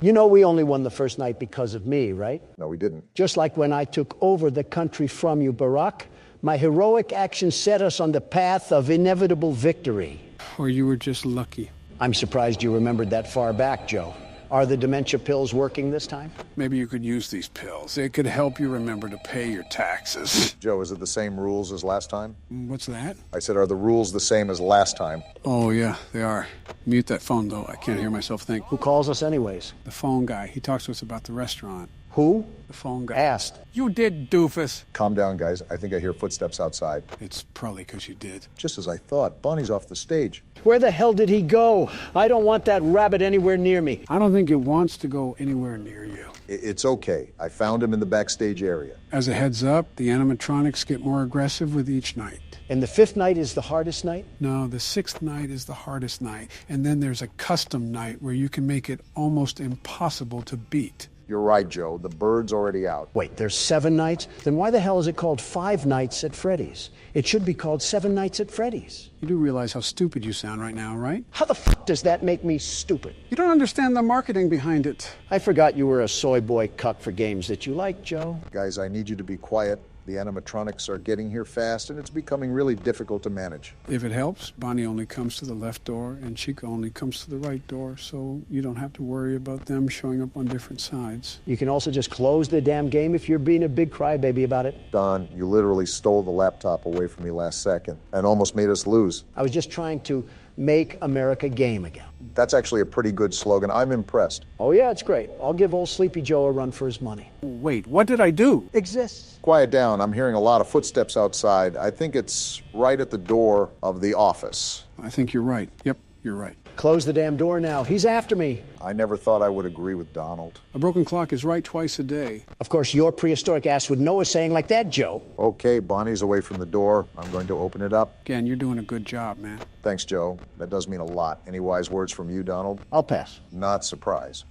You know we only won the first night because of me, right? No, we didn't. Just like when I took over the country from you, Barack. My heroic action set us on the path of inevitable victory. Or you were just lucky. I'm surprised you remembered that far back, Joe. Are the dementia pills working this time? Maybe you could use these pills. It could help you remember to pay your taxes. Joe, is it the same rules as last time? What's that? I said, are the rules the same as last time? Oh, yeah, they are. Mute that phone, though. I can't hear myself think. Who calls us anyways? The phone guy. He talks to us about the restaurant. Who? The phone guy. Asked. You did, doofus. Calm down, guys. I think I hear footsteps outside. It's probably because you did. Just as I thought. Bonnie's off the stage. Where the hell did he go? I don't want that rabbit anywhere near me. I don't think it wants to go anywhere near you. It's okay. I found him in the backstage area. As a heads up, the animatronics get more aggressive with each night. And the fifth night is the hardest night? No, the sixth night is the hardest night. And then there's a custom night where you can make it almost impossible to beat. You're right, Joe. The bird's already out. Wait, there's 7 nights? Then why the hell is it called 5 Nights at Freddy's? It should be called 7 Nights at Freddy's. You do realize how stupid you sound right now, right? How the f does that make me stupid? You don't understand the marketing behind it. I forgot you were a soy boy cuck for games that you like, Joe. Guys, I need you to be quiet. The animatronics are getting here fast, and it's becoming really difficult to manage. If it helps, Bonnie only comes to the left door, and Chica only comes to the right door, so you don't have to worry about them showing up on different sides. You can also just close the damn game if you're being a big crybaby about it. Don, you literally stole the laptop away from me last second and almost made us lose. I was just trying to make America game again. That's actually a pretty good slogan. I'm impressed. Oh yeah, it's great. I'll give old Sleepy Joe a run for his money. Wait, what did I do? Exists. Quiet down. I'm hearing a lot of footsteps outside. I think it's right at the door of the office. I think you're right. Yep, you're right. Close the damn door now. He's after me. I never thought I would agree with Donald. A broken clock is right twice a day. Of course, your prehistoric ass would know a saying like that, Joe. Okay, Bonnie's away from the door. I'm going to open it up. Again, you're doing a good job, man. Thanks, Joe. That does mean a lot. Any wise words from you, Donald? I'll pass. Not surprised.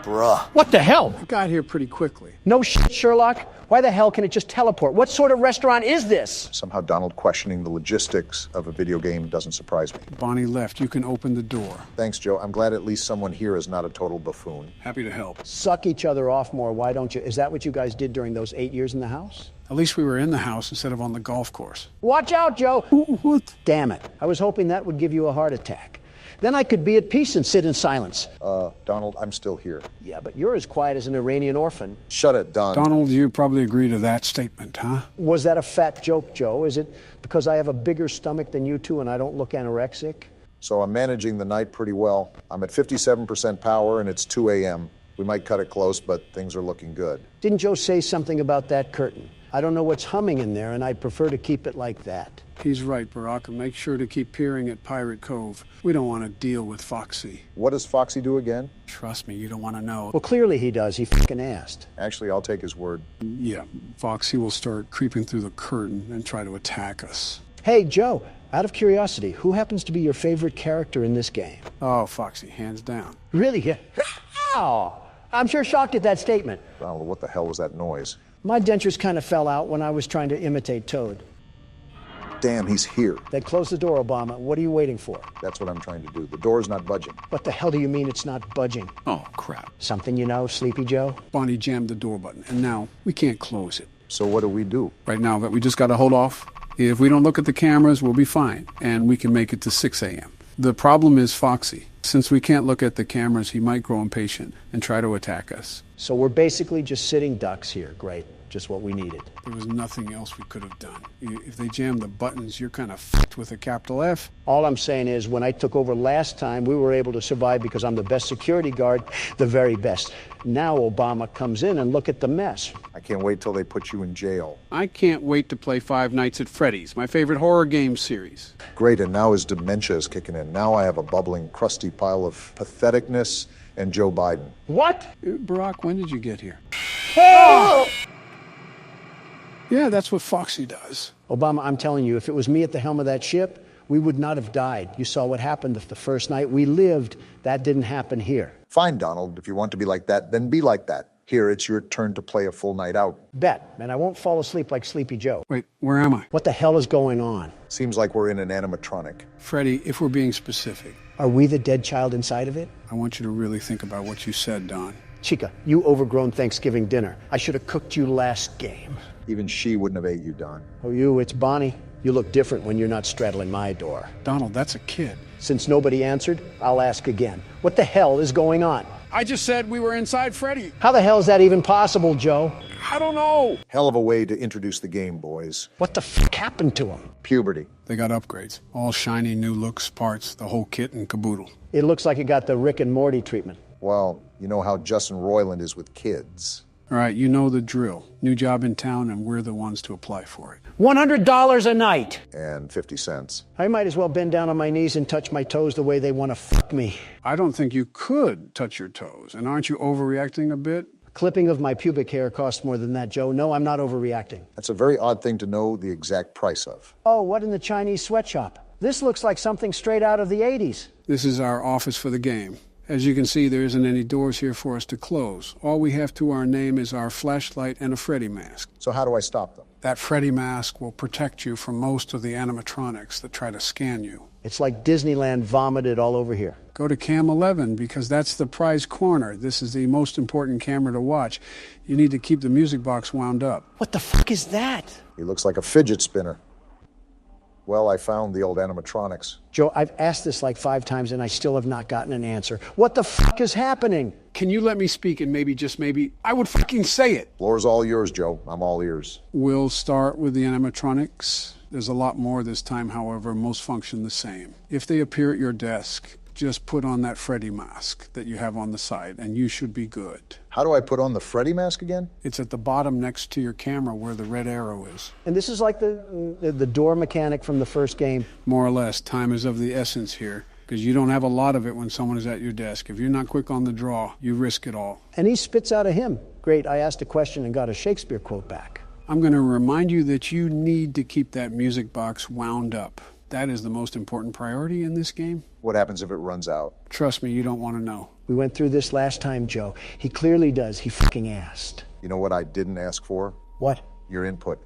Bruh. What the hell? I got here pretty quickly. No shit, Sherlock. Why the hell can it just teleport? What sort of restaurant is this? Somehow Donald questioning the logistics of a video game doesn't surprise me. Bonnie left. You can open the door. Thanks, Joe. I'm glad at least someone here is not a total buffoon. Happy to help. Suck each other off more, why don't you? Is that what you guys did during those 8 years in the house? At least we were in the house instead of on the golf course. Watch out, Joe. What? Damn it. I was hoping that would give you a heart attack. Then I could be at peace and sit in silence. Donald, I'm still here. Yeah, but you're as quiet as an Iranian orphan. Shut it, Don. Donald, you probably agree to that statement, huh? Was that a fat joke, Joe? Is it because I have a bigger stomach than you two and I don't look anorexic? So I'm managing the night pretty well. I'm at 57% power and it's 2 a.m. We might cut it close, but things are looking good. Didn't Joe say something about that curtain? I don't know what's humming in there, and I'd prefer to keep it like that. He's right, Barack, and make sure to keep peering at Pirate Cove. We don't want to deal with Foxy. What does Foxy do again? Trust me, you don't want to know. Well, clearly he does. He fucking asked. Actually, I'll take his word. Yeah, Foxy will start creeping through the curtain and try to attack us. Hey, Joe, out of curiosity, who happens to be your favorite character in this game? Oh, Foxy, hands down. Really? Yeah. Ow! I'm sure shocked at that statement. Donald, what the hell was that noise? My dentures kind of fell out when I was trying to imitate Toad. Damn, he's here. Then close the door, Obama. What are you waiting for? That's what I'm trying to do. The door's not budging. What the hell do you mean it's not budging? Oh, crap. Something you know, Sleepy Joe? Bonnie jammed the door button, and now we can't close it. So what do we do? Right now, that we just got to hold off. If we don't look at the cameras, we'll be fine, and we can make it to 6 a.m. The problem is Foxy. Since we can't look at the cameras, he might grow impatient and try to attack us. So we're basically just sitting ducks here. Great. Just what we needed. There was nothing else we could have done. If they jam the buttons, you're kind of f***ed with a capital F. All I'm saying is, when I took over last time, we were able to survive because I'm the best security guard, the very best. Now Obama comes in and look at the mess. I can't wait till they put you in jail. I can't wait to play 5 Nights at Freddy's, my favorite horror game series. Great, and now his dementia is kicking in. Now I have a bubbling, crusty pile of patheticness and Joe Biden. What? Barack, when did you get here? Oh! Yeah, that's what Foxy does. Obama, I'm telling you, if it was me at the helm of that ship, we would not have died. You saw what happened the first night. We lived. That didn't happen here. Fine, Donald. If you want to be like that, then be like that. Here, it's your turn to play a full night out. Bet. And I won't fall asleep like Sleepy Joe. Wait, where am I? What the hell is going on? Seems like we're in an animatronic. Freddy, if we're being specific, Are we the dead child inside of it? I want you to really think about what you said, Don. Chica, you overgrown Thanksgiving dinner. I should have cooked you last game. Even she wouldn't have ate you, Don. Oh, it's Bonnie. You look different when you're not straddling my door. Donald, that's a kid. Since nobody answered, I'll ask again. What the hell is going on? I just said we were inside Freddy. How the hell is that even possible, Joe? I don't know. Hell of a way to introduce the game, boys. What the fuck happened to him? Puberty. They got upgrades. All shiny, new looks, parts, the whole kit and caboodle. It looks like it got the Rick and Morty treatment. Well, you know how Justin Roiland is with kids. All right, you know the drill. New job in town, and we're the ones to apply for it. $100 a night. And 50 cents. I might as well bend down on my knees and touch my toes the way they want to fuck me. I don't think you could touch your toes. And aren't you overreacting a bit? Clipping of my pubic hair costs more than that, Joe. No, I'm not overreacting. That's a very odd thing to know the exact price of. Oh, what in the Chinese sweatshop? This looks like something straight out of the 80s. This is our office for the game. As you can see, there isn't any doors here for us to close. All we have to our name is our flashlight and a Freddy mask. So how do I stop them? That Freddy mask will protect you from most of the animatronics that try to scan you. It's like Disneyland vomited all over here. Go to Cam 11 because that's the prize corner. This is the most important camera to watch. You need to keep the music box wound up. What the fuck is that? He looks like a fidget spinner. Well, I found the old animatronics. Joe, I've asked this like 5 times and I still have not gotten an answer. What the fuck is happening? Can you let me speak and maybe, just maybe, I would fucking say it. Floor's all yours, Joe. I'm all ears. We'll start with the animatronics. There's a lot more this time, however, most function the same. If they appear at your desk, just put on that Freddy mask that you have on the side and you should be good. How do I put on the Freddy mask again? It's at the bottom next to your camera where the red arrow is. And this is like the door mechanic from the first game. More or less, time is of the essence here, because you don't have a lot of it when someone is at your desk. If you're not quick on the draw, you risk it all. And he spits out a hymn. Great, I asked a question and got a Shakespeare quote back. I'm going to remind you that you need to keep that music box wound up. That is the most important priority in this game. What happens if it runs out? Trust me, you don't want to know. We went through this last time, Joe. He clearly does. He fucking asked. You know what I didn't ask for? What? Your input.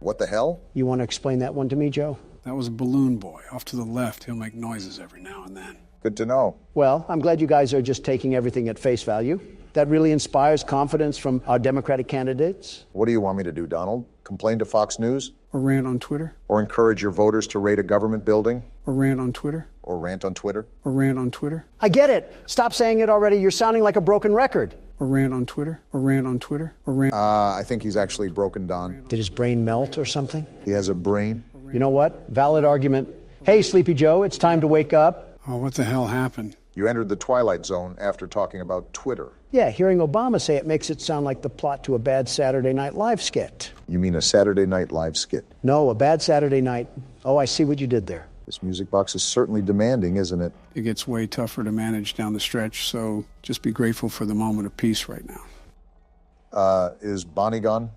What the hell? You want to explain that one to me, Joe? That was a balloon boy. Off to the left, he'll make noises every now and then. Good to know. Well, I'm glad you guys are just taking everything at face value. That really inspires confidence from our Democratic candidates. What do you want me to do, Donald? Complain to Fox News? Or rant on Twitter? Or encourage your voters to raid a government building? Or rant on Twitter? Or rant on Twitter? Or rant on Twitter? I get it. Stop saying it already. You're sounding like a broken record. Or rant on Twitter? Or rant on Twitter? Or rant... I think he's actually broken, Don. Did his brain melt or something? He has a brain. You know what? Valid argument. Hey, Sleepy Joe, it's time to wake up. Oh, what the hell happened? You entered the twilight zone after talking about Twitter. Yeah, hearing Obama say it makes it sound like the plot to a bad Saturday Night Live skit. You mean a Saturday Night Live skit? No, a bad Saturday night. Oh, I see what you did there. This music box is certainly demanding, isn't it? It gets way tougher to manage down the stretch, so just be grateful for the moment of peace right now. Is Bonnie gone?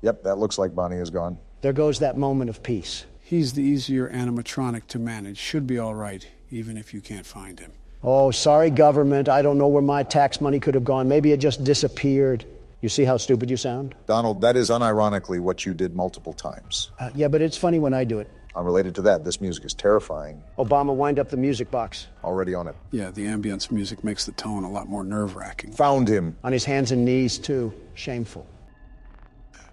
Yep, that looks like Bonnie is gone. There goes that moment of peace. He's the easier animatronic to manage. Should be all right, even if you can't find him. Oh, sorry, government. I don't know where my tax money could have gone. Maybe it just disappeared. You see how stupid you sound? Donald, that is unironically what you did multiple times. Yeah, but it's funny when I do it. Unrelated to that, this music is terrifying. Obama, wind up the music box. Already on it. Yeah, the ambience music makes the tone a lot more nerve-wracking. Found him. On his hands and knees, too. Shameful.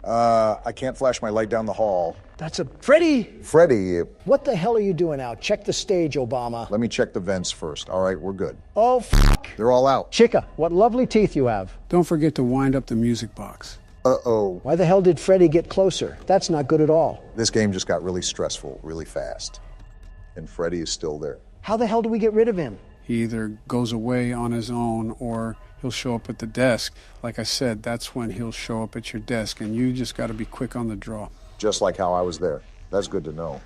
I can't flash my light down the hall. That's a... Freddy! Freddy, What the hell are you doing out? Check the stage, Obama. let me check the vents first. All right, we're good. Oh, fuck. They're all out. Chica, what lovely teeth you have. Don't forget to wind up the music box. Uh-oh. Why the hell did Freddy get closer? That's not good at all. This game just got really stressful, really fast. And Freddy is still there. How the hell do we get rid of him? He either goes away on his own or he'll show up at the desk. Like I said, that's when he'll show up at your desk, and you just got to be quick on the draw. Just like how I was there. That's good to know.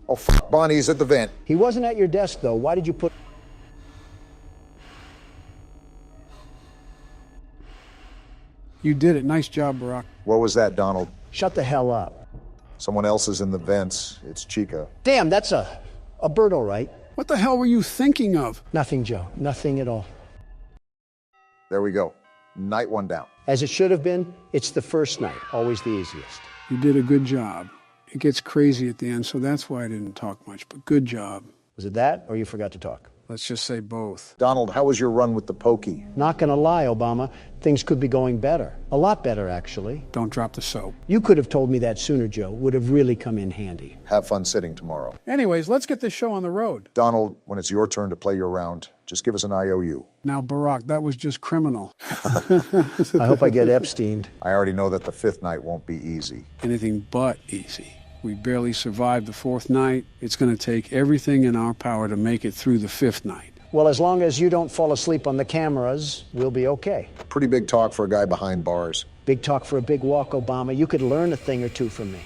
Oh, fuck, Bonnie's at the vent. He wasn't at your desk, though. Why did you put... You did it. Nice job, Barack. What was that, Donald? Shut the hell up. Someone else is in the vents. It's Chica. Damn, that's a bird, all right. What the hell were you thinking of? Nothing, Joe. Nothing at all. There we go. Night one down. As it should have been, it's the first night. Always the easiest. You did a good job. It gets crazy at the end, so that's why I didn't talk much, but good job. Was it that, or you forgot to talk? Let's just say both. Donald, how was your run with the pokey? Not gonna lie, Obama, things could be going better. A lot better, actually. Don't drop the soap. You could have told me that sooner, Joe. Would have really come in handy. Have fun sitting tomorrow. Anyways, let's get this show on the road. Donald, when it's your turn to play your round, just give us an IOU. Now, Barack, that was just criminal. I hope I get Epsteined. I already know that the 5th night won't be easy. Anything but easy. We barely survived the 4th night. It's going to take everything in our power to make it through the 5th night. Well, as long as you don't fall asleep on the cameras, we'll be okay. Pretty big talk for a guy behind bars. Big talk for a big walk, Obama. You could learn a thing or two from me.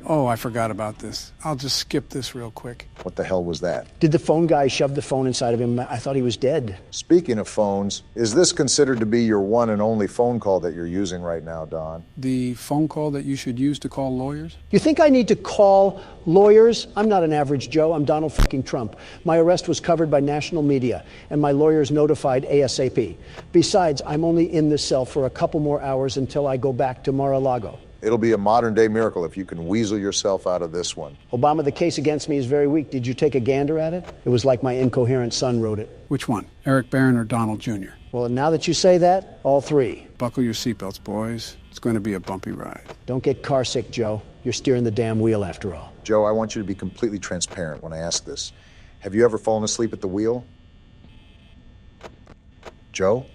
Oh, I forgot about this. I'll just skip this real quick. What the hell was that? Did the phone guy shove the phone inside of him? I thought he was dead. Speaking of phones, is this considered to be your one and only phone call that you're using right now, Don? The phone call that you should use to call lawyers? You think I need to call lawyers? I'm not an average Joe. I'm Donald fucking Trump. My arrest was covered by national media, and my lawyers notified ASAP. Besides, I'm only in this cell for a couple more hours until I go back to Mar-a-Lago. It'll be a modern-day miracle if you can weasel yourself out of this one. Obama, the case against me is very weak. Did you take a gander at it? It was like my incoherent son wrote it. Which one? Eric Barron or Donald Jr.? Well, now that you say that, all three. Buckle your seatbelts, boys. It's going to be a bumpy ride. Don't get car sick, Joe. You're steering the damn wheel after all. Joe, I want you to be completely transparent when I ask this. Have you ever fallen asleep at the wheel? Joe?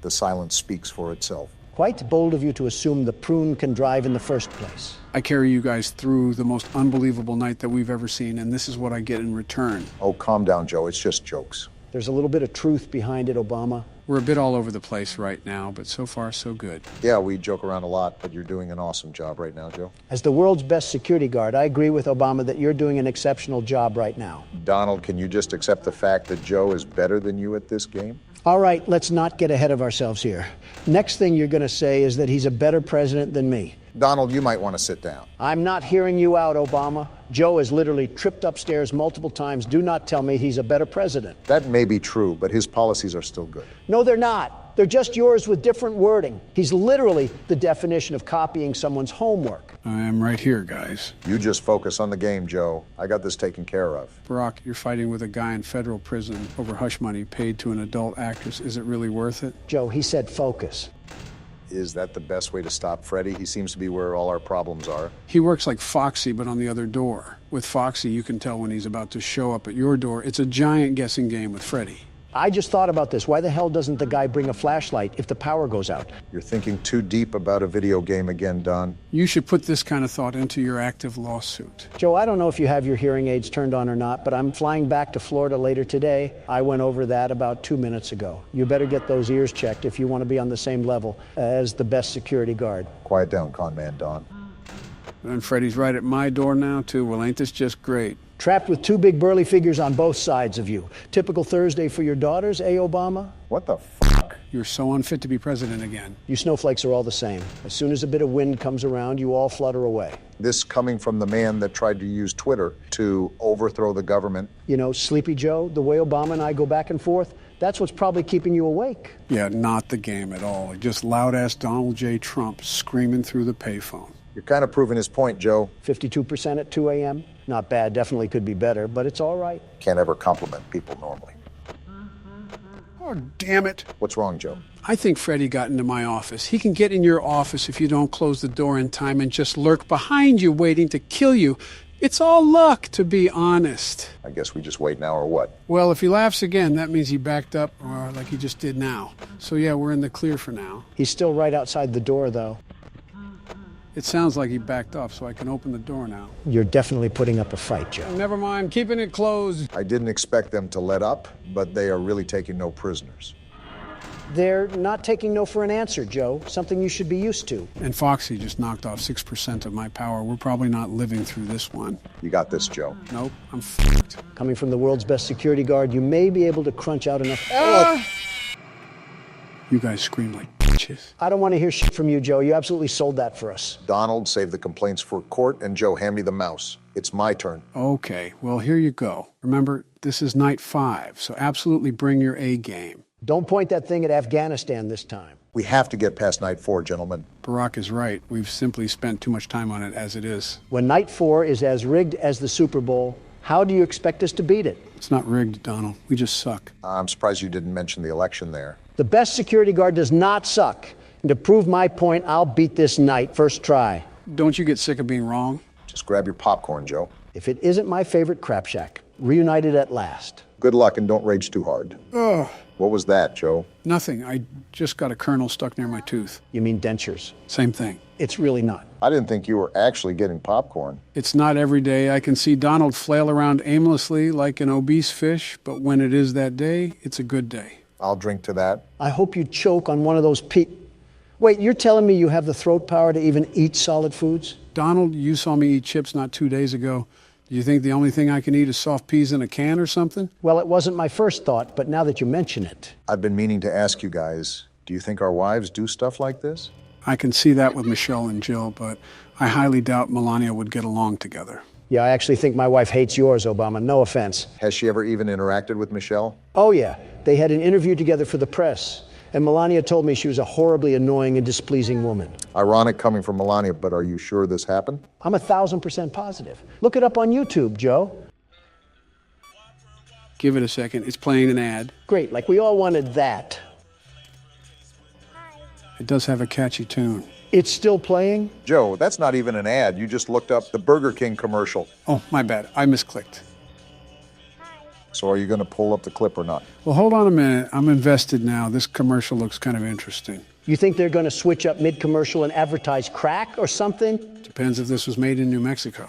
The silence speaks for itself. Quite bold of you to assume the prune can drive in the first place. I carry you guys through the most unbelievable night that we've ever seen, and this is what I get in return. Oh, calm down, Joe. It's just jokes. There's a little bit of truth behind it, Obama. We're a bit all over the place right now, but so far so good. Yeah, we joke around a lot, but you're doing an awesome job right now, Joe. As the world's best security guard, I agree with Obama that you're doing an exceptional job right now. Donald, can you just accept the fact that Joe is better than you at this game? All right, let's not get ahead of ourselves here. Next thing you're going to say is that he's a better president than me. Donald, you might want to sit down. I'm not hearing you out, Obama. Joe has literally tripped upstairs multiple times. Do not tell me he's a better president. That may be true, but his policies are still good. No, they're not. They're just yours with different wording. He's literally the definition of copying someone's homework. I am right here, guys. You just focus on the game, Joe. I got this taken care of. Barack, you're fighting with a guy in federal prison over hush money paid to an adult actress. Is it really worth it? Joe, he said focus. Is that the best way to stop Freddie? He seems to be where all our problems are. He works like Foxy, but on the other door. With Foxy, you can tell when he's about to show up at your door. It's a giant guessing game with Freddie. I just thought about this. Why the hell doesn't the guy bring a flashlight if the power goes out? You're thinking too deep about a video game again, Don. You should put this kind of thought into your active lawsuit. Joe, I don't know if you have your hearing aids turned on or not, but I'm flying back to Florida later today. I went over that about 2 minutes ago. You better get those ears checked if you want to be on the same level as the best security guard. Quiet down, con man Don. And Freddie's right at my door now, too. Well, ain't this just great? Trapped with two big burly figures on both sides of you. Typical Thursday for your daughters, eh, Obama? What the fuck? You're so unfit to be president again. You snowflakes are all the same. As soon as a bit of wind comes around, you all flutter away. This coming from the man that tried to use Twitter to overthrow the government. You know, Sleepy Joe, the way Obama and I go back and forth, that's what's probably keeping you awake. Yeah, not the game at all. Just loud-ass Donald J. Trump screaming through the payphone. You're kind of proving his point, Joe. 52% at 2 a.m. Not bad, definitely could be better, but it's all right. Can't ever compliment people normally. Oh, damn it. What's wrong, Joe? I think Freddie got into my office. He can get in your office if you don't close the door in time and just lurk behind you waiting to kill you. It's all luck, to be honest. I guess we just wait now or what? Well, if he laughs again, that means he backed up, or like he just did now. So yeah, we're in the clear for now. He's still right outside the door, though. It sounds like he backed off, so I can open the door now. You're definitely putting up a fight, Joe. Never mind, keeping it closed. I didn't expect them to let up, but they are really taking no prisoners. They're not taking no for an answer, Joe. Something you should be used to. And Foxy just knocked off 6% of my power. We're probably not living through this one. You got this, Joe. Nope, I'm f***ed. Coming from the world's best security guard, you may be able to crunch out enough... You guys scream like bitches. I don't want to hear shit from you, Joe. You absolutely sold that for us. Donald, save the complaints for court, and Joe, hand me the mouse. It's my turn. Okay, well, here you go. Remember, this is night 5, so absolutely bring your A game. Don't point that thing at Afghanistan this time. We have to get past night 4, gentlemen. Barack is right. We've simply spent too much time on it as it is. When night 4 is as rigged as the Super Bowl, How do you expect us to beat it? It's not rigged, Donald. We just suck. I'm surprised you didn't mention the election there. The best security guard does not suck. And to prove my point, I'll beat this knight first try. Don't you get sick of being wrong? Just grab your popcorn, Joe. If it isn't my favorite crap shack, reunited at last. Good luck and don't rage too hard. Ugh. What was that, Joe? Nothing. I just got a kernel stuck near my tooth. You mean dentures? Same thing. It's really not. I didn't think you were actually getting popcorn. It's not every day. I can see Donald flail around aimlessly like an obese fish, but when it is that day, it's a good day. I'll drink to that. I hope you choke on one of those Wait, you're telling me you have the throat power to even eat solid foods? Donald, you saw me eat chips not 2 days ago. Do you think the only thing I can eat is soft peas in a can or something? Well, it wasn't my first thought, but now that you mention it. I've been meaning to ask you guys, do you think our wives do stuff like this? I can see that with Michelle and Jill, but I highly doubt Melania would get along together. Yeah, I actually think my wife hates yours, Obama. No offense. Has she ever even interacted with Michelle? Oh, yeah. They had an interview together for the press. And Melania told me she was a horribly annoying and displeasing woman. Ironic coming from Melania, but are you sure this happened? I'm 1,000% positive. Look it up on YouTube, Joe. Give it a second. It's playing an ad. Great, like we all wanted that. It does have a catchy tune. It's still playing? Joe, that's not even an ad. You just looked up the Burger King commercial. Oh, my bad. I misclicked. So are you going to pull up the clip or not? Well, hold on a minute. I'm invested now. This commercial looks kind of interesting. You think they're going to switch up mid-commercial and advertise crack or something? Depends if this was made in New Mexico.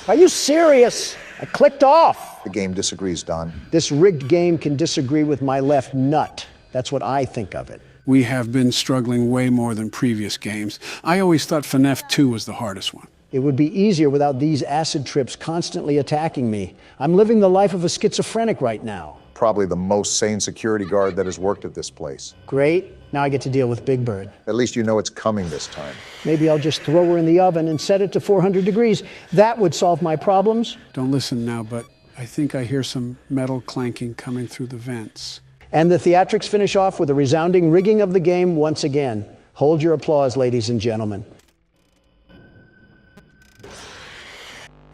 Are you serious? I clicked off. The game disagrees, Don. This rigged game can disagree with my left nut. That's what I think of it. We have been struggling way more than previous games. I always thought FNAF 2 was the hardest one. It would be easier without these acid trips constantly attacking me. I'm living the life of a schizophrenic right now. Probably the most sane security guard that has worked at this place. Great. Now I get to deal with Big Bird. At least you know it's coming this time. Maybe I'll just throw her in the oven and set it to 400 degrees. That would solve my problems. Don't listen now, but I think I hear some metal clanking coming through the vents. And the theatrics finish off with a resounding rigging of the game once again. Hold your applause, ladies and gentlemen.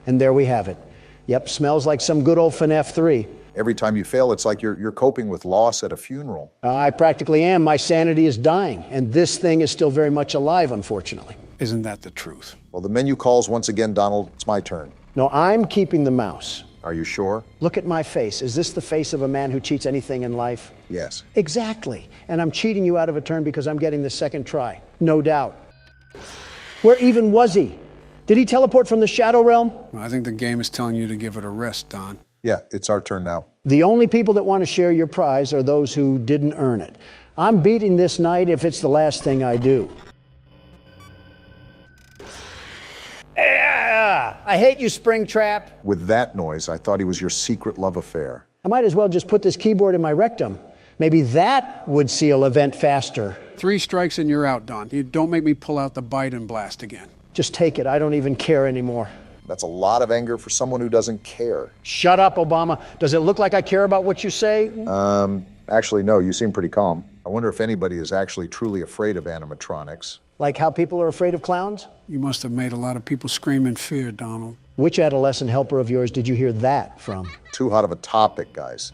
And there we have it. Yep, smells like some good old FNAF 3. Every time you fail, it's like you're coping with loss at a funeral. I practically am. My sanity is dying, and this thing is still very much alive, unfortunately. Isn't that the truth? Well, the menu calls once again, Donald. It's my turn. No, I'm keeping the mouse. Are you sure? Look at my face. Is this the face of a man who cheats anything in life? Yes. Exactly. And I'm cheating you out of a turn because I'm getting the second try. No doubt. Where even was he? Did he teleport from the Shadow Realm? Well, I think the game is telling you to give it a rest, Don. Yeah, it's our turn now. The only people that want to share your prize are those who didn't earn it. I'm beating this night if it's the last thing I do. I hate you, Springtrap. With that noise, I thought he was your secret love affair. I might as well just put this keyboard in my rectum. Maybe that would seal event faster. 3 strikes and you're out, Don. You don't make me pull out the Biden blast again. Just take it. I don't even care anymore. That's a lot of anger for someone who doesn't care. Shut up, Obama. Does it look like I care about what you say? Actually, no, you seem pretty calm. I wonder if anybody is actually truly afraid of animatronics. Like how people are afraid of clowns? You must have made a lot of people scream in fear, Donald. Which adolescent helper of yours did you hear that from? Too hot of a topic, guys.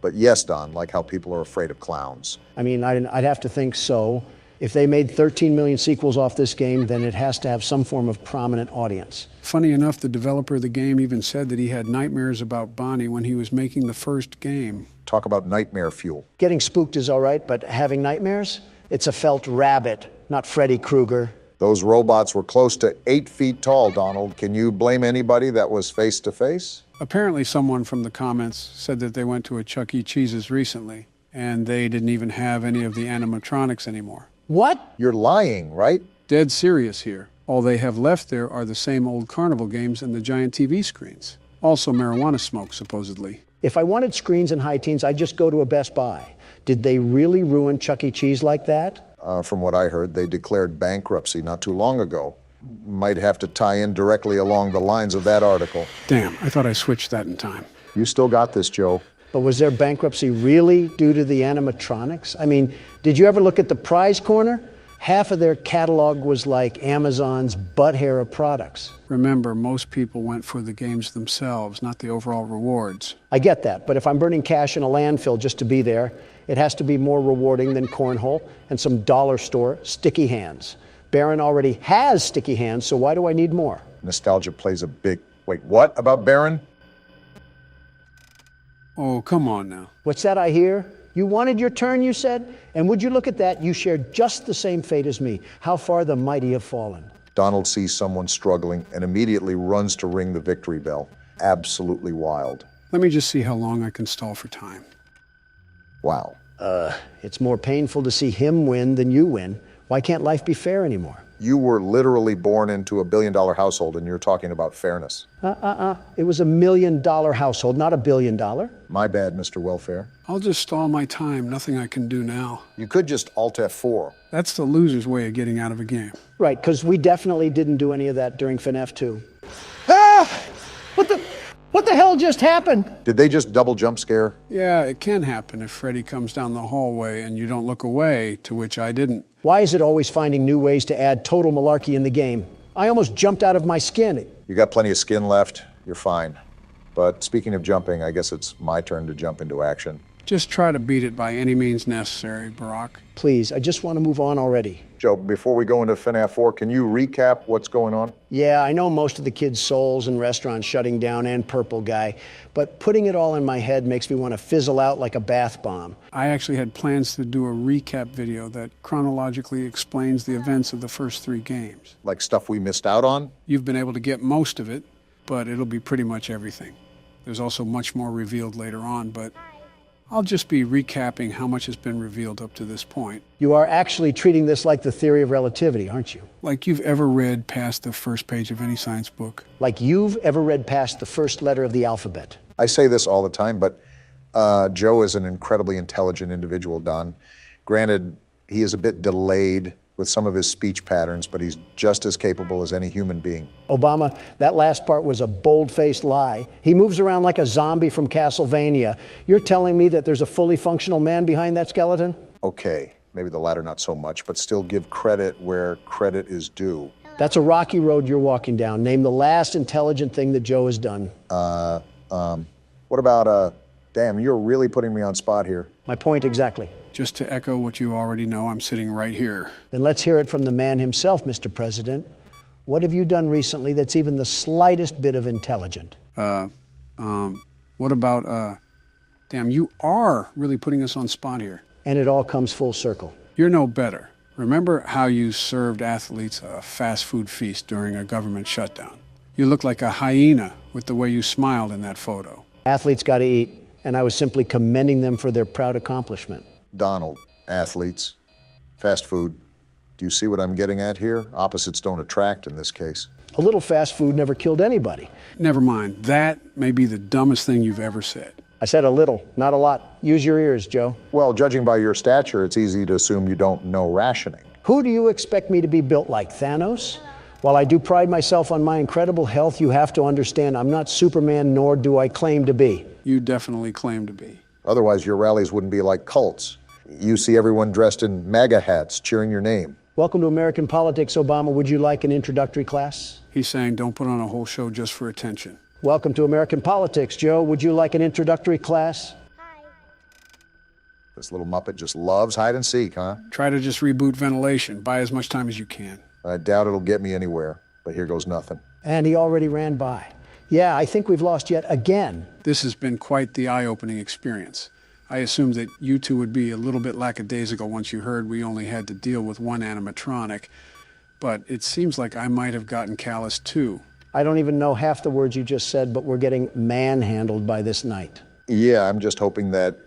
But yes, Don, like how people are afraid of clowns. I mean, I'd have to think so. If they made 13 million sequels off this game, then it has to have some form of prominent audience. Funny enough, the developer of the game even said that he had nightmares about Bonnie when he was making the first game. Talk about nightmare fuel. Getting spooked is all right, but having nightmares? It's a felt rabbit, not Freddy Krueger. Those robots were close to 8 feet tall, Donald. Can you blame anybody that was face to face? Apparently someone from the comments said that they went to a Chuck E. Cheese's recently, and they didn't even have any of the animatronics anymore. What? You're lying, right? Dead serious here. All they have left there are the same old carnival games and the giant TV screens. Also marijuana smoke, supposedly. If I wanted screens and high teens, I'd just go to a Best Buy. Did they really ruin Chuck E. Cheese like that? From what I heard, they declared bankruptcy not too long ago. Might have to tie in directly along the lines of that article. Damn, I thought I switched that in time. You still got this, Joe. But was their bankruptcy really due to the animatronics? I mean, did you ever look at the prize corner? Half of their catalog was like Amazon's butt hair of products. Remember, most people went for the games themselves, not the overall rewards. I get that, but if I'm burning cash in a landfill just to be there, it has to be more rewarding than cornhole and some dollar store sticky hands. Barron already has sticky hands, so why do I need more? Nostalgia plays a big... Wait, what about Baron? Oh, come on now. What's that I hear? You wanted your turn, you said? And would you look at that? You shared just the same fate as me. How far the mighty have fallen. Donald sees someone struggling and immediately runs to ring the victory bell. Absolutely wild. Let me just see how long I can stall for time. Wow. It's more painful to see him win than you win. Why can't life be fair anymore? You were literally born into a billion-dollar household and you're talking about fairness. It was $1 million household, not $1 billion. My bad, Mr. Welfare. I'll just stall my time. Nothing I can do now. You could just Alt F4. That's the loser's way of getting out of a game. Right, because we definitely didn't do any of that during FNAF 2. Ah! What the hell just happened? Did they just double jump scare? Yeah, it can happen if Freddy comes down the hallway and you don't look away, to which I didn't. Why is it always finding new ways to add total malarkey in the game? I almost jumped out of my skin. You got plenty of skin left. You're fine. But speaking of jumping, I guess it's my turn to jump into action. Just try to beat it by any means necessary, Barack. Please, I just want to move on already. Joe, before we go into FNAF 4, can you recap what's going on? Yeah, I know most of the kids' souls and restaurants shutting down and Purple Guy, but putting it all in my head makes me want to fizzle out like a bath bomb. I actually had plans to do a recap video that chronologically explains the events of the first 3 games. Like stuff we missed out on? You've been able to get most of it, but it'll be pretty much everything. There's also much more revealed later on, but I'll just be recapping how much has been revealed up to this point. You are actually treating this like the theory of relativity, aren't you? Like you've ever read past the first page of any science book. Like you've ever read past the first letter of the alphabet. I say this all the time, but Joe is an incredibly intelligent individual, Don. Granted, he is a bit delayed with some of his speech patterns, but he's just as capable as any human being. Obama, that last part was a bold-faced lie. He moves around like a zombie from Castlevania. You're telling me that there's a fully functional man behind that skeleton? Okay, maybe the latter not so much, but still give credit where credit is due. That's a rocky road you're walking down. Name the last intelligent thing that Joe has done. What about, damn, you're really putting me on spot here. My point exactly. Just to echo what you already know, I'm sitting right here. Then let's hear it from the man himself, Mr. President. What have you done recently that's even the slightest bit of intelligent? What about, damn, you are really putting us on spot here. And it all comes full circle. You're no better. Remember how you served athletes a fast food feast during a government shutdown? You look like a hyena with the way you smiled in that photo. Athletes got to eat, and I was simply commending them for their proud accomplishment. Donald, athletes, fast food. Do you see what I'm getting at here? Opposites don't attract in this case. A little fast food never killed anybody. Never mind. That may be the dumbest thing you've ever said. I said a little, not a lot. Use your ears, Joe. Well, judging by your stature, it's easy to assume you don't know rationing. Who do you expect me to be built like, Thanos? While I do pride myself on my incredible health, you have to understand I'm not Superman, nor do I claim to be. You definitely claim to be. Otherwise, your rallies wouldn't be like cults. You see everyone dressed in MAGA hats cheering your name. Welcome to American politics, Obama. Would you like an introductory class? He's saying don't put on a whole show just for attention. Welcome to American politics, Joe. Would you like an introductory class? This little Muppet just loves hide and seek, huh? Try to just reboot ventilation. Buy as much time as you can. I doubt it'll get me anywhere, but here goes nothing. And he already ran by. Yeah, I think we've lost yet again. This has been quite the eye-opening experience. I assumed that you two would be a little bit lackadaisical once you heard we only had to deal with one animatronic, but it seems like I might have gotten callous too. I don't even know half the words you just said, but we're getting manhandled by this night. Yeah, I'm just hoping that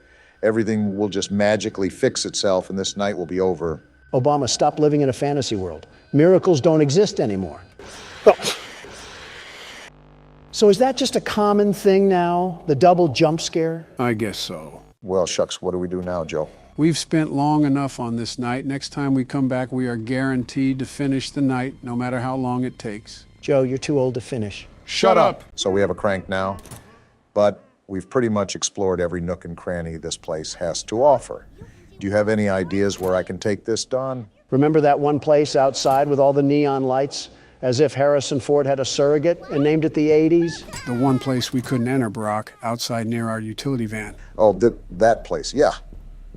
everything will just magically fix itself and this night will be over. Obama, stop living in a fantasy world. Miracles don't exist anymore. So is that just a common thing now, the double jump scare? I guess so. Well, shucks, what do we do now, Joe? We've spent long enough on this night. Next time we come back, we are guaranteed to finish the night, no matter how long it takes. Joe, you're too old to finish. Shut up! So we have a crank now, but we've pretty much explored every nook and cranny this place has to offer. Do you have any ideas where I can take this, Don? Remember that one place outside with all the neon lights? As if Harrison Ford had a surrogate and named it the 80s? The one place we couldn't enter, Barack, outside near our utility van. Oh, that place, yeah.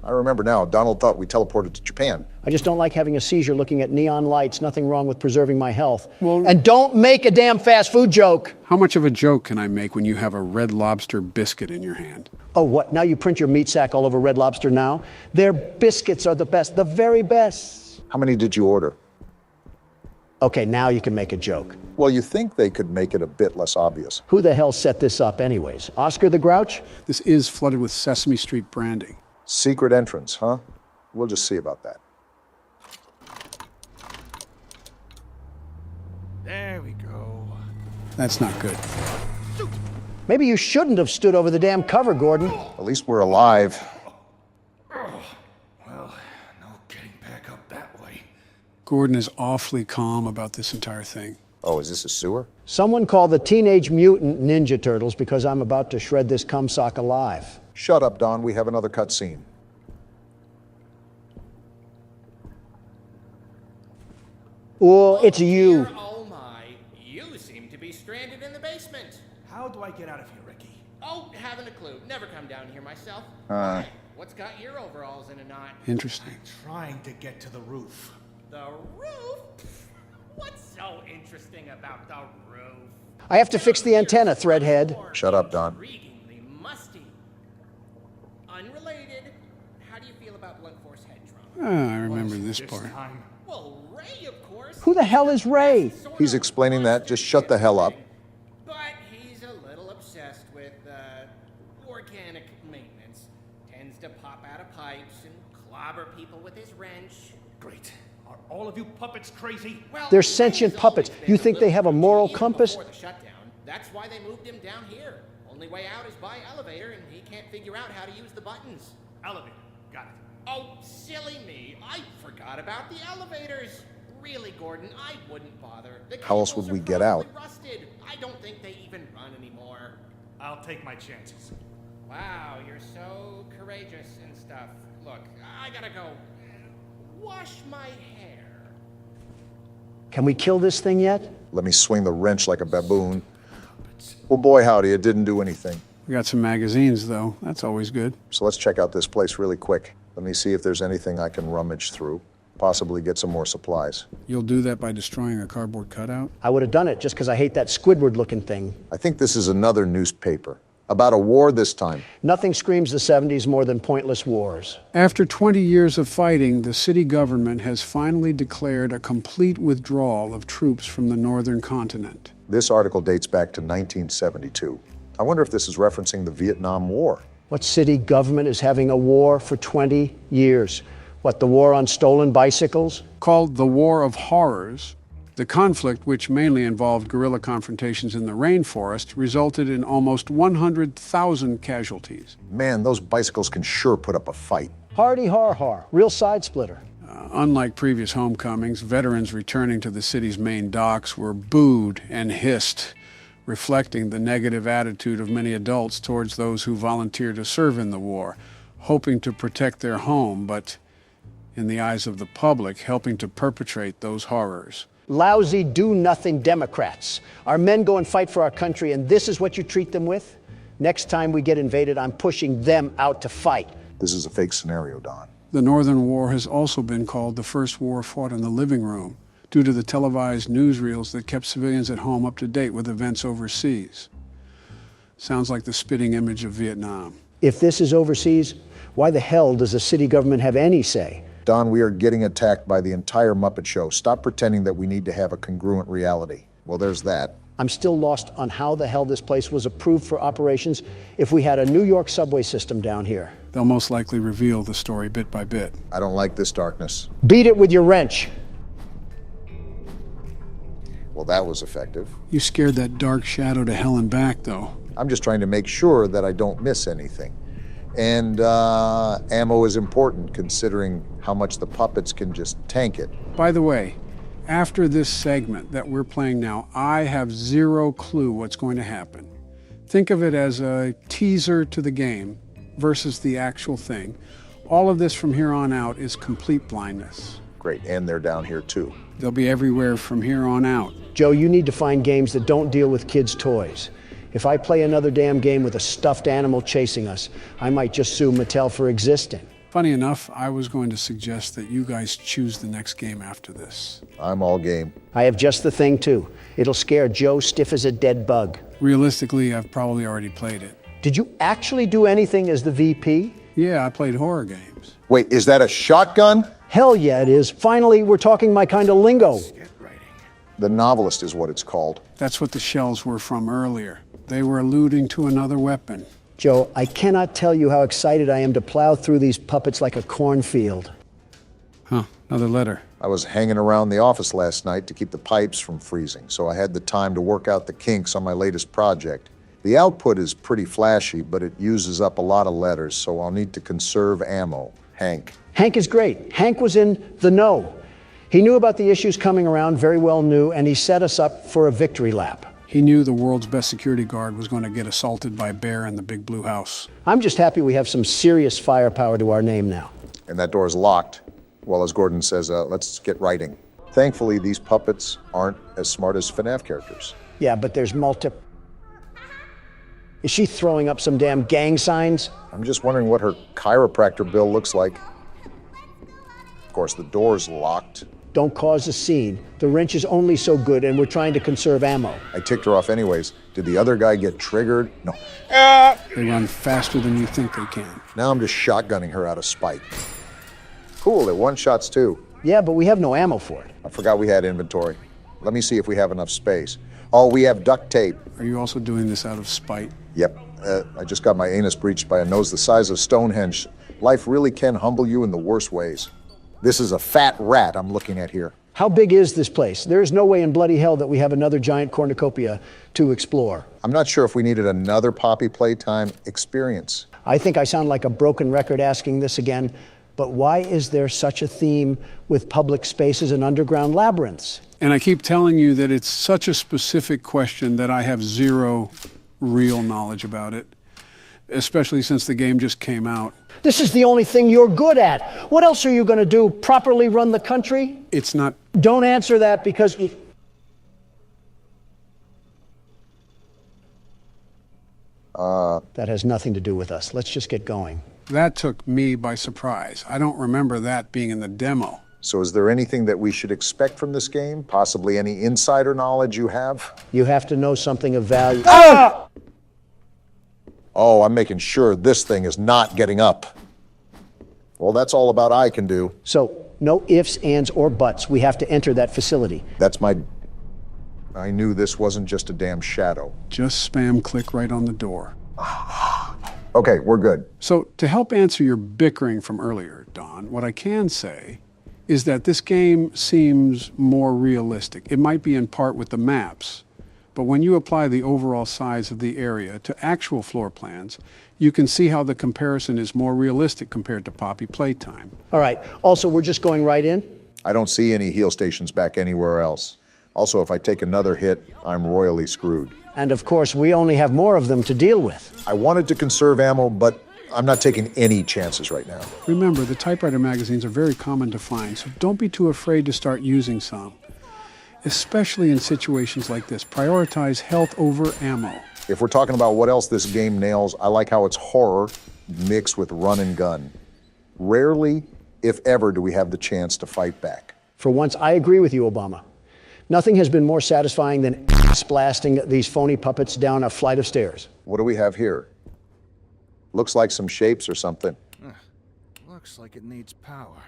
I remember now. Donald thought we teleported to Japan. I just don't like having a seizure looking at neon lights. Nothing wrong with preserving my health. Well- And don't make a damn fast food joke. How much of a joke can I make when you have a Red Lobster biscuit in your hand? Oh, what? Now you print your meat sack all over Red Lobster now? Their biscuits are the best, the very best. How many did you order? Okay, now you can make a joke. Well, you think they could make it a bit less obvious. Who the hell set this up anyways? Oscar the Grouch? This is flooded with Sesame Street branding. Secret entrance, huh? We'll just see about that. There we go. That's not good. Maybe you shouldn't have stood over the damn cover, Gordon. At least we're alive. Well, no getting back up that way. Gordon is awfully calm about this entire thing. Oh, is this a sewer? Someone call the Teenage Mutant Ninja Turtles because I'm about to shred this cumsock alive. Shut up, Don. We have another cutscene. Oh, it's you. Dear, oh my, you seem to be stranded in the basement. How do I get out of here, Ricky? Oh, haven't a clue. Never come down here myself. Why? What's got your overalls in a knot? Interesting. Trying to get to the roof. The roof? What's so interesting about the roof? I have to fix the antenna, Threadhead. Shut up, Don. Intriguingly musty. Unrelated, how do you feel about blunt force head trauma? Ah, I remember this part. Time. Well, Ray, of course. Who the hell is Ray? Sort He's of explaining that. Just shut the hell up. But he's a little obsessed with organic maintenance. Tends to pop out of pipes and clobber people with his wrench. Great. Are all of you puppets crazy? Well, They're sentient Ray's always puppets. been You a think little they have a crooked moral even compass? Before the shutdown. That's why they moved him down here. Only way out is by elevator, and he can't figure out how to use the buttons. Elevator. Got it. Oh, silly me. I forgot about the elevators. Really, Gordon, I wouldn't bother. The How else cables would we are get out? probably rusted. I don't think they even run anymore. I'll take my chances. Wow, you're so courageous and stuff. Look, I gotta go wash my hair. Can we kill this thing yet? Let me swing the wrench like a baboon. Well, boy, howdy, it didn't do anything. We got some magazines, though. That's always good. So let's check out this place really quick. Let me see if there's anything I can rummage through. Possibly get some more supplies. You'll do that by destroying a cardboard cutout? I would have done it just because I hate that Squidward-looking thing. I think this is another newspaper. About a war this time. Nothing screams the 70s more than pointless wars. After 20 years of fighting, the city government has finally declared a complete withdrawal of troops from the northern continent. This article dates back to 1972. I wonder if this is referencing the Vietnam War. What city government is having a war for 20 years? What, the war on stolen bicycles? Called the War of Horrors, the conflict, which mainly involved guerrilla confrontations in the rainforest, resulted in almost 100,000 casualties. Man, those bicycles can sure put up a fight. Hardy har har, real side splitter. Unlike previous homecomings, veterans returning to the city's main docks were booed and hissed, reflecting the negative attitude of many adults towards those who volunteered to serve in the war, hoping to protect their home, but in the eyes of the public, helping to perpetrate those horrors. Lousy, do-nothing Democrats. Our men go and fight for our country, and this is what you treat them with? Next time we get invaded, I'm pushing them out to fight. This is a fake scenario, Don. The Northern War has also been called the first war fought in the living room, due to the televised newsreels that kept civilians at home up to date with events overseas. Sounds like the spitting image of Vietnam. If this is overseas, why the hell does the city government have any say? Don, we are getting attacked by the entire Muppet Show. Stop pretending that we need to have a congruent reality. Well, there's that. I'm still lost on how the hell this place was approved for operations if we had a New York subway system down here. They'll most likely reveal the story bit by bit. I don't like this darkness. Beat it with your wrench. Well, that was effective. You scared that dark shadow to hell and back, though. I'm just trying to make sure that I don't miss anything. And ammo is important, considering how much the puppets can just tank it. By the way, after this segment that we're playing now, I have zero clue what's going to happen. Think of it as a teaser to the game versus the actual thing. All of this from here on out is complete blindness. Great, and they're down here too. They'll be everywhere from here on out. Joe, you need to find games that don't deal with kids' toys. If I play another damn game with a stuffed animal chasing us, I might just sue Mattel for existing. Funny enough, I was going to suggest that you guys choose the next game after this. I'm all game. I have just the thing, too. It'll scare Joe stiff as a dead bug. Realistically, I've probably already played it. Did you actually do anything as the VP? Yeah, I played horror games. Wait, is that a shotgun? Hell yeah, it is. Finally, we're talking my kind of lingo. The Novelist is what it's called. That's what the shells were from earlier. They were alluding to another weapon. Joe, I cannot tell you how excited I am to plow through these puppets like a cornfield. Huh, another letter. I was hanging around the office last night to keep the pipes from freezing, so I had the time to work out the kinks on my latest project. The output is pretty flashy, but it uses up a lot of letters, so I'll need to conserve ammo. Hank. Hank is great. Hank was in the know. He knew about the issues coming around, very well knew, and he set us up for a victory lap. He knew the world's best security guard was going to get assaulted by a bear in the big blue house. I'm just happy we have some serious firepower to our name now. And that door's locked. Well, as Gordon says, let's get writing. Thankfully, these puppets aren't as smart as FNAF characters. Yeah, but there's Is she throwing up some damn gang signs? I'm just wondering what her chiropractor bill looks like. Of course, the door's locked. Don't cause a scene. The wrench is only so good, and we're trying to conserve ammo. I ticked her off anyways. Did the other guy get triggered? No. They run faster than you think they can. Now I'm just shotgunning her out of spite. Cool, they're one-shots too. Yeah, but we have no ammo for it. I forgot we had inventory. Let me see if we have enough space. Oh, we have duct tape. Are you also doing this out of spite? Yep, I just got my anus breached by a nose the size of Stonehenge. Life really can humble you in the worst ways. This is a fat rat I'm looking at here. How big is this place? There is no way in bloody hell that we have another giant cornucopia to explore. I'm not sure if we needed another Poppy Playtime experience. I think I sound like a broken record asking this again, but why is there such a theme with public spaces and underground labyrinths? And I keep telling you that it's such a specific question that I have zero real knowledge about it, especially since the game just came out. This is the only thing you're good at. What else are you going to do? Properly run the country? It's not. Don't answer that because that has nothing to do with us. Let's just get going. That took me by surprise. I don't remember that being in the demo. So is there anything that we should expect from this game? Possibly any insider knowledge you have? You have to know something of value. Oh, I'm making sure this thing is not getting up. Well, that's all about I can do. So, no ifs, ands, or buts. We have to enter that facility. I knew this wasn't just a damn shadow. Just spam click right on the door. Okay, we're good. So to help answer your bickering from earlier, Don, what I can say is that this game seems more realistic. It might be in part with the maps, but when you apply the overall size of the area to actual floor plans, you can see how the comparison is more realistic compared to Poppy Playtime. All right. Also, we're just going right in? I don't see any heal stations back anywhere else. Also, if I take another hit, I'm royally screwed. And of course, we only have more of them to deal with. I wanted to conserve ammo, but I'm not taking any chances right now. Remember, the typewriter magazines are very common to find, so don't be too afraid to start using some. Especially in situations like this, prioritize health over ammo. If we're talking about what else this game nails, I like how it's horror mixed with run and gun. Rarely, if ever, do we have the chance to fight back. For once, I agree with you, Obama. Nothing has been more satisfying than ass blasting these phony puppets down a flight of stairs. What do we have here? Looks like some shapes or something. Looks like it needs power.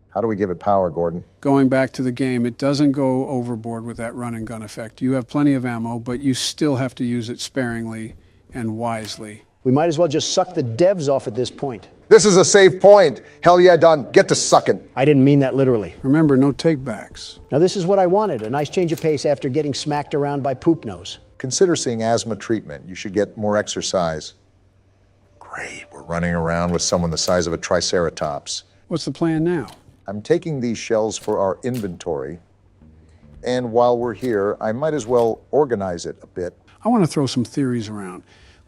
How do we give it power, Gordon? Going back to the game, it doesn't go overboard with that run and gun effect. You have plenty of ammo, but you still have to use it sparingly and wisely. We might as well just suck the devs off at this point. This is a safe point. Hell yeah, Don. Get to sucking. I didn't mean that literally. Remember, no takebacks. Now, this is what I wanted, a nice change of pace after getting smacked around by Poop Nose. Consider seeing asthma treatment. You should get more exercise. Great. We're running around with someone the size of a triceratops. What's the plan now? I'm taking these shells for our inventory. And while we're here, I might as well organize it a bit. I want to throw some theories around.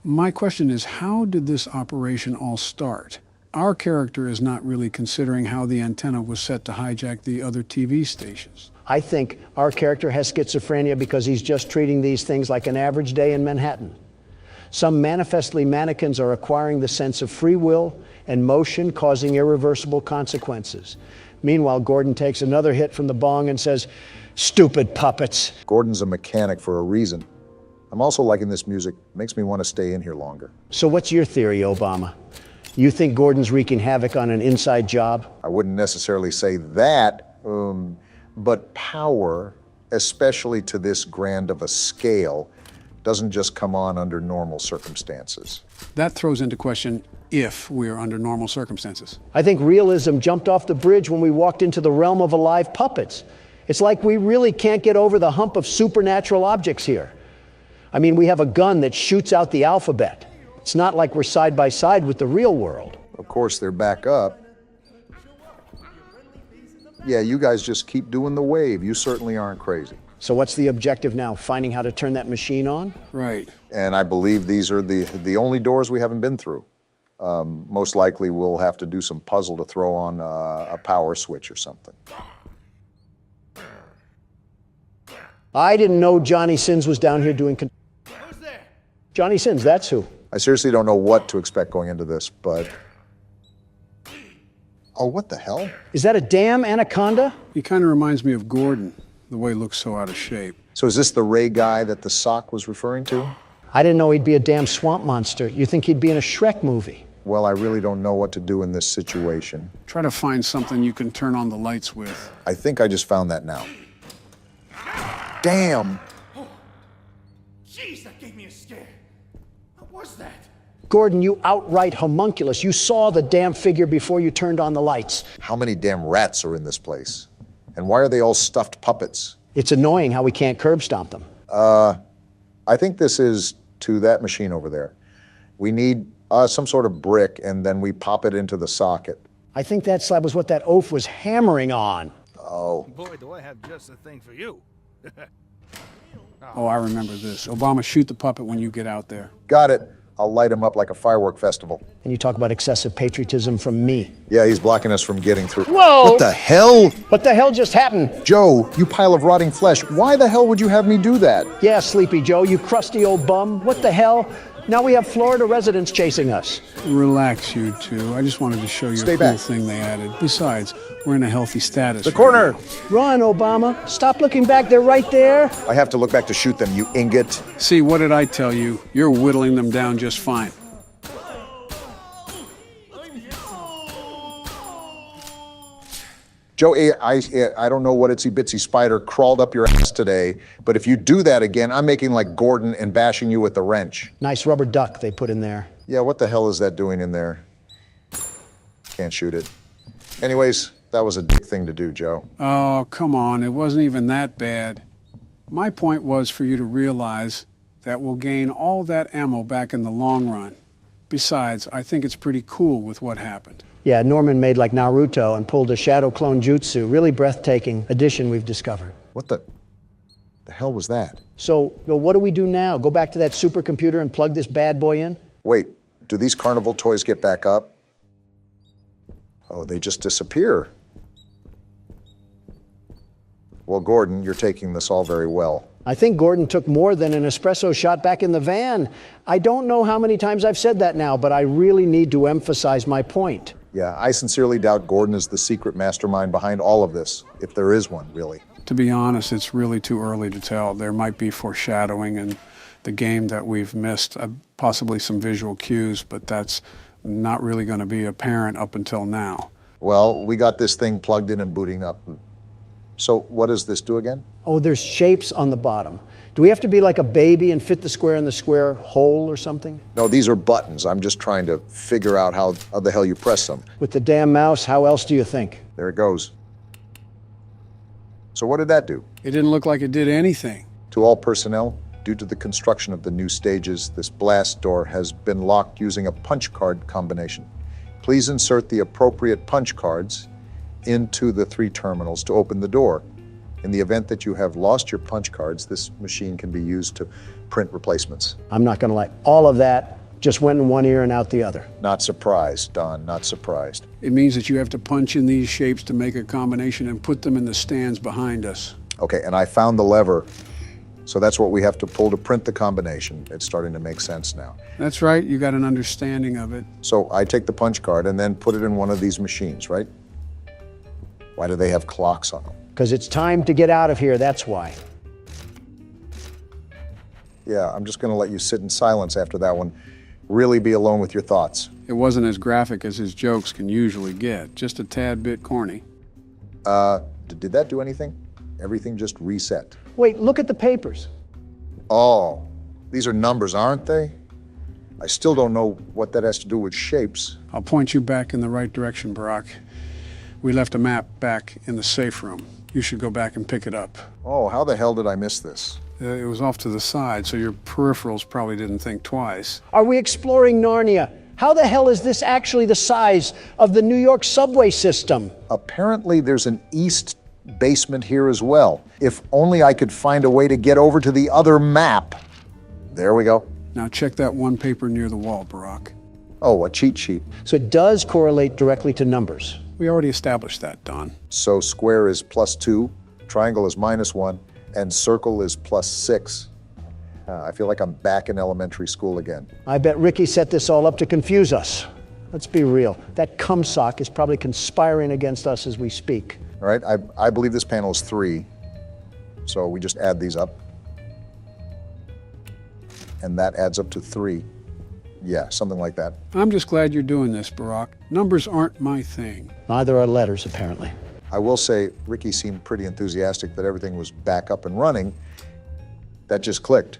My question is, how did this operation all start? our character is not really considering how the antenna was set to hijack the other TV stations. I think our character has schizophrenia because he's just treating these things like an average day in Manhattan. Some manifestly mannequins are acquiring the sense of free will and motion, causing irreversible consequences. Meanwhile, Gordon takes another hit from the bong and says, "Stupid puppets." Gordon's a mechanic for a reason. I'm also liking this music. Makes me want to stay in here longer. So what's your theory, Obama? You think Gordon's wreaking havoc on an inside job? I wouldn't necessarily say that, but power, especially to this grand of a scale, doesn't just come on under normal circumstances. That throws into question if we are under normal circumstances. I think realism jumped off the bridge when we walked into the realm of alive puppets. It's like we really can't get over the hump of supernatural objects here. I mean, we have a gun that shoots out the alphabet. It's not like we're side by side with the real world. Of course, they're back up. Yeah, you guys just keep doing the wave. You certainly aren't crazy. So what's the objective now? Finding how to turn that machine on? Right. And I believe these are the only doors we haven't been through. Most likely we'll have to do some puzzle to throw on a power switch or something. I didn't know Johnny Sins was down here doing... Who's there? Johnny Sins, that's who. I seriously don't know what to expect going into this, but... Oh, what the hell? Is that a damn anaconda? He kind of reminds me of Gordon, the way he looks so out of shape. So is this the Ray guy that the sock was referring to? I didn't know he'd be a damn swamp monster. You think he'd be in a Shrek movie? Well, I really don't know what to do in this situation. Try to find something you can turn on the lights with. I think I just found that now. Damn! Jeez, that gave me a scare. What was that? Gordon, you outright homunculus. You saw the damn figure before you turned on the lights. How many damn rats are in this place? And why are they all stuffed puppets? It's annoying how we can't curb stomp them. I think this is to that machine over there. We need some sort of brick, and then we pop it into the socket. I think that slab was what that oaf was hammering on. Oh. Boy, do I have just the thing for you. Oh, I remember this. Obama, shoot the puppet when you get out there. Got it. I'll light him up like a firework festival. And you talk about excessive patriotism from me. Yeah, he's blocking us from getting through. Whoa! What the hell? What the hell just happened? Joe, you pile of rotting flesh. Why the hell would you have me do that? Yeah, Sleepy Joe, you crusty old bum. What the hell? Now we have Florida residents chasing us. Relax, you two. I just wanted to show you Stay a cool back. thing they added. Besides, we're in a healthy status. The right corner! now. Run, Obama. Stop looking back. They're right there. I have to look back to shoot them, you ingot. See, what did I tell you? You're whittling them down just fine. Joe, I don't know what itsy bitsy spider crawled up your ass today, but if you do that again, I'm making like Gordon and bashing you with the wrench. Nice rubber duck they put in there. Yeah, what the hell is that doing in there? Can't shoot it. Anyways, that was a dick thing to do, Joe. Oh, come on. It wasn't even that bad. My point was for you to realize that we'll gain all that ammo back in the long run. Besides, I think it's pretty cool with what happened. Yeah, Norman made like Naruto and pulled a shadow clone jutsu. Really breathtaking addition we've discovered. What the hell was that? So, what do we do now? Go back to that supercomputer and plug this bad boy in? Wait, do these carnival toys get back up? Oh, they just disappear. Well, Gordon, you're taking this all very well. I think Gordon took more than an espresso shot back in the van. I don't know how many times I've said that now, but I really need to emphasize my point. Yeah, I sincerely doubt Gordon is the secret mastermind behind all of this, if there is one, really. To be honest, it's really too early to tell. There might be foreshadowing in the game that we've missed, possibly some visual cues, but that's not really going to be apparent up until now. Well, we got this thing plugged in and booting up. So what does this do again? Oh, there's shapes on the bottom. Do we have to be like a baby and fit the square in the square hole or something? No, these are buttons. I'm just trying to figure out how the hell you press them. With the damn mouse, how else do you think? There it goes. So what did that do? It didn't look like it did anything. To all personnel, due to the construction of the new stages, this blast door has been locked using a punch card combination. Please insert the appropriate punch cards into the 3 terminals to open the door. In the event that you have lost your punch cards, this machine can be used to print replacements. I'm not going to lie. All of that Just went in one ear and out the other. Not surprised, Don, not surprised. It means that you have to punch in these shapes to make a combination and put them in the stands behind us. Okay, and I found the lever, so that's what we have to pull to print the combination. It's starting to make sense now. That's right, you got an understanding of it. So I take the punch card and then put it in one of these machines, right? Why do they have clocks on them? Because it's time to get out of here, that's why. Yeah, I'm just gonna let you sit in silence after that one. Really be alone with your thoughts. It wasn't as graphic as his jokes can usually get, just a tad bit corny. Did that do anything? Everything just reset. Wait, look at the papers. Oh, these are numbers, aren't they? I still don't know what that has to do with shapes. I'll point you back in the right direction, Barack. We left a map back in the safe room. You should go back and pick it up. Oh, how the hell did I miss this? It was off to the side, so your peripherals probably didn't think twice. Are we exploring Narnia? How the hell is this actually the size of the New York subway system? Apparently there's an east basement here as well. If only I could find a way to get over to the other map. There we go. Now check that one paper near the wall, Barack. Oh, a cheat sheet. So it does correlate directly to numbers. We already established that, Don. So square is +2, triangle is -1, and circle is +6. I feel like I'm back in elementary school again. I bet Ricky set this all up to confuse us. Let's be real. That cumsock is probably conspiring against us as we speak. All right, I believe this panel is 3, so we just add these up. And that adds up to 3. Yeah, something like that. I'm just glad you're doing this, Barack. Numbers aren't my thing. Neither are letters, apparently. I will say, Ricky seemed pretty enthusiastic that everything was back up and running. That just clicked.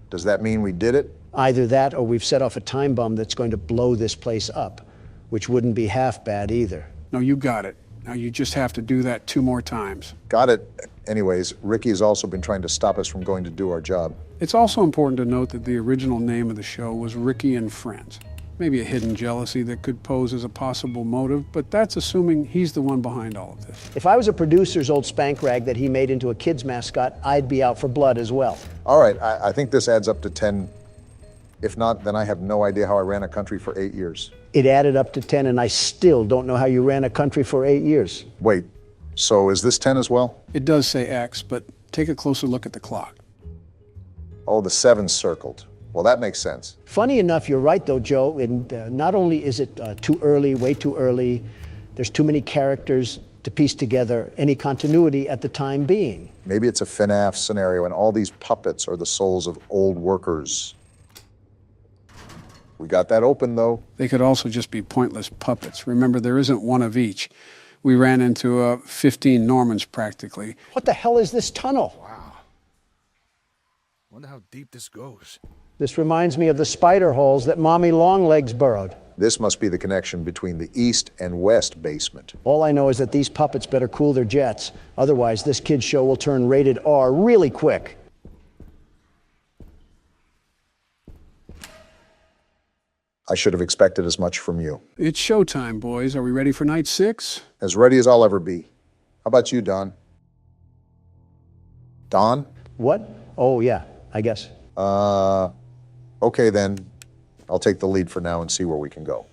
Does that mean we did it? Either that or we've set off a time bomb that's going to blow this place up, which wouldn't be half bad either. No, you got it. Now you just have to do that 2 more times. Got it. Anyways, Ricky has also been trying to stop us from going to do our job. It's also important to note that the original name of the show was Ricky and Friends. Maybe a hidden jealousy that could pose as a possible motive, but that's assuming he's the one behind all of this. If I was a producer's old spank rag that he made into a kid's mascot, I'd be out for blood as well. All right, I think this adds up to 10. If not, then I have no idea how I ran a country for 8 years. It added up to 10, and I still don't know how you ran a country for 8 years. Wait, so is this 10 as well? It does say X, but take a closer look at the clock. Oh, the 7's circled. Well, that makes sense. Funny enough, you're right though, Joe. And not only is it too early, way too early, there's too many characters to piece together any continuity at the time being. Maybe it's a FNAF scenario and all these puppets are the souls of old workers. We got that open though. They could also just be pointless puppets. Remember, there isn't one of each. We ran into 15 Normans practically. What the hell is this tunnel? Wow. Wonder how deep this goes. This reminds me of the spider holes that Mommy Longlegs burrowed. This must be the connection between the east and west basement. All I know is that these puppets better cool their jets. Otherwise, this kid's show will turn rated R really quick. I should have expected as much from you. It's showtime, boys. Are we ready for night 6? As ready as I'll ever be. How about you, Don? Don? What? Oh, yeah, I guess. Okay then. I'll take the lead for now and see where we can go.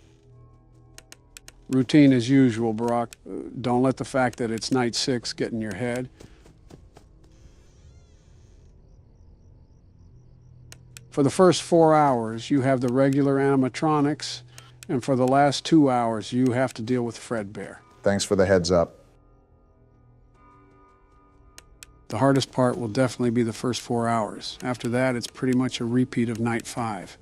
Routine as usual, Barack. Don't let the fact that it's night 6 get in your head. For the first 4 hours, you have the regular animatronics, and for the last 2 hours, you have to deal with Fredbear. Thanks for the heads up. The hardest part will definitely be the first 4 hours. After that, it's pretty much a repeat of night 5.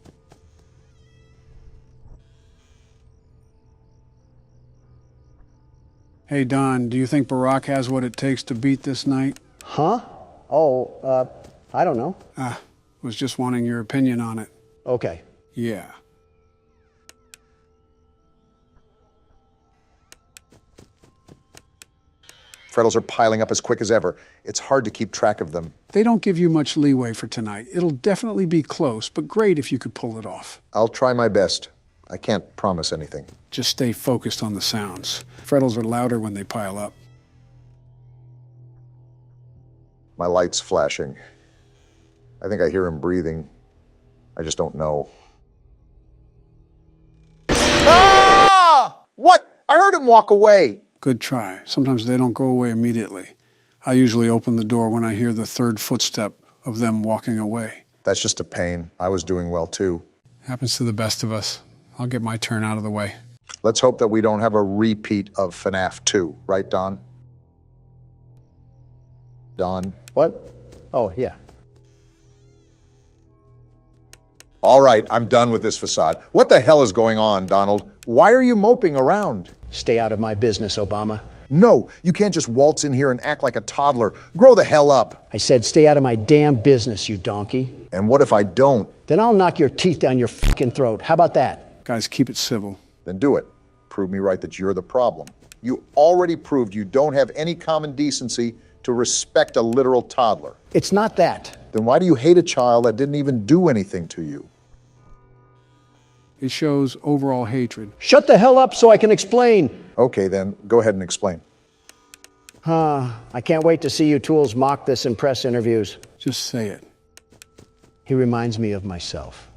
Hey, Don, do you think Barack has what it takes to beat this night? Huh? Oh, I don't know. Was just wanting your opinion on it. Okay. Yeah. Freddles are piling up as quick as ever. It's hard to keep track of them. They don't give you much leeway for tonight. It'll definitely be close, but great if you could pull it off. I'll try my best. I can't promise anything. Just stay focused on the sounds. Freddles are louder when they pile up. My light's flashing. I think I hear him breathing. I just don't know. them walk away. Good try. Sometimes they don't go away immediately. I usually open the door when I hear the third footstep of them walking away. That's just a pain. I was doing well too. Happens to the best of us. I'll get my turn out of the way. Let's hope that we don't have a repeat of FNAF 2, right, Don? Don? What? Oh, yeah. All right, I'm done with this facade. What the hell is going on, Donald? Why are you moping around? Stay out of my business, Obama. No, you can't just waltz in here and act like a toddler. Grow the hell up. I said stay out of my damn business, you donkey. And what if I don't? Then I'll knock your teeth down your fucking throat. How about that? Guys, keep it civil. Then do it. Prove me right that you're the problem. You already proved you don't have any common decency to respect a literal toddler. It's not that. Then why do you hate a child that didn't even do anything to you? It shows overall hatred. Shut the hell up so I can explain. Okay, then, go ahead and explain. I can't wait to see you tools mock this in press interviews. Just say it. He reminds me of myself.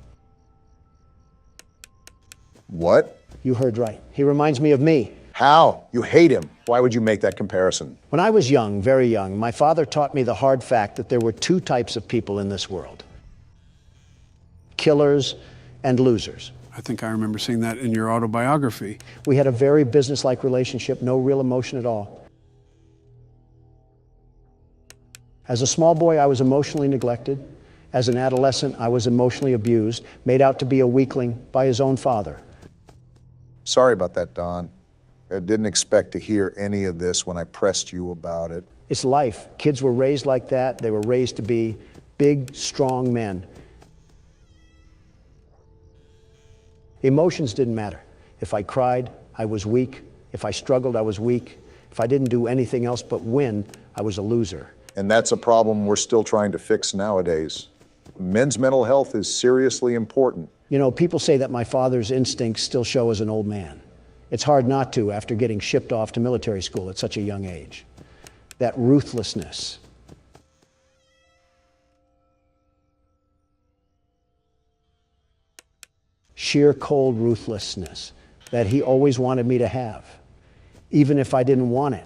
What? You heard right. He reminds me of me. How? You hate him. Why would you make that comparison? When I was young, very young, my father taught me the hard fact that there were two types of people in this world: killers and losers. I think I remember seeing that in your autobiography. We had a very businesslike relationship, no real emotion at all. As a small boy, I was emotionally neglected. As an adolescent, I was emotionally abused, made out to be a weakling by his own father. Sorry about that, Don. I didn't expect to hear any of this when I pressed you about it. It's life. Kids were raised like that. They were raised to be big, strong men. Emotions didn't matter. If I cried, I was weak. If I struggled, I was weak. If I didn't do anything else but win, I was a loser. And that's a problem we're still trying to fix nowadays. Men's mental health is seriously important. You know, people say that my father's instincts still show as an old man. It's hard not to after getting shipped off to military school at such a young age. That ruthlessness. Sheer cold ruthlessness that he always wanted me to have, even if I didn't want it.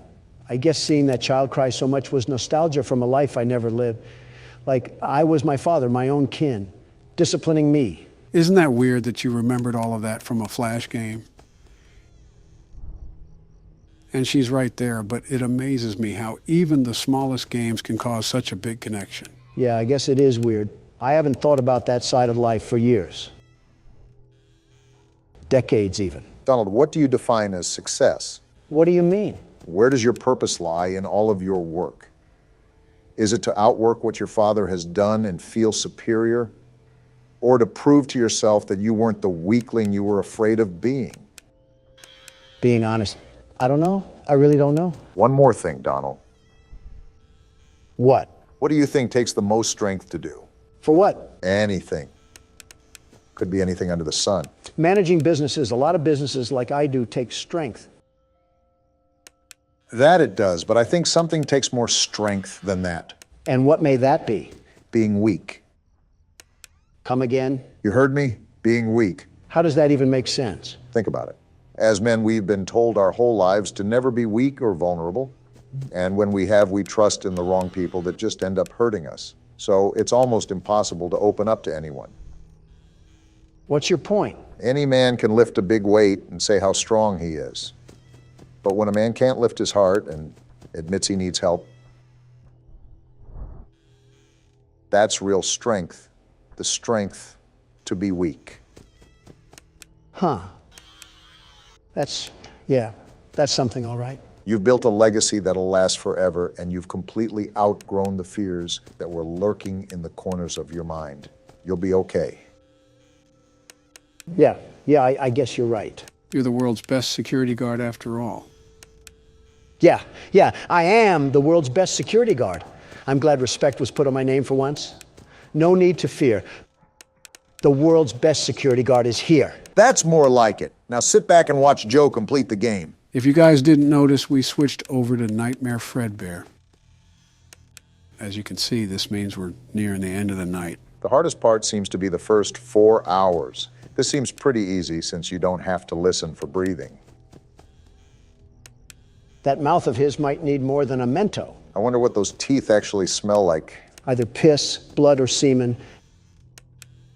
I guess seeing that child cry so much was nostalgia from a life I never lived. Like I was my father, my own kin, disciplining me. Isn't that weird that you remembered all of that from a Flash game? And she's right there, but it amazes me how even the smallest games can cause such a big connection. Yeah, I guess it is weird. I haven't thought about that side of life for years. Decades even. Donald, what do you define as success? What do you mean? Where does your purpose lie in all of your work? Is it to outwork what your father has done and feel superior? Or to prove to yourself that you weren't the weakling you were afraid of being? Being honest, I don't know. I really don't know. One more thing, Donald. What? What do you think takes the most strength to do? For what? Anything. Could be anything under the sun. Managing businesses, a lot of businesses like I do, take strength. That it does, but I think something takes more strength than that. And what may that be? Being weak. Come again? You heard me? Being weak. How does that even make sense? Think about it. As men, we've been told our whole lives to never be weak or vulnerable. And when we have, we trust in the wrong people that just end up hurting us. So it's almost impossible to open up to anyone. What's your point? Any man can lift a big weight and say how strong he is. But when a man can't lift his heart and admits he needs help, that's real strength. The strength to be weak. Huh. That's something, all right. You've built a legacy that'll last forever, and you've completely outgrown the fears that were lurking in the corners of your mind. You'll be okay. Yeah, I guess you're right. You're the world's best security guard after all. Yeah, I am the world's best security guard. I'm glad respect was put on my name for once. No need to fear. The world's best security guard is here. That's more like it. Now sit back and watch Joe complete the game. If you guys didn't notice, we switched over to Nightmare Fredbear. As you can see, this means we're nearing the end of the night. The hardest part seems to be the first 4 hours. This seems pretty easy since you don't have to listen for breathing. That mouth of his might need more than a Mento. I wonder what those teeth actually smell like. Either piss, blood, or semen.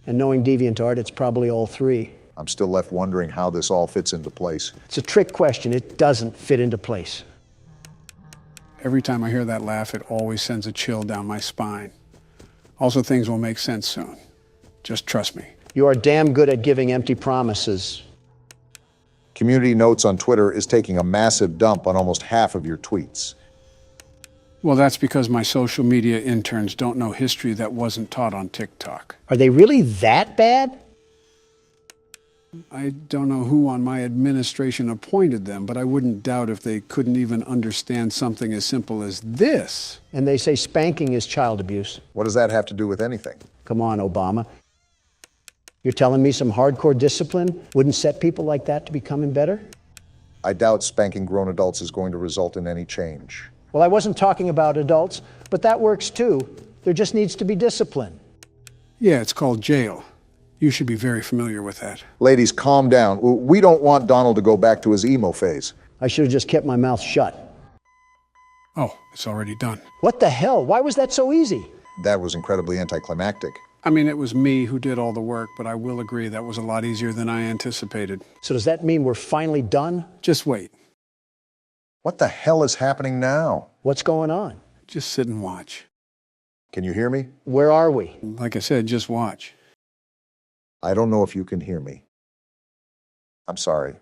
And knowing DeviantArt, it's probably all three. I'm still left wondering how this all fits into place. It's a trick question. It doesn't fit into place. Every time I hear that laugh, it always sends a chill down my spine. Also, things will make sense soon. Just trust me. You are damn good at giving empty promises. Community Notes on Twitter is taking a massive dump on almost half of your tweets. Well, that's because my social media interns don't know history that wasn't taught on TikTok. Are they really that bad? I don't know who on my administration appointed them, but I wouldn't doubt if they couldn't even understand something as simple as this. And they say spanking is child abuse. What does that have to do with anything? Come on, Obama. You're telling me some hardcore discipline wouldn't set people like that to becoming better? I doubt spanking grown adults is going to result in any change. Well, I wasn't talking about adults, but that works too. There just needs to be discipline. Yeah, it's called jail. You should be very familiar with that. Ladies, calm down. We don't want Donald to go back to his emo phase. I should have just kept my mouth shut. Oh, it's already done. What the hell? Why was that so easy? That was incredibly anticlimactic. I mean, it was me who did all the work, but I will agree that was a lot easier than I anticipated. So does that mean we're finally done? Just wait. What the hell is happening now? What's going on? Just sit and watch. Can you hear me? Where are we? Like I said, just watch. I don't know if you can hear me. I'm sorry.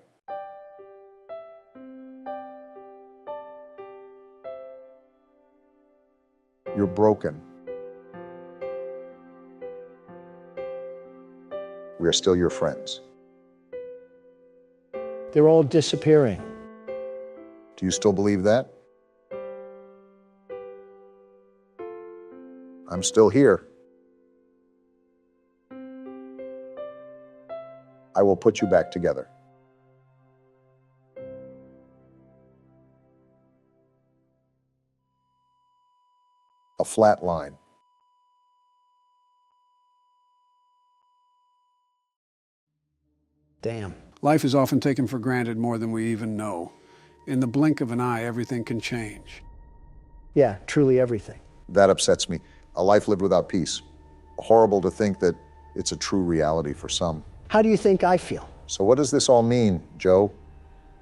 You're broken. We are still your friends. They're all disappearing. Do you still believe that? I'm still here. I will put you back together. A flat line. Damn. Life is often taken for granted more than we even know. In the blink of an eye, everything can change. Yeah, truly everything. That upsets me. A life lived without peace. Horrible to think that it's a true reality for some. How do you think I feel? So what does this all mean, Joe?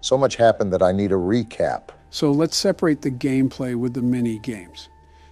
So much happened that I need a recap. So let's separate the gameplay with the mini-games.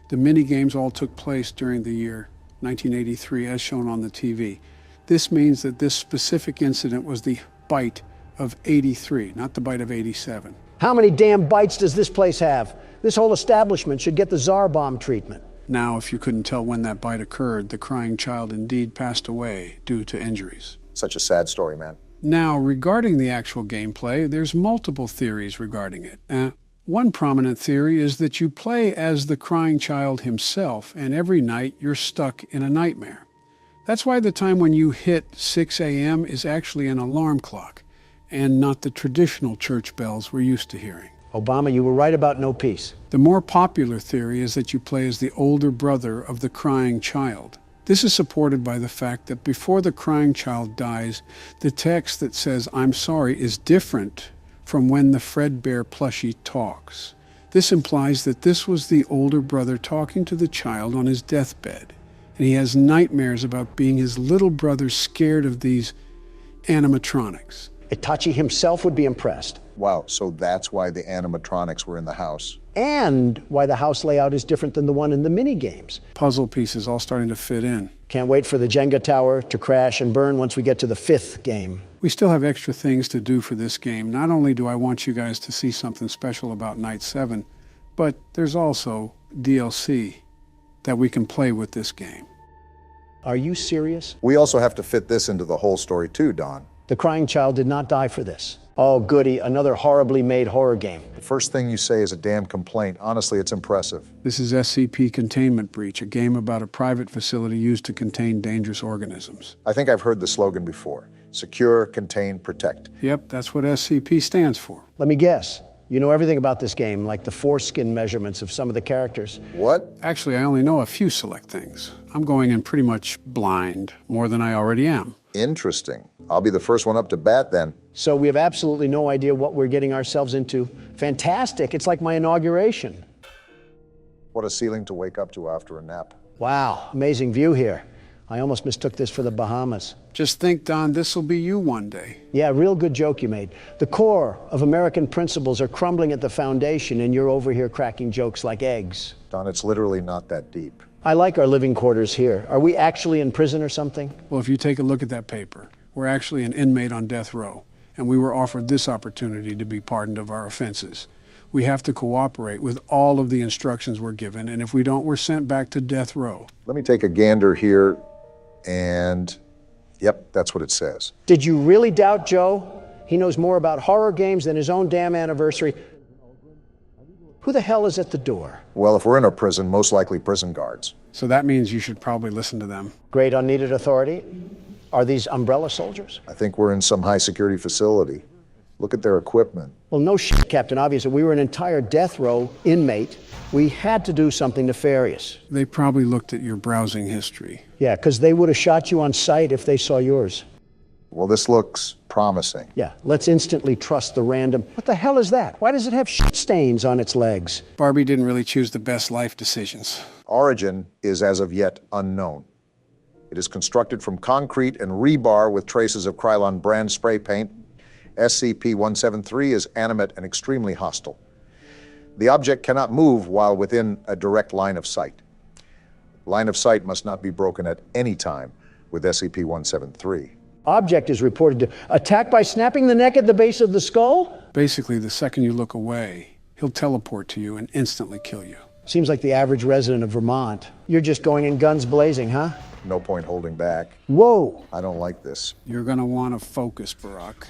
The mini-games all took place during the year 1983, as shown on the TV. This means that this specific incident was the bite of 83, not the bite of 87. How many damn bites does this place have? This whole establishment should get the Tsar bomb treatment. Now, if you couldn't tell when that bite occurred, the crying child indeed passed away due to injuries. Such a sad story, man. Now, regarding the actual gameplay, there's multiple theories regarding it. One prominent theory is that you play as the crying child himself, and every night you're stuck in a nightmare. That's why the time when you hit 6 a.m. is actually an alarm clock, and not the traditional church bells we're used to hearing. Obama, you were right about no peace. The more popular theory is that you play as the older brother of the crying child. This is supported by the fact that before the crying child dies, the text that says, "I'm sorry," is different from when the Fredbear plushie talks. This implies that this was the older brother talking to the child on his deathbed, and he has nightmares about being his little brother scared of these animatronics. Itachi himself would be impressed. Wow, so that's why the animatronics were in the house. And why the house layout is different than the one in the mini-games. Puzzle pieces all starting to fit in. Can't wait for the Jenga tower to crash and burn once we get to the 5th game. We still have extra things to do for this game. Not only do I want you guys to see something special about Night 7, but there's also DLC that we can play with this game. Are you serious? We also have to fit this into the whole story too, Don. The crying child did not die for this. Oh, goody, another horribly made horror game. The first thing you say is a damn complaint. Honestly, it's impressive. This is SCP Containment Breach, a game about a private facility used to contain dangerous organisms. I think I've heard the slogan before. Secure, contain, protect. Yep, that's what SCP stands for. Let me guess. You know everything about this game, like the foreskin measurements of some of the characters. What? Actually, I only know a few select things. I'm going in pretty much blind, more than I already am. Interesting. I'll be the first one up to bat then. So we have absolutely no idea what we're getting ourselves into. Fantastic. It's like my inauguration. What a ceiling to wake up to after a nap. Wow, amazing view here. I almost mistook this for the Bahamas. Just think, Don, this'll be you one day. Yeah, real good joke you made. The core of American principles are crumbling at the foundation, and you're over here cracking jokes like eggs. Don, it's literally not that deep. I like our living quarters here. Are we actually in prison or something? Well, if you take a look at that paper, we're actually an inmate on death row, and we were offered this opportunity to be pardoned of our offenses. We have to cooperate with all of the instructions we're given, and if we don't, we're sent back to death row. Let me take a gander here, and yep, that's what it says. Did you really doubt Joe? He knows more about horror games than his own damn anniversary. Who the hell is at the door? Well, if we're in a prison, most likely prison guards. So that means you should probably listen to them. Great unneeded authority. Are these umbrella soldiers? I think we're in some high security facility. Look at their equipment. Well, no shit, Captain Obvious. If we were an entire death row inmate, we had to do something nefarious. They probably looked at your browsing history. Yeah, because they would have shot you on sight if they saw yours. Well, this looks promising. Yeah, let's instantly trust the random. What the hell is that? Why does it have shit stains on its legs? Barbie didn't really choose the best life decisions. Origin is as of yet unknown. It is constructed from concrete and rebar with traces of Krylon brand spray paint. SCP-173 is animate and extremely hostile. The object cannot move while within a direct line of sight. Line of sight must not be broken at any time with SCP-173. Object is reported to attack by snapping the neck at the base of the skull? Basically, the second you look away, he'll teleport to you and instantly kill you. Seems like the average resident of Vermont. You're just going in guns blazing, huh? No point holding back. Whoa! I don't like this. You're gonna want to focus, Barack.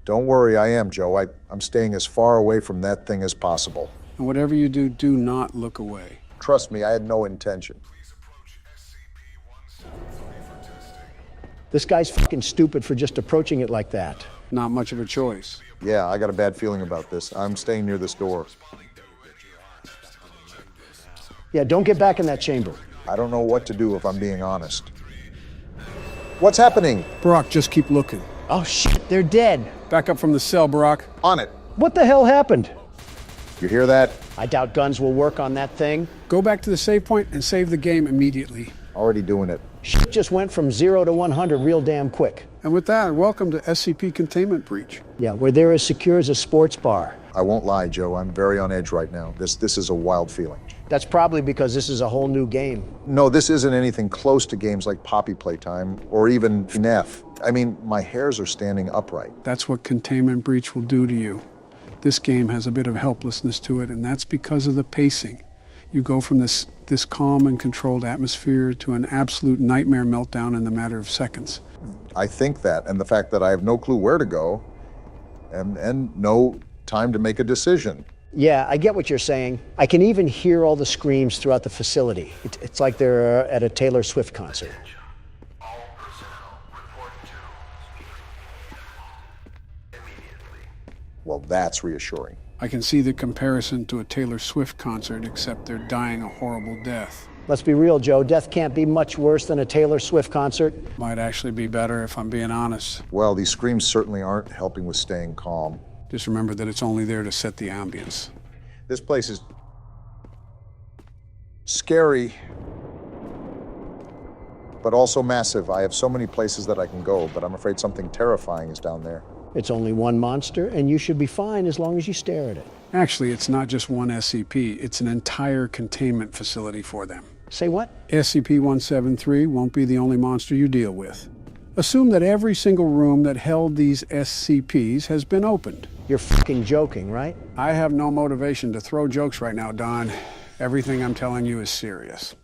Don't worry, I am, Joe. I'm staying as far away from that thing as possible. And whatever you do, do not look away. Trust me, I had no intention. This guy's fucking stupid for just approaching it like that. Not much of a choice. Yeah, I got a bad feeling about this. I'm staying near this door. Yeah, don't get back in that chamber. I don't know what to do if I'm being honest. What's happening? Barack, just keep looking. Oh shit, they're dead. Back up from the cell, Barack. On it. What the hell happened? You hear that? I doubt guns will work on that thing. Go back to the save point and save the game immediately. Already doing it. Shit just went from 0 to 100 real damn quick. And with that, welcome to SCP Containment Breach. Yeah, we're there as secure as a sports bar. I won't lie, Joe. I'm very on edge right now. This is a wild feeling. That's probably because this is a whole new game. No, this isn't anything close to games like Poppy Playtime or even FNAF. I mean, my hairs are standing upright. That's what Containment Breach will do to you. This game has a bit of helplessness to it, and that's because of the pacing. You go from this calm and controlled atmosphere to an absolute nightmare meltdown in the matter of seconds. I think that, and the fact that I have no clue where to go and no time to make a decision. Yeah, I get what you're saying. I can even hear all the screams throughout the facility. It's like they're at a Taylor Swift concert. All personnel report to immediately. Well, that's reassuring. I can see the comparison to a Taylor Swift concert, except they're dying a horrible death. Let's be real, Joe. Death can't be much worse than a Taylor Swift concert. Might actually be better if I'm being honest. Well, these screams certainly aren't helping with staying calm. Just remember that it's only there to set the ambience. This place is scary, but also massive. I have so many places that I can go, but I'm afraid something terrifying is down there. It's only one monster, and you should be fine as long as you stare at it. Actually, it's not just one SCP. It's an entire containment facility for them. Say what? SCP-173 won't be the only monster you deal with. Assume that every single room that held these SCPs has been opened. You're fucking joking, right? I have no motivation to throw jokes right now, Don. Everything I'm telling you is serious.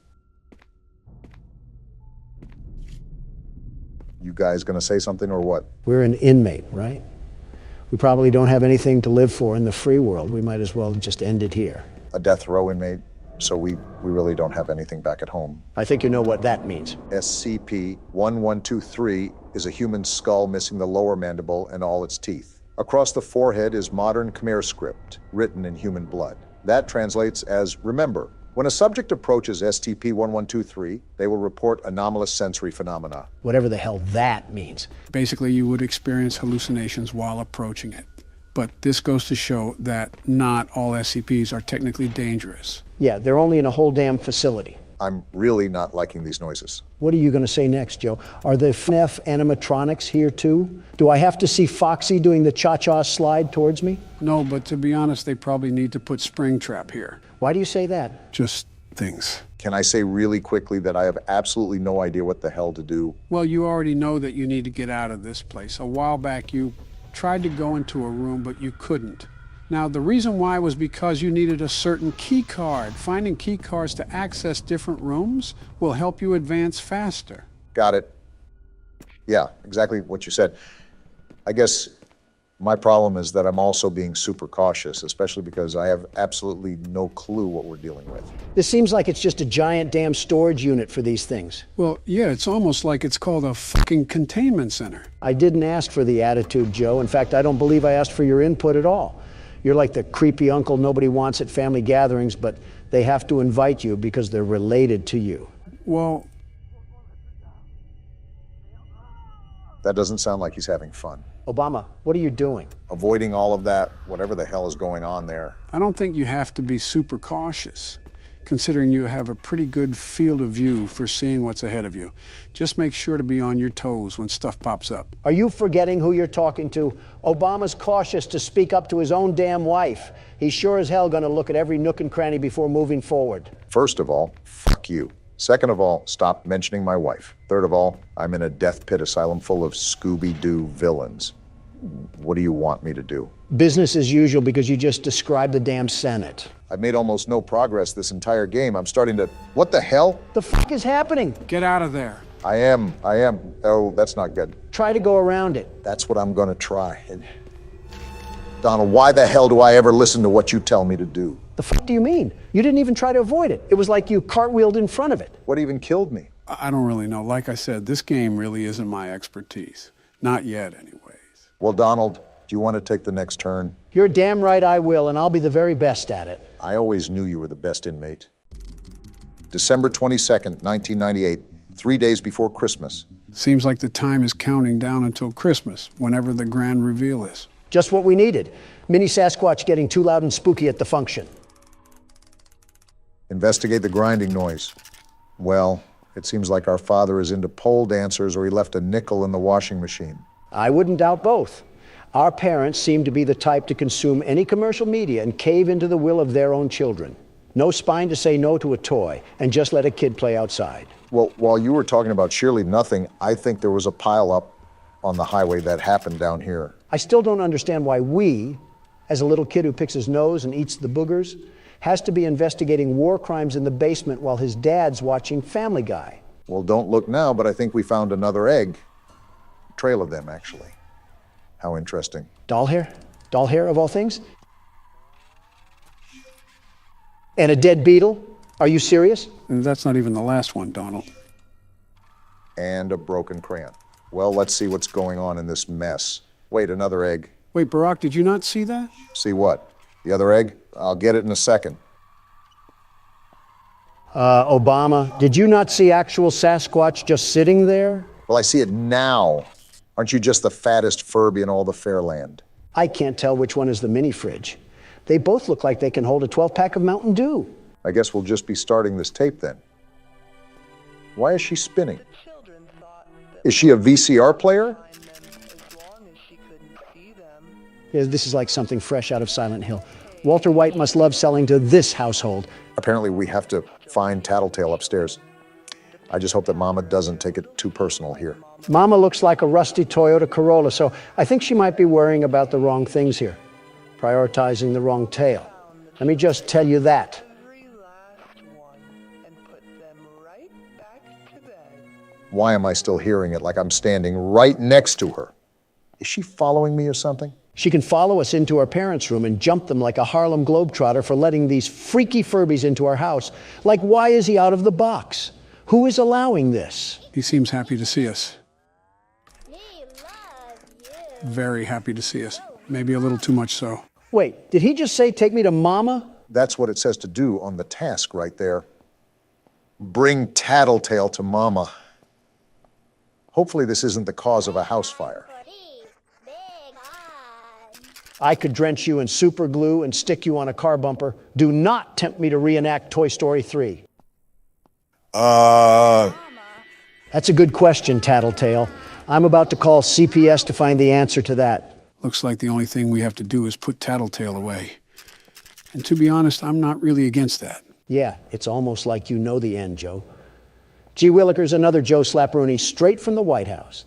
You guys gonna say something or what? We're an inmate, right? We probably don't have anything to live for in the free world. We might as well just end it here. A death row inmate, so we really don't have anything back at home. I think you know what that means. SCP-1123 is a human skull missing the lower mandible and all its teeth. Across the forehead is modern Khmer script, written in human blood. That translates as remember. When a subject approaches STP-1123, they will report anomalous sensory phenomena. Whatever the hell that means. Basically, you would experience hallucinations while approaching it. But this goes to show that not all SCPs are technically dangerous. Yeah, they're only in a whole damn facility. I'm really not liking these noises. What are you going to say next, Joe? Are the FNAF animatronics here too? Do I have to see Foxy doing the cha-cha slide towards me? No, but to be honest, they probably need to put Springtrap here. Why do you say that? Just things. Can I say really quickly that I have absolutely no idea what the hell to do? Well, you already know that you need to get out of this place. A while back, you tried to go into a room, but you couldn't. Now, the reason why was because you needed a certain key card. Finding key cards to access different rooms will help you advance faster. Got it. Yeah, exactly what you said. I guess my problem is that I'm also being super cautious, especially because I have absolutely no clue what we're dealing with. This seems like it's just a giant damn storage unit for these things. Well, yeah, it's almost like it's called a fucking containment center. I didn't ask for the attitude, Joe. In fact, I don't believe I asked for your input at all. You're like the creepy uncle nobody wants at family gatherings, but they have to invite you because they're related to you. Well, That doesn't sound like he's having fun. Obama, what are you doing? Avoiding all of that, whatever the hell is going on there. I don't think you have to be super cautious, considering you have a pretty good field of view for seeing what's ahead of you. Just make sure to be on your toes when stuff pops up. Are you forgetting who you're talking to? Obama's cautious to speak up to his own damn wife. He's sure as hell gonna look at every nook and cranny before moving forward. First of all, fuck you. Second of all, stop mentioning my wife. Third of all, I'm in a death pit asylum full of Scooby-Doo villains. What do you want me to do? Business as usual because you just described the damn Senate. I've made almost no progress this entire game. I'm starting to... What the hell? The fuck is happening? Get out of there. I am. Oh, that's not good. Try to go around it. That's what I'm gonna try. Donald, why the hell do I ever listen to what you tell me to do? The fuck do you mean? You didn't even try to avoid it. It was like you cartwheeled in front of it. What even killed me? I don't really know. Like I said, this game really isn't my expertise. Not yet, anyways. Well, Donald, do you want to take the next turn? You're damn right I will, and I'll be the very best at it. I always knew you were the best inmate. December 22nd, 1998, 3 days before Christmas. Seems like the time is counting down until Christmas, whenever the grand reveal is. Just what we needed. Mini Sasquatch getting too loud and spooky at the function. Investigate the grinding noise. Well, it seems like our father is into pole dancers or he left a nickel in the washing machine. I wouldn't doubt both. Our parents seem to be the type to consume any commercial media and cave into the will of their own children. No spine to say no to a toy and just let a kid play outside. Well, while you were talking about Shirley Nothing, I think there was a pile-up on the highway that happened down here. I still don't understand why we, as a little kid who picks his nose and eats the boogers, has to be investigating war crimes in the basement while his dad's watching Family Guy. Well, don't look now, but I think we found another egg. A trail of them, actually. How interesting. Doll hair? Doll hair, of all things? And a dead beetle? Are you serious? And that's not even the last one, Donald. And a broken crayon. Well, let's see what's going on in this mess. Wait, another egg. Wait, Barack, did you not see that? See what? The other egg? I'll get it in a second. Obama, did you not see actual Sasquatch just sitting there? Well, I see it now. Aren't you just the fattest Furby in all the Fairland? I can't tell which one is the mini fridge. They both look like they can hold a 12-pack of Mountain Dew. I guess we'll just be starting this tape then. Why is she spinning? Is she a VCR player? Yeah, this is like something fresh out of Silent Hill. Walter White must love selling to this household. Apparently we have to find Tattletale upstairs. I just hope that Mama doesn't take it too personal here. Mama looks like a rusty Toyota Corolla, so I think she might be worrying about the wrong things here, prioritizing the wrong tale. Let me just tell you that. Why am I still hearing it like I'm standing right next to her? Is she following me or something? She can follow us into our parents' room and jump them like a Harlem Globetrotter for letting these freaky Furbies into our house. Like, why is he out of the box? Who is allowing this? He seems happy to see us. He loves you. Very happy to see us. Maybe a little too much so. Wait, did he just say take me to Mama? That's what it says to do on the task right there. Bring Tattletale to Mama. Hopefully this isn't the cause of a house fire. Big on. I could drench you in super glue and stick you on a car bumper. Do not tempt me to reenact Toy Story 3. That's a good question, Tattletale. I'm about to call CPS to find the answer to that. Looks like the only thing we have to do is put Tattletale away. And to be honest, I'm not really against that. Yeah, it's almost like you know the end, Joe. Gee Willikers, another Joe Slapperoonie straight from the White House.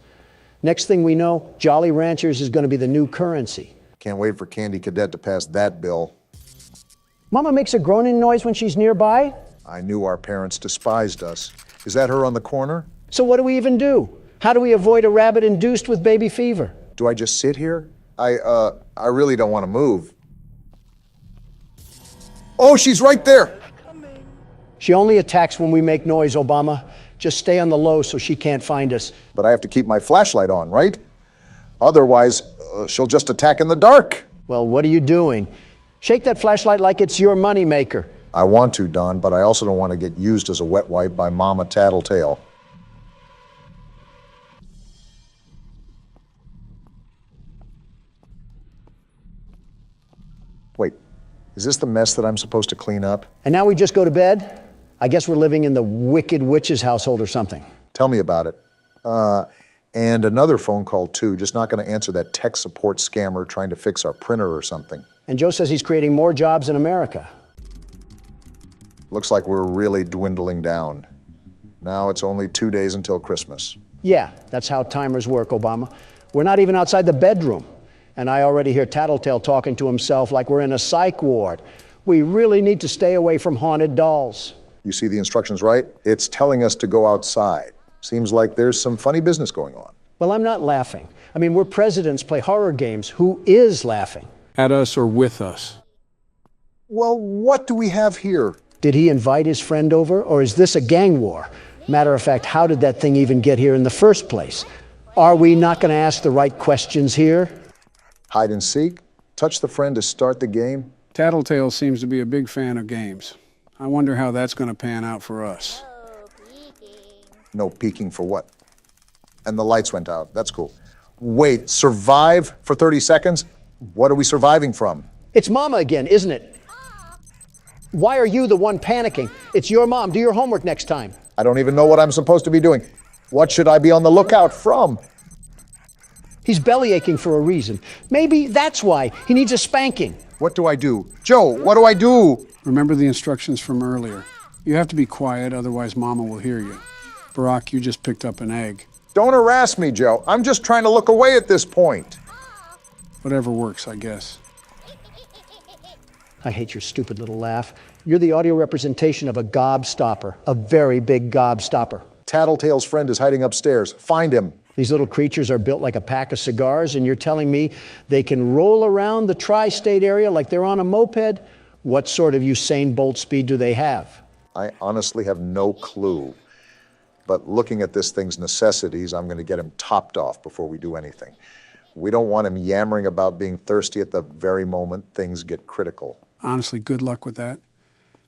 Next thing we know, Jolly Ranchers is going to be the new currency. Can't wait for Candy Cadet to pass that bill. Mama makes a groaning noise when she's nearby? I knew our parents despised us. Is that her on the corner? So what do we even do? How do we avoid a rabbit induced with baby fever? Do I just sit here? I really don't want to move. Oh, she's right there! She only attacks when we make noise, Obama. Just stay on the low so she can't find us. But I have to keep my flashlight on, right? Otherwise, she'll just attack in the dark. Well, what are you doing? Shake that flashlight like it's your moneymaker. I want to, Don, but I also don't want to get used as a wet wipe by Mama Tattletale. Wait, is this the mess that I'm supposed to clean up? And now we just go to bed? I guess we're living in the Wicked Witch's household or something. Tell me about it. And another phone call, too. Just not going to answer that tech support scammer trying to fix our printer or something. And Joe says he's creating more jobs in America. Looks like we're really dwindling down. Now it's only 2 days until Christmas. Yeah, that's how timers work, Obama. We're not even outside the bedroom. And I already hear Tattletale talking to himself like we're in a psych ward. We really need to stay away from haunted dolls. You see the instructions, right? It's telling us to go outside. Seems like there's some funny business going on. Well, I'm not laughing. I mean, we're presidents play horror games. Who is laughing? At us or with us? Well, what do we have here? Did he invite his friend over, or is this a gang war? Matter of fact, how did that thing even get here in the first place? Are we not going to ask the right questions here? Hide and seek? Touch the friend to start the game? Tattletale seems to be a big fan of games. I wonder how that's going to pan out for us. Oh, peeking. No peeking for what? And the lights went out. That's cool. Wait, survive for 30 seconds? What are we surviving from? It's Mama again, isn't it? Why are you the one panicking? It's your mom. Do your homework next time. I don't even know what I'm supposed to be doing. What should I be on the lookout from? He's belly aching for a reason. Maybe that's why. He needs a spanking. What do I do? Joe, what do I do? Remember the instructions from earlier. You have to be quiet, otherwise Mama will hear you. Barack, you just picked up an egg. Don't harass me, Joe. I'm just trying to look away at this point. Whatever works, I guess. I hate your stupid little laugh. You're the audio representation of a gobstopper, a very big gobstopper. Tattletale's friend is hiding upstairs. Find him. These little creatures are built like a pack of cigars, and you're telling me they can roll around the tri-state area like they're on a moped? What sort of Usain Bolt speed do they have? I honestly have no clue. But looking at this thing's necessities, I'm going to get him topped off before we do anything. We don't want him yammering about being thirsty at the very moment things get critical. Honestly, good luck with that.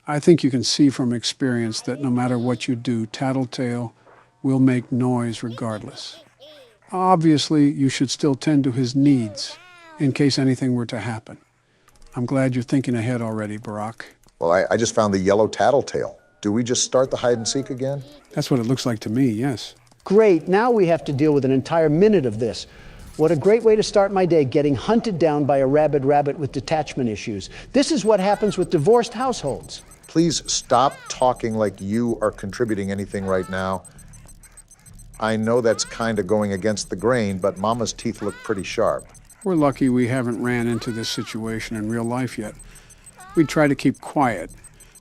I think you can see from experience that no matter what you do, Tattletale will make noise regardless. Obviously, you should still tend to his needs in case anything were to happen. I'm glad you're thinking ahead already, Barack. Well, I just found the yellow Tattletale. Do we just start the hide and seek again? That's what it looks like to me, yes. Great, now we have to deal with an entire minute of this. What a great way to start my day, getting hunted down by a rabid rabbit with detachment issues. This is what happens with divorced households. Please stop talking like you are contributing anything right now. I know that's kind of going against the grain, but Mama's teeth look pretty sharp. We're lucky we haven't ran into this situation in real life yet. We'd try to keep quiet,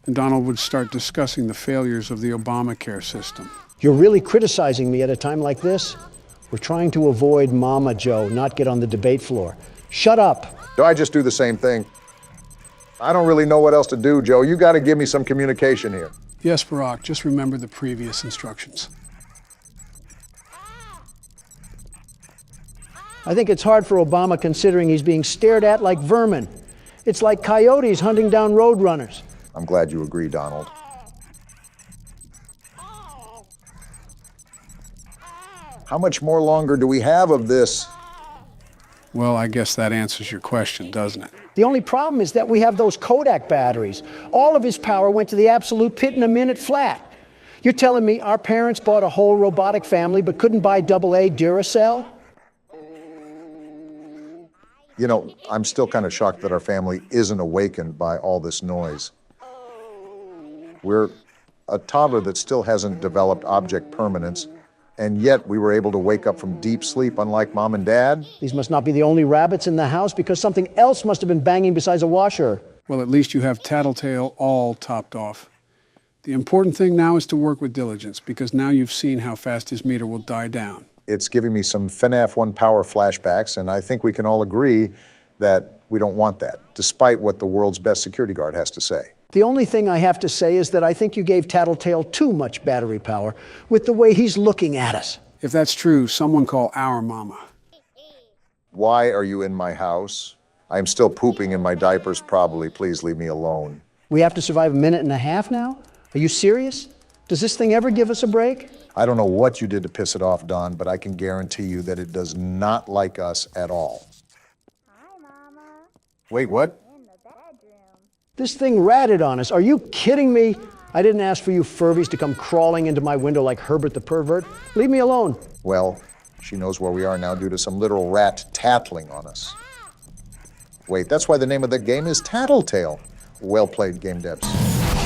and Donald would start discussing the failures of the Obamacare system. You're really criticizing me at a time like this? We're trying to avoid Mama, Joe, not get on the debate floor. Shut up. Do I just do the same thing? I don't really know what else to do, Joe. You got to give me some communication here. Yes, Barack, just remember the previous instructions. I think it's hard for Obama considering he's being stared at like vermin. It's like coyotes hunting down roadrunners. I'm glad you agree, Donald. How much more longer do we have of this? Well, I guess that answers your question, doesn't it? The only problem is that we have those Kodak batteries. All of his power went to the absolute pit in a minute flat. You're telling me our parents bought a whole robotic family but couldn't buy AA Duracell? You know, I'm still kind of shocked that our family isn't awakened by all this noise. We're a toddler that still hasn't developed object permanence, and yet we were able to wake up from deep sleep, unlike Mom and Dad. These must not be the only rabbits in the house, because something else must have been banging besides a washer. Well, at least you have Tattletale all topped off. The important thing now is to work with diligence, because now you've seen how fast his meter will die down. It's giving me some FNAF 1 power flashbacks, and I think we can all agree that we don't want that, despite what the world's best security guard has to say. The only thing I have to say is that I think you gave Tattletale too much battery power with the way he's looking at us. If that's true, someone call our mama. Why are you in my house? I'm still pooping in my diapers, probably. Please leave me alone. We have to survive a minute and a half now? Are you serious? Does this thing ever give us a break? I don't know what you did to piss it off, Don, but I can guarantee you that it does not like us at all. Hi, Mama. Wait, what? In the bedroom. This thing ratted on us. Are you kidding me? I didn't ask for you Furbies to come crawling into my window like Herbert the pervert. Leave me alone. Well, she knows where we are now due to some literal rat tattling on us. Wait, that's why the name of the game is Tattletale. Well played, Game Devs.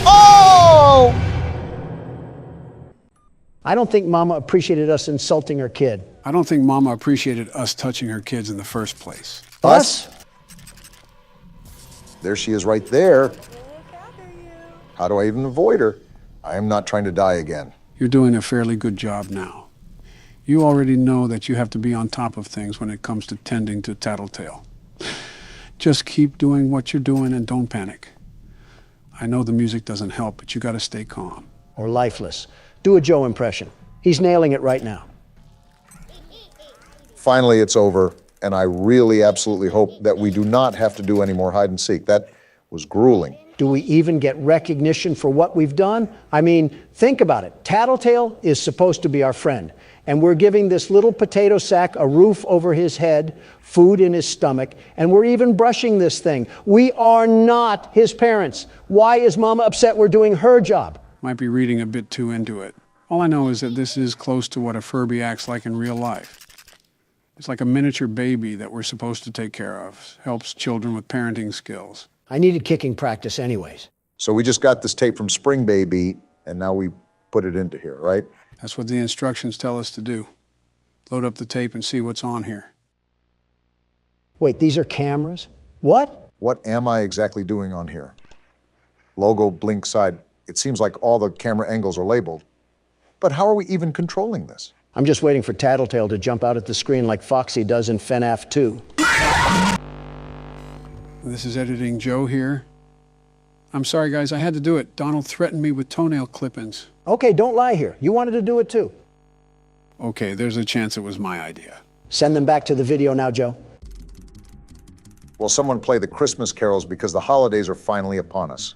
Oh! I don't think Mama appreciated us insulting her kid. I don't think Mama appreciated us touching her kids in the first place. Us? There she is right there. How do I even avoid her? I am not trying to die again. You're doing a fairly good job now. You already know that you have to be on top of things when it comes to tending to Tattletale. Just keep doing what you're doing and don't panic. I know the music doesn't help, but you gotta stay calm. Or lifeless. Do a Joe impression. He's nailing it right now. Finally, it's over, and I really absolutely hope that we do not have to do any more hide and seek. That was grueling. Do we even get recognition for what we've done? I mean, think about it. Tattletale is supposed to be our friend, and we're giving this little potato sack a roof over his head, food in his stomach, and we're even brushing this thing. We are not his parents. Why is Mama upset we're doing her job? Might be reading a bit too into it. All I know is that this is close to what a Furby acts like in real life. It's like a miniature baby that we're supposed to take care of. Helps children with parenting skills. I needed kicking practice anyways. So we just got this tape from Spring Baby, and now we put it into here, right? That's what the instructions tell us to do. Load up the tape and see what's on here. Wait, these are cameras? What? What am I exactly doing on here? Logo, blink side. It seems like all the camera angles are labeled. But how are we even controlling this? I'm just waiting for Tattletale to jump out at the screen like Foxy does in FNAF 2. This is Editing Joe here. I'm sorry, guys, I had to do it. Donald threatened me with toenail clippings. Okay, don't lie here. You wanted to do it too. Okay, there's a chance it was my idea. Send them back to the video now, Joe. Will someone play the Christmas carols because the holidays are finally upon us?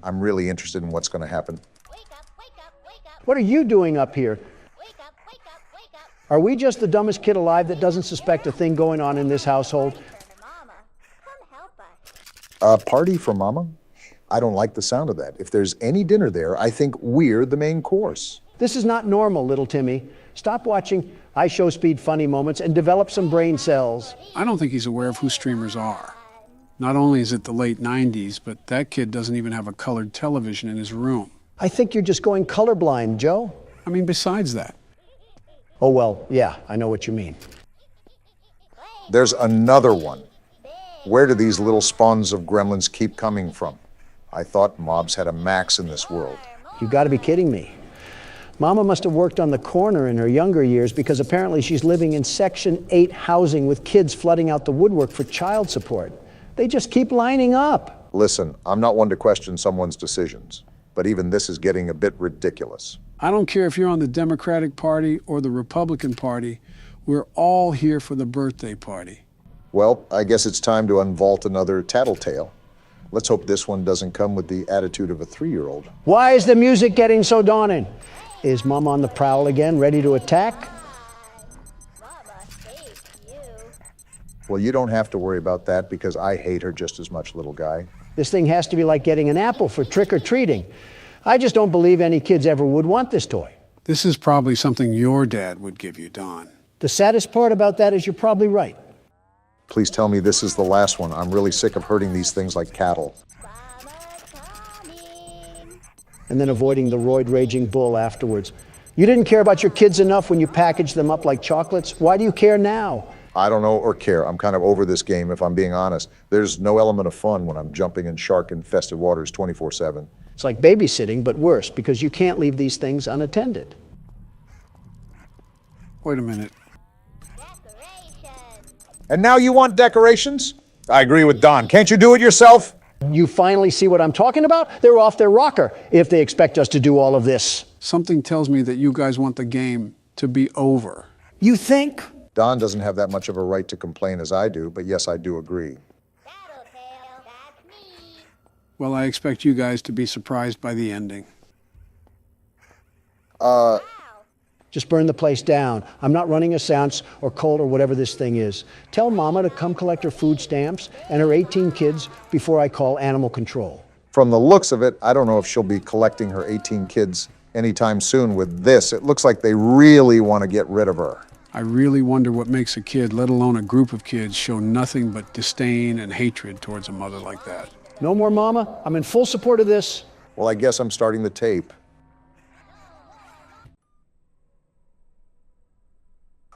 I'm really interested in what's going to happen. Wake up, wake up, wake up. What are you doing up here? Wake up, wake up, wake up. Are we just the dumbest kid alive that doesn't suspect a thing going on in this household? Mama, come help us. A party for Mama? I don't like the sound of that. If there's any dinner there, I think we're the main course. This is not normal, little Timmy. Stop watching I Show Speed funny moments and develop some brain cells. I don't think he's aware of who streamers are. Not only is it the late 90s, but that kid doesn't even have a colored television in his room. I think you're just going colorblind, Joe. I mean, besides that. Oh, well, yeah, I know what you mean. There's another one. Where do these little spawns of gremlins keep coming from? I thought mobs had a max in this world. You gotta be kidding me. Mama must have worked on the corner in her younger years because apparently she's living in Section 8 housing with kids flooding out the woodwork for child support. They just keep lining up. Listen, I'm not one to question someone's decisions, but even this is getting a bit ridiculous. I don't care if you're on the Democratic Party or the Republican Party. We're all here for the birthday party. Well, I guess it's time to unvault another tattletale. Let's hope this one doesn't come with the attitude of a 3-year-old. Why is the music getting so daunting? Is Mom on the prowl again, ready to attack? Mama hates you. Well, you don't have to worry about that because I hate her just as much, little guy. This thing has to be like getting an apple for trick-or-treating. I just don't believe any kids ever would want this toy. This is probably something your dad would give you, Don. The saddest part about that is you're probably right. Please tell me this is the last one. I'm really sick of hurting these things like cattle. Mama's coming. And then avoiding the roid-raging bull afterwards. You didn't care about your kids enough when you packaged them up like chocolates. Why do you care now? I don't know or care. I'm kind of over this game, if I'm being honest. There's no element of fun when I'm jumping in shark-infested waters 24/7. It's like babysitting, but worse, because you can't leave these things unattended. Wait a minute. Decorations. And now you want decorations? I agree with Don. Can't you do it yourself? You finally see what I'm talking about? They're off their rocker if they expect us to do all of this. Something tells me that you guys want the game to be over. You think? Don doesn't have that much of a right to complain as I do, but yes, I do agree. Tattletale, that's me. Well, I expect you guys to be surprised by the ending. Just burn the place down. I'm not running a seance or cold or whatever this thing is. Tell Mama to come collect her food stamps and her 18 kids before I call animal control. From the looks of it, I don't know if she'll be collecting her 18 kids anytime soon with this. It looks like they really want to get rid of her. I really wonder what makes a kid, let alone a group of kids, show nothing but disdain and hatred towards a mother like that. No more Mama? I'm in full support of this. Well, I guess I'm starting the tape.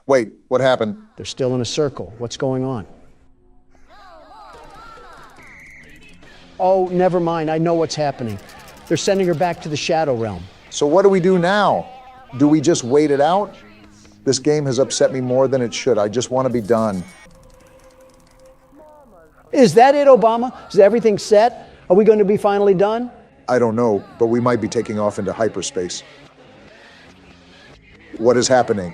Wait, what happened? They're still in a circle. What's going on? Oh, never mind. I know what's happening. They're sending her back to the Shadow Realm. So what do we do now? Do we just wait it out? This game has upset me more than it should. I just want to be done. Is that it, Obama? Is everything set? Are we going to be finally done? I don't know, but we might be taking off into hyperspace. What is happening?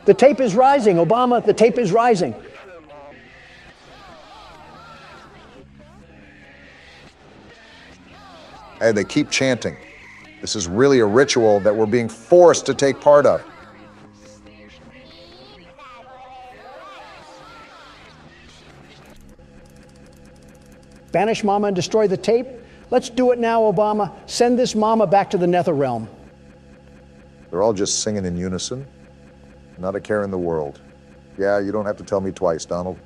The tape is rising, Obama. The tape is rising. And they keep chanting. This is really a ritual that we're being forced to take part of. Banish Mama and destroy the tape? Let's do it now, Obama. Send this Mama back to the Nether Realm. They're all just singing in unison. Not a care in the world. Yeah, you don't have to tell me twice, Donald.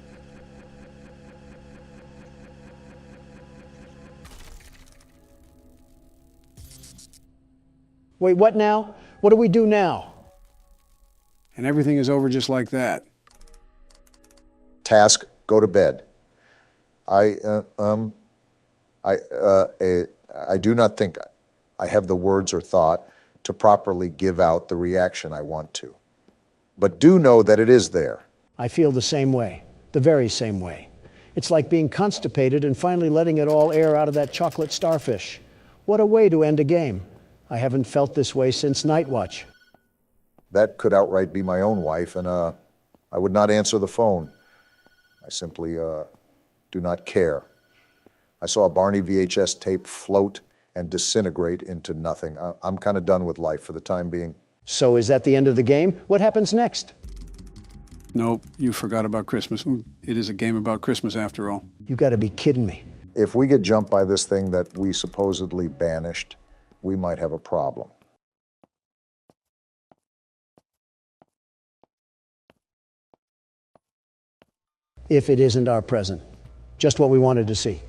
Wait, what now? What do we do now? And everything is over just like that. Task, go to bed. I do not think I have the words or thought to properly give out the reaction I want to. But do know that it is there. I feel the same way, the very same way. It's like being constipated and finally letting it all air out of that chocolate starfish. What a way to end a game. I haven't felt this way since Night Watch. That could outright be my own wife, and I would not answer the phone. I simply do not care. I saw a Barney VHS tape float and disintegrate into nothing. I'm kind of done with life for the time being. So is that the end of the game? What happens next? Nope, you forgot about Christmas. It is a game about Christmas after all. You gotta be kidding me. If we get jumped by this thing that we supposedly banished, we might have a problem. If it isn't our present. Just what we wanted to see.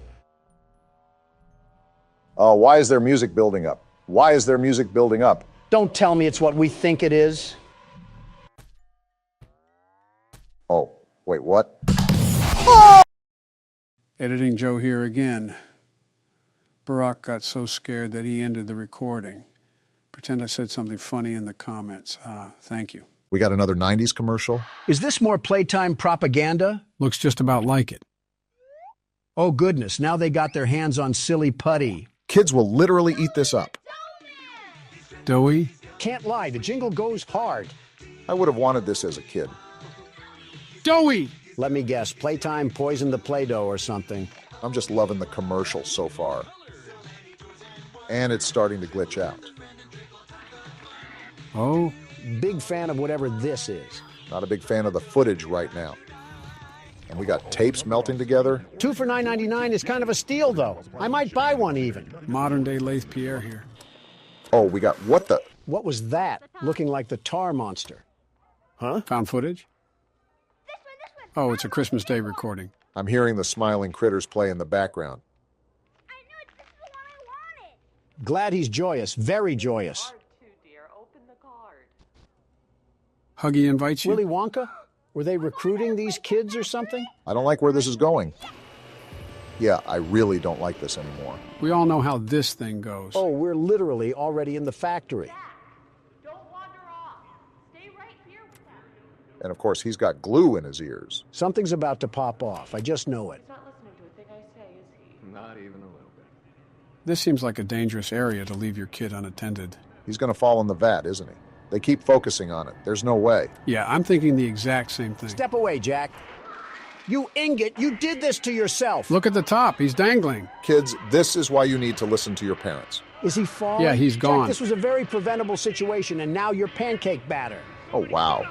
Why is there music building up? Why is there music building up? Don't tell me it's what we think it is. Oh, wait, what? Editing Joe here again. Barack got so scared that he ended the recording. Pretend I said something funny in the comments. Thank you. We got another 90s commercial? Is this more Playtime propaganda? Looks just about like it. Oh goodness, now they got their hands on silly putty. Kids will literally eat this up. Doughy? Can't lie, the jingle goes hard. I would have wanted this as a kid. Doughy! Let me guess, Playtime poisoned the Play-Doh or something. I'm just loving the commercial so far. And it's starting to glitch out. Oh, Big fan of whatever this is. Not a big fan of the footage right now. And we got tapes melting together. 2 for $9.99 is kind of a steal, though. I might buy one even. modern-day Lathe Pierre here. Oh, we got what the? What was that? Looking like the tar monster. Huh? Found footage? Oh, it's a Christmas Day recording. I'm hearing the smiling critters play in the background. I knew it. This is the one I wanted. Glad he's joyous. Very joyous. Huggy invites you? Willy Wonka? Were they recruiting these kids or something? I don't like where this is going. Yeah, I really don't like this anymore. We all know how this thing goes. Oh, we're literally already in the factory. Don't wander off. Stay right here with them. And of course, he's got glue in his ears. Something's about to pop off. I just know it. He's not listening to a thing I say, is he? Not even a little bit. This seems like a dangerous area to leave your kid unattended. He's going to fall in the vat, isn't he? They keep focusing on it. There's no way. Yeah, I'm thinking the exact same thing. Step away, Jack. You ingot, you did this to yourself. Look at the top. He's dangling. Kids, this is why you need to listen to your parents. Is he falling? Yeah, he's gone. Jack, this was a very preventable situation, and now you're pancake batter. Oh, wow.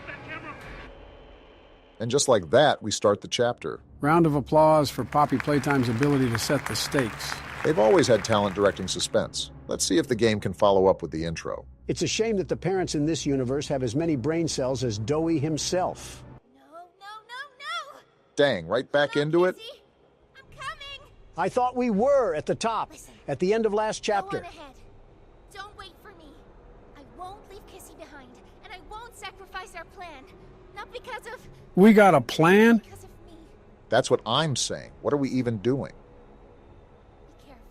And just like that, we start the chapter. Round of applause for Poppy Playtime's ability to set the stakes. They've always had talent directing suspense. Let's see if the game can follow up with the intro. It's a shame that the parents in this universe have as many brain cells as Doughy himself. No. Dang, right back into it? Kissy, I'm coming. I thought we were at the top, Listen. at the end of last chapter. Go on ahead. Don't wait for me. I won't leave Kissy behind, and I won't sacrifice our plan. Not because of... We got a plan? Because of me. That's what I'm saying. What are we even doing? Be careful.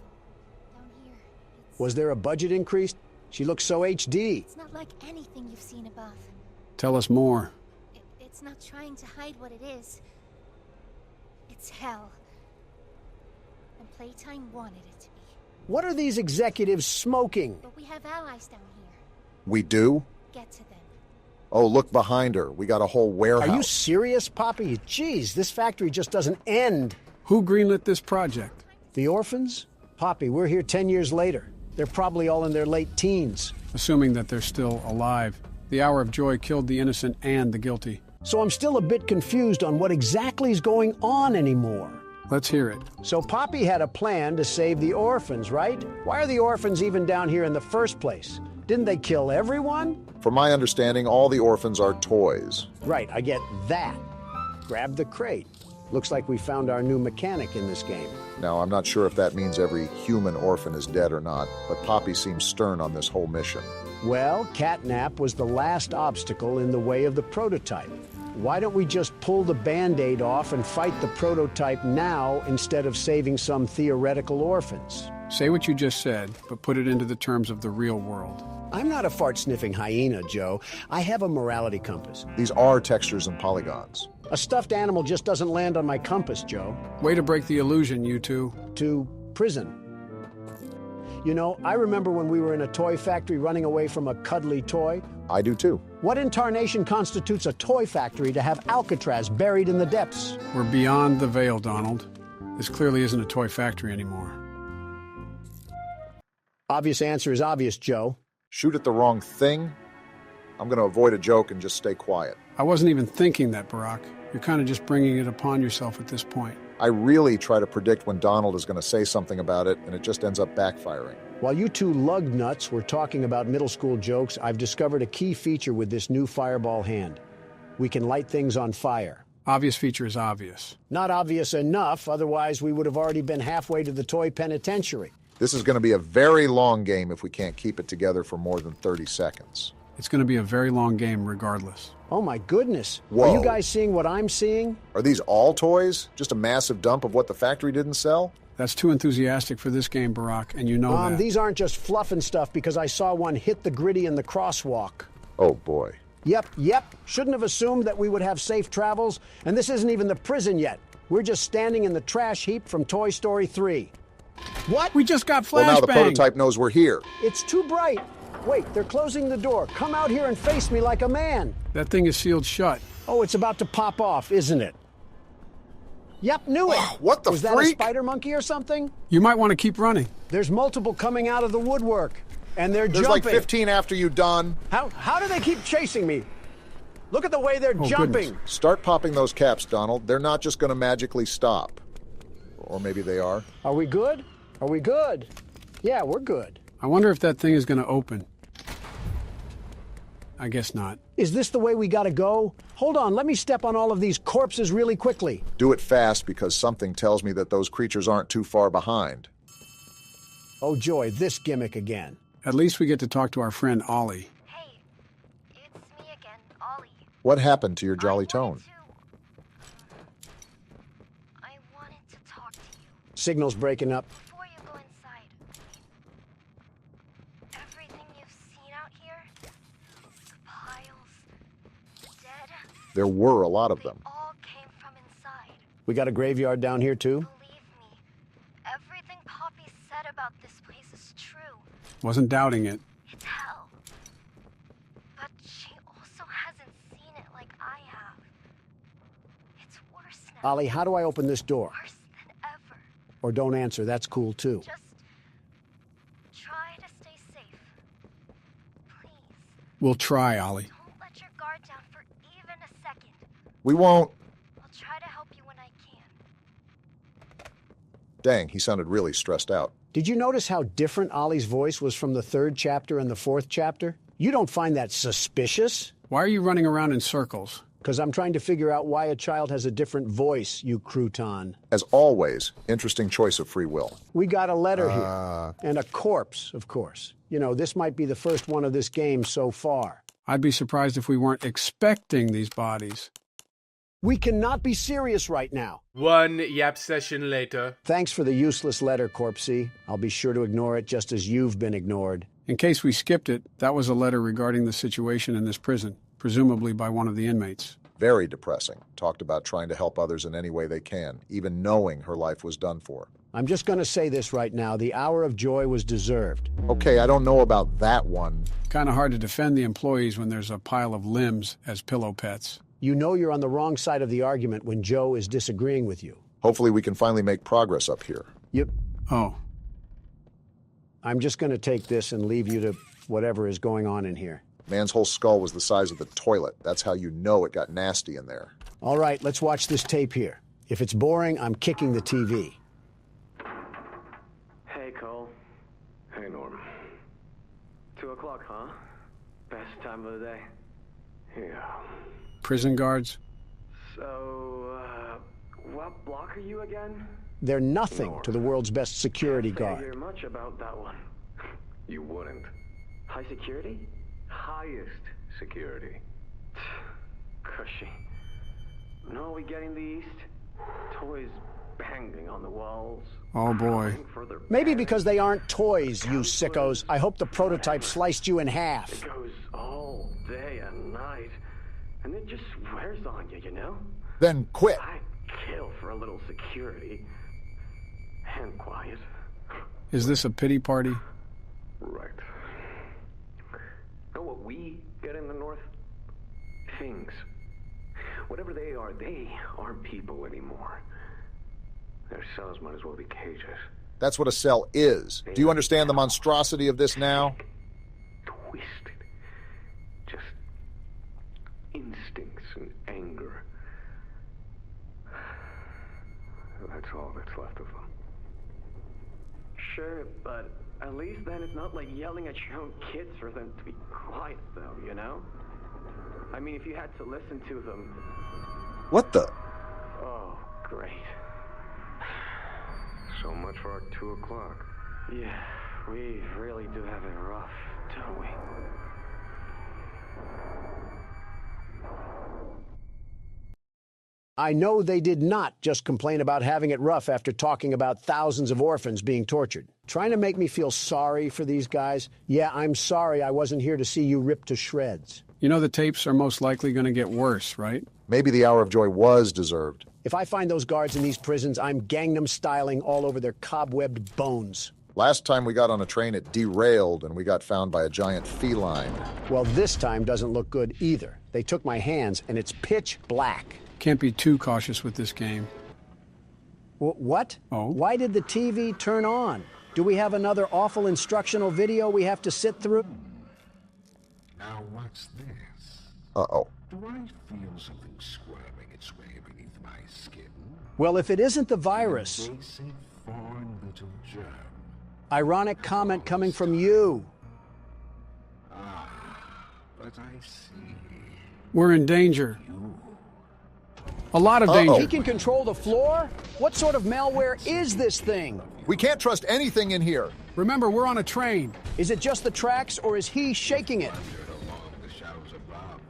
Down here, Was there a budget increase? She looks so HD. it's not like anything you've seen above. Tell us more. It's not trying to hide what it is. It's hell. And Playtime wanted it to be. What are these executives smoking? But we have allies down here. We do? Get to them. Oh, look behind her. We got a whole warehouse. Are you serious, Poppy? Jeez, this factory just doesn't end. Who greenlit this project? The orphans? Poppy, we're here 10 years later. They're probably all in their late teens. Assuming that they're still alive. The hour of joy killed the innocent and the guilty. So I'm still a bit confused on what exactly is going on anymore. Let's hear it. So Poppy had a plan to save the orphans, right? Why are the orphans even down here in the first place? Didn't they kill everyone? From my understanding, all the orphans are toys. Right, I get that. Grab the crate. Looks like we found our new mechanic in this game. Now, I'm not sure if that means every human orphan is dead or not, but Poppy seems stern on this whole mission. Well, catnap was the last obstacle in the way of the prototype. Why don't we just pull the Band-Aid off and fight the prototype now instead of saving some theoretical orphans? Say what you just said, but put it into the terms of the real world. I'm not a fart-sniffing hyena, Joe. I have a morality compass. These are textures and polygons. A stuffed animal just doesn't land on my compass, Joe. Way to break the illusion, you two. To prison. You know, I remember when we were in a toy factory running away from a cuddly toy. I do too. What in tarnation constitutes a toy factory to have Alcatraz buried in the depths? We're beyond the veil, Donald. This clearly isn't a toy factory anymore. Obvious answer is obvious, Joe. Shoot at the wrong thing? I'm going to avoid a joke and just stay quiet. I wasn't even thinking that, Barack. You're kind of just bringing it upon yourself at this point. I really try to predict when Donald is going to say something about it, and it just ends up backfiring. While you two lug nuts were talking about middle school jokes, I've discovered a key feature with this new fireball hand. We can light things on fire. Obvious feature is obvious. Not obvious enough, otherwise we would have already been halfway to the toy penitentiary. This is going to be a very long game if we can't keep it together for more than 30 seconds. It's going to be a very long game regardless. Oh my goodness. Whoa. Are you guys seeing what I'm seeing? Are these all toys? Just a massive dump of what the factory didn't sell? That's too enthusiastic for this game, Barack, and you know that. These aren't just fluff and stuff because I saw one hit the gritty in the crosswalk. Oh boy. Yep. Shouldn't have assumed that we would have safe travels. And this isn't even the prison yet. We're just standing in the trash heap from Toy Story 3. What? We just got flashbang. Well, now the prototype knows we're here. It's too bright. Wait, they're closing the door. Come out here and face me like a man. That thing is sealed shut. Oh, it's about to pop off, isn't it? Yep, knew it. What the Was that a freak? spider monkey or something? You might want to keep running. There's multiple coming out of the woodwork, and they're There's jumping. like 15 after you, Don. How do they keep chasing me? Look at the way they're Oh, jumping. goodness. Start popping those caps, Donald. They're not just going to magically stop. Or maybe they are. Are we good? Are we good? Yeah, we're good. I wonder if that thing is going to open. I guess not. Is this the way we gotta go? Hold on, let me step on all of these corpses really quickly. Do it fast because something tells me that those creatures aren't too far behind. Oh joy, this gimmick again. At least we get to talk to our friend Ollie. Hey, it's me again, Ollie. What happened to your jolly tone? I wanted to talk to you Signal's breaking up. before you go inside. Everything you've seen out here, the piles, dead, There were a lot of them. all came from inside. We got a graveyard down here too? Believe me, everything Poppy said about this place is true. Wasn't doubting it. It's hell. But she also hasn't seen it like I have. It's worse now. Ollie, how do I open this door? Worse than ever. Or don't answer, that's cool too. Just try to stay safe. Please, We'll try, Ollie. don't let your guard down for even a second. We won't. I'll try to help you when I can. Dang, he sounded really stressed out. Did you notice how different Ollie's voice was from the 3rd chapter and the 4th chapter? You don't find that suspicious? Why are you running around in circles? Because I'm trying to figure out why a child has a different voice, you crouton. As always, interesting choice of free will. We got a letter here. And a corpse, of course. You know, this might be the first one of this game so far. I'd be surprised if we weren't expecting these bodies. We cannot be serious right now. One yap session later. Thanks for the useless letter, Corpsey. I'll be sure to ignore it just as you've been ignored. In case we skipped it, that was a letter regarding the situation in this prison, presumably by one of the inmates. Very depressing. Talked about trying to help others in any way they can, even knowing her life was done for. I'm just going to say this right now. The hour of joy was deserved. Okay, I don't know about that one. Kind of hard to defend the employees when there's a pile of limbs as pillow pets. You know you're on the wrong side of the argument when Joe is disagreeing with you. Hopefully we can finally make progress up here. Oh, I'm just going to take this and leave you to whatever is going on in here. Man's whole skull was the size of the toilet. That's how you know it got nasty in there. All right, let's watch this tape here. If it's boring, I'm kicking the TV. Hey, Cole. Hey, Norm. 2 o'clock, huh? Best time of the day. Yeah. prison guards? So, what block are you again? They're nothing to the world's best security Can't guard. hear much about that one. You wouldn't. High security? Highest security. Cushy. No, we get in the east. Toys banging on the walls. Oh boy. Maybe because they aren't toys, you sickos. I hope the prototype sliced you in half. It goes all day and night. And it just wears on you, you know? Then quit. I'd kill for a little security. And quiet. Is this a pity party? Right. Know what we get in the North? Things. Whatever they aren't people anymore. Their cells might as well be cages. That's what a cell is. Do you understand the monstrosity of this now? Twisted. Just instincts and anger. That's all that's left of them. Sure, but at least then it's not like yelling at your own kids for them to be quiet, though, you know? I mean, if you had to listen to them... What the? Oh, great. So much for our 2 o'clock. Yeah, we really do have it rough, don't we? I know they did not just complain about having it rough after talking about thousands of orphans being tortured. Trying to make me feel sorry for these guys? Yeah, I'm sorry I wasn't here to see you ripped to shreds. You know the tapes are most likely going to get worse, right? Maybe the hour of joy was deserved. If I find those guards in these prisons, I'm Gangnam styling all over their cobwebbed bones. Last time we got on a train, it derailed and we got found by a giant feline. Well, this time doesn't look good either. They took my hands and it's pitch black. Can't be too cautious with this game. What? Oh? Why did the TV turn on? Do we have another awful instructional video we have to sit through? Now what's this? Uh-oh. Do I feel something squirming its way beneath my skin? Well, if it isn't the virus. An invasive foreign little germ. Ironic comment coming from you. Ah, but I see. We're in danger. A lot of danger. He can control the floor? What sort of malware is this thing? We can't trust anything in here. Remember, we're on a train. Is it just the tracks, or is he shaking it? Along the shadows above,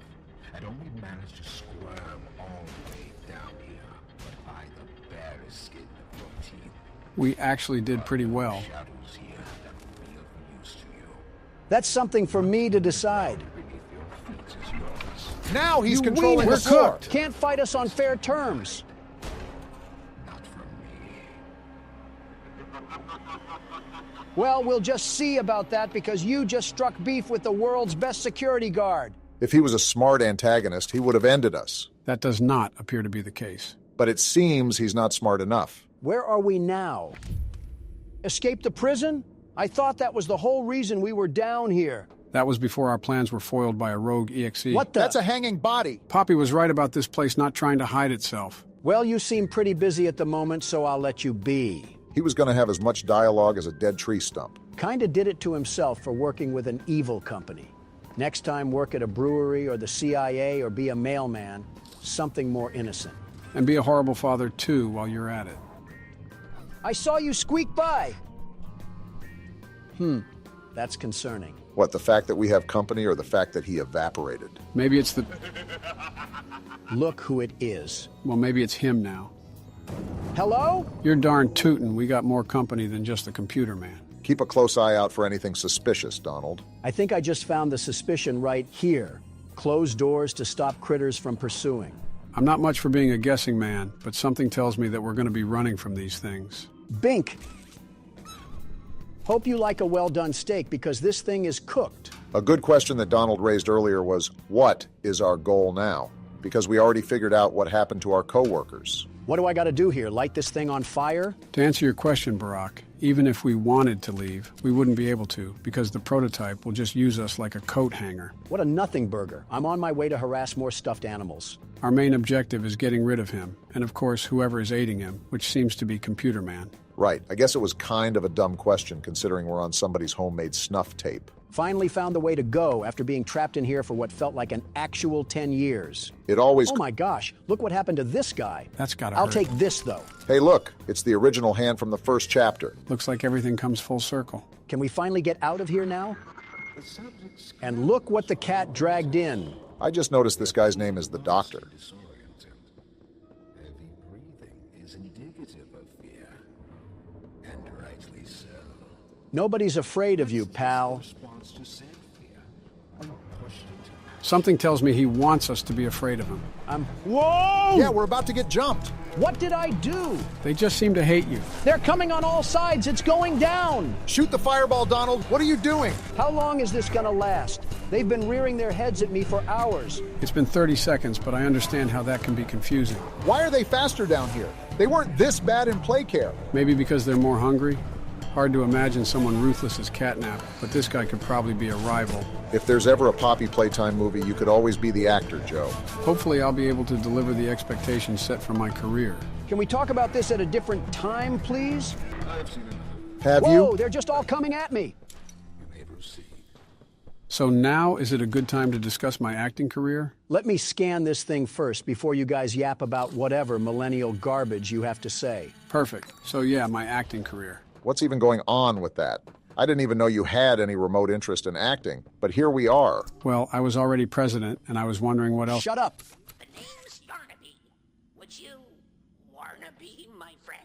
and only managed to squirm all the way down here, but by the barest skin of your teeth. We actually did pretty well. Shadows here that will be of use to you. That's something for me to decide. Beneath your feet is yours. Now he's You controlling we're the floor. cooked. Can't fight us on fair terms. Not from me. Well, we'll just see about that because you just struck beef with the world's best security guard. If he was a smart antagonist, he would have ended us. That does not appear to be the case. But it seems he's not smart enough. Where are we now? Escape the prison? I thought that was the whole reason we were down here. That was before our plans were foiled by a rogue EXE. What the? That's a hanging body. Poppy was right about this place not trying to hide itself. Well, you seem pretty busy at the moment, so I'll let you be. He was going to have as much dialogue as a dead tree stump. Kinda did it to himself for working with an evil company. Next time, work at a brewery or the CIA or be a mailman. Something more innocent. And be a horrible father, too, while you're at it. I saw you squeak by. That's concerning. What, the fact that we have company or the fact that he evaporated? Maybe it's the... Look who it is. Well, maybe it's him now. Hello? You're darn tootin'. We got more company than just the computer man. Keep a close eye out for anything suspicious, Donald. I think I just found the suspicion right here. Closed doors to stop critters from pursuing. I'm not much for being a guessing man, but something tells me that we're going to be running from these things. Bink! Hope you like a well-done steak because this thing is cooked. A good question that Donald raised earlier was, what is our goal now? Because we already figured out what happened to our coworkers. What do I got to do here? Light this thing on fire? To answer your question, Barack, even if we wanted to leave, we wouldn't be able to because the prototype will just use us like a coat hanger. What a nothing burger. I'm on my way to harass more stuffed animals. Our main objective is getting rid of him, and of course, whoever is aiding him, which seems to be Computer Man. Right. I guess it was kind of a dumb question considering we're on somebody's homemade snuff tape. Finally found the way to go after being trapped in here for what felt like an actual 10 years. It always... Oh my gosh, look what happened to this guy. That's gotta I'll hurt. take this, though. Hey, look, it's the original hand from the first chapter. Looks like everything comes full circle. Can we finally get out of here now? And look what the cat dragged in. I just noticed this guy's name is the Doctor. Heavy breathing is indicative of fear, and rightly so. Nobody's afraid of you, pal. Response to said fear, when pushed into Something tells me he wants us to be afraid of him. Whoa! Yeah, we're about to get jumped. What did I do? They just seem to hate you. They're coming on all sides. It's going down. Shoot the fireball, Donald. What are you doing? How long is this gonna last? They've been rearing their heads at me for hours. It's been 30 seconds, but I understand how that can be confusing. Why are they faster down here? They weren't this bad in play care. Maybe because they're more hungry? Hard to imagine someone ruthless as Catnap, but this guy could probably be a rival. If there's ever a Poppy Playtime movie, you could always be the actor, Joe. Hopefully I'll be able to deliver the expectations set for my career. Can we talk about this at a different time, please? I've seen enough. Have Whoa, you? they're just all coming at me. You may proceed. So now is it a good time to discuss my acting career? Let me scan this thing first before you guys yap about whatever millennial garbage you have to say. Perfect. So yeah, my acting career. What's even going on with that? I didn't even know you had any remote interest in acting, but here we are. Well, I was already president, and I was wondering what else... Shut up. The name's Yarnaby. Would you wanna be my friend?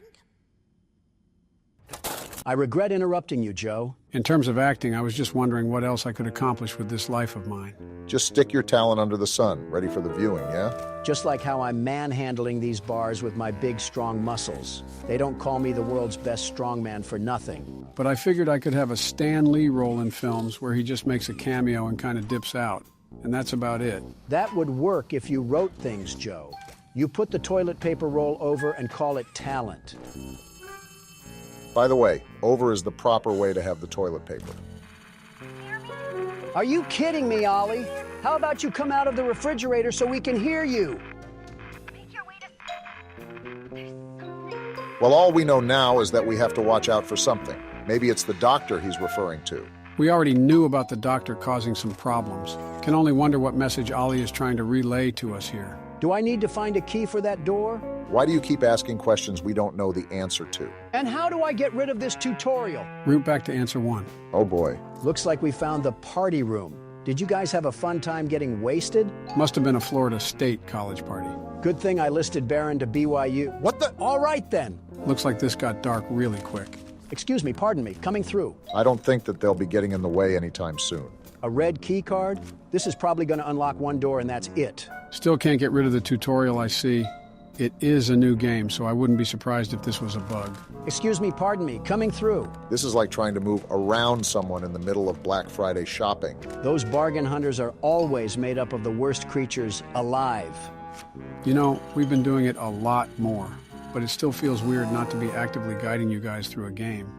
I regret interrupting you, Joe. In terms of acting, I was just wondering what else I could accomplish with this life of mine. Just stick your talent under the sun, ready for the viewing, yeah? Just like how I'm manhandling these bars with my big, strong muscles. They don't call me the world's best strongman for nothing. But I figured I could have a Stan Lee role in films where he just makes a cameo and kind of dips out. And that's about it. That would work if you wrote things, Joe. You put the toilet paper roll over and call it talent. By the way, over is the proper way to have the toilet paper. Are you kidding me, Ollie? How about you come out of the refrigerator so we can hear you? Well, all we know now is that we have to watch out for something. Maybe it's the doctor he's referring to. We already knew about the doctor causing some problems. Can only wonder what message Ollie is trying to relay to us here. Do I need to find a key for that door? Why do you keep asking questions we don't know the answer to? And how do I get rid of this tutorial? Route back to answer 1. Oh boy. Looks like we found the party room. Did you guys have a fun time getting wasted? Must have been a Florida State college party. Good thing I listed Barron to BYU. What the? All right then. Looks like this got dark really quick. Excuse me, pardon me, coming through. I don't think that they'll be getting in the way anytime soon. A red key card? This is probably going to unlock one door and that's it. Still can't get rid of the tutorial I see. It is a new game, so I wouldn't be surprised if this was a bug. Excuse me, pardon me, coming through. This is like trying to move around someone in the middle of Black Friday shopping. Those bargain hunters are always made up of the worst creatures alive. You know, we've been doing it a lot more, but it still feels weird not to be actively guiding you guys through a game.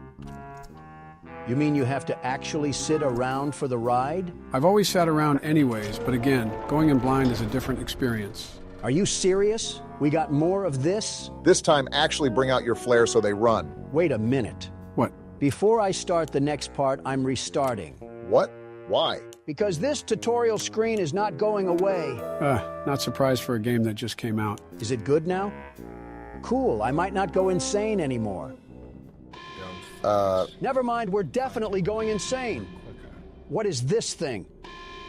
You mean you have to actually sit around for the ride? I've always sat around anyways, but again, going in blind is a different experience. Are you serious? We got more of this? This time, actually bring out your flare so they run. Wait a minute. What? Before I start the next part, I'm restarting. What? Why? Because this tutorial screen is not going away. Not surprised for a game that just came out. Is it good now? Cool, I might not go insane anymore. Never mind, we're definitely going insane. What is this thing?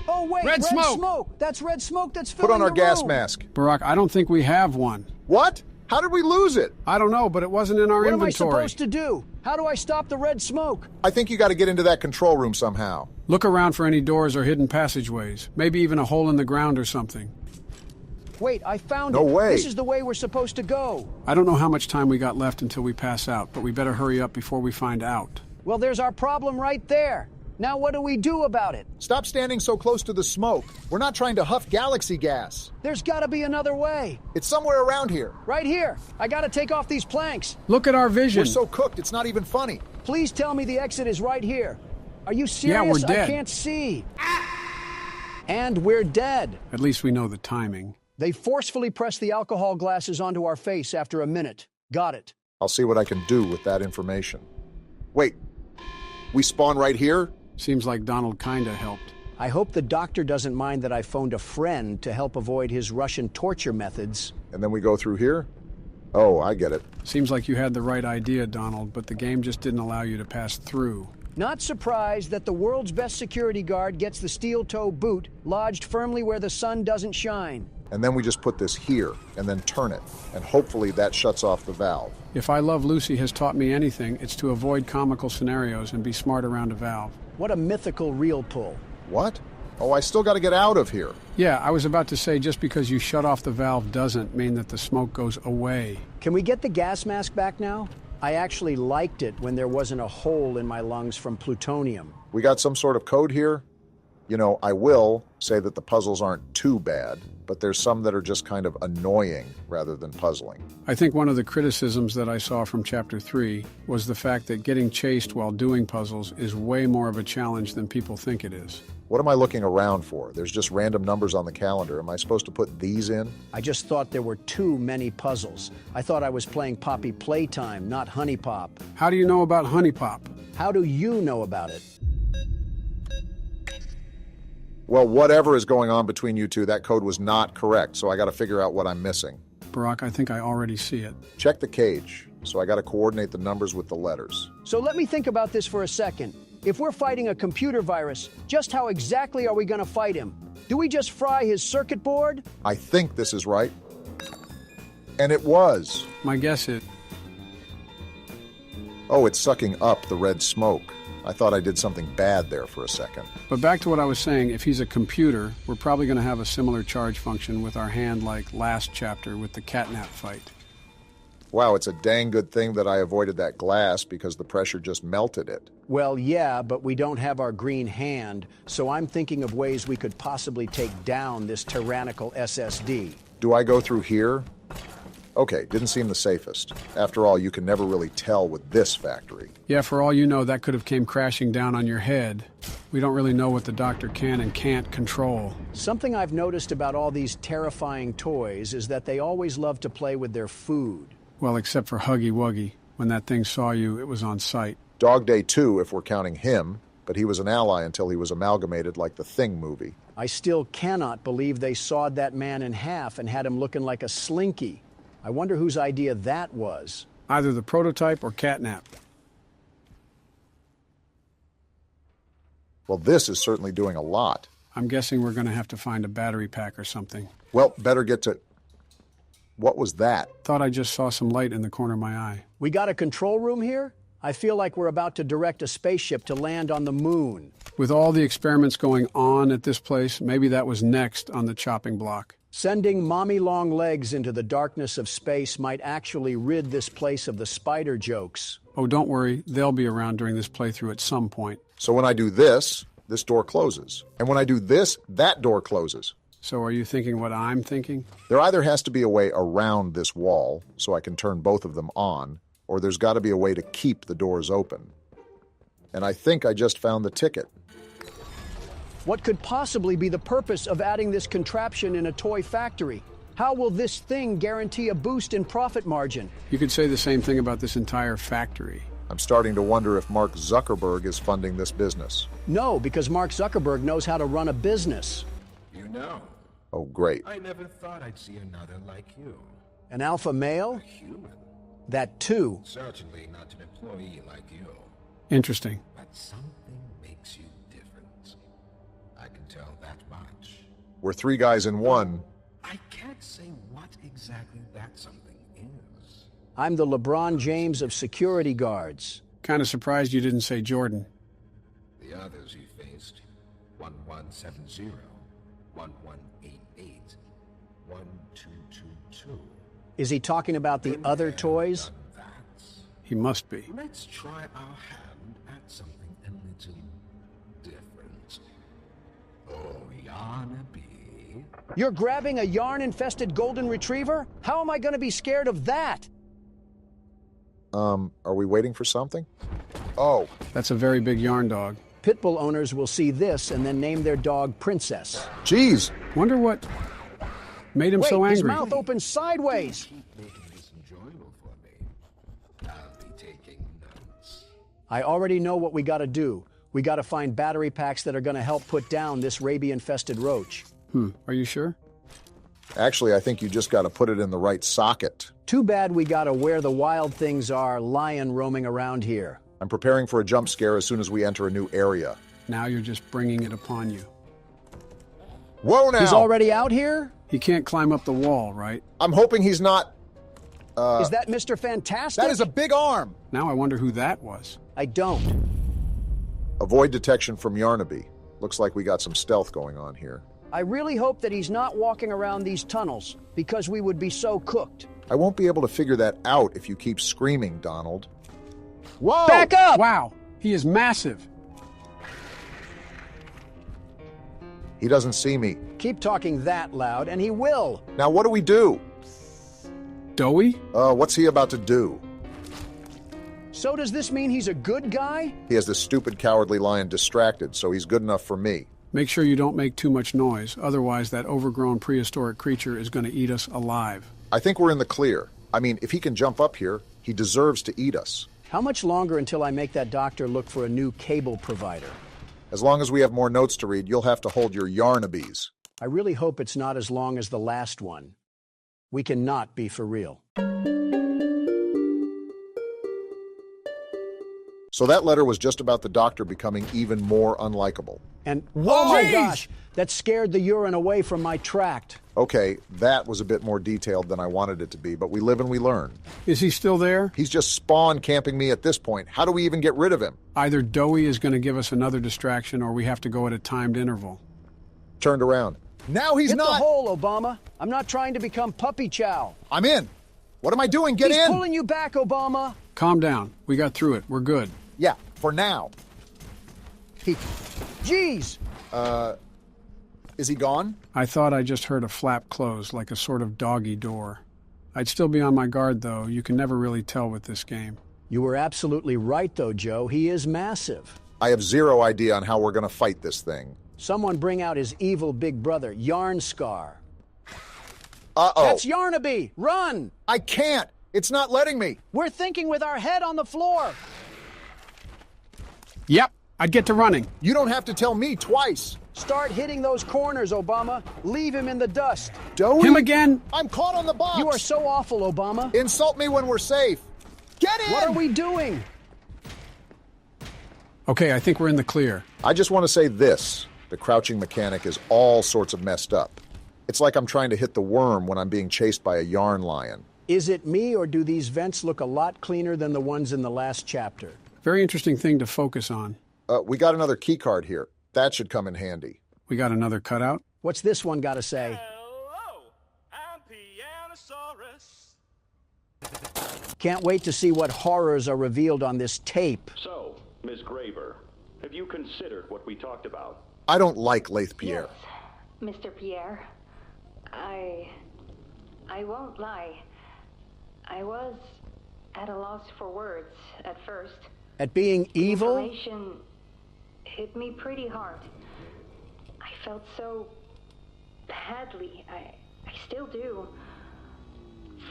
Oh, wait, red smoke! That's red smoke that's filling Put on our the gas room. mask. Barack, I don't think we have one. What? How did we lose it? I don't know, but it wasn't in our What inventory. am I supposed to do? How do I stop the red smoke? I think you got to get into that control room somehow. Look around for any doors or hidden passageways. Maybe even a hole in the ground or something. Wait, I found it. No way. This is the way we're supposed to go. I don't know how much time we got left until we pass out, but we better hurry up before we find out. Well, there's our problem right there. Now what do we do about it? Stop standing so close to the smoke. We're not trying to huff galaxy gas. There's got to be another way. It's somewhere around here. Right here. I got to take off these planks. Look at our vision. We're so cooked, it's not even funny. Please tell me the exit is right here. Are you serious? Yeah, we're dead. I can't see. And we're dead. At least we know the timing. They forcefully pressed the alcohol glasses onto our face after a minute. Got it. I'll see what I can do with that information. Wait, we spawn right here? Seems like Donald kinda helped. I hope the doctor doesn't mind that I phoned a friend to help avoid his Russian torture methods. And then we go through here? Oh, I get it. Seems like you had the right idea, Donald, but the game just didn't allow you to pass through. Not surprised that the world's best security guard gets the steel-toe boot lodged firmly where the sun doesn't shine. And then we just put this here, and then turn it. And hopefully that shuts off the valve. If I Love Lucy has taught me anything, it's to avoid comical scenarios and be smart around a valve. What a mythical reel pull. What? Oh, I still got to get out of here. Yeah, I was about to say just because you shut off the valve doesn't mean that the smoke goes away. Can we get the gas mask back now? I actually liked it when there wasn't a hole in my lungs from plutonium. We got some sort of code here? You know, I will say that the puzzles aren't too bad, but there's some that are just kind of annoying rather than puzzling. I think one of the criticisms that I saw from Chapter 3 was the fact that getting chased while doing puzzles is way more of a challenge than people think it is. What am I looking around for? There's just random numbers on the calendar. Am I supposed to put these in? I just thought there were too many puzzles. I thought I was playing Poppy Playtime, not Honey Pop. How do you know about Honey Pop? How do you know about it? Well, whatever is going on between you two, that code was not correct, so I got to figure out what I'm missing. Barack, I think I already see it. Check the cage, so I got to coordinate the numbers with the letters. So let me think about this for a second. If we're fighting a computer virus, just how exactly are we going to fight him? Do we just fry his circuit board? I think this is right. And it was. My guess is... Oh, it's sucking up the red smoke. I thought I did something bad there for a second. But back to what I was saying, if he's a computer, we're probably going to have a similar charge function with our hand like last chapter with the catnap fight. Wow, it's a dang good thing that I avoided that glass because the pressure just melted it. Well, yeah, but we don't have our green hand, so I'm thinking of ways we could possibly take down this tyrannical SSD. Do I go through here? Okay, didn't seem the safest. After all, you can never really tell with this factory. Yeah, for all you know, that could have came crashing down on your head. We don't really know what the doctor can and can't control. Something I've noticed about all these terrifying toys is that they always love to play with their food. Well, except for Huggy Wuggy. When that thing saw you, it was on sight. Dog Day 2, if we're counting him, but he was an ally until he was amalgamated like the Thing movie. I still cannot believe they sawed that man in half and had him looking like a slinky. I wonder whose idea that was. Either the prototype or catnap. Well, this is certainly doing a lot. I'm guessing we're going to have to find a battery pack or something. Well, better get to... What was that? Thought I just saw some light in the corner of my eye. We got a control room here? I feel like we're about to direct a spaceship to land on the moon. With all the experiments going on at this place, maybe that was next on the chopping block. Sending mommy long legs into the darkness of space might actually rid this place of the spider jokes. Oh, don't worry. They'll be around during this playthrough at some point. So when I do this, this door closes. And when I do this, that door closes. So are you thinking what I'm thinking? There either has to be a way around this wall so I can turn both of them on, or there's got to be a way to keep the doors open. And I think I just found the ticket. What could possibly be the purpose of adding this contraption in a toy factory? How will this thing guarantee a boost in profit margin? You could say the same thing about this entire factory. I'm starting to wonder if Mark Zuckerberg is funding this business. No, because Mark Zuckerberg knows how to run a business. You know. Oh, great. I never thought I'd see another like you. An alpha male? A human. That too. Certainly not an employee like you. Interesting. But something makes you different. I can tell that much. We're three guys in one. I can't say what exactly that something is. I'm the LeBron James of security guards. Kind of surprised you didn't say Jordan. The others you faced, 1170, 1188, 1222. Is he talking about the other toys? He must be. Let's try our hand at something a little different. Oh, Yarnaby. You're grabbing a yarn-infested golden retriever? How am I going to be scared of that? Are we waiting for something? Oh. That's a very big yarn dog. Pitbull owners will see this and then name their dog Princess. Jeez. Wonder what made him so angry. His mouth opens sideways. Keep making this enjoyable for me. I'll be taking notes. I already know what we got to do. We got to find battery packs that are going to help put down this rabies-infested roach. Are you sure? Actually, I think you just got to put it in the right socket. Too bad we got to where the wild things are lion roaming around here. I'm preparing for a jump scare as soon as we enter a new area. Now you're just bringing it upon you. Whoa now! He's already out here? He can't climb up the wall, right? I'm hoping he's not... Is that Mr. Fantastic? That is a big arm! Now I wonder who that was. I don't. Avoid detection from Yarnaby. Looks like we got some stealth going on here. I really hope that he's not walking around these tunnels, because we would be so cooked. I won't be able to figure that out if you keep screaming, Donald. Whoa! Back up! Wow, he is massive. He doesn't see me. Keep talking that loud, and he will. Now what do we do? Doughy? What's he about to do? So does this mean he's a good guy? He has this stupid cowardly lion distracted, so he's good enough for me. Make sure you don't make too much noise, otherwise that overgrown prehistoric creature is going to eat us alive. I think we're in the clear. I mean, if he can jump up here, he deserves to eat us. How much longer until I make that doctor look for a new cable provider? As long as we have more notes to read, you'll have to hold your Yarnabies. I really hope it's not as long as the last one. We cannot be for real. So that letter was just about the doctor becoming even more unlikable. And, oh my gosh, that scared the urine away from my tract. Okay, that was a bit more detailed than I wanted it to be, but we live and we learn. Is he still there? He's just spawn camping me at this point. How do we even get rid of him? Either Dowie is going to give us another distraction, or we have to go at a timed interval. Turned around. Now he's Hit not. the hole, Obama. I'm not trying to become puppy chow. I'm in. What am I doing? Get He's in. pulling you back, Obama. Calm down. We got through it. We're good. Yeah, for now. Jeez. Is he gone? I thought I just heard a flap close, like a sort of doggy door. I'd still be on my guard, though. You can never really tell with this game. You were absolutely right, though, Joe. He is massive. I have zero idea on how we're going to fight this thing. Someone bring out his evil big brother, Yarn Scar. Uh-oh. That's Yarnaby! Run! I can't! It's not letting me! We're thinking with our head on the floor! Yep, I'd get to running. You don't have to tell me twice. Start hitting those corners, Obama. Leave him in the dust. Dowie? Him again? I'm caught on the box! You are so awful, Obama. Insult me when we're safe. Get in! What are we doing? Okay, I think we're in the clear. I just want to say this. The crouching mechanic is all sorts of messed up. It's like I'm trying to hit the worm when I'm being chased by a yarn lion. Is it me, or do these vents look a lot cleaner than the ones in the last chapter? Very interesting thing to focus on. We got another key card here. That should come in handy. We got another cutout? What's this one got to say? Hello, I'm Pianosaurus. Can't wait to see what horrors are revealed on this tape. So, Miss Graver, have you considered what we talked about? I don't like Lathe Pierre. Yes, Mr. Pierre. I won't lie. I was at a loss for words at first. At being evil? Information hit me pretty hard. I felt so badly. I still do.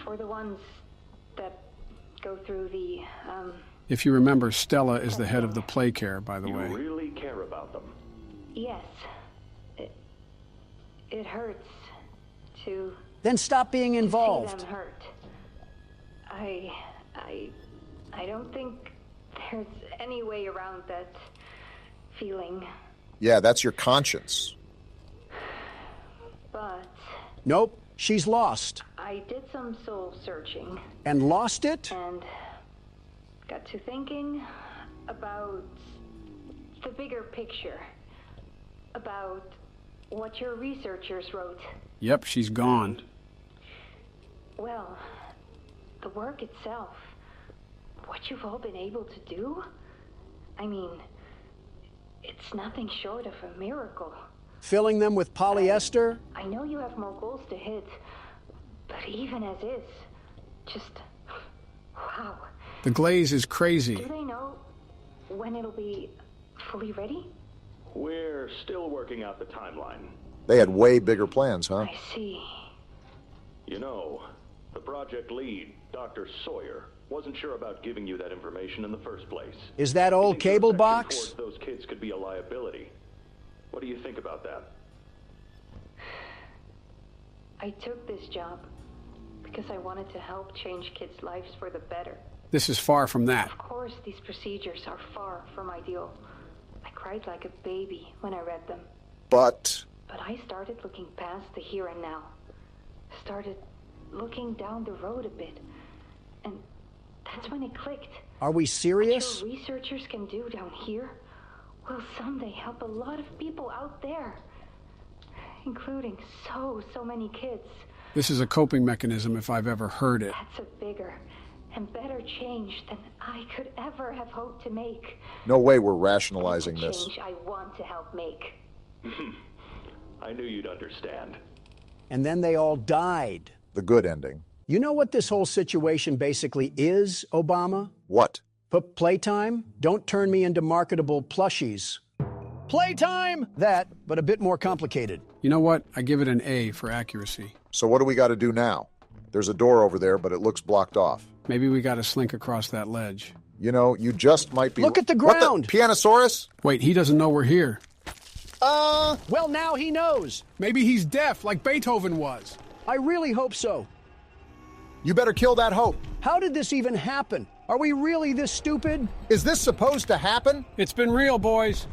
For the ones that go through the, If you remember, Stella is the head of the play care, by the way. You really care about them? Yes. It hurts to... Then stop being involved. See them hurt. I don't think there's any way around that feeling. Yeah, that's your conscience. But... Nope, she's lost. I did some soul searching. And lost it? And got to thinking about the bigger picture. About what your researchers wrote. Yep, she's gone. Well, the work itself, what you've all been able to do, I mean, it's nothing short of a miracle. Filling them with polyester? I know you have more goals to hit, but even as is, just, wow. The glaze is crazy. Do they know when it'll be fully ready? We're still working out the timeline. They had way bigger plans, huh? I see. You know, the project lead, Dr. Sawyer, wasn't sure about giving you that information in the first place. Is that old cable box? Those kids could be a liability. What do you think about that? I took this job because I wanted to help change kids' lives for the better. This is far from that. Of course, these procedures are far from ideal. I cried like a baby when I read them. But I started looking past the here and now. Started looking down the road a bit. And that's when it clicked. Are we serious? What your researchers can do down here will someday help a lot of people out there. Including so many kids. This is a coping mechanism if I've ever heard it. That's a bigger and better change than I could ever have hoped to make. no way we're rationalizing That's this. a change I want to help make. I knew you'd understand. And then they all died. The good ending. You know what this whole situation basically is, Obama? What? Playtime? Don't turn me into marketable plushies. Playtime! That, but a bit more complicated. You know what? I give it an A for accuracy. So what do we got to do now? There's a door over there, but it looks blocked off. Maybe we got to slink across that ledge. You know, you just might be... Look at the ground! What the? Pianosaurus? Wait, he doesn't know we're here. Well, now he knows. Maybe he's deaf, like Beethoven was. I really hope so. You better kill that hope. How did this even happen? Are we really this stupid? Is this supposed to happen? It's been real, boys.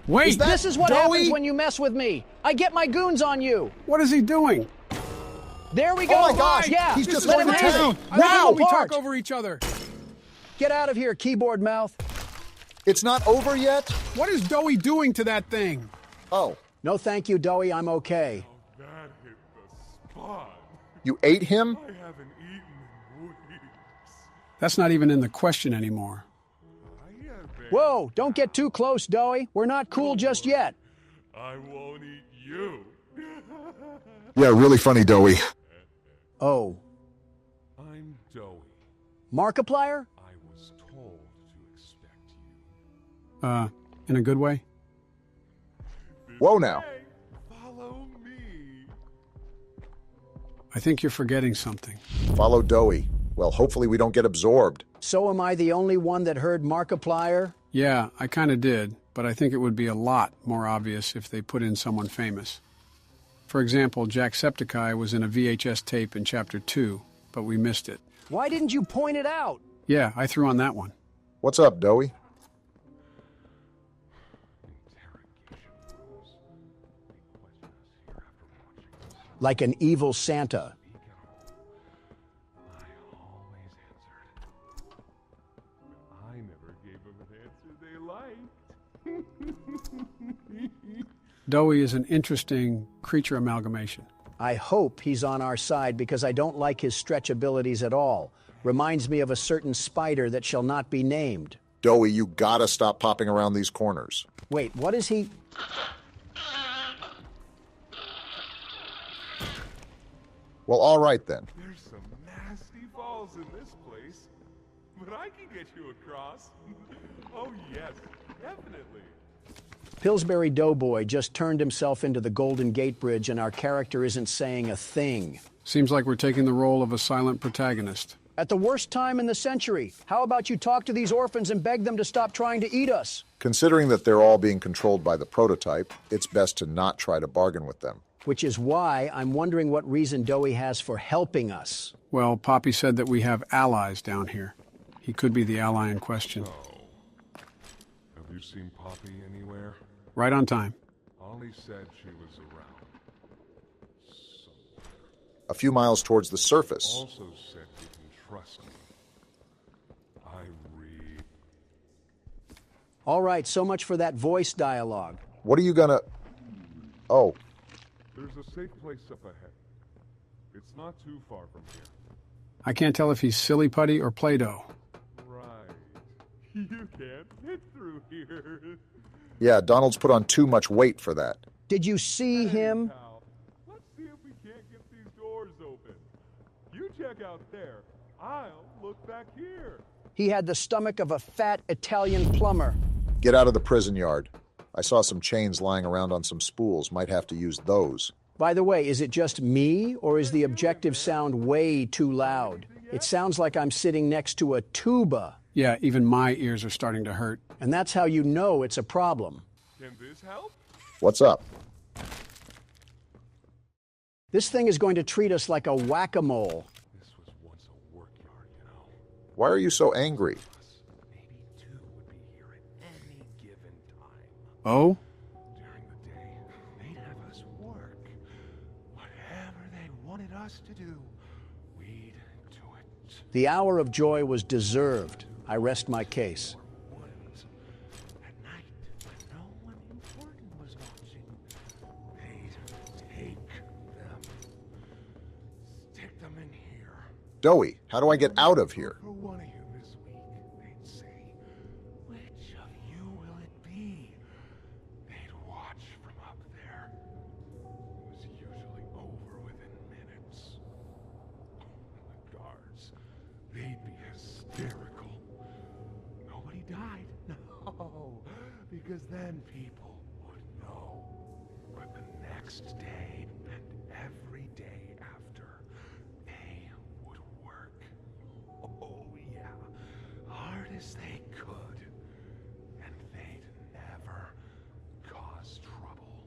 Wait! This is what Doughy? happens when you mess with me. I get my goons on you. What is he doing? There we go. Oh my gosh, Yeah, he's just let going him to have town. it. I love when we Apart. talk over each other. Get out of here, keyboard mouth. It's not over yet? What is Doughy doing to that thing? Oh, No thank you, Doughy. I'm okay. That hit the spot. you ate him? I haven't eaten in weeks. That's not even in the question anymore. Whoa, don't get too close, Doughy. We're not cool just yet. I won't eat you. Yeah, really funny, Doughy. Oh. I'm Doughy. Markiplier? I was told to expect you. In a good way? Whoa now. Hey, follow me. I think you're forgetting something. Follow Doughy. Well, hopefully we don't get absorbed. So am I the only one that heard Markiplier? Yeah, I kind of did, but I think it would be a lot more obvious if they put in someone famous. For example, Jacksepticeye was in a VHS tape in Chapter 2, but we missed it. Why didn't you point it out? Yeah, I threw on that one. What's up, Doughy? Like an evil Santa. I never gave them an answer they liked. Doughy is an interesting creature amalgamation. I hope he's on our side because I don't like his stretch abilities at all. Reminds me of a certain spider that shall not be named. Doughy, you gotta stop popping around these corners. Wait, what is he? Well, all right then. There's some nasty falls in this place, but I can get you across. Oh yes, definitely. Pillsbury Doughboy just turned himself into the Golden Gate Bridge and our character isn't saying a thing. Seems like we're taking the role of a silent protagonist. At the worst time in the century, how about you talk to these orphans and beg them to stop trying to eat us? Considering that they're all being controlled by the prototype, it's best to not try to bargain with them. Which is why I'm wondering what reason Doughy has for helping us. Well, Poppy said that we have allies down here. He could be the ally in question. Oh. Have you seen Poppy anywhere? Right on time. Ollie said she was around. A few miles towards the surface. Also said you can trust me. I read. All right, so much for that voice dialogue. What are you gonna... Oh. There's a safe place up ahead. It's not too far from here. I can't tell if he's silly putty or Play-Doh. Right. You can't fit through here. Yeah, Donald's put on too much weight for that. Did you see him? Pal, let's see if we can't get these doors open. You check out there. I'll look back here. He had the stomach of a fat Italian plumber. Get out of the prison yard. I saw some chains lying around on some spools. Might have to use those. By the way, is it just me, or is the objective sound way too loud? It sounds like I'm sitting next to a tuba. Yeah, even my ears are starting to hurt. And that's how you know it's a problem. Can this help? What's up? This thing is going to treat us like a whack-a-mole. This was once a work yard, you know. Why are you so angry? Maybe two would be here at any given time. Oh? During the day, they'd have us work. Whatever they wanted us to do, we'd do it. The hour of joy was deserved. I rest my case. At night, when no one important was watching, they'd take them. Stick them in here. Doughy, how do I get out of here? For one of you this week, they'd say, which of you will it be? They'd watch from up there. It was usually over within minutes. The guards, they'd be hysterical. Nobody died. No, because then people would know. But the next day and every day after, they would work. Oh, yeah. Hard as they could. And they'd never cause trouble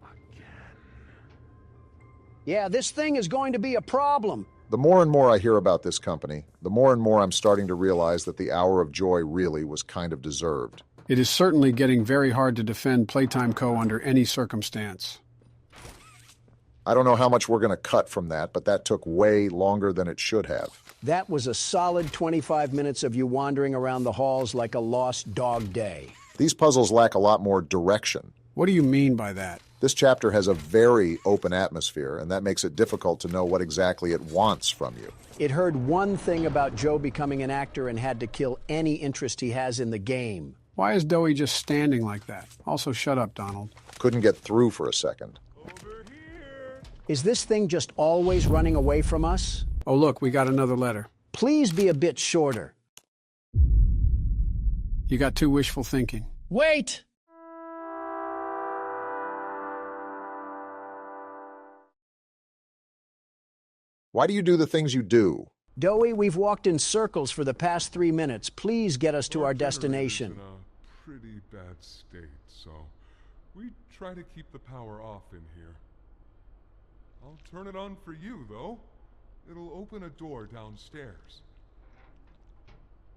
again. Yeah, this thing is going to be a problem. The more and more I hear about this company, the more and more I'm starting to realize that the hour of joy really was kind of deserved. It is certainly getting very hard to defend Playtime Co. under any circumstance. I don't know how much we're going to cut from that, but that took way longer than it should have. That was a solid 25 minutes of you wandering around the halls like a lost dog day. These puzzles lack a lot more direction. What do you mean by that? This chapter has a very open atmosphere, and that makes it difficult to know what exactly it wants from you. It heard one thing about Joe becoming an actor and had to kill any interest he has in the game. Why is Doey just standing like that? Also, shut up, Donald. Couldn't get through for a second. Is this thing just always running away from us? Oh, look, we got another letter. Please be a bit shorter. You got too wishful thinking. Wait! Why do you do the things you do? Doey, we've walked in circles for the past 3 minutes. Please get us to our destination. In a pretty bad state, so we try to keep the power off in here. I'll turn it on for you, though. It'll open a door downstairs.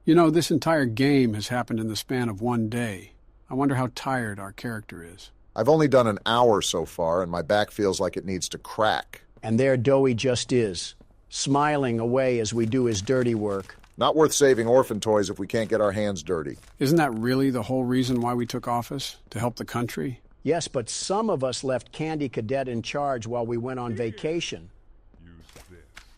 You know, this entire game has happened in the span of 1 day. I wonder how tired our character is. I've only done an hour so far, and my back feels like it needs to crack. And there Doey just is, smiling away as we do his dirty work. Not worth saving orphan toys if we can't get our hands dirty. Isn't that really the whole reason why we took office? To help the country? Yes, but some of us left Candy Cadet in charge while we went on vacation.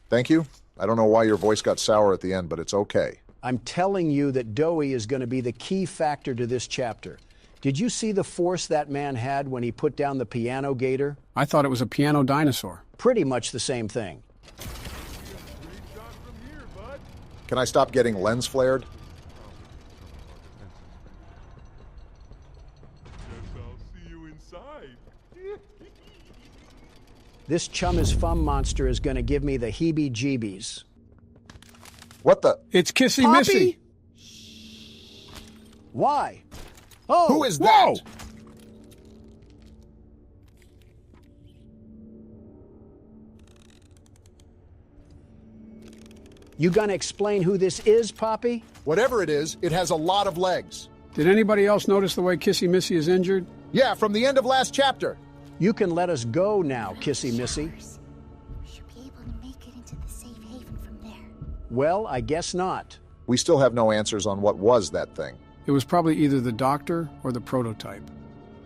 Thank you. I don't know why your voice got sour at the end, but it's okay. I'm telling you that Doey is going to be the key factor to this chapter. Did you see the force that man had when he put down the piano gator? I thought it was a piano dinosaur. Pretty much the same thing. Can I stop getting lens flared? Guess I'll see you inside. This chum is fun monster is going to give me the heebie-jeebies. What the? It's Kissy Missy. Why? Oh, who is that? Whoa! You gonna explain who this is, Poppy? Whatever it is, it has a lot of legs. Did anybody else notice the way Kissy Missy is injured? Yeah, from the end of last chapter. You can let us go now, Kissy Missy. We should be able to make it into the safe haven from there. Well, I guess not. We still have no answers on what was that thing. It was probably either the doctor or the prototype.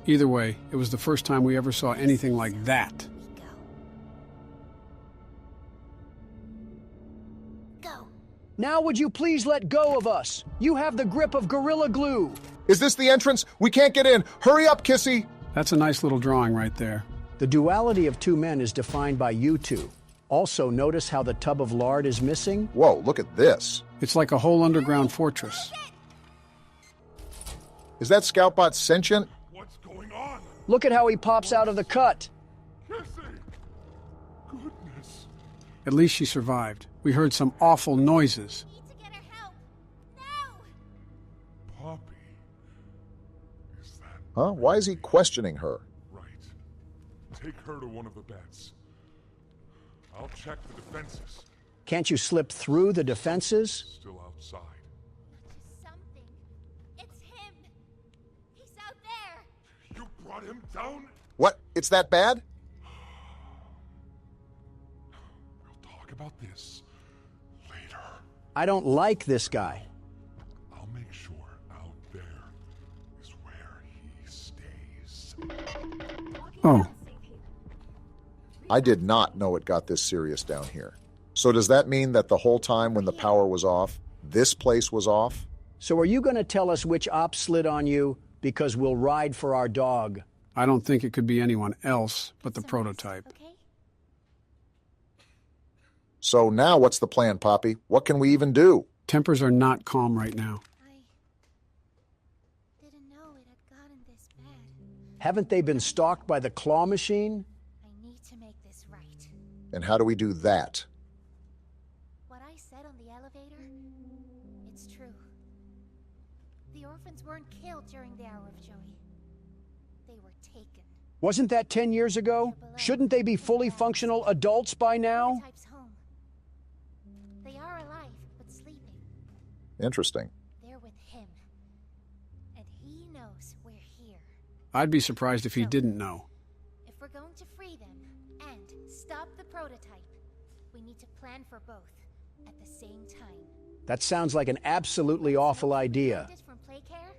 Either way, it was the first time we ever saw anything like that. Go. Now would you please let go of us? You have the grip of Gorilla Glue. Is this the entrance? We can't get in. Hurry up, Kissy. That's a nice little drawing right there. The duality of two men is defined by you two. Also, notice how the tub of lard is missing? Whoa, look at this. It's like a whole underground fortress. Is that Scoutbot sentient? What's going on? Look at how he pops out of the cut. Kissy! Goodness. At least she survived. We heard some awful noises. We need to get her help. Now! Poppy. Is that... Huh? Why is he questioning her? Right. Take her to one of the beds. I'll check the defenses. Can't you slip through the defenses? Still outside. Something. It's him. He's out there. You brought him down? What? It's that bad? We'll talk about this later. I don't like this guy. I'll make sure out there is where he stays. Oh. I did not know it got this serious down here. So does that mean that the whole time when the power was off, this place was off? So are you going to tell us which op slid on you? Because we'll ride for our dog. I don't think it could be anyone else but the prototype. Okay? So now what's the plan, Poppy? What can we even do? Tempers are not calm right now. I didn't know it had gotten this bad. Haven't they been stalked by the claw machine? I need to make this right. And how do we do that? What I said on the elevator, it's true. The orphans weren't killed during the hour of Joey. They were taken. Wasn't that 10 years ago? Shouldn't they be fully functional adults by now? Prototype's home. They are alive, but sleeping. Interesting. They're with him. And he knows we're here. I'd be surprised if he didn't know. If we're going to free them and stop the prototype, we need to plan for both at the same time. That sounds like an absolutely awful idea. From Playcare,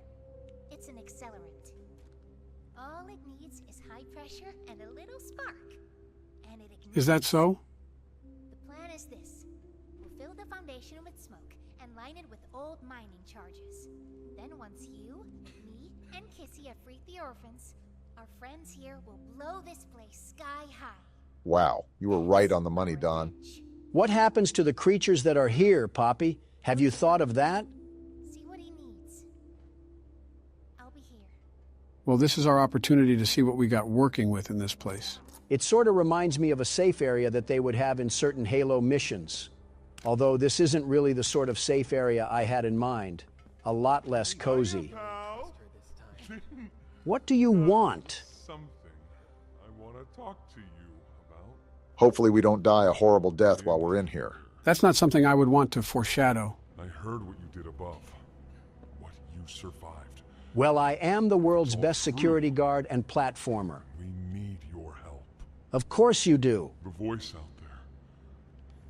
it's an accelerant. All it needs is high pressure and a little spark. And it ignites. Is that so? The plan is this. We'll fill the foundation with smoke and line it with old mining charges. Then once you, me, and Kissy have freed the orphans, our friends here will blow this place sky high. Wow, you were right on the money, Don. What happens to the creatures that are here, Poppy? Have you thought of that? See what he needs. I'll be here. Well, this is our opportunity to see what we got working with in this place. It sort of reminds me of a safe area that they would have in certain Halo missions. Although this isn't really the sort of safe area I had in mind. A lot less cozy. What do you want? Something I want to talk to you about. Hopefully we don't die a horrible death while we're in here. That's not something I would want to foreshadow. I heard what you did above. What you survived. Well, I am the world's best security guard and platformer. We need your help. Of course you do. The voice out there.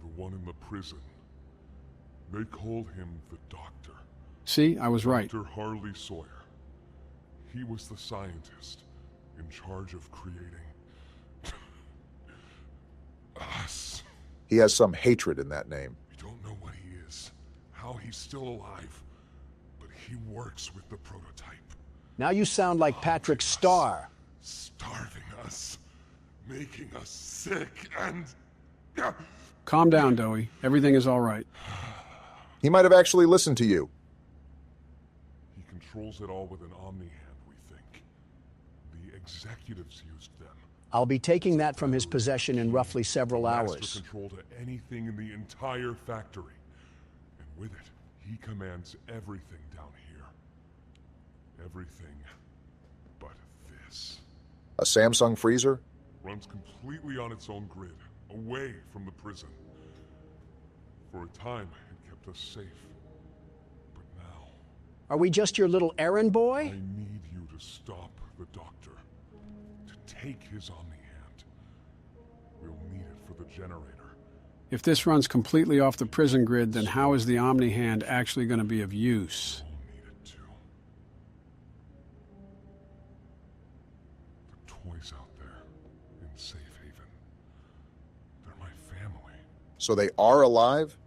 The one in the prison. They called him the Doctor. See, I was right. Dr. Harley Sawyer. He was the scientist in charge of creating us. He has some hatred in that name. We don't know what he is, how he's still alive, but he works with the prototype. Now you sound like Patrick Starr. Starving us, making us sick, and... Calm down, Dowie. Everything is all right. He might have actually listened to you. He controls it all with an Omni hand, we think. The executives used them. I'll be taking that from his possession in roughly several hours. Master control to anything in the entire factory. And with it, he commands everything down here. Everything but this. A Samsung freezer? Runs completely on its own grid, away from the prison. For a time, it kept us safe. But now... Are we just your little errand boy? I need you to stop the Doctor. To take his Omni hand. We'll need it for the generator. If this runs completely off the prison grid, then how is the Omni hand actually going to be of use? We'll need it too. The toys out there in Safe Haven. They're my family. So they are alive?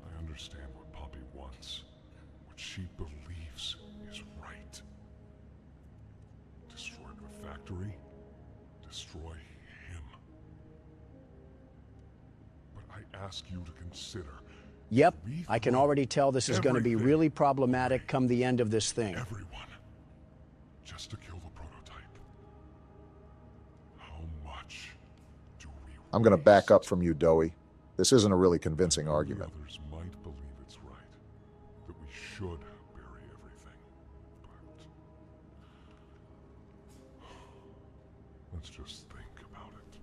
I understand what Poppy wants. What she believes is right. Destroy the factory. Destroy him. But I ask you to consider. Yep, I can already tell this is going to be really problematic come the end of this thing. Everyone. Just to kill the prototype. How much do we I'm going to back up from you, Dowie. This isn't a really convincing argument. Others might believe it's right. That we should bury everything. But... let's just think about it.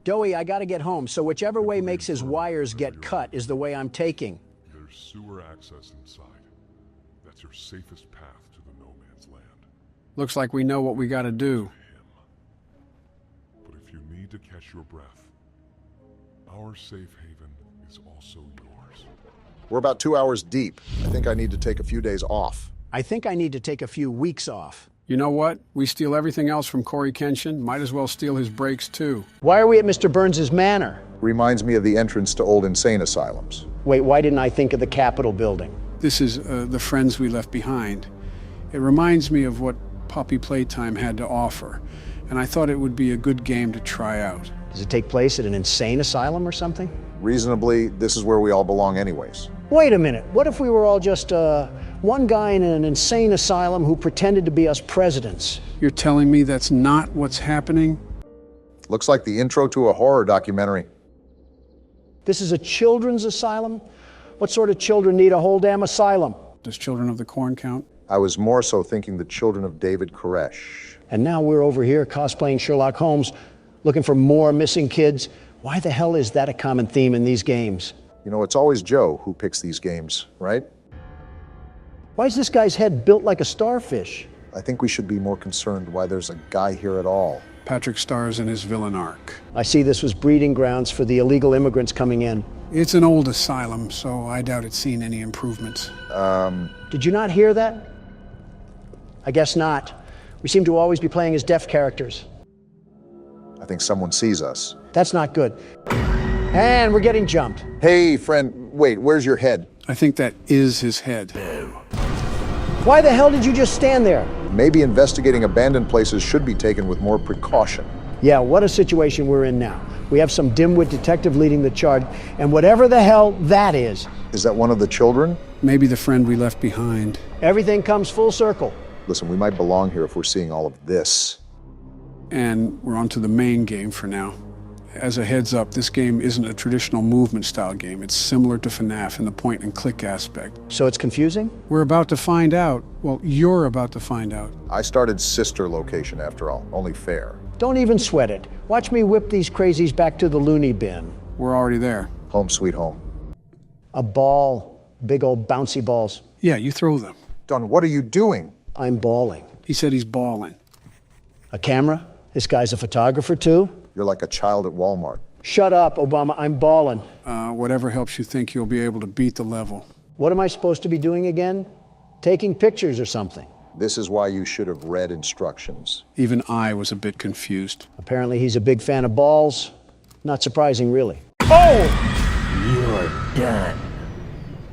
Dowie, I gotta get home, so whichever way makes his wires get cut is the way I'm taking. There's sewer access inside. That's your safest path to the no man's land. Looks like we know what we got to do. But if you need to catch your breath, our safe haven is also yours. We're about 2 hours deep. I think I need to take a few days off. I think I need to take a few weeks off. You know what? We steal everything else from Corey Kenshin. Might as well steal his brakes, too. Why are we at Mr. Burns's manor? Reminds me of the entrance to old insane asylums. Wait, why didn't I think of the Capitol building? This is the friends we left behind. It reminds me of what Poppy Playtime had to offer, and I thought it would be a good game to try out. Does it take place at an insane asylum or something? Reasonably, this is where we all belong anyways. Wait a minute, what if we were all just one guy in an insane asylum who pretended to be us presidents? You're telling me that's not what's happening? Looks like the intro to a horror documentary. This is a children's asylum? What sort of children need a whole damn asylum? Does Children of the Corn count? I was more so thinking the children of David Koresh. And now we're over here cosplaying Sherlock Holmes, looking for more missing kids. Why the hell is that a common theme in these games? You know, it's always Joe who picks these games, right? Why is this guy's head built like a starfish? I think we should be more concerned why there's a guy here at all. Patrick stars in his villain arc. I see this was breeding grounds for the illegal immigrants coming in. It's an old asylum, so I doubt it's seen any improvements. Did you not hear that? I guess not. We seem to always be playing as deaf characters. I think someone sees us. That's not good. And we're getting jumped. Hey, friend, wait, where's your head? I think that is his head. Why the hell did you just stand there? Maybe investigating abandoned places should be taken with more precaution. Yeah, what a situation we're in now. We have some dimwit detective leading the charge, and whatever the hell that is. Is that one of the children? Maybe the friend we left behind. Everything comes full circle. Listen, we might belong here if we're seeing all of this. And we're on to the main game for now. As a heads up, this game isn't a traditional movement style game. It's similar to FNAF in the point and click aspect. So it's confusing? We're about to find out. Well, you're about to find out. I started sister location after all, only fair. Don't even sweat it. Watch me whip these crazies back to the loony bin. We're already there. Home sweet home. A ball. Big old bouncy balls. Yeah, you throw them. Don, what are you doing? I'm balling. He said he's balling. A camera? This guy's a photographer too? You're like a child at Walmart. Shut up, Obama. I'm balling. Whatever helps you think you'll be able to beat the level. What am I supposed to be doing again? Taking pictures or something. This is why you should have read instructions. Even I was a bit confused. Apparently he's a big fan of balls. Not surprising, really. Oh! You're done.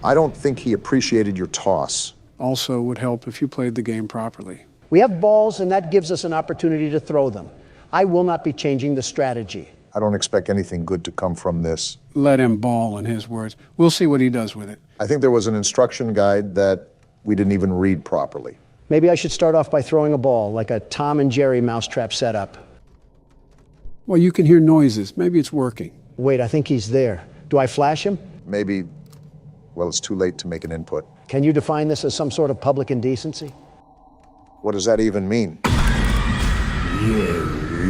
I don't think he appreciated your toss. Also would help if you played the game properly. We have balls, and that gives us an opportunity to throw them. I will not be changing the strategy. I don't expect anything good to come from this. Let him ball, in his words. We'll see what he does with it. I think there was an instruction guide that we didn't even read properly. Maybe I should start off by throwing a ball, like a Tom and Jerry mousetrap setup. Well, you can hear noises. Maybe it's working. Wait, I think he's there. Do I flash him? Maybe, well, it's too late to make an input. Can you define this as some sort of public indecency? What does that even mean?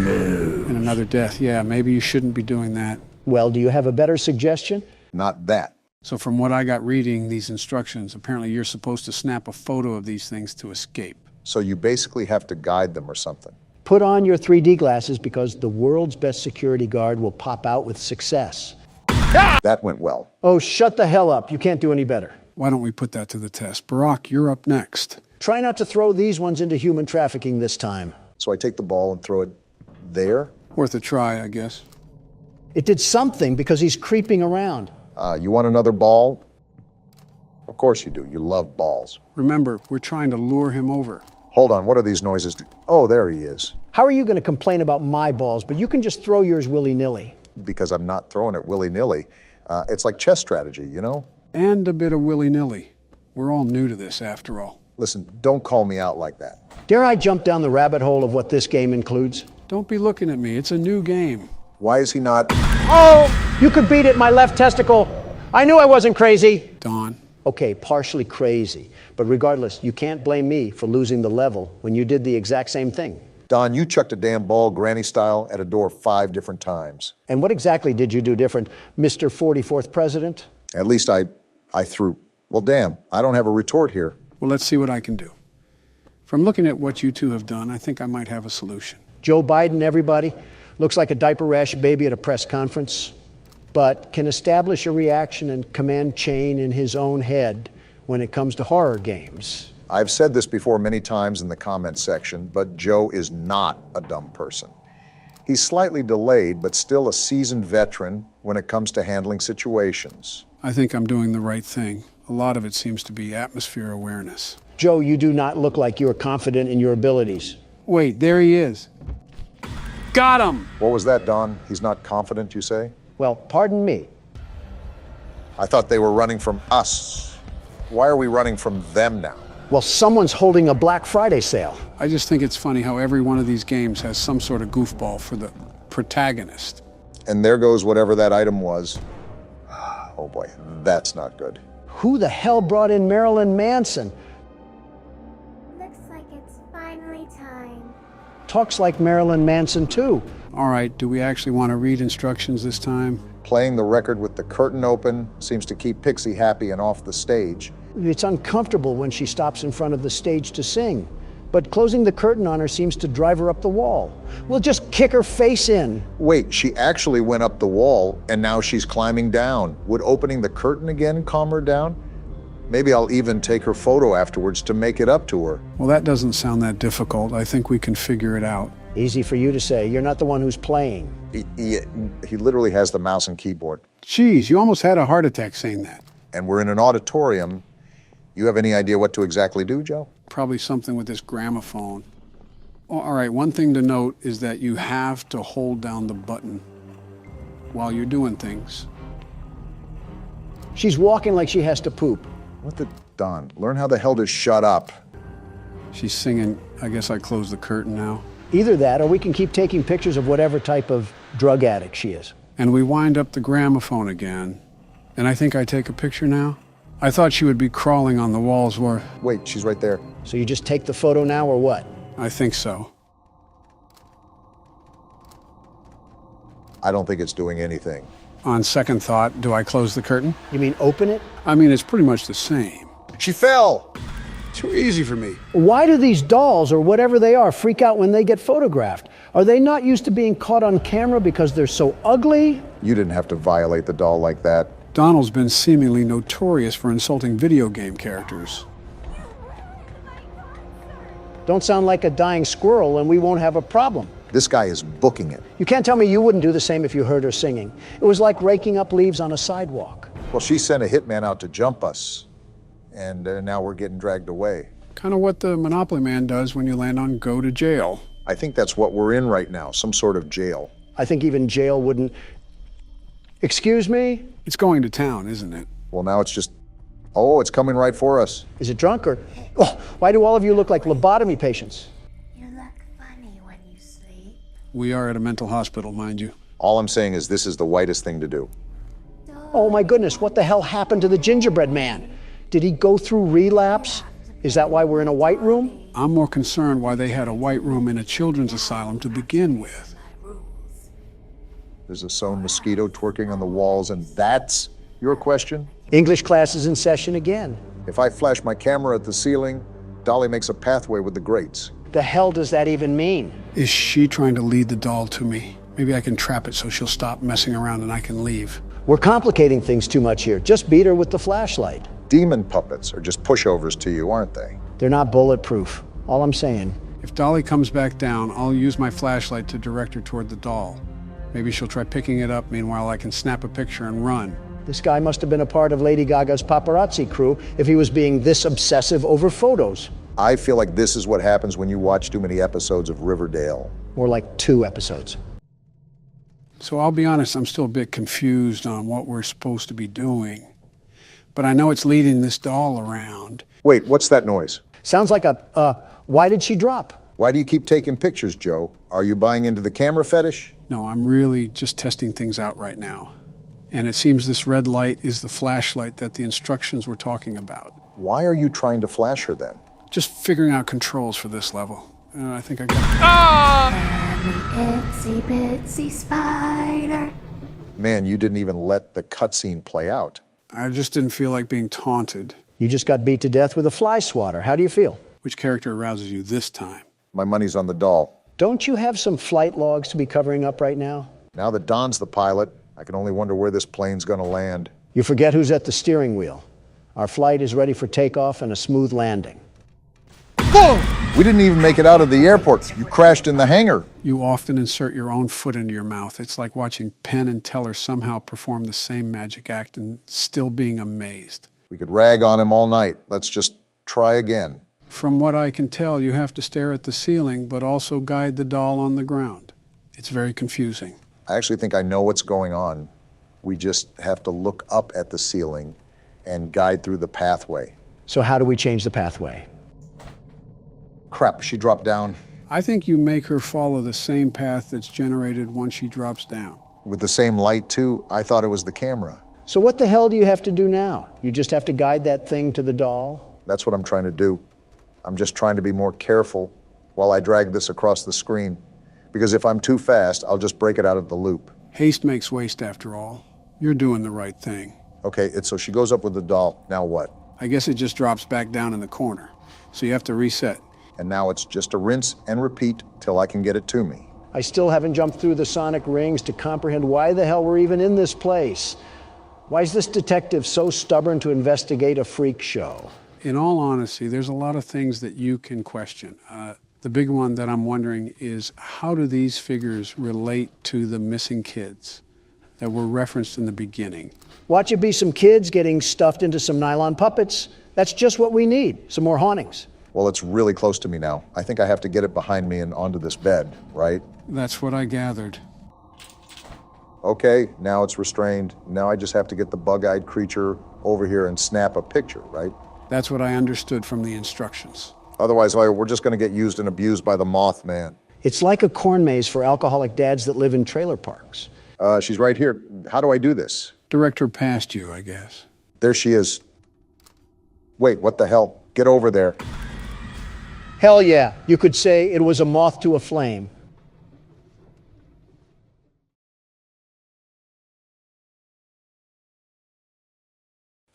And another death. Yeah, maybe you shouldn't be doing that. Well, do you have a better suggestion? Not that. So from what I got reading these instructions, apparently you're supposed to snap a photo of these things to escape. So you basically have to guide them or something. Put on your 3D glasses because the world's best security guard will pop out with success. That went well. Oh, shut the hell up. You can't do any better. Why don't we put that to the test? Barack, you're up next. Try not to throw these ones into human trafficking this time. So I take the ball and throw it there? Worth a try, I guess. It did something because he's creeping around. You want another ball? Of course you do. You love balls. Remember, we're trying to lure him over. Hold on, what are these noises? Oh, there he is. How are you going to complain about my balls, but you can just throw yours willy-nilly? Because I'm not throwing it willy-nilly. It's like chess strategy, you know? And a bit of willy-nilly. We're all new to this, after all. Listen, don't call me out like that. Dare I jump down the rabbit hole of what this game includes? Don't be looking at me. It's a new game. Why is he not? Oh, you could beat it, my left testicle. I knew I wasn't crazy. Don. Okay, partially crazy. But regardless, you can't blame me for losing the level when you did the exact same thing. Don, you chucked a damn ball granny style at a door 5 different times. And what exactly did you do different, Mr. 44th President? At least I threw. Well, damn, I don't have a retort here. Well, let's see what I can do. From looking at what you two have done, I think I might have a solution. Joe Biden, everybody, looks like a diaper rash baby at a press conference, but can establish a reaction and command chain in his own head when it comes to horror games. I've said this before many times in the comment section, but Joe is not a dumb person. He's slightly delayed, but still a seasoned veteran when it comes to handling situations. I think I'm doing the right thing. A lot of it seems to be atmosphere awareness. Joe, you do not look like you're confident in your abilities. Wait, there he is. Got him! What was that, Don? He's not confident, you say? Well, pardon me. I thought they were running from us. Why are we running from them now? Well, someone's holding a Black Friday sale. I just think it's funny how every one of these games has some sort of goofball for the protagonist. And there goes whatever that item was. Oh boy, that's not good. Who the hell brought in Marilyn Manson? Looks like it's finally time. Talks like Marilyn Manson, too. All right, do we actually want to read instructions this time? Playing the record with the curtain open seems to keep Pixie happy and off the stage. It's uncomfortable when she stops in front of the stage to sing, but closing the curtain on her seems to drive her up the wall. We'll just kick her face in. Wait, she actually went up the wall and now she's climbing down. Would opening the curtain again calm her down? Maybe I'll even take her photo afterwards to make it up to her. Well, that doesn't sound that difficult. I think we can figure it out. Easy for you to say. You're not the one who's playing. He literally has the mouse and keyboard. Jeez, you almost had a heart attack saying that. And we're in an auditorium. You have any idea what to exactly do, Joe? Probably something with this gramophone. Oh, all right, one thing to note is that you have to hold down the button while you're doing things. She's walking like she has to poop. What the Don? Learn how the hell to shut up. She's singing, I guess I close the curtain now. Either that, or we can keep taking pictures of whatever type of drug addict she is. And we wind up the gramophone again. And I think I take a picture now. I thought she would be crawling on the walls where... Wait, she's right there. So you just take the photo now, or what? I think so. I don't think it's doing anything. On second thought, do I close the curtain? You mean open it? I mean, it's pretty much the same. She fell! Too easy for me. Why do these dolls, or whatever they are, freak out when they get photographed? Are they not used to being caught on camera because they're so ugly? You didn't have to violate the doll like that. Donald's been seemingly notorious for insulting video game characters. Don't sound like a dying squirrel and we won't have a problem. This guy is booking it. You can't tell me you wouldn't do the same if you heard her singing. It was like raking up leaves on a sidewalk. Well, she sent a hitman out to jump us, and now we're getting dragged away. Kind of what the Monopoly Man does when you land on go to jail. I think that's what we're in right now, some sort of jail. I think even jail wouldn't... Excuse me? It's going to town, isn't it? Well, now it's just... Oh, it's coming right for us. Is it drunk or... Oh, why do all of you look like lobotomy patients? You look funny when you sleep. We are at a mental hospital, mind you. All I'm saying is this is the whitest thing to do. Oh my goodness, what the hell happened to the gingerbread man? Did he go through relapse? Is that why we're in a white room? I'm more concerned why they had a white room in a children's asylum to begin with. There's a sewn mosquito twerking on the walls, and that's your question? English class is in session again. If I flash my camera at the ceiling, Dolly makes a pathway with the grates. The hell does that even mean? Is she trying to lead the doll to me? Maybe I can trap it so she'll stop messing around and I can leave. We're complicating things too much here. Just beat her with the flashlight. Demon puppets are just pushovers to you, aren't they? They're not bulletproof. All I'm saying. If Dolly comes back down, I'll use my flashlight to direct her toward the doll. Maybe she'll try picking it up. Meanwhile, I can snap a picture and run. This guy must have been a part of Lady Gaga's paparazzi crew if he was being this obsessive over photos. I feel like this is what happens when you watch too many episodes of Riverdale. More like 2 episodes. So I'll be honest, I'm still a bit confused on what we're supposed to be doing. But I know it's leading this doll around. Wait, what's that noise? Sounds like why did she drop? Why do you keep taking pictures, Joe? Are you buying into the camera fetish? No, I'm really just testing things out right now. And it seems this red light is the flashlight that the instructions were talking about. Why are you trying to flash her then? Just figuring out controls for this level. I think I got Itsy bitsy spider. Man, you didn't even let the cutscene play out. I just didn't feel like being taunted. You just got beat to death with a fly swatter. How do you feel? Which character arouses you this time? My money's on the doll. Don't you have some flight logs to be covering up right now? Now that Don's the pilot, I can only wonder where this plane's gonna land. You forget who's at the steering wheel. Our flight is ready for takeoff and a smooth landing. Boom! We didn't even make it out of the airport. You crashed in the hangar. You often insert your own foot into your mouth. It's like watching Penn and Teller somehow perform the same magic act and still being amazed. We could rag on him all night. Let's just try again. From what I can tell, you have to stare at the ceiling, but also guide the doll on the ground. It's very confusing. I actually think I know what's going on. We just have to look up at the ceiling and guide through the pathway. So how do we change the pathway? Crap, she dropped down. I think you make her follow the same path that's generated once she drops down. With the same light, too? I thought it was the camera. So what the hell do you have to do now? You just have to guide that thing to the doll? That's what I'm trying to do. I'm just trying to be more careful while I drag this across the screen. Because if I'm too fast, I'll just break it out of the loop. Haste makes waste, after all. You're doing the right thing. Okay, so she goes up with the doll. Now what? I guess it just drops back down in the corner. So you have to reset. And now it's just a rinse and repeat till I can get it to me. I still haven't jumped through the sonic rings to comprehend why the hell we're even in this place. Why is this detective so stubborn to investigate a freak show? In all honesty, there's a lot of things that you can question. The big one that I'm wondering is, how do these figures relate to the missing kids that were referenced in the beginning? Watch it be some kids getting stuffed into some nylon puppets. That's just what we need, some more hauntings. Well, it's really close to me now. I think I have to get it behind me and onto this bed, right? That's what I gathered. Okay, now it's restrained. Now I just have to get the bug-eyed creature over here and snap a picture, right? That's what I understood from the instructions. Otherwise, we're just going to get used and abused by the Mothman. It's like a corn maze for alcoholic dads that live in trailer parks. She's right here. How do I do this? Direct her past you, I guess. There she is. Wait, what the hell? Get over there. Hell yeah, you could say it was a moth to a flame.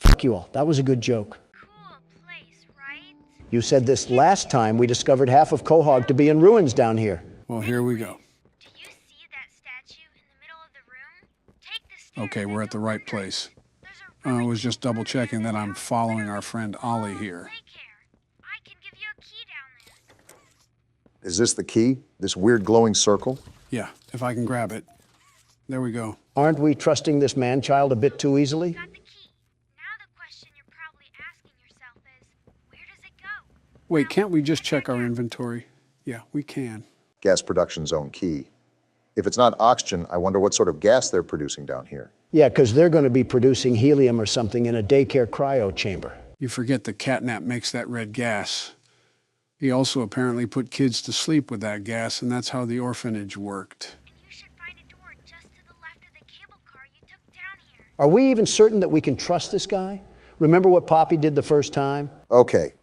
Fuck you all, that was a good joke. Cool place, right? You said this last time we discovered half of Quahog to be in ruins down here. Well, here we go. Do you see that statue in the middle of the room? Take the stairs. Okay, we're at the right place. I was just double checking that I'm following our friend Ollie here. I can give you a key down there. Is this the key? This weird glowing circle? Yeah, if I can grab it. There we go. Aren't we trusting this man-child a bit too easily? Got the key. Now the question you're probably asking yourself is, where does it go? Wait, can't we just check our inventory? Yeah, we can. Gas production zone key. If it's not oxygen, I wonder what sort of gas they're producing down here. Yeah, because they're going to be producing helium or something in a daycare cryo chamber. You forget the catnap makes that red gas. He also apparently put kids to sleep with that gas, and that's how the orphanage worked. And you should find a door just to the left of the cable car you took down here. Are we even certain that we can trust this guy? Remember what Poppy did the first time? Okay,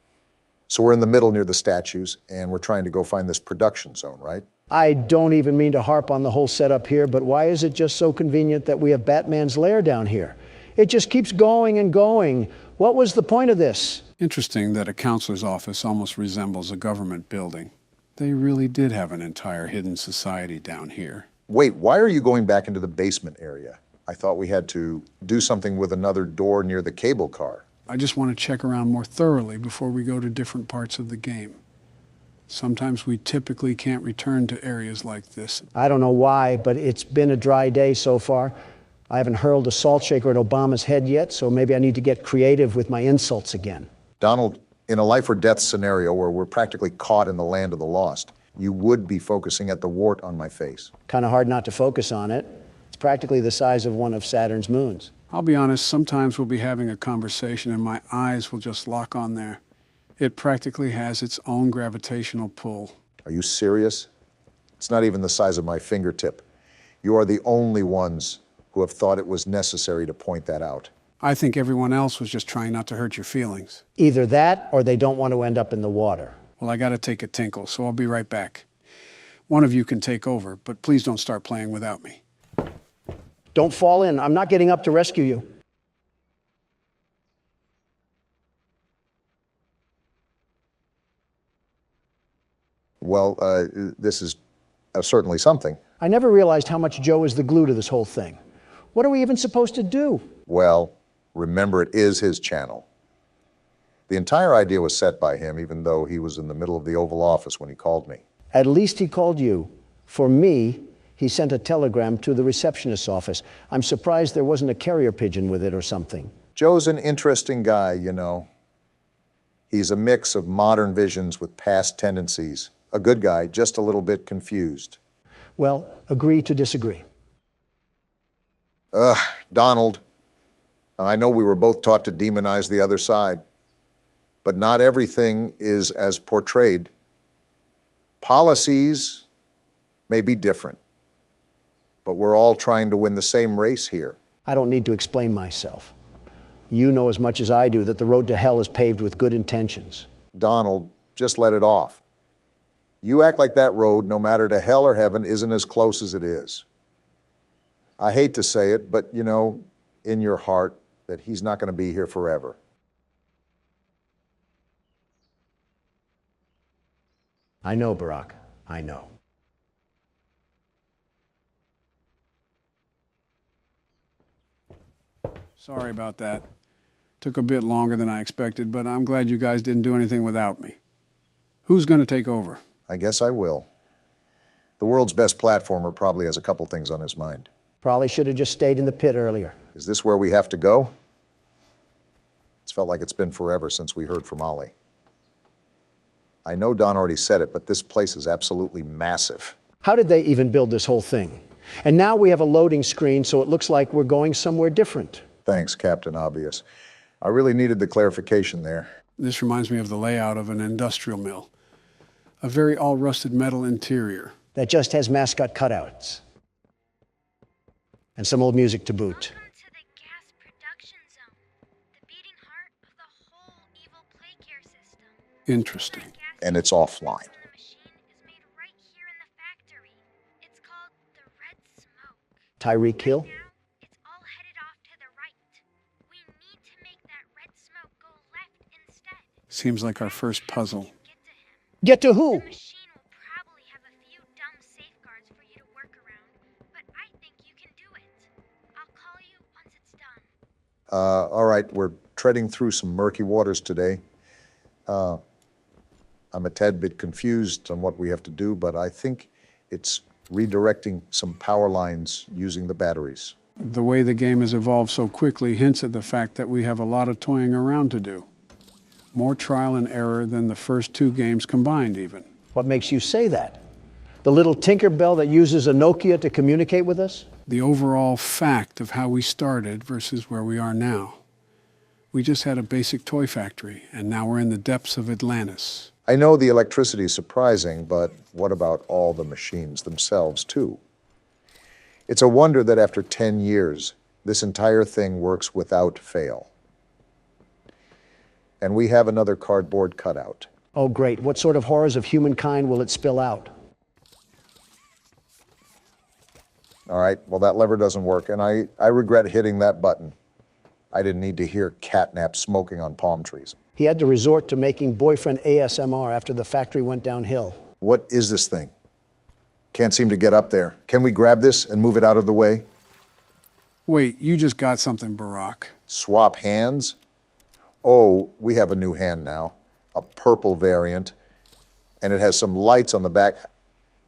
so we're in the middle near the statues, and we're trying to go find this production zone, right? I don't even mean to harp on the whole setup here, but why is it just so convenient that we have Batman's lair down here? It just keeps going and going. What was the point of this? Interesting that a counselor's office almost resembles a government building. They really did have an entire hidden society down here. Wait, why are you going back into the basement area? I thought we had to do something with another door near the cable car. I just want to check around more thoroughly before we go to different parts of the game. Sometimes we typically can't return to areas like this. I don't know why, but it's been a dry day so far. I haven't hurled a salt shaker at Obama's head yet, so maybe I need to get creative with my insults again. Donald, in a life or death scenario where we're practically caught in the land of the lost, you would be focusing at the wart on my face. Kind of hard not to focus on it. It's practically the size of one of Saturn's moons. I'll be honest, sometimes we'll be having a conversation and my eyes will just lock on there. It practically has its own gravitational pull. Are you serious? It's not even the size of my fingertip. You are the only ones who have thought it was necessary to point that out. I think everyone else was just trying not to hurt your feelings. Either that or they don't want to end up in the water. Well, I gotta take a tinkle, so I'll be right back. One of you can take over, but please don't start playing without me. Don't fall in. I'm not getting up to rescue you. Well, this is certainly something. I never realized how much Joe is the glue to this whole thing. What are we even supposed to do? Well, remember, it is his channel. The entire idea was set by him, even though he was in the middle of the Oval Office when he called me. At least he called you. For me, he sent a telegram to the receptionist's office. I'm surprised there wasn't a carrier pigeon with it or something. Joe's an interesting guy, you know. He's a mix of modern visions with past tendencies. A good guy, just a little bit confused. Well, agree to disagree. Donald, I know we were both taught to demonize the other side, but not everything is as portrayed. Policies may be different, but we're all trying to win the same race here. I don't need to explain myself. You know as much as I do that the road to hell is paved with good intentions. Donald, just let it off. You act like that road, no matter to hell or heaven, isn't as close as it is. I hate to say it, but, you know, in your heart that he's not going to be here forever. I know, Barack. I know. Sorry about that. Took a bit longer than I expected, but I'm glad you guys didn't do anything without me. Who's going to take over? I guess I will. The world's best platformer probably has a couple things on his mind. Probably should have just stayed in the pit earlier. Is this where we have to go? It's felt like it's been forever since we heard from Ollie. I know Don already said it, but this place is absolutely massive. How did they even build this whole thing? And now we have a loading screen, so it looks like we're going somewhere different. Thanks, Captain Obvious. I really needed the clarification there. This reminds me of the layout of an industrial mill. A very all-rusted metal interior. That just has mascot cutouts. And some old music to boot. Welcome to the gas production zone, the beating heart of the whole evil play care system. Interesting. And it's offline. The machine is made right here in the factory. It's called the Red Smoke. Tyreek Hill? Now, it's all headed off to the right. We need to make that red smoke go left instead. Seems like our first puzzle. Get to who? The machine will probably have a few dumb safeguards for you to work around, but I think you can do it. I'll call you once it's done. All right, we're treading through some murky waters today. I'm a tad bit confused on what we have to do, but I think it's redirecting some power lines using the batteries. The way the game has evolved so quickly hints at the fact that we have a lot of toying around to do. More trial and error than the first two games combined, even. What makes you say that? The little Tinkerbell that uses a Nokia to communicate with us? The overall fact of how we started versus where we are now. We just had a basic toy factory, and now we're in the depths of Atlantis. I know the electricity is surprising, but what about all the machines themselves, too? It's a wonder that after 10 years, this entire thing works without fail. And we have another cardboard cutout. Oh, great. What sort of horrors of humankind will it spill out? All right, well, that lever doesn't work, and I regret hitting that button. I didn't need to hear catnap smoking on palm trees. He had to resort to making boyfriend ASMR after the factory went downhill. What is this thing? Can't seem to get up there. Can we grab this and move it out of the way? Wait, you just got something, Barack. Swap hands? Oh, we have a new hand now, a purple variant, and it has some lights on the back.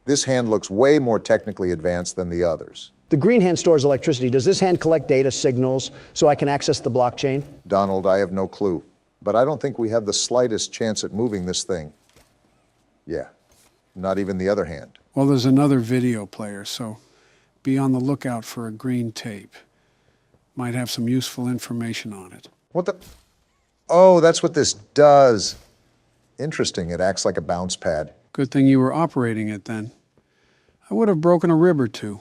This hand looks way more technically advanced than the others. The green hand stores electricity. Does this hand collect data signals so I can access the blockchain? Donald, I have no clue, but I don't think we have the slightest chance at moving this thing. Yeah, not even the other hand. Well, there's another video player, so be on the lookout for a green tape. Might have some useful information on it. What the? Oh, that's what this does. Interesting, it acts like a bounce pad. Good thing you were operating it then. I would have broken a rib or two,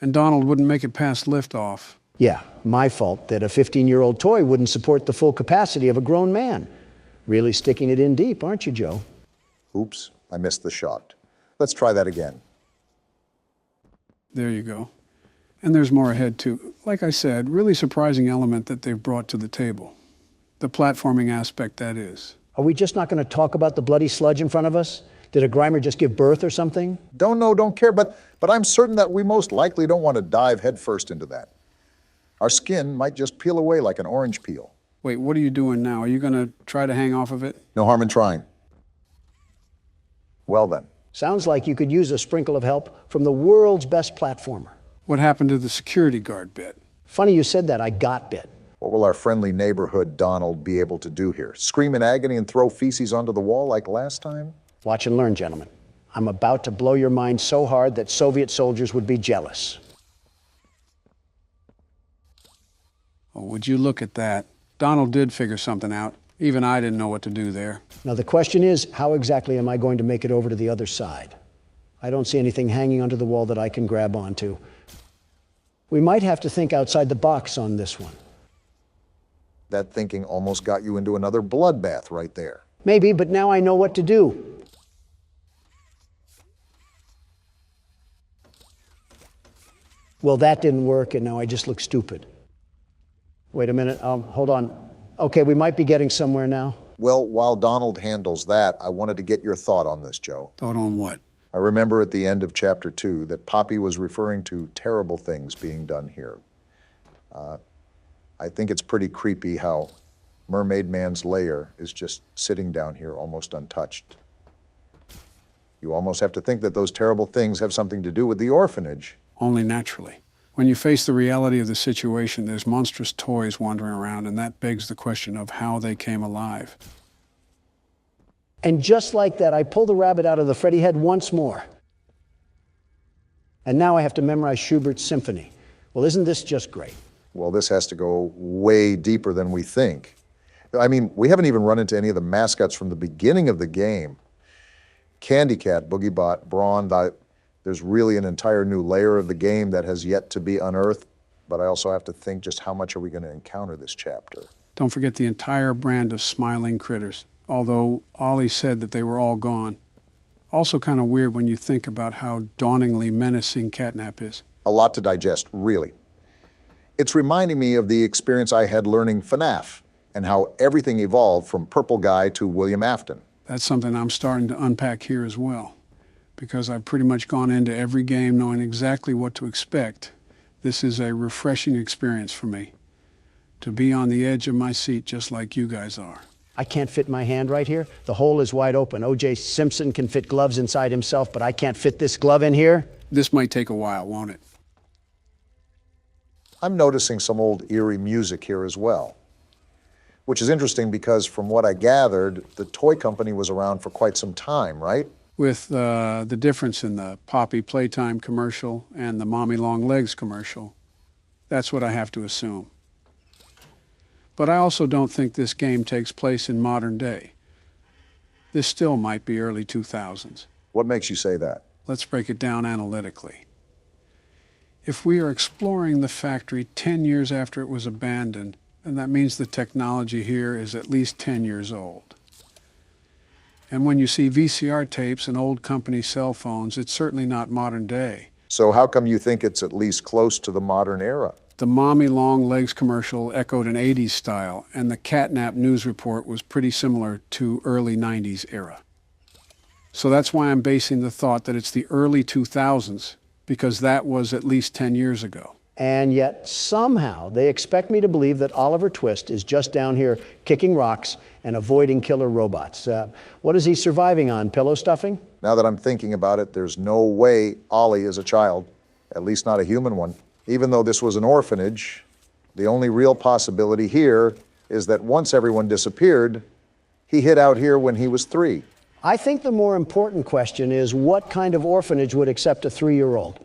and Donald wouldn't make it past liftoff. Yeah, my fault that a 15-year-old toy wouldn't support the full capacity of a grown man. Really sticking it in deep, aren't you, Joe? Oops, I missed the shot. Let's try that again. There you go. And there's more ahead, too. Like I said, really surprising element that they've brought to the table. The platforming aspect, that is. Are we just not going to talk about the bloody sludge in front of us? Did a Grimer just give birth or something? Don't know, don't care, but I'm certain that we most likely don't want to dive headfirst into that. Our skin might just peel away like an orange peel. Wait, what are you doing now? Are you going to try to hang off of it? No harm in trying. Well then. Sounds like you could use a sprinkle of help from the world's best platformer. What happened to the security guard bit? Funny you said that, I got bit. What will our friendly neighborhood Donald be able to do here? Scream in agony and throw feces onto the wall like last time? Watch and learn, gentlemen. I'm about to blow your mind so hard that Soviet soldiers would be jealous. Oh, would you look at that? Donald did figure something out. Even I didn't know what to do there. Now the question is, how exactly am I going to make it over to the other side? I don't see anything hanging onto the wall that I can grab onto. We might have to think outside the box on this one. That thinking almost got you into another bloodbath right there. Maybe, but now I know what to do. Well, that didn't work, and now I just look stupid. Wait a minute, hold on. Okay, we might be getting somewhere now. Well, while Donald handles that, I wanted to get your thought on this, Joe. Thought on what? I remember at the end of chapter 2 that Poppy was referring to terrible things being done here. I think it's pretty creepy how Mermaid Man's lair is just sitting down here almost untouched. You almost have to think that those terrible things have something to do with the orphanage. Only naturally. When you face the reality of the situation, there's monstrous toys wandering around, and that begs the question of how they came alive. And just like that, I pulled the rabbit out of the Freddy head once more. And now I have to memorize Schubert's symphony. Well, isn't this just great? Well, this has to go way deeper than we think. I mean, we haven't even run into any of the mascots from the beginning of the game. Candy Cat, Boogie Bot, Brawn, there's really an entire new layer of the game that has yet to be unearthed, but I also have to think just how much are we going to encounter this chapter. Don't forget the entire brand of smiling critters, although Ollie said that they were all gone. Also kind of weird when you think about how dauntingly menacing Catnap is. A lot to digest, really. It's reminding me of the experience I had learning FNAF and how everything evolved from Purple Guy to William Afton. That's something I'm starting to unpack here as well, because I've pretty much gone into every game knowing exactly what to expect. This is a refreshing experience for me, to be on the edge of my seat just like you guys are. I can't fit my hand right here. The hole is wide open. O.J. Simpson can fit gloves inside himself, but I can't fit this glove in here. This might take a while, won't it? I'm noticing some old eerie music here as well, which is interesting because from what I gathered, the toy company was around for quite some time, right? With the difference in the Poppy Playtime commercial and the Mommy Long Legs commercial. That's what I have to assume. But I also don't think this game takes place in modern day. This still might be early 2000s. What makes you say that? Let's break it down analytically. If we are exploring the factory 10 years after it was abandoned, then that means the technology here is at least 10 years old. And when you see VCR tapes and old company cell phones, it's certainly not modern day. So how come you think it's at least close to the modern era? The Mommy Long Legs commercial echoed an 80s style, and the Catnap news report was pretty similar to early 90s era. So that's why I'm basing the thought that it's the early 2000s, because that was at least 10 years ago. And yet somehow they expect me to believe that Oliver Twist is just down here kicking rocks and avoiding killer robots. What is he surviving on, pillow stuffing? Now that I'm thinking about it, there's no way Ollie is a child, at least not a human one. Even though this was an orphanage, the only real possibility here is that once everyone disappeared, he hid out here when he was 3. I think the more important question is what kind of orphanage would accept a 3-year-old?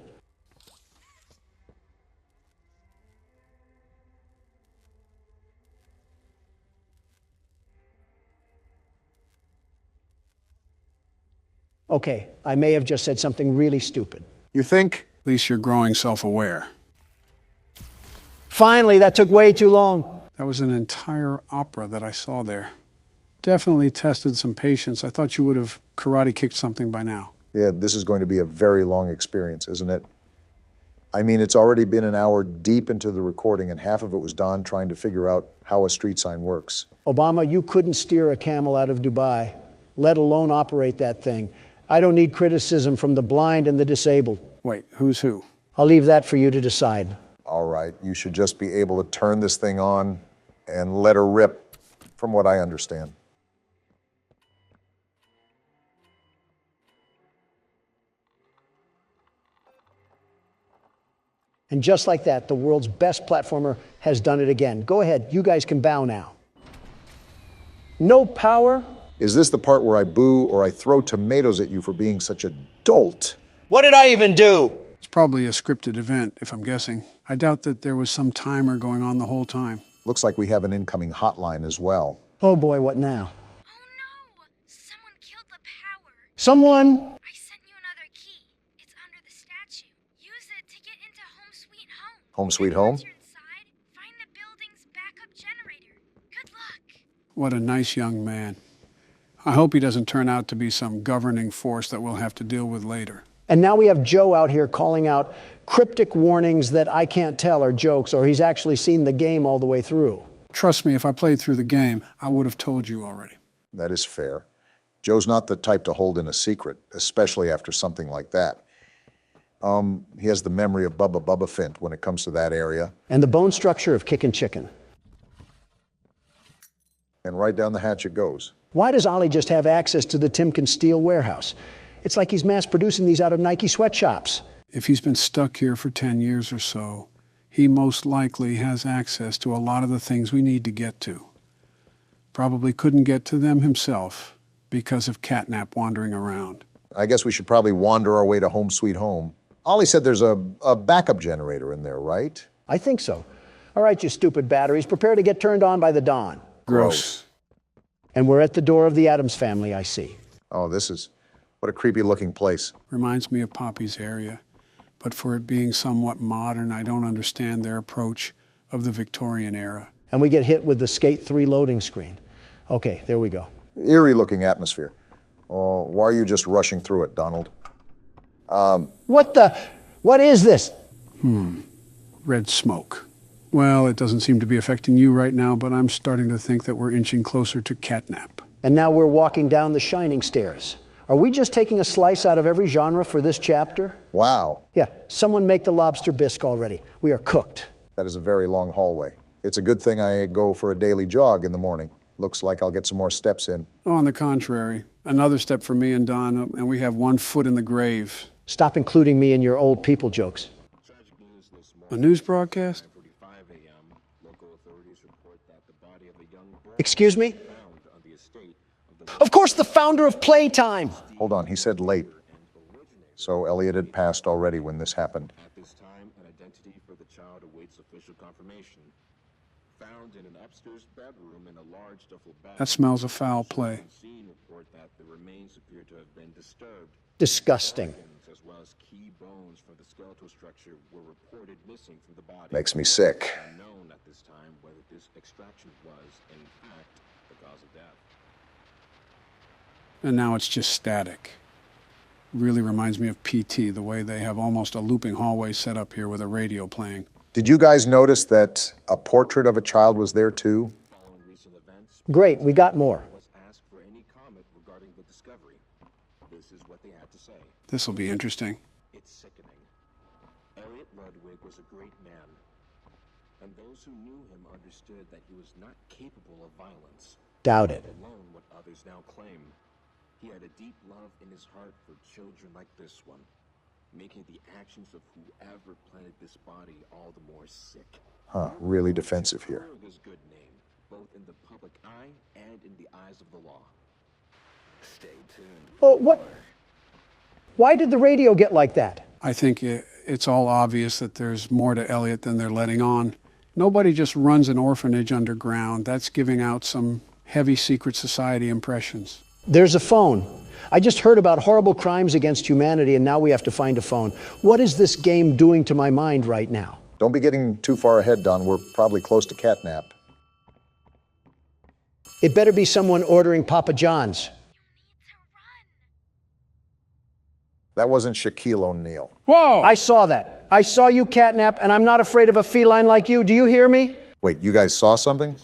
Okay, I may have just said something really stupid. You think? At least you're growing self-aware. Finally, that took way too long. That was an entire opera that I saw there. Definitely tested some patience. I thought you would have karate kicked something by now. Yeah, this is going to be a very long experience, isn't it? I mean, it's already been an hour deep into the recording, and half of it was Don trying to figure out how a street sign works. Obama, you couldn't steer a camel out of Dubai, let alone operate that thing. I don't need criticism from the blind and the disabled. Wait, who's who? I'll leave that for you to decide. All right, you should just be able to turn this thing on and let her rip, from what I understand. And just like that, the world's best platformer has done it again. Go ahead, you guys can bow now. No power. Is this the part where I boo or I throw tomatoes at you for being such a dolt? What did I even do? It's probably a scripted event, if I'm guessing. I doubt that there was some timer going on the whole time. Looks like we have an incoming hotline as well. Oh boy, what now? Oh no! Someone killed the power. Someone? I sent you another key. It's under the statue. Use it to get into Home Sweet Home. Home Sweet Home? Once you're inside, find the building's backup generator. Good luck. What a nice young man. I hope he doesn't turn out to be some governing force that we'll have to deal with later. And now we have Joe out here calling out cryptic warnings that I can't tell are jokes, or he's actually seen the game all the way through. Trust me, if I played through the game, I would have told you already. That is fair. Joe's not the type to hold in a secret, especially after something like that. He has the memory of Bubba Fint when it comes to that area. And the bone structure of Kickin' Chicken. And right down the hatch it goes. Why does Ollie just have access to the Timken Steel warehouse? It's like he's mass producing these out of Nike sweatshops. If he's been stuck here for 10 years or so, he most likely has access to a lot of the things we need to get to. Probably couldn't get to them himself because of Catnap wandering around. I guess we should probably wander our way to home sweet home. Ollie said there's a backup generator in there, right? I think so. All right, you stupid batteries, prepare to get turned on by the dawn. Gross. And we're at the door of the Addams family, I see. Oh, what a creepy looking place. Reminds me of Poppy's area. But for it being somewhat modern, I don't understand their approach of the Victorian era. And we get hit with the Skate 3 loading screen. Okay, there we go. Eerie looking atmosphere. Oh, why are you just rushing through it, Donald? What is this? Red smoke. Well, it doesn't seem to be affecting you right now, but I'm starting to think that we're inching closer to Catnap. And now we're walking down the shining stairs. Are we just taking a slice out of every genre for this chapter? Wow. Yeah, someone make the lobster bisque already. We are cooked. That is a very long hallway. It's a good thing I go for a daily jog in the morning. Looks like I'll get some more steps in. Oh, on the contrary. Another step for me and Don, and we have 1 foot in the grave. Stop including me in your old people jokes. A news broadcast? Excuse me? Of course, the founder of Playtime. Hold on, he said late. So Elliot had passed already when this happened. At this time, an identity for the child awaits official confirmation. Found in an upstairs bedroom in a large duffel bag. That smells of foul play. Report that the remains appear to have been disturbed. Disgusting. As well as key bones from the skeletal structure were reported missing from the body. Makes me sick. Unknown at this time whether this extraction was, in fact, the cause of death. And now it's just static. Really reminds me of PT, the way they have almost a looping hallway set up here with a radio playing. Did you guys notice that a portrait of a child was there too? Great, we got more. Asked for any comment regarding the discovery. This is what they had to say. This'll be interesting. It's sickening. Elliot Ludwig was a great man, and those who knew him understood that he was not capable of violence. Doubt it. Alone what others now claim. He had a deep love in his heart for children like this one, making the actions of whoever planted this body all the more sick. Huh, really defensive here. His good name, both in the public eye and in the eyes of the law. Stay tuned. Oh, what? Why did the radio get like that? I think it's all obvious that there's more to Elliot than they're letting on. Nobody just runs an orphanage underground. That's giving out some heavy secret society impressions. There's a phone. I just heard about horrible crimes against humanity, and now we have to find a phone. What is this game doing to my mind right now? Don't be getting too far ahead, Don. We're probably close to Catnap. It better be someone ordering Papa John's. That wasn't Shaquille O'Neal. Whoa! I saw that. I saw you, Catnap, and I'm not afraid of a feline like you. Do you hear me? Wait, you guys saw something?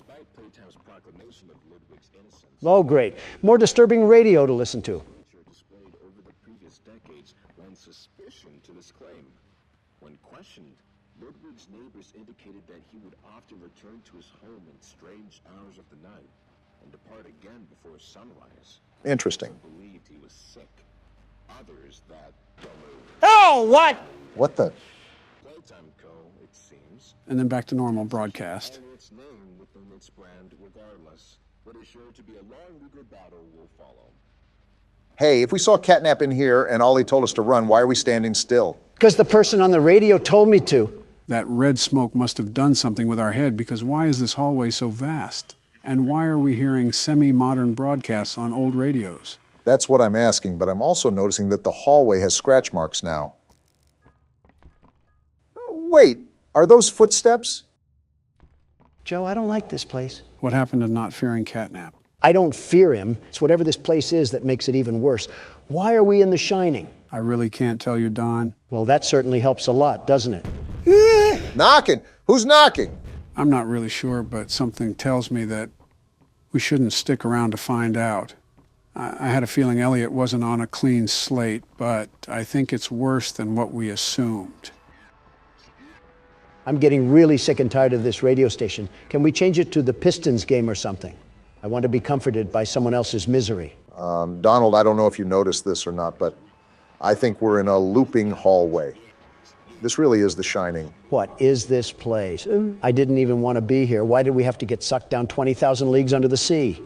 Oh, great. More disturbing radio to listen to. Displayed over the previous decades lend suspicion to this claim. When questioned, Ludwig's neighbors indicated that he would often return to his home in strange hours of the night and depart again before sunrise. Interesting. Some believed he was sick. Others that Oh, what? What the? Playtime Co., it seems. And then back to normal broadcast. Its name within its brand regardless. What is sure to be a long legal battle will follow. Hey, if we saw Catnap in here and Ollie told us to run, why are we standing still? Because the person on the radio told me to. That red smoke must have done something with our head, because why is this hallway so vast? And why are we hearing semi-modern broadcasts on old radios? That's what I'm asking, but I'm also noticing that the hallway has scratch marks now. Wait, are those footsteps? Joe, I don't like this place. What happened to not fearing Catnap? I don't fear him. It's whatever this place is that makes it even worse. Why are we in The Shining? I really can't tell you, Don. Well, that certainly helps a lot, doesn't it? Knocking? Who's knocking? I'm not really sure, but something tells me that we shouldn't stick around to find out. I had a feeling Elliot wasn't on a clean slate, but I think it's worse than what we assumed. I'm getting really sick and tired of this radio station. Can we change it to the Pistons game or something? I want to be comforted by someone else's misery. Donald, I don't know if you noticed this or not, but I think we're in a looping hallway. This really is The Shining. What is this place? I didn't even want to be here. Why did we have to get sucked down 20,000 leagues under the sea?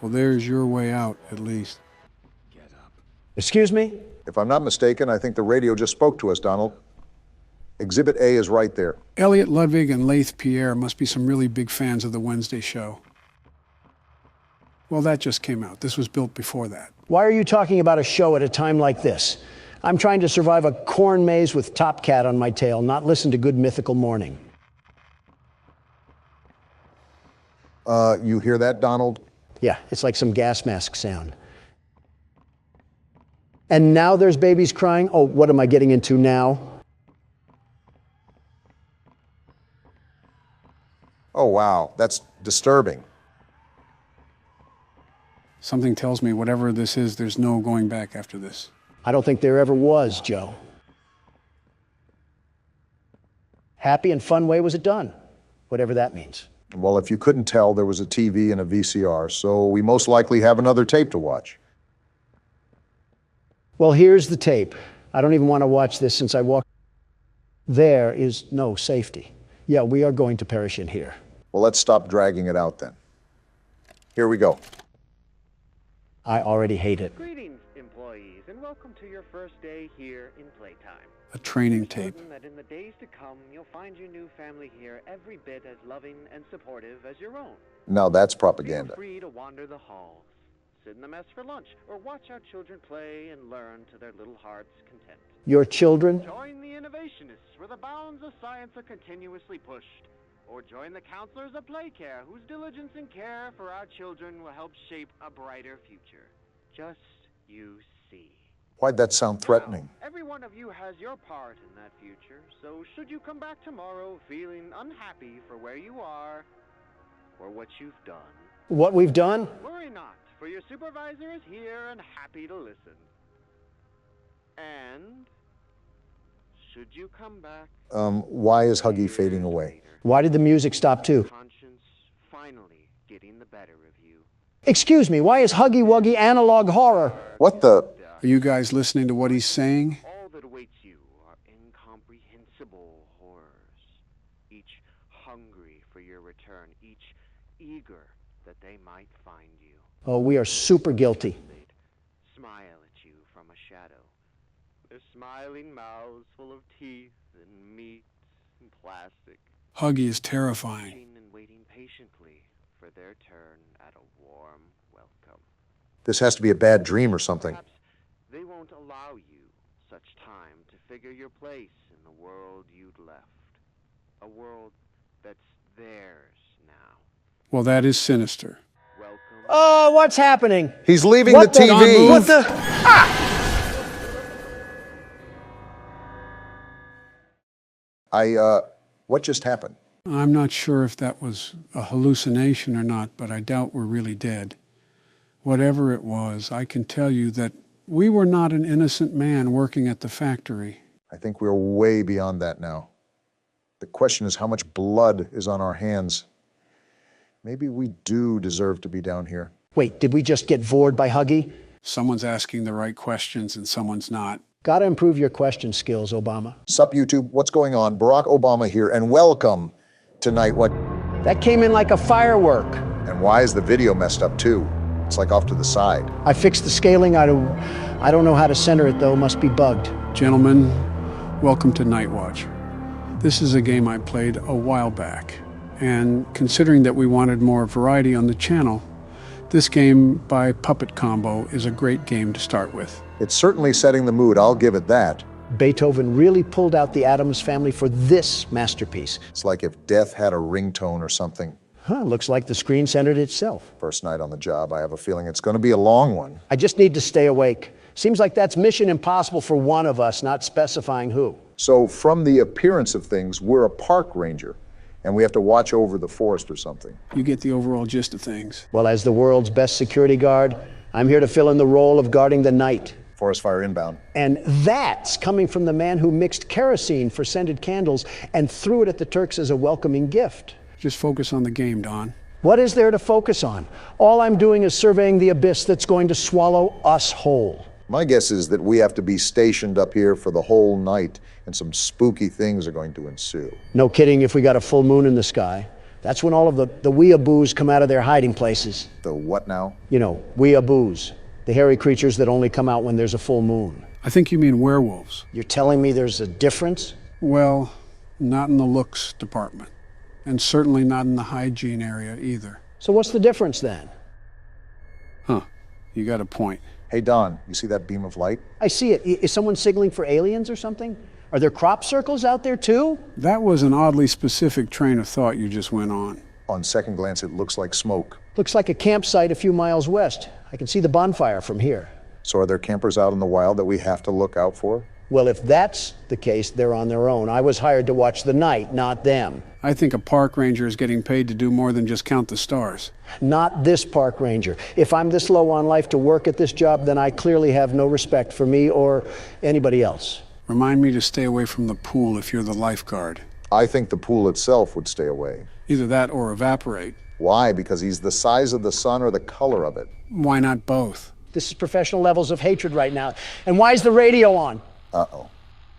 Well, there's your way out, at least. Excuse me? If I'm not mistaken, I think the radio just spoke to us, Donald. Exhibit A is right there. Elliot Ludwig and Laith Pierre must be some really big fans of the Wednesday show. Well, that just came out. This was built before that. Why are you talking about a show at a time like this? I'm trying to survive a corn maze with Top Cat on my tail, not listen to Good Mythical Morning. You hear that, Donald? Yeah, it's like some gas mask sound. And now there's babies crying? Oh, what am I getting into now? Oh, wow, that's disturbing. Something tells me whatever this is, there's no going back after this. I don't think there ever was, Joe. Happy and fun way was it done? Whatever that means. Well, if you couldn't tell, there was a TV and a VCR, so we most likely have another tape to watch. Well, here's the tape. I don't even want to watch this since I walked. There is no safety. Yeah, we are going to perish in here. Well, let's stop dragging it out then. Here we go. I already hate it. Greetings, employees, and welcome to your first day here in Playtime. A training tape. Certain that in the days to come, you'll find your new family here every bit as loving and supportive as your own. Now that's propaganda. Feel free to wander the halls, sit in the mess for lunch, or watch our children play and learn to their little hearts' content. Your children? Join the innovationists where the bounds of science are continuously pushed. Or join the counselors of Playcare whose diligence and care for our children will help shape a brighter future. Just you see. Why'd that sound threatening? Now, every one of you has your part in that future, so should you come back tomorrow feeling unhappy for where you are or what you've done. What we've done? Worry not, for your supervisor is here and happy to listen. And should you come back... Why is Huggy fading away? Why did the music stop too? Conscience finally getting the better of you. Excuse me, why is Huggy Wuggy analog horror? What the... Are you guys listening to what he's saying? All that awaits you are incomprehensible horrors, each hungry for your return, each eager that they might find you. Oh, we are super guilty. They'd smile at you from a shadow, their smiling mouths full of teeth and meat and plastic. Huggy is terrifying. And waiting patiently for their turn at a warm welcome. This has to be a bad dream or something. Perhaps they won't allow you such time to figure your place in the world you'd left. A world that's theirs now. Well, that is sinister. Welcome. Oh, what's happening? He's leaving What the TV. What the? What just happened? I'm not sure if that was a hallucination or not, but I doubt we're really dead. Whatever it was, I can tell you that we were not an innocent man working at the factory. I think we're way beyond that now. The question is how much blood is on our hands. Maybe we do deserve to be down here. Wait, did we just get vored by Huggy? Someone's asking the right questions and someone's not. Gotta improve your question skills, Obama. Sup, YouTube? What's going on? Barack Obama here, and welcome to Night What? That came in like a firework. And why is the video messed up, too? It's like off to the side. I fixed the scaling. I don't know how to center it, though. Must be bugged. Gentlemen, welcome to Night Watch. This is a game I played a while back. And considering that we wanted more variety on the channel, this game by Puppet Combo is a great game to start with. It's certainly setting the mood, I'll give it that. Beethoven really pulled out the Addams family for this masterpiece. It's like if death had a ringtone or something. Huh, looks like the screen centered itself. First night on the job, I have a feeling it's going to be a long one. I just need to stay awake. Seems like that's mission impossible for one of us, not specifying who. So from the appearance of things, we're a park ranger, and we have to watch over the forest or something. You get the overall gist of things. Well, as the world's best security guard, I'm here to fill in the role of guarding the night. Forest fire inbound. And that's coming from the man who mixed kerosene for scented candles and threw it at the Turks as a welcoming gift. Just focus on the game, Don. What is there to focus on? All I'm doing is surveying the abyss that's going to swallow us whole. My guess is that we have to be stationed up here for the whole night, and some spooky things are going to ensue. No kidding if we got a full moon in the sky. That's when all of the weeaboos come out of their hiding places. The what now? You know, weeaboos. The hairy creatures that only come out when there's a full moon. I think you mean werewolves. You're telling me there's a difference? Well, not in the looks department. And certainly not in the hygiene area either. So what's the difference then? Huh. You got a point. Hey, Don, you see that beam of light? I see it. Is someone signaling for aliens or something? Are there crop circles out there too? That was an oddly specific train of thought you just went on. On second glance, it looks like smoke. Looks like a campsite a few miles west. I can see the bonfire from here. So are there campers out in the wild that we have to look out for? Well, if that's the case, they're on their own. I was hired to watch the night, not them. I think a park ranger is getting paid to do more than just count the stars. Not this park ranger. If I'm this low on life to work at this job, then I clearly have no respect for me or anybody else. Remind me to stay away from the pool if you're the lifeguard. I think the pool itself would stay away. Either that or evaporate. Why? Because he's the size of the sun or the color of it? Why not both? This is professional levels of hatred right now. And why is the radio on? Uh-oh.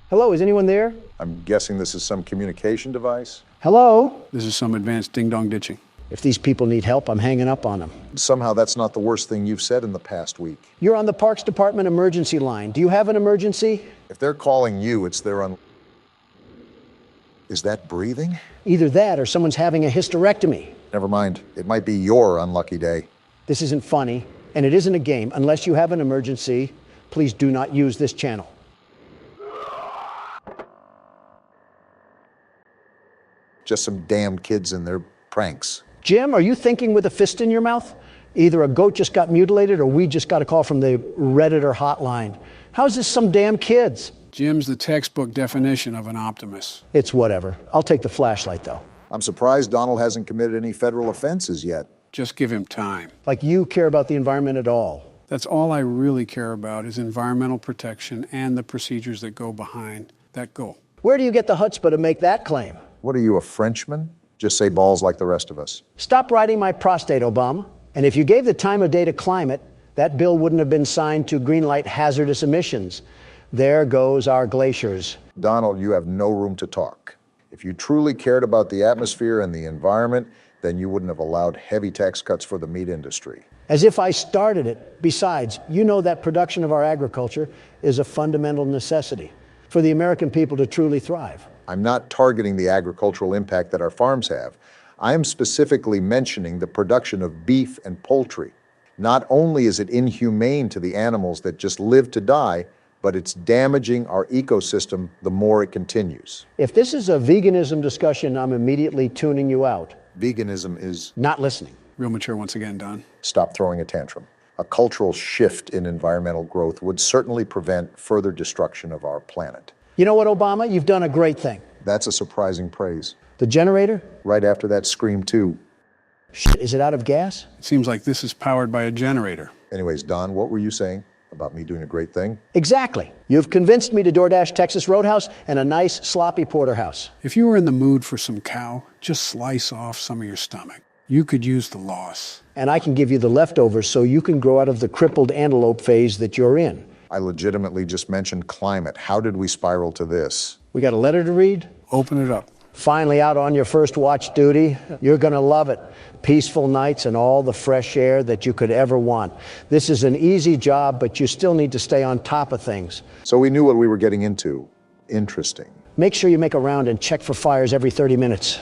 Hello, is anyone there? I'm guessing this is some communication device? Hello? This is some advanced ding-dong ditching. If these people need help, I'm hanging up on them. Somehow that's not the worst thing you've said in the past week. You're on the Parks Department emergency line. Do you have an emergency? If they're calling you, it's their Is that breathing? Either that or someone's having a hysterectomy. Never mind. It might be your unlucky day. This isn't funny, and it isn't a game. Unless you have an emergency, please do not use this channel. Just some damn kids and their pranks. Jim, are you thinking with a fist in your mouth? Either a goat just got mutilated or we just got a call from the Redditor hotline. How's this some damn kids? Jim's the textbook definition of an optimist. It's whatever. I'll take the flashlight, though. I'm surprised Donald hasn't committed any federal offenses yet. Just give him time. Like you care about the environment at all. That's all I really care about is environmental protection and the procedures that go behind that goal. Where do you get the chutzpah to make that claim? What are you, a Frenchman? Just say balls like the rest of us. Stop riding my prostate, Obama. And if you gave the time of day to climate, that bill wouldn't have been signed to greenlight hazardous emissions. There goes our glaciers. Donald, you have no room to talk. If you truly cared about the atmosphere and the environment, then you wouldn't have allowed heavy tax cuts for the meat industry. As if I started it. Besides, you know that production of our agriculture is a fundamental necessity for the American people to truly thrive. I'm not targeting the agricultural impact that our farms have. I am specifically mentioning the production of beef and poultry. Not only is it inhumane to the animals that just live to die, but it's damaging our ecosystem the more it continues. If this is a veganism discussion, I'm immediately tuning you out. Veganism is not listening. Real mature once again, Don. Stop throwing a tantrum. A cultural shift in environmental growth would certainly prevent further destruction of our planet. You know what, Obama? You've done a great thing. That's a surprising praise. The generator? Right after that scream, too. Shit, is it out of gas? It seems like this is powered by a generator. Anyways, Don, what were you saying about me doing a great thing? Exactly. You've convinced me to DoorDash Texas Roadhouse and a nice sloppy porterhouse. If you were in the mood for some cow, just slice off some of your stomach. You could use the loss. And I can give you the leftovers so you can grow out of the crippled antelope phase that you're in. I legitimately just mentioned climate. How did we spiral to this? We got a letter to read? Open it up. Finally out on your first watch duty. You're gonna love it. Peaceful nights and all the fresh air that you could ever want. This is an easy job, but you still need to stay on top of things. So we knew what we were getting into. Interesting. Make sure you make a round and check for fires every 30 minutes.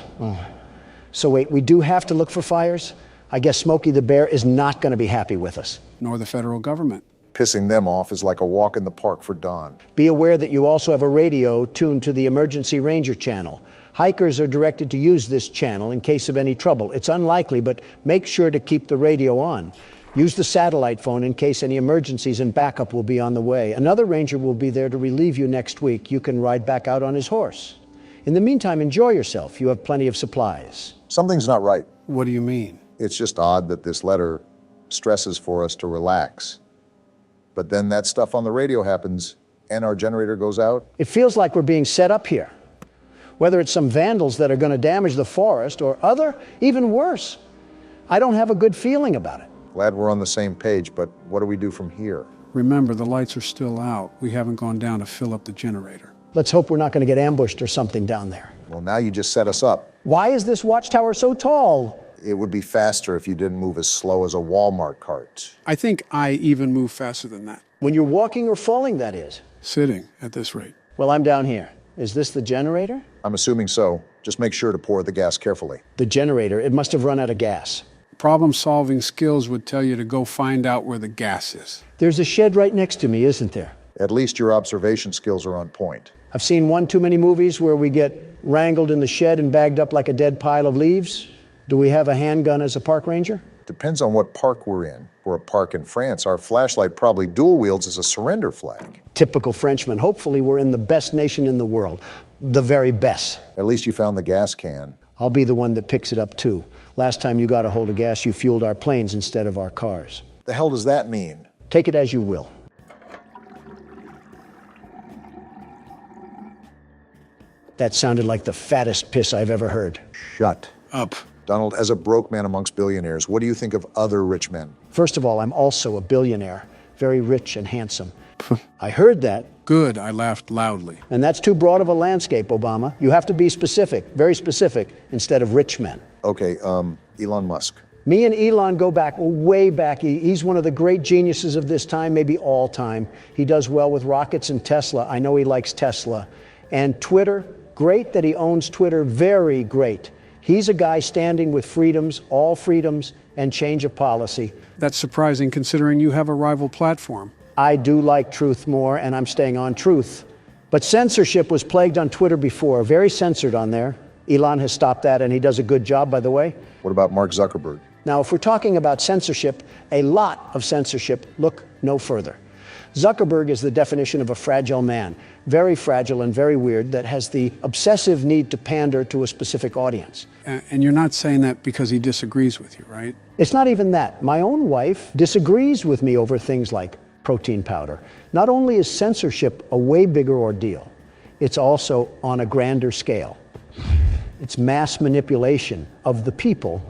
So wait, we do have to look for fires? I guess Smokey the Bear is not gonna be happy with us. Nor the federal government. Pissing them off is like a walk in the park for Don. Be aware that you also have a radio tuned to the Emergency Ranger channel. Hikers are directed to use this channel in case of any trouble. It's unlikely, but make sure to keep the radio on. Use the satellite phone in case any emergencies, and backup will be on the way. Another ranger will be there to relieve you next week. You can ride back out on his horse. In the meantime, enjoy yourself. You have plenty of supplies. Something's not right. What do you mean? It's just odd that this letter stresses for us to relax. But then that stuff on the radio happens and our generator goes out. It feels like we're being set up here. Whether it's some vandals that are going to damage the forest or other, even worse. I don't have a good feeling about it. Glad we're on the same page, but what do we do from here? Remember, the lights are still out. We haven't gone down to fill up the generator. Let's hope we're not going to get ambushed or something down there. Well, now you just set us up. Why is this watchtower so tall? It would be faster if you didn't move as slow as a Walmart cart. I think I even move faster than that. When you're walking or falling, that is. Sitting at this rate. Well, I'm down here. Is this the generator? I'm assuming so. Just make sure to pour the gas carefully. The generator, it must have run out of gas. Problem-solving skills would tell you to go find out where the gas is. There's a shed right next to me, isn't there? At least your observation skills are on point. I've seen one too many movies where we get wrangled in the shed and bagged up like a dead pile of leaves. Do we have a handgun as a park ranger? Depends on what park we're in. For a park in France, our flashlight probably dual wields as a surrender flag. Typical Frenchman. Hopefully we're in the best nation in the world. The very best. At least you found the gas can. I'll be the one that picks it up too. Last time you got a hold of gas, you fueled our planes instead of our cars. The hell does that mean? Take it as you will. That sounded like the fattest piss I've ever heard. Shut up. Donald, as a broke man amongst billionaires, what do you think of other rich men? First of all, I'm also a billionaire, very rich and handsome. I heard that. Good, I laughed loudly. And that's too broad of a landscape, Obama. You have to be specific, very specific, instead of rich men. Okay, Elon Musk. Me and Elon go back, way back. He's one of the great geniuses of this time, maybe all time. He does well with rockets and Tesla. I know he likes Tesla. And Twitter, great that he owns Twitter, very great. He's a guy standing with freedoms, all freedoms, and change of policy. That's surprising considering you have a rival platform. I do like truth more, and I'm staying on truth. But censorship was plagued on Twitter before, very censored on there. Elon has stopped that, and he does a good job, by the way. What about Mark Zuckerberg? Now, if we're talking about censorship, a lot of censorship, look no further. Zuckerberg is the definition of a fragile man, very fragile and very weird, that has the obsessive need to pander to a specific audience. And you're not saying that because he disagrees with you, right? It's not even that. My own wife disagrees with me over things like protein powder. Not only is censorship a way bigger ordeal, it's also on a grander scale. It's mass manipulation of the people,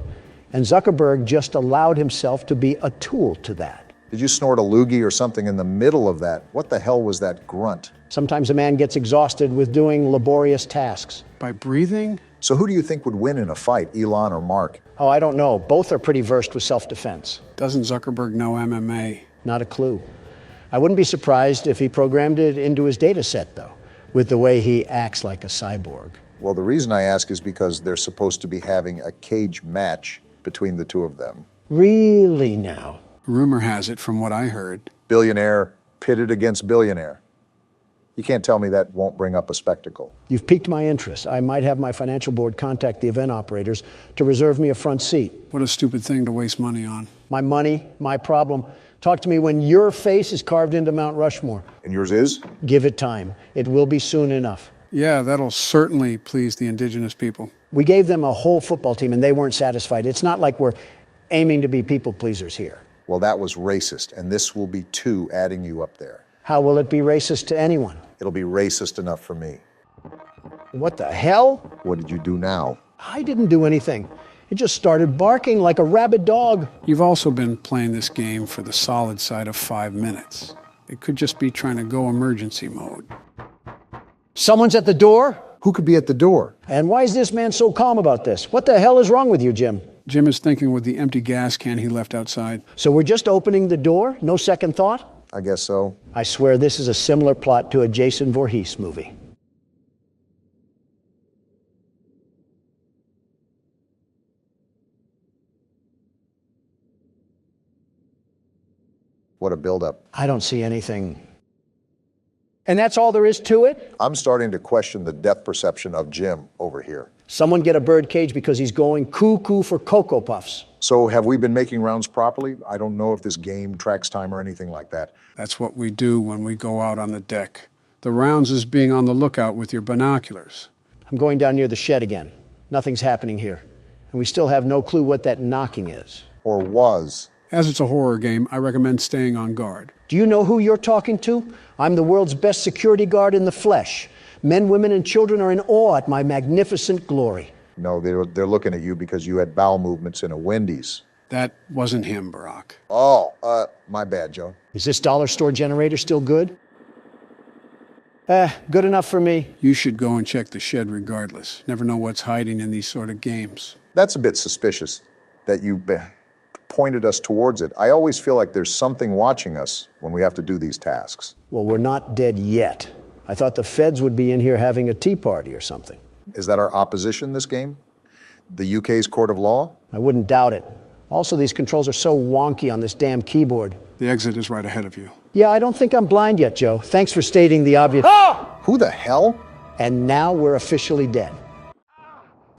and Zuckerberg just allowed himself to be a tool to that. Did you snort a loogie or something in the middle of that? What the hell was that grunt? Sometimes a man gets exhausted with doing laborious tasks. By breathing? So who do you think would win in a fight, Elon or Mark? Oh, I don't know. Both are pretty versed with self-defense. Doesn't Zuckerberg know MMA? Not a clue. I wouldn't be surprised if he programmed it into his data set, though, with the way he acts like a cyborg. Well, the reason I ask is because they're supposed to be having a cage match between the two of them. Really now? Rumor has it, from what I heard. Billionaire pitted against billionaire. You can't tell me that won't bring up a spectacle. You've piqued my interest. I might have my financial board contact the event operators to reserve me a front seat. What a stupid thing to waste money on. My money, my problem. Talk to me when your face is carved into Mount Rushmore. And yours is? Give it time. It will be soon enough. Yeah, that'll certainly please the indigenous people. We gave them a whole football team and they weren't satisfied. It's not like we're aiming to be people pleasers here. Well, that was racist, and this will be two adding you up there. How will it be racist to anyone? It'll be racist enough for me. What the hell? What did you do now? I didn't do anything. It just started barking like a rabid dog. You've also been playing this game for the solid side of 5 minutes. It could just be trying to go emergency mode. Someone's at the door? Who could be at the door? And why is this man so calm about this? What the hell is wrong with you, Jim? Jim is thinking with the empty gas can he left outside. So we're just opening the door? No second thought? I guess so. I swear this is a similar plot to a Jason Voorhees movie. What a buildup. I don't see anything And that's all there is to it? I'm starting to question the depth perception of Jim over here. Someone get a bird cage because he's going cuckoo for Cocoa Puffs. So have we been making rounds properly? I don't know if this game tracks time or anything like that. That's what we do when we go out on the deck. The rounds is being on the lookout with your binoculars. I'm going down near the shed again. Nothing's happening here. And we still have no clue what that knocking is. Or was. As it's a horror game, I recommend staying on guard. Do you know who you're talking to? I'm the world's best security guard in the flesh. Men, women, and children are in awe at my magnificent glory. No, they're looking at you because you had bowel movements in a Wendy's. That wasn't him, Barack. Oh, my bad, Joe. Is this dollar store generator still good? Good enough for me. You should go and check the shed regardless. Never know what's hiding in these sort of games. That's a bit suspicious that you pointed us towards it. I always feel like there's something watching us when we have to do these tasks. Well, we're not dead yet. I thought the feds would be in here having a tea party or something. Is that our opposition this game? The UK's court of law? I wouldn't doubt it. Also, these controls are so wonky on this damn keyboard. The exit is right ahead of you. Yeah, I don't think I'm blind yet, Joe. Thanks for stating the obvious. Who the hell? And now we're officially dead.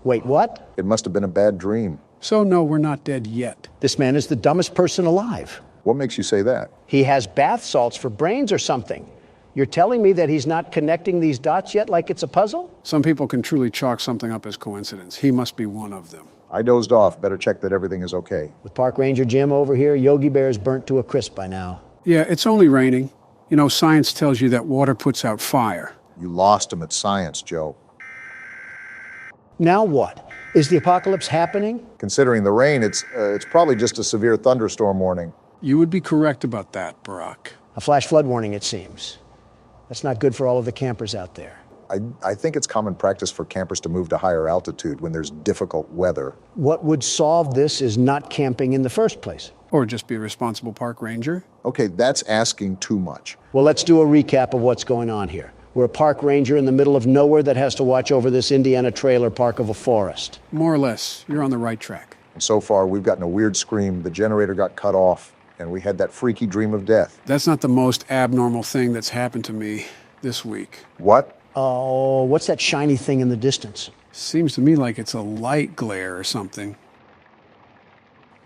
Wait, what? It must have been a bad dream. So no, we're not dead yet. This man is the dumbest person alive. What makes you say that? He has bath salts for brains or something. You're telling me that he's not connecting these dots yet like it's a puzzle? Some people can truly chalk something up as coincidence. He must be one of them. I dozed off. Better check that everything is okay. With Park Ranger Jim over here, Yogi Bear's burnt to a crisp by now. Yeah, it's only raining. You know, science tells you that water puts out fire. You lost him at science, Joe. Now what? Is the apocalypse happening? Considering the rain, it's probably just a severe thunderstorm warning. You would be correct about that, Barack. A flash flood warning, it seems. That's not good for all of the campers out there. I think it's common practice for campers to move to higher altitude when there's difficult weather. What would solve this is not camping in the first place. Or just be a responsible park ranger. Okay, that's asking too much. Well, let's do a recap of what's going on here. We're a park ranger in the middle of nowhere that has to watch over this Indiana trailer park of a forest. More or less. You're on the right track. And so far, we've gotten a weird scream. The generator got cut off, and we had that freaky dream of death. That's not the most abnormal thing that's happened to me this week. What? Oh, what's that shiny thing in the distance? Seems to me like it's a light glare or something.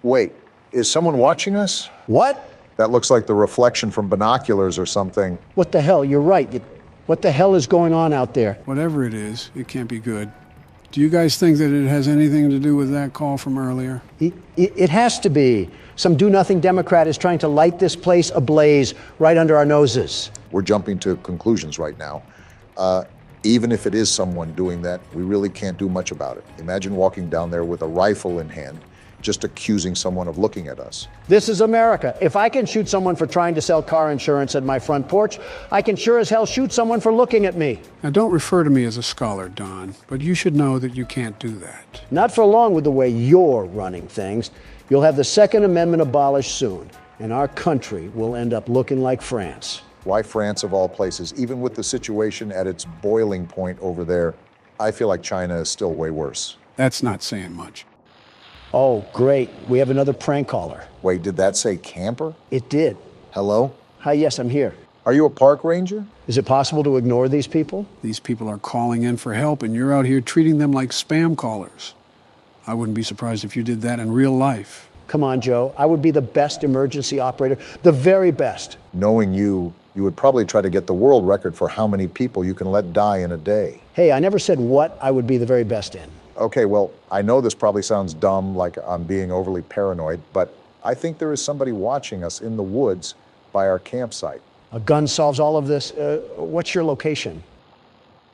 Wait, is someone watching us? What? That looks like the reflection from binoculars or something. What the hell? You're right. What the hell is going on out there? Whatever it is, it can't be good. Do you guys think that it has anything to do with that call from earlier? It has to be. Some do-nothing Democrat is trying to light this place ablaze right under our noses. We're jumping to conclusions right now. Even if it is someone doing that, we really can't do much about it. Imagine walking down there with a rifle in hand, just accusing someone of looking at us. This is America. If I can shoot someone for trying to sell car insurance at my front porch, I can sure as hell shoot someone for looking at me. Now, don't refer to me as a scholar, Don, but you should know that you can't do that. Not for long with the way you're running things. You'll have the Second Amendment abolished soon, and our country will end up looking like France. Why France of all places? Even with the situation at its boiling point over there, I feel like China is still way worse. That's not saying much. Oh, great. We have another prank caller. Wait, did that say camper? It did. Hello? Hi, yes, I'm here. Are you a park ranger? Is it possible to ignore these people? These people are calling in for help, and you're out here treating them like spam callers. I wouldn't be surprised if you did that in real life. Come on, Joe. I would be the best emergency operator, the very best. Knowing you would probably try to get the world record for how many people you can let die in a day. Hey, I never said what I would be the very best in. Okay, well, I know this probably sounds dumb, like I'm being overly paranoid, but I think there is somebody watching us in the woods by our campsite. A gun solves all of this. What's your location?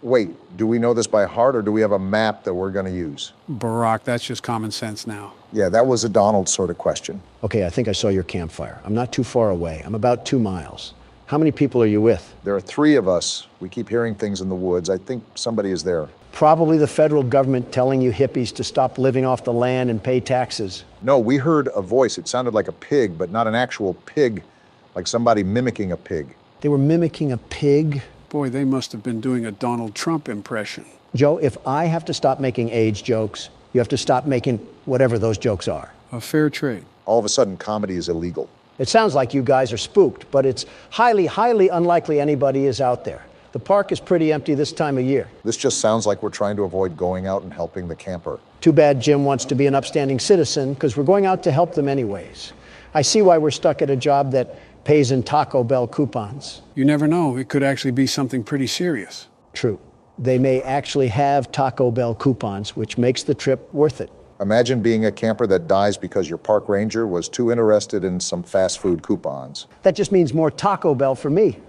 Wait, do we know this by heart, or do we have a map that we're going to use? Barack, that's just common sense now. Yeah, that was a Donald sort of question. Okay, I think I saw your campfire. I'm not too far away. I'm about 2 miles. How many people are you with? There are 3 of us. We keep hearing things in the woods. I think somebody is there. Probably the federal government telling you hippies to stop living off the land and pay taxes. No, we heard a voice. It sounded like a pig, but not an actual pig, like somebody mimicking a pig. They were mimicking a pig? Boy, they must have been doing a Donald Trump impression. Joe, if I have to stop making age jokes, you have to stop making whatever those jokes are. A fair trade. All of a sudden, comedy is illegal. It sounds like you guys are spooked, but it's highly, highly unlikely anybody is out there. The park is pretty empty this time of year. This just sounds like we're trying to avoid going out and helping the camper. Too bad Jim wants to be an upstanding citizen, because we're going out to help them anyways. I see why we're stuck at a job that pays in Taco Bell coupons. You never know. It could actually be something pretty serious. True. They may actually have Taco Bell coupons, which makes the trip worth it. Imagine being a camper that dies because your park ranger was too interested in some fast food coupons. That just means more Taco Bell for me.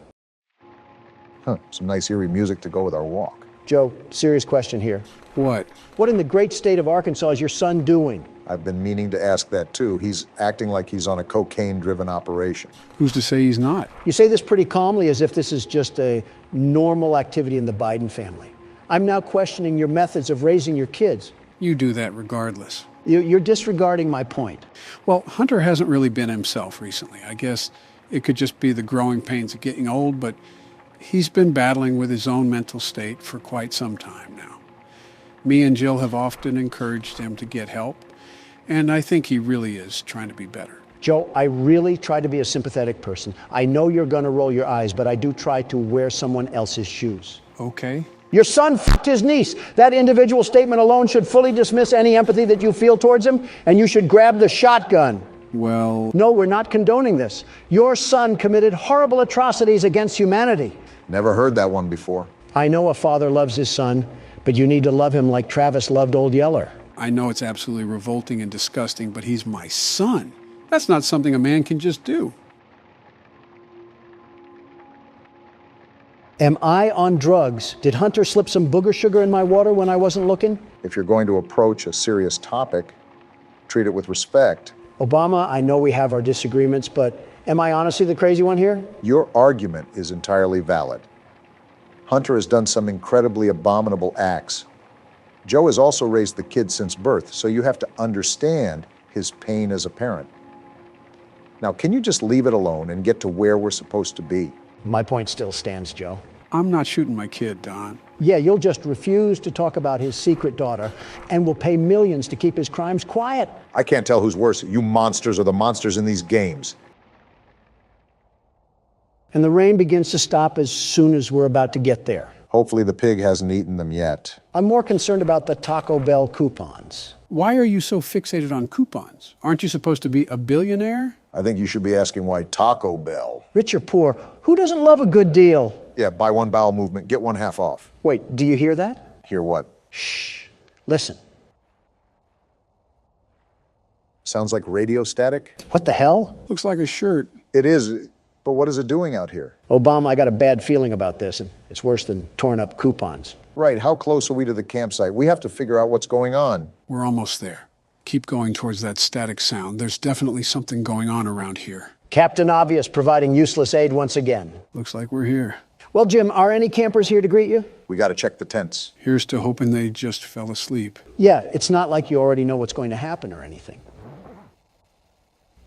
Huh, some nice eerie music to go with our walk. Joe, serious question here. What? What in the great state of Arkansas is your son doing? I've been meaning to ask that too. He's acting like he's on a cocaine-driven operation. Who's to say he's not? You say this pretty calmly, as if this is just a normal activity in the Biden family. I'm now questioning your methods of raising your kids. You do that regardless. You're disregarding my point. Well, Hunter hasn't really been himself recently. I guess it could just be the growing pains of getting old, but he's been battling with his own mental state for quite some time now. Me and Jill have often encouraged him to get help, and I think he really is trying to be better. Joe, I really try to be a sympathetic person. I know you're going to roll your eyes, but I do try to wear someone else's shoes. Okay. Your son f***ed his niece. That individual statement alone should fully dismiss any empathy that you feel towards him, and you should grab the shotgun. Well... No, we're not condoning this. Your son committed horrible atrocities against humanity. Never heard that one before. I know a father loves his son, but you need to love him like Travis loved Old Yeller. I know it's absolutely revolting and disgusting, but he's my son. That's not something a man can just do. Am I on drugs? Did Hunter slip some booger sugar in my water when I wasn't looking? If you're going to approach a serious topic, treat it with respect. Obama, I know we have our disagreements, but am I honestly the crazy one here? Your argument is entirely valid. Hunter has done some incredibly abominable acts. Joe has also raised the kid since birth, so you have to understand his pain as a parent. Now, can you just leave it alone and get to where we're supposed to be? My point still stands, Joe. I'm not shooting my kid, Don. Yeah, you'll just refuse to talk about his secret daughter and will pay millions to keep his crimes quiet. I can't tell who's worse, you monsters or the monsters in these games. And the rain begins to stop as soon as we're about to get there. Hopefully the pig hasn't eaten them yet. I'm more concerned about the Taco Bell coupons. Why are you so fixated on coupons? Aren't you supposed to be a billionaire? I think you should be asking why Taco Bell. Rich or poor, who doesn't love a good deal? Yeah, buy one bowel movement, get one half off. Wait, do you hear that? Hear what? Shh. Listen. Sounds like radio static? What the hell? Looks like a shirt. It is, but what is it doing out here? Obama, I got a bad feeling about this, and it's worse than torn up coupons. Right, how close are we to the campsite? We have to figure out what's going on. We're almost there. Keep going towards that static sound. There's definitely something going on around here. Captain Obvious providing useless aid once again. Looks like we're here. Well, Jim, are any campers here to greet you? We got to check the tents. Here's to hoping they just fell asleep. Yeah, it's not like you already know what's going to happen or anything.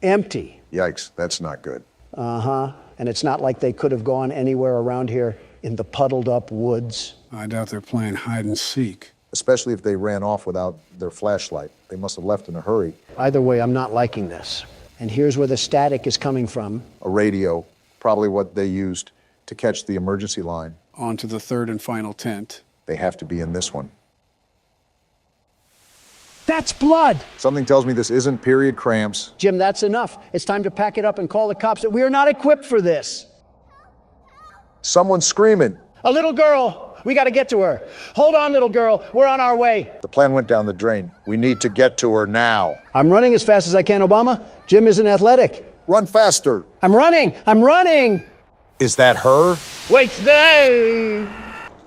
Empty. Yikes, that's not good. Uh-huh. And it's not like they could have gone anywhere around here in the puddled up woods. I doubt they're playing hide and seek. Especially if they ran off without their flashlight. They must have left in a hurry. Either way, I'm not liking this. And here's where the static is coming from. A radio, probably what they used to catch the emergency line. On to the third and final tent. They have to be in this one. That's blood! Something tells me this isn't period cramps. Jim, that's enough. It's time to pack it up and call the cops. We are not equipped for this. Someone's screaming. A little girl. We got to get to her. Hold on, little girl. We're on our way. The plan went down the drain. We need to get to her now. I'm running as fast as I can, Obama. Jim isn't athletic. Run faster. I'm running. I'm running. Is that her? Wait, stay.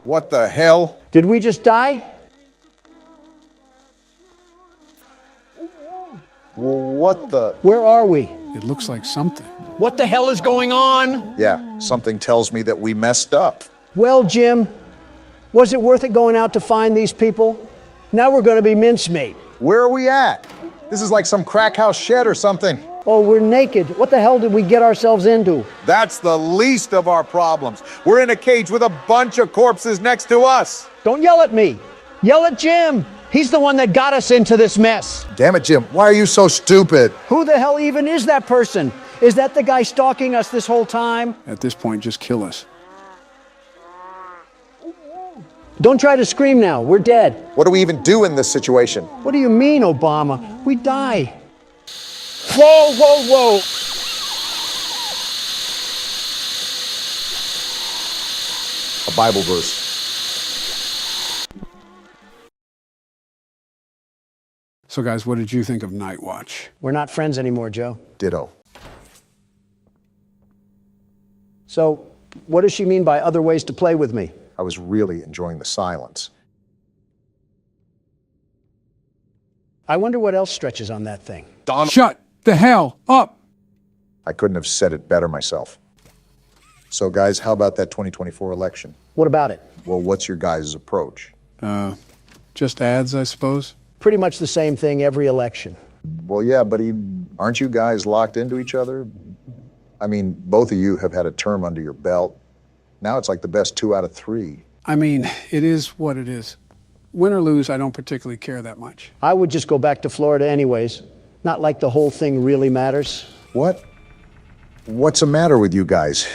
What the hell? Did we just die? What the? Where are we? It looks like something. What the hell is going on? Yeah, something tells me that we messed up. Well, Jim, was it worth it going out to find these people? Now we're going to be mincemeat. Where are we at? This is like some crack house shed or something. Oh, we're naked. What the hell did we get ourselves into? That's the least of our problems. We're in a cage with a bunch of corpses next to us. Don't yell at me. Yell at Jim. He's the one that got us into this mess. Damn it, Jim. Why are you so stupid? Who the hell even is that person? Is that the guy stalking us this whole time? At this point, just kill us. Don't try to scream now. We're dead. What do we even do in this situation? What do you mean, Obama? We die. Whoa, whoa, whoa. A Bible verse. So guys, what did you think of Night Watch? We're not friends anymore, Joe. Ditto. So, what does she mean by other ways to play with me? I was really enjoying the silence. I wonder what else stretches on that thing. Donald. Shut the hell up! I couldn't have said it better myself. So guys, how about that 2024 election? What about it? Well, what's your guys' approach? Just ads, I suppose? Pretty much the same thing every election. Well, yeah, but aren't you guys locked into each other? I mean, both of you have had a term under your belt. Now it's like the best 2 out of 3. I mean, it is what it is. Win or lose, I don't particularly care that much. I would just go back to Florida anyways. Not like the whole thing really matters. What? What's the matter with you guys?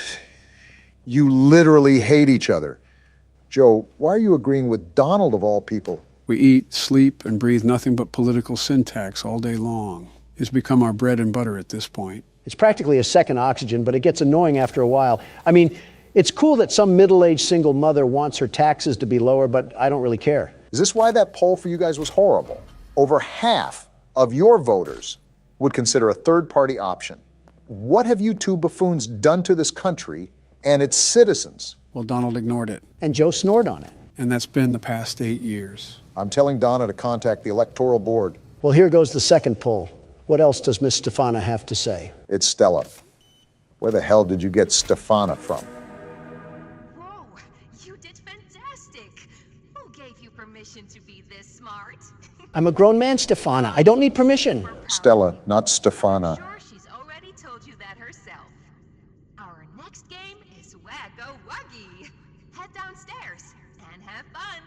You literally hate each other. Joe, why are you agreeing with Donald of all people? We eat, sleep, and breathe nothing but political syntax all day long. It's become our bread and butter at this point. It's practically a second oxygen, but it gets annoying after a while. I mean, it's cool that some middle-aged single mother wants her taxes to be lower, but I don't really care. Is this why that poll for you guys was horrible? Over half of your voters would consider a third-party option. What have you two buffoons done to this country and its citizens? Well, Donald ignored it. And Joe snored on it. And that's been the past 8 years. I'm telling Donna to contact the Electoral Board. Well, here goes the second poll. What else does Miss Stefana have to say? It's Stella. Where the hell did you get Stefana from? Whoa, you did fantastic. Who gave you permission to be this smart? I'm a grown man, Stefana. I don't need permission. Stella, not Stefana. Sure, she's already told you that herself. Our next game is Wacko-Wuggy. Head downstairs and have fun.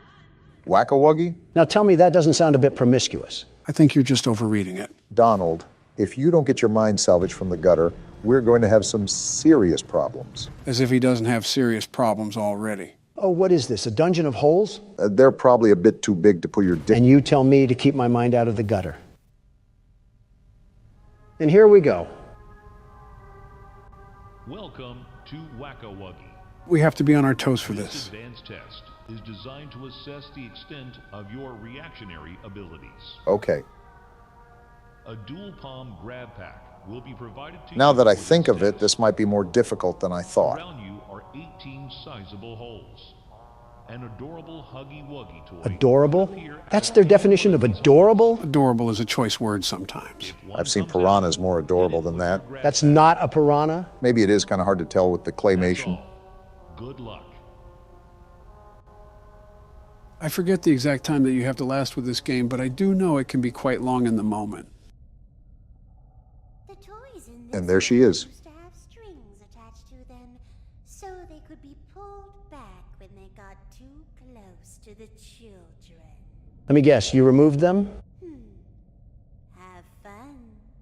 Whack-a-wuggy? Now tell me that doesn't sound a bit promiscuous. I think you're just overreading it. Donald, if you don't get your mind salvaged from the gutter, we're going to have some serious problems. As if he doesn't have serious problems already. Oh, what is this, a dungeon of holes? They're probably a bit too big to put your dick. And you tell me to keep my mind out of the gutter. And here we go. Welcome to Wacko-Wuggy. We have to be on our toes for This this. advanced test is designed to assess the extent of your reactionary abilities. Okay. A dual palm grab pack will be provided to Now you that I for think of this it, this might be more difficult than I test. thought. Around you are 18 sizable holes. An adorable Huggy-Wuggy toy. Adorable? That's their definition of adorable? Adorable is a choice word sometimes. I've seen piranhas more adorable than that. That's not a piranha? Maybe it is kind of hard to tell with the claymation. Good luck. I forget the exact time that you have to last with this game, but I do know it can be quite long in the moment. The toys in And there she is. used to have strings attached to them, so they could be pulled back when they got too close to the children. Let me guess, you removed them? Have fun.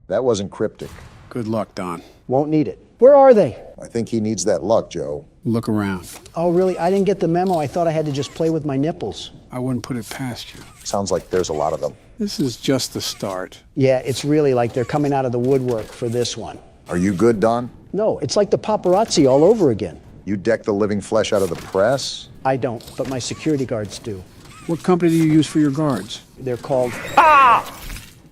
That wasn't cryptic. Good luck, Don. Won't need it. Where are they? I think he needs that luck, Joe. Look around. Oh, really? I didn't get the memo. I thought I had to just play with my nipples. I wouldn't put it past you. Sounds like there's a lot of them. This is just the start. Yeah, it's really like they're coming out of the woodwork for this one. Are you good, Don? No, it's like the paparazzi all over again. You deck the living flesh out of the press? I don't, but my security guards do. What company do you use for your guards? They're called... Ah!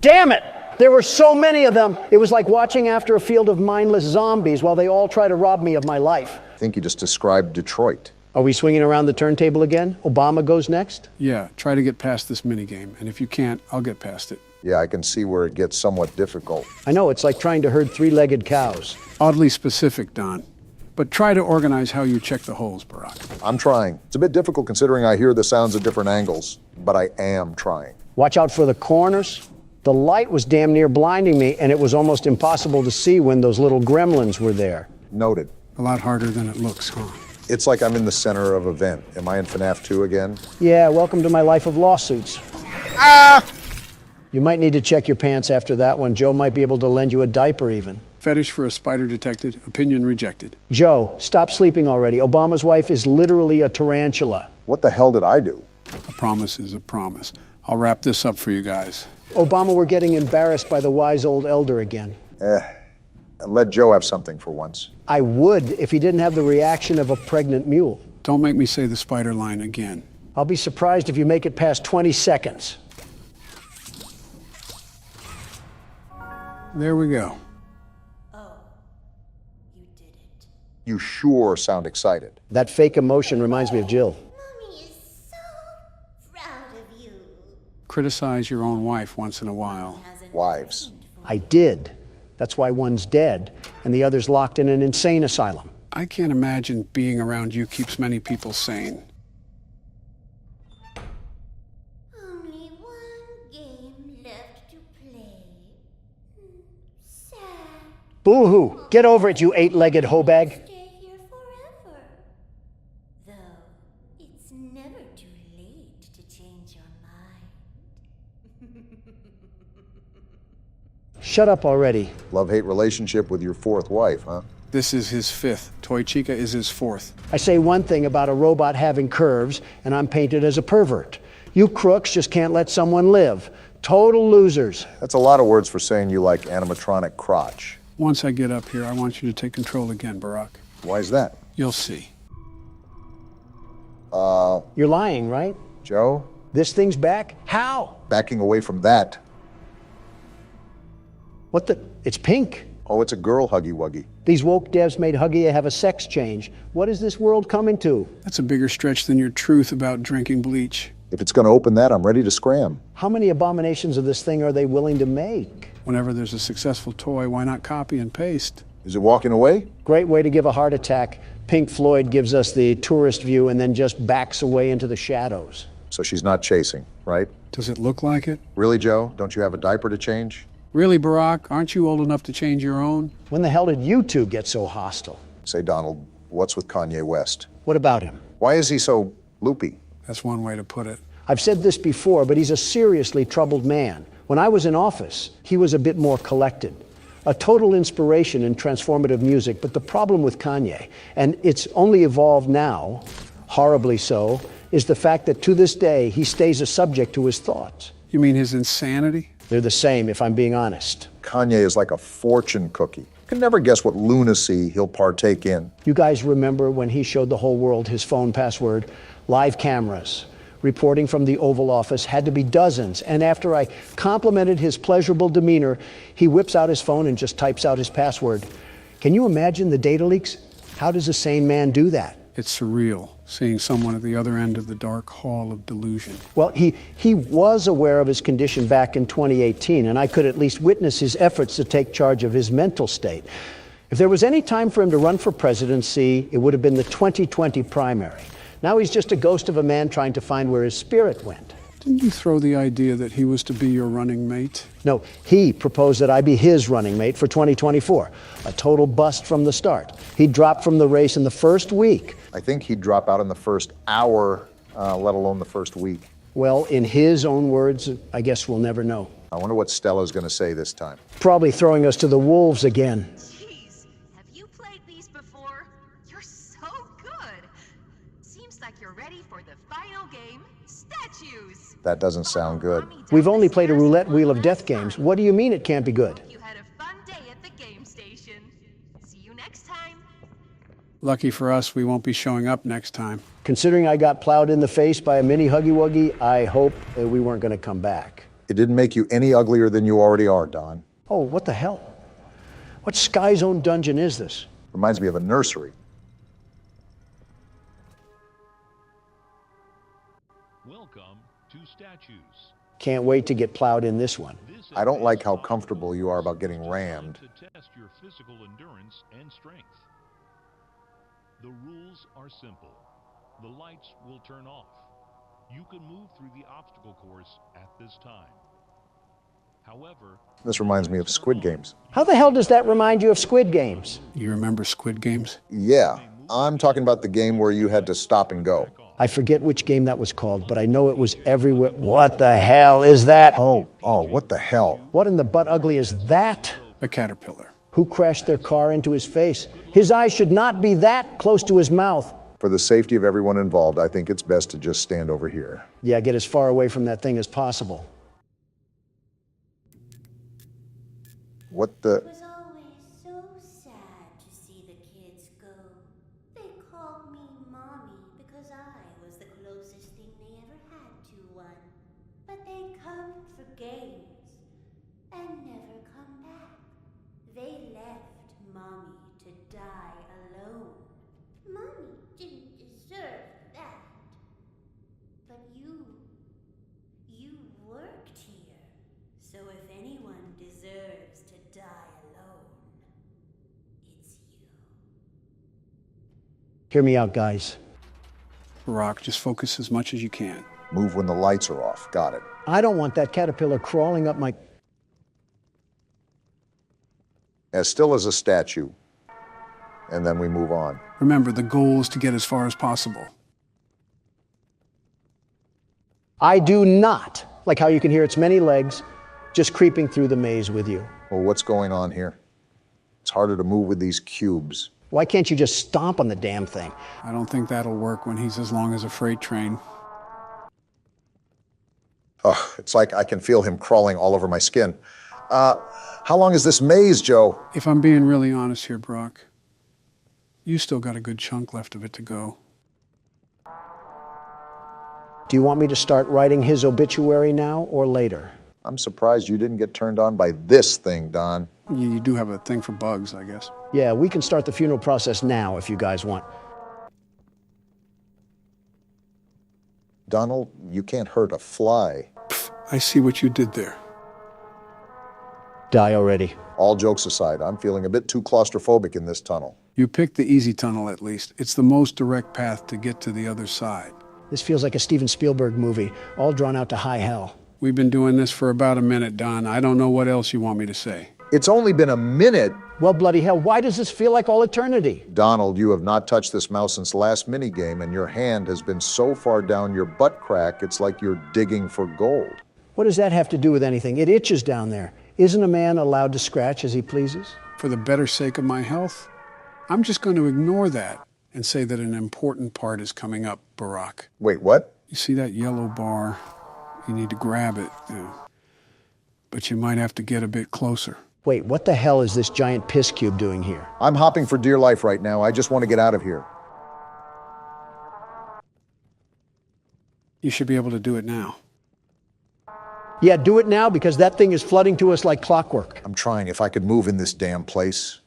Damn it! There were so many of them. It was like watching after a field of mindless zombies while they all try to rob me of my life. I think you just described Detroit. Are we swinging around the turntable again? Obama goes next? Yeah, try to get past this minigame, and if you can't, I'll get past it. Yeah, I can see where it gets somewhat difficult. I know, it's like trying to herd three-legged cows. Oddly specific, Don. But try to organize how you check the holes, Barack. I'm trying. It's a bit difficult considering I hear the sounds at different angles, but I am trying. Watch out for the corners. The light was damn near blinding me, and it was almost impossible to see when those little gremlins were there. Noted. A lot harder than it looks, huh? It's like I'm in the center of an event. Am I in FNAF 2 again? Yeah, welcome to my life of lawsuits. You might need to check your pants after that one. Joe might be able to lend you a diaper even. Fetish for a spider detected. Opinion rejected. Joe, stop sleeping already. Obama's wife is literally a tarantula. What the hell did I do? A promise is a promise. I'll wrap this up for you guys. Obama, we're getting embarrassed by the wise old elder again. Let Joe have something for once. I would if he didn't have the reaction of a pregnant mule. Don't make me say the spider line again. I'll be surprised if you make it past 20 seconds. There we go. You sure sound excited. That fake emotion reminds me of Jill. Criticize your own wife once in a while. Wives. I did. That's why one's dead and the other's locked in an insane asylum. I can't imagine being around you keeps many people sane. Only one game left to play. Sad. Boo-hoo! Get over it, you eight-legged hoe bag. Stay here forever. Though, it's never too late to change your mind. Shut up already. Love-hate relationship with your fourth wife, huh? This is his fifth. Toy Chica is his fourth. I say one thing about a robot having curves, and I'm painted as a pervert. You crooks just can't let someone live. Total losers. That's a lot of words for saying you like animatronic crotch. Once I get up here, I want you to take control again, Barack. Why is that? You'll see. You're lying, right? Joe? This thing's back? How? Backing away from that. What the? It's pink. Oh, it's a girl Huggy Wuggy. These woke devs made Huggy have a sex change. What is this world coming to? That's a bigger stretch than your truth about drinking bleach. If it's going to open that, I'm ready to scram. How many abominations of this thing are they willing to make? Whenever there's a successful toy, why not copy and paste? Is it walking away? Great way to give a heart attack. Pink Floyd gives us the tourist view and then just backs away into the shadows. So she's not chasing, right? Does it look like it? Really, Joe? Don't you have a diaper to change? Really, Barack? Aren't you old enough to change your own? When the hell did you two get so hostile? Say, Donald, what's with Kanye West? What about him? Why is he so loopy? That's one way to put it. I've said this before, but he's a seriously troubled man. When I was in office, he was a bit more collected. A total inspiration in transformative music, but the problem with Kanye, and it's only evolved now, horribly so, is the fact that to this day, he stays a subject to his thoughts. You mean his insanity? They're the same, if I'm being honest. Kanye is like a fortune cookie. You can never guess what lunacy he'll partake in. You guys remember when he showed the whole world his phone password? Live cameras. Reporting from the Oval Office had to be dozens. And after I complimented his pleasurable demeanor, he whips out his phone and just types out his password. Can you imagine the data leaks? How does a sane man do that? It's surreal, seeing someone at the other end of the dark hall of delusion. Well, he was aware of his condition back in 2018, and I could at least witness his efforts to take charge of his mental state. If there was any time for him to run for presidency, it would have been the 2020 primary. Now he's just a ghost of a man trying to find where his spirit went. Didn't you throw the idea that he was to be your running mate? No, he proposed that I be his running mate for 2024. A total bust from the start. He dropped from the race in the first week. I think he'd drop out in the first hour, let alone the first week. Well, in his own words, I guess we'll never know. I wonder what Stella's going to say this time. Probably throwing us to the wolves again. Jeez, have you played these before? You're so good. Seems like you're ready for the final game, statues. That doesn't sound good. We've only played a roulette wheel of death games. What do you mean it can't be good? You had a fun day at the game station. See you next time. Lucky for us, we won't be showing up next time. Considering I got plowed in the face by a mini Huggy Wuggy, I hope that we weren't going to come back. It didn't make you any uglier than you already are, Don. Oh, what the hell? What Sky Zone dungeon is this? Reminds me of a nursery. Welcome to Statues. Can't wait to get plowed in this one. I don't like how comfortable you are about getting rammed. To test your physical endurance and strength. The rules are simple. The lights will turn off. You can move through the obstacle course at this time. However, This reminds me of Squid Games. How the hell does that remind you of Squid Games? You remember Squid Games? Yeah, I'm talking about the game where you had to stop and go. I forget which game that was called, but I know it was everywhere. What the hell is that? Oh, what the hell? What in the butt ugly is that? A caterpillar. Who crashed their car into his face? His eyes should not be that close to his mouth. For the safety of everyone involved, I think it's best to just stand over here. Yeah, get as far away from that thing as possible. What the? It was always so sad to see the kids go. They called me Mommy because I was the closest thing they ever had to one. But they come for games and never come back. They left Mommy to die alone. Mommy didn't deserve that. But you worked here. So if anyone deserves to die alone, it's you. Hear me out, guys. Barack, just focus as much as you can. Move when the lights are off. Got it. I don't want that caterpillar crawling up my... As still as a statue. And then we move on. Remember, the goal is to get as far as possible. I do not like how you can hear its many legs just creeping through the maze with you. Well, what's going on here? It's harder to move with these cubes. Why can't you just stomp on the damn thing? I don't think that'll work when he's as long as a freight train. Oh, it's like I can feel him crawling all over my skin. How long is this maze, Joe? If I'm being really honest here, Brock, you still got a good chunk left of it to go. Do you want me to start writing his obituary now or later? I'm surprised you didn't get turned on by this thing, Don. You do have a thing for bugs, I guess. Yeah, we can start the funeral process now if you guys want. Donald, you can't hurt a fly. I see what you did there. Die already. All jokes aside, I'm feeling a bit too claustrophobic in this tunnel. You picked the easy tunnel, at least. It's the most direct path to get to the other side. This feels like a Steven Spielberg movie, all drawn out to high hell. We've been doing this for about a minute, Don. I don't know what else you want me to say. It's only been a minute. Well, bloody hell, why does this feel like all eternity? Donald, you have not touched this mouse since last minigame, and your hand has been so far down your butt crack, it's like you're digging for gold. What does that have to do with anything? It itches down there. Isn't a man allowed to scratch as he pleases? For the better sake of my health, I'm just going to ignore that and say that an important part is coming up, Barack. Wait, what? You see that yellow bar? You need to grab it. But you might have to get a bit closer. Wait, what the hell is this giant piss cube doing here? I'm hopping for dear life right now. I just want to get out of here. You should be able to do it now. Yeah, do it now because that thing is flooding to us like clockwork. I'm trying. If I could move in this damn place.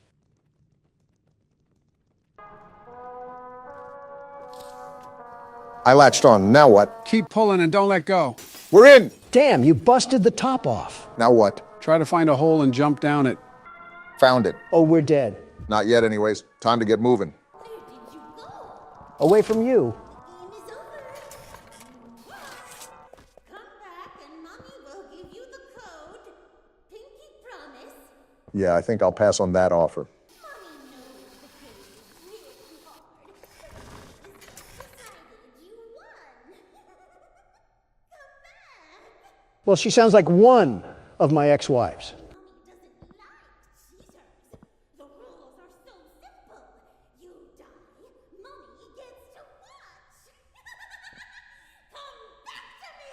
I latched on. Now what? Keep pulling and don't let go. We're in! Damn, you busted the top off. Now what? Try to find a hole and jump down it. Found it. Oh, we're dead. Not yet anyways. Time to get moving. Where did you go? Away from you. The game is over. Come back and Mommy will give you the code. Pinky promise. Yeah, I think I'll pass on that offer. Mommy knows the game is really hard. Decided you won. Come back. Well, she sounds like one of my ex-wives. Mommy doesn't like Caesars. The rules are so simple. You die, Mommy gets to watch. Come back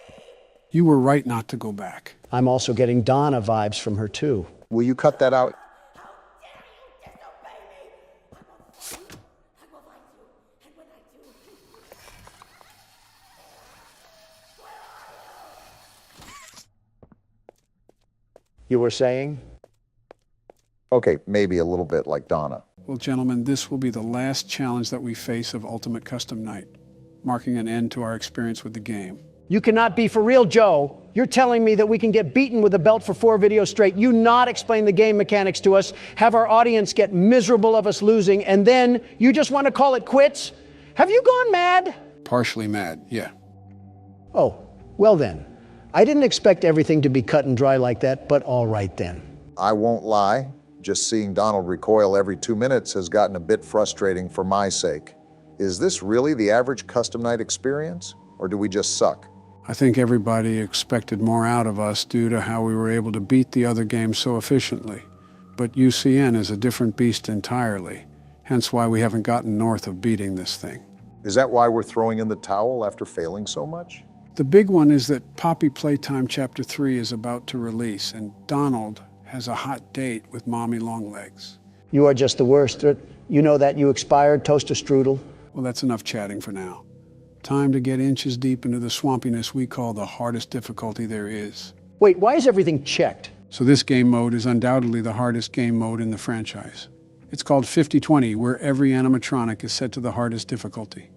to me. You were right not to go back. I'm also getting Donna vibes from her, too. Will you cut that out? How dare you disobey me? I will find you. And when I do, You were saying? Okay, maybe a little bit like Donna. Well, gentlemen, this will be the last challenge that we face of Ultimate Custom Night, marking an end to our experience with the game. You cannot be for real, Joe. You're telling me that we can get beaten with a belt for 4 videos straight, you not explain the game mechanics to us, have our audience get miserable of us losing, and then you just want to call it quits? Have you gone mad? Partially mad, yeah. Oh, well then. I didn't expect everything to be cut and dry like that, but all right then. I won't lie. Just seeing Donald recoil every 2 minutes has gotten a bit frustrating for my sake. Is this really the average custom night experience? Or do we just suck? I think everybody expected more out of us due to how we were able to beat the other games so efficiently. but UCN is a different beast entirely, hence why we haven't gotten north of beating this thing. Is that why we're throwing in the towel after failing so much? The big one is that Poppy Playtime Chapter 3 is about to release, and Donald has a hot date with Mommy Longlegs. You are just the worst. You know that you expired, toaster strudel. Well, that's enough chatting for now. Time to get inches deep into the swampiness we call the hardest difficulty there is. Wait, why is everything checked? So this game mode is undoubtedly the hardest game mode in the franchise. It's called 50-20, where every animatronic is set to the hardest difficulty.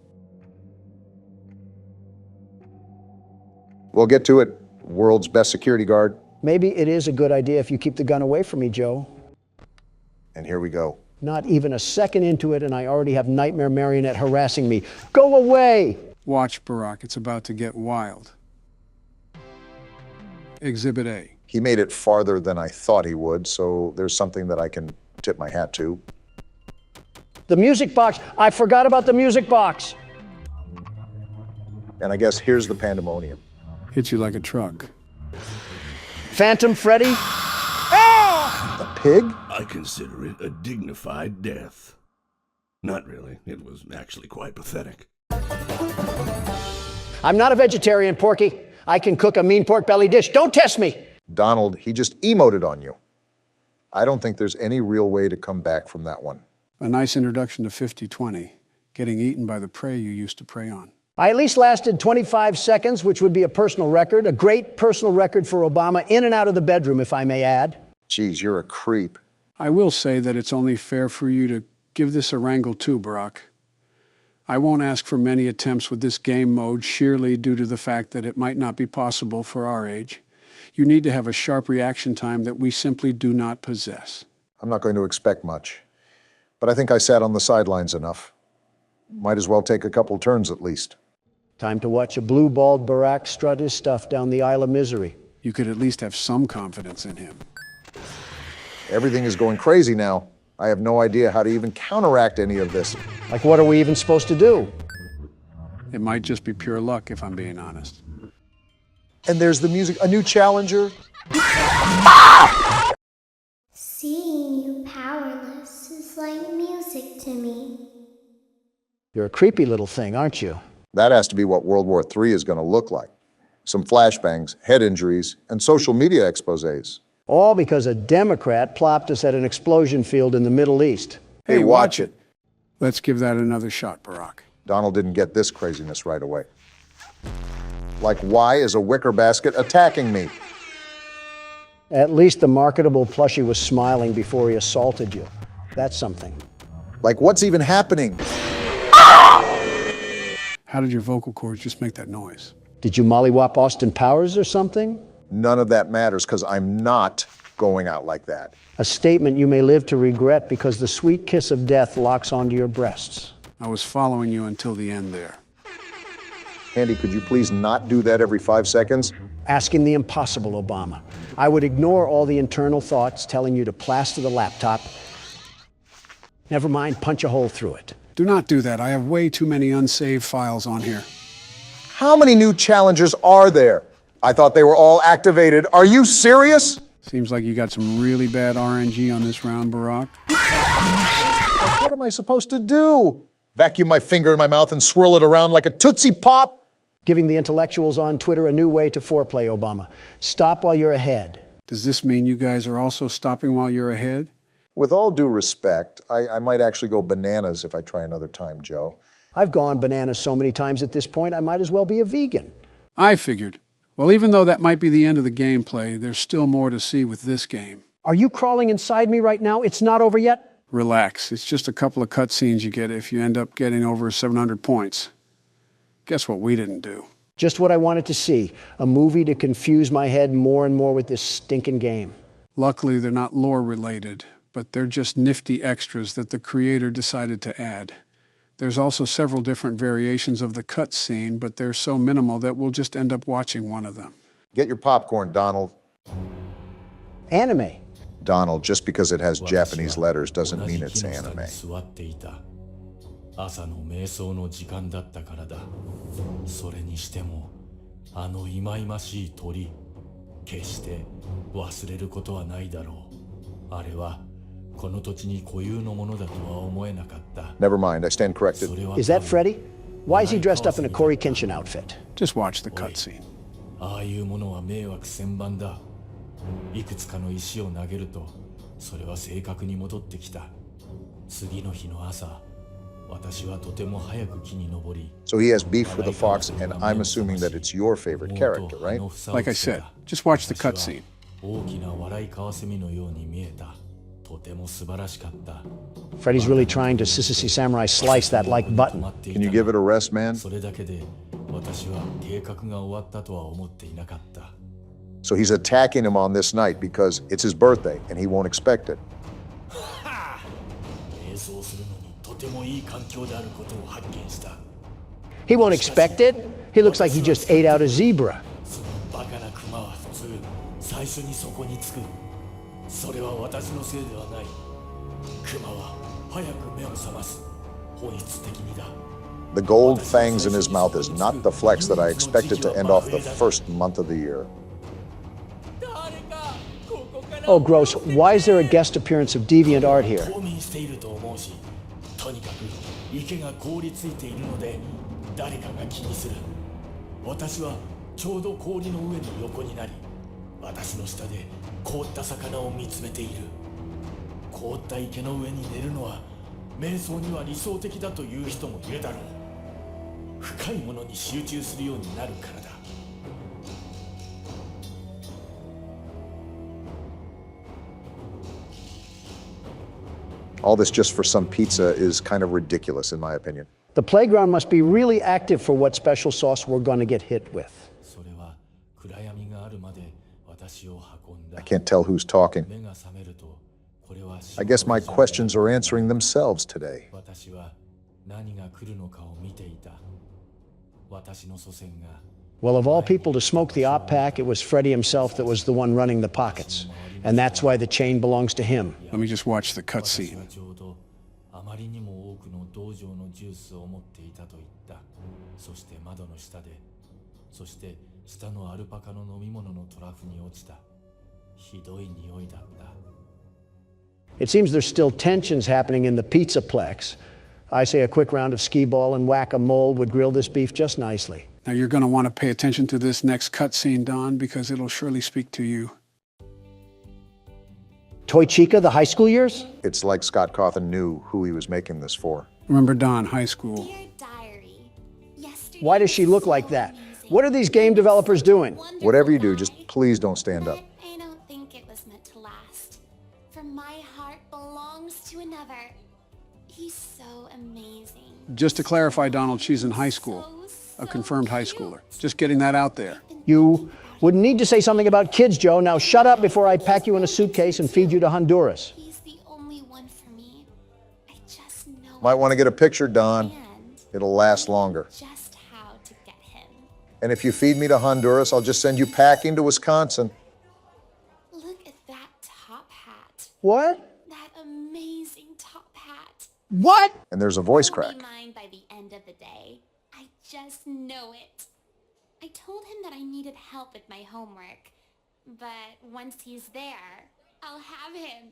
We'll get to it, world's best security guard. Maybe it is a good idea if you keep the gun away from me, Joe. And here we go. Not even a second into it, and I already have Nightmare Marionette harassing me. Go away! Watch, Barack, it's about to get wild. Exhibit A. He made it farther than I thought he would, so there's something that I can tip my hat to. The music box! I forgot about the music box! And I guess here's the pandemonium. Hit you like a truck. Phantom Freddy? The pig? I consider it a dignified death. Not really. It was actually quite pathetic. I'm not a vegetarian, Porky. I can cook a mean pork belly dish. Don't test me! Donald, he just emoted on you. I don't think there's any real way to come back from that one. A nice introduction to 50-20, getting eaten by the prey you used to prey on. I at least lasted 25 seconds, which would be a personal record, a great personal record for Obama, in and out of the bedroom, if I may add. Geez, you're a creep. I will say that it's only fair for you to give this a wrangle too, Barack. I won't ask for many attempts with this game mode, sheerly due to the fact that it might not be possible for our age. You need to have a sharp reaction time that we simply do not possess. I'm not going to expect much, but I think I sat on the sidelines enough. Might as well take a couple turns at least. Time to watch a blue-balled Barack strut his stuff down the Isle of Misery. You could at least have some confidence in him. Everything is going crazy now. I have no idea how to even counteract any of this. Like, what are we even supposed to do? It might just be pure luck, if I'm being honest. And there's the music, a new challenger. Seeing you powerless is like music to me. You're a creepy little thing, aren't you? That has to be what World War III is going to look like. Some flashbangs, head injuries, and social media exposés. All because a Democrat plopped us at an explosion field in the Middle East. Hey, watch it. Let's give that another shot, Barack. Donald didn't get this craziness right away. Like, why is a wicker basket attacking me? At least the marketable plushie was smiling before he assaulted you. That's something. Like, what's even happening? How did your vocal cords just make that noise? Did you mollywop Austin Powers or something? None of that matters, because I'm not going out like that. A statement you may live to regret because the sweet kiss of death locks onto your breasts. I was following you until the end there. Andy, could you please not do that every 5 seconds? Asking the impossible, Obama. I would ignore all the internal thoughts telling you to plaster the laptop. Never mind, punch a hole through it. Do not do that. I have way too many unsaved files on here. How many new challengers are there? I thought they were all activated. Are you serious? Seems like you got some really bad RNG on this round, Barack. What am I supposed to do? Vacuum my finger in my mouth and swirl it around like a Tootsie Pop? Giving the intellectuals on Twitter a new way to foreplay, Obama. Stop while you're ahead. Does this mean you guys are also stopping while you're ahead? With all due respect, I might actually go bananas if I try another time, Joe. I've gone bananas so many times at this point, I might as well be a vegan. I figured. Well, even though that might be the end of the gameplay, there's still more to see with this game. Are you crawling inside me right now? It's not over yet? Relax. It's just a couple of cutscenes you get if you end up getting over 700 points. Guess what we didn't do? Just what I wanted to see. A movie to confuse my head more and more with this stinking game. Luckily, they're not lore-related, but they're just nifty extras that the creator decided to add. There's also several different variations of the cutscene, but they're so minimal that we'll just end up watching one of them. Get your popcorn, Donald. Anime. Donald, just because it has Japanese letters doesn't mean it's anime. 朝の瞑想の時間だったからだ。それにしても、あの忌々しい鳥、決して忘れることはないだろう。あれはこの土地に固有のものだとは思えなかった。 Never mind, I stand corrected. Is that Freddy? Why is he dressed up in a Corey Kenshin outfit? Just watch the cutscene. ああいうものは迷惑千万だ。いくつかの石を投げるとそれは正確に戻ってきた。次の日の朝、私はとても早く木に登り。 So he has beef with the fox, and I'm assuming that it's your favorite character, right? Like I said, just watch the cutscene. 大きな笑いカワセミのように見えた。とても素晴らしかった。 Freddy's really trying to Sissy Samurai slice that like button. Can you give it a rest, man? それだけで私は計画が終わったとは思っていなかった。 So he's attacking him on this night because it's his birthday and he won't expect it. 演奏するのにとてもいい環境であることを発見した。 He won't expect it? He looks like he just ate out a zebra. そのバカなクマは普通最初にそこに着く。それは私のせいではない。クマは早く目を覚ます。本質的にだ。 The gold fangs in his mouth is not the flex that I expected to end off the first month of the year. Oh, gross. Why is there a guest appearance of deviant art here? 冬眠していると思うし、とにかく池が凍りついているので誰かが気にする。私はちょうど氷の上に横になり、私の下で凍った魚を見つめている。凍った池の上に寝るのは瞑想には理想的だという人もいるだろう。深いものに集中するようになるからだ。 All this just for some pizza is kind of ridiculous, in my opinion. The playground must be really active for what special sauce we're going to get hit with. それは暗闇があるまで私を運んだ。 I can't tell who's talking. 目が覚めるとこれは I guess my questions are answering themselves today. 私は何が来るのかを見ていた。私の祖先が Well, of all people to smoke the op pack, it was Freddy himself that was the one running the pockets. And that's why the chain belongs to him. Let me just watch the cutscene. ちょうどあまりにも多くの道場のジュースを持っていたと言った。そして窓の下で、そして下のアルパカの飲み物のトラフに落ちた。ひどい匂いだった。 It seems there's still tensions happening in the pizzaplex. I say a quick round of skee-ball and whack-a-mole would grill this beef just nicely. Now you're going to want to pay attention to this next cutscene, Don, because it'll surely speak to you. Toy Chica, the high school years? It's like Scott Cawthon knew who he was making this for. Remember Don, high school. Why does she look like that? What are these game developers doing? Whatever you do, just please don't stand up. I don't think it was meant to last. For my heart belongs to another. He's so amazing. Just to clarify, Donald, she's in high school. A confirmed high schooler. Just getting that out there. You wouldn't need to say something about kids, Joe. Now shut up before I pack you in a suitcase and feed you to Honduras. He's the only one for me. I just know Might want to get a picture, Don. It'll last longer. just how to get him. And if you feed me to Honduras, I'll just send you packing to Wisconsin. Look at that top hat. What? That amazing top hat. What? And there's a voice He'll crack. be mine by the end of the day. I just know it. I told him that I needed help with my homework. But once he's there, I'll have him.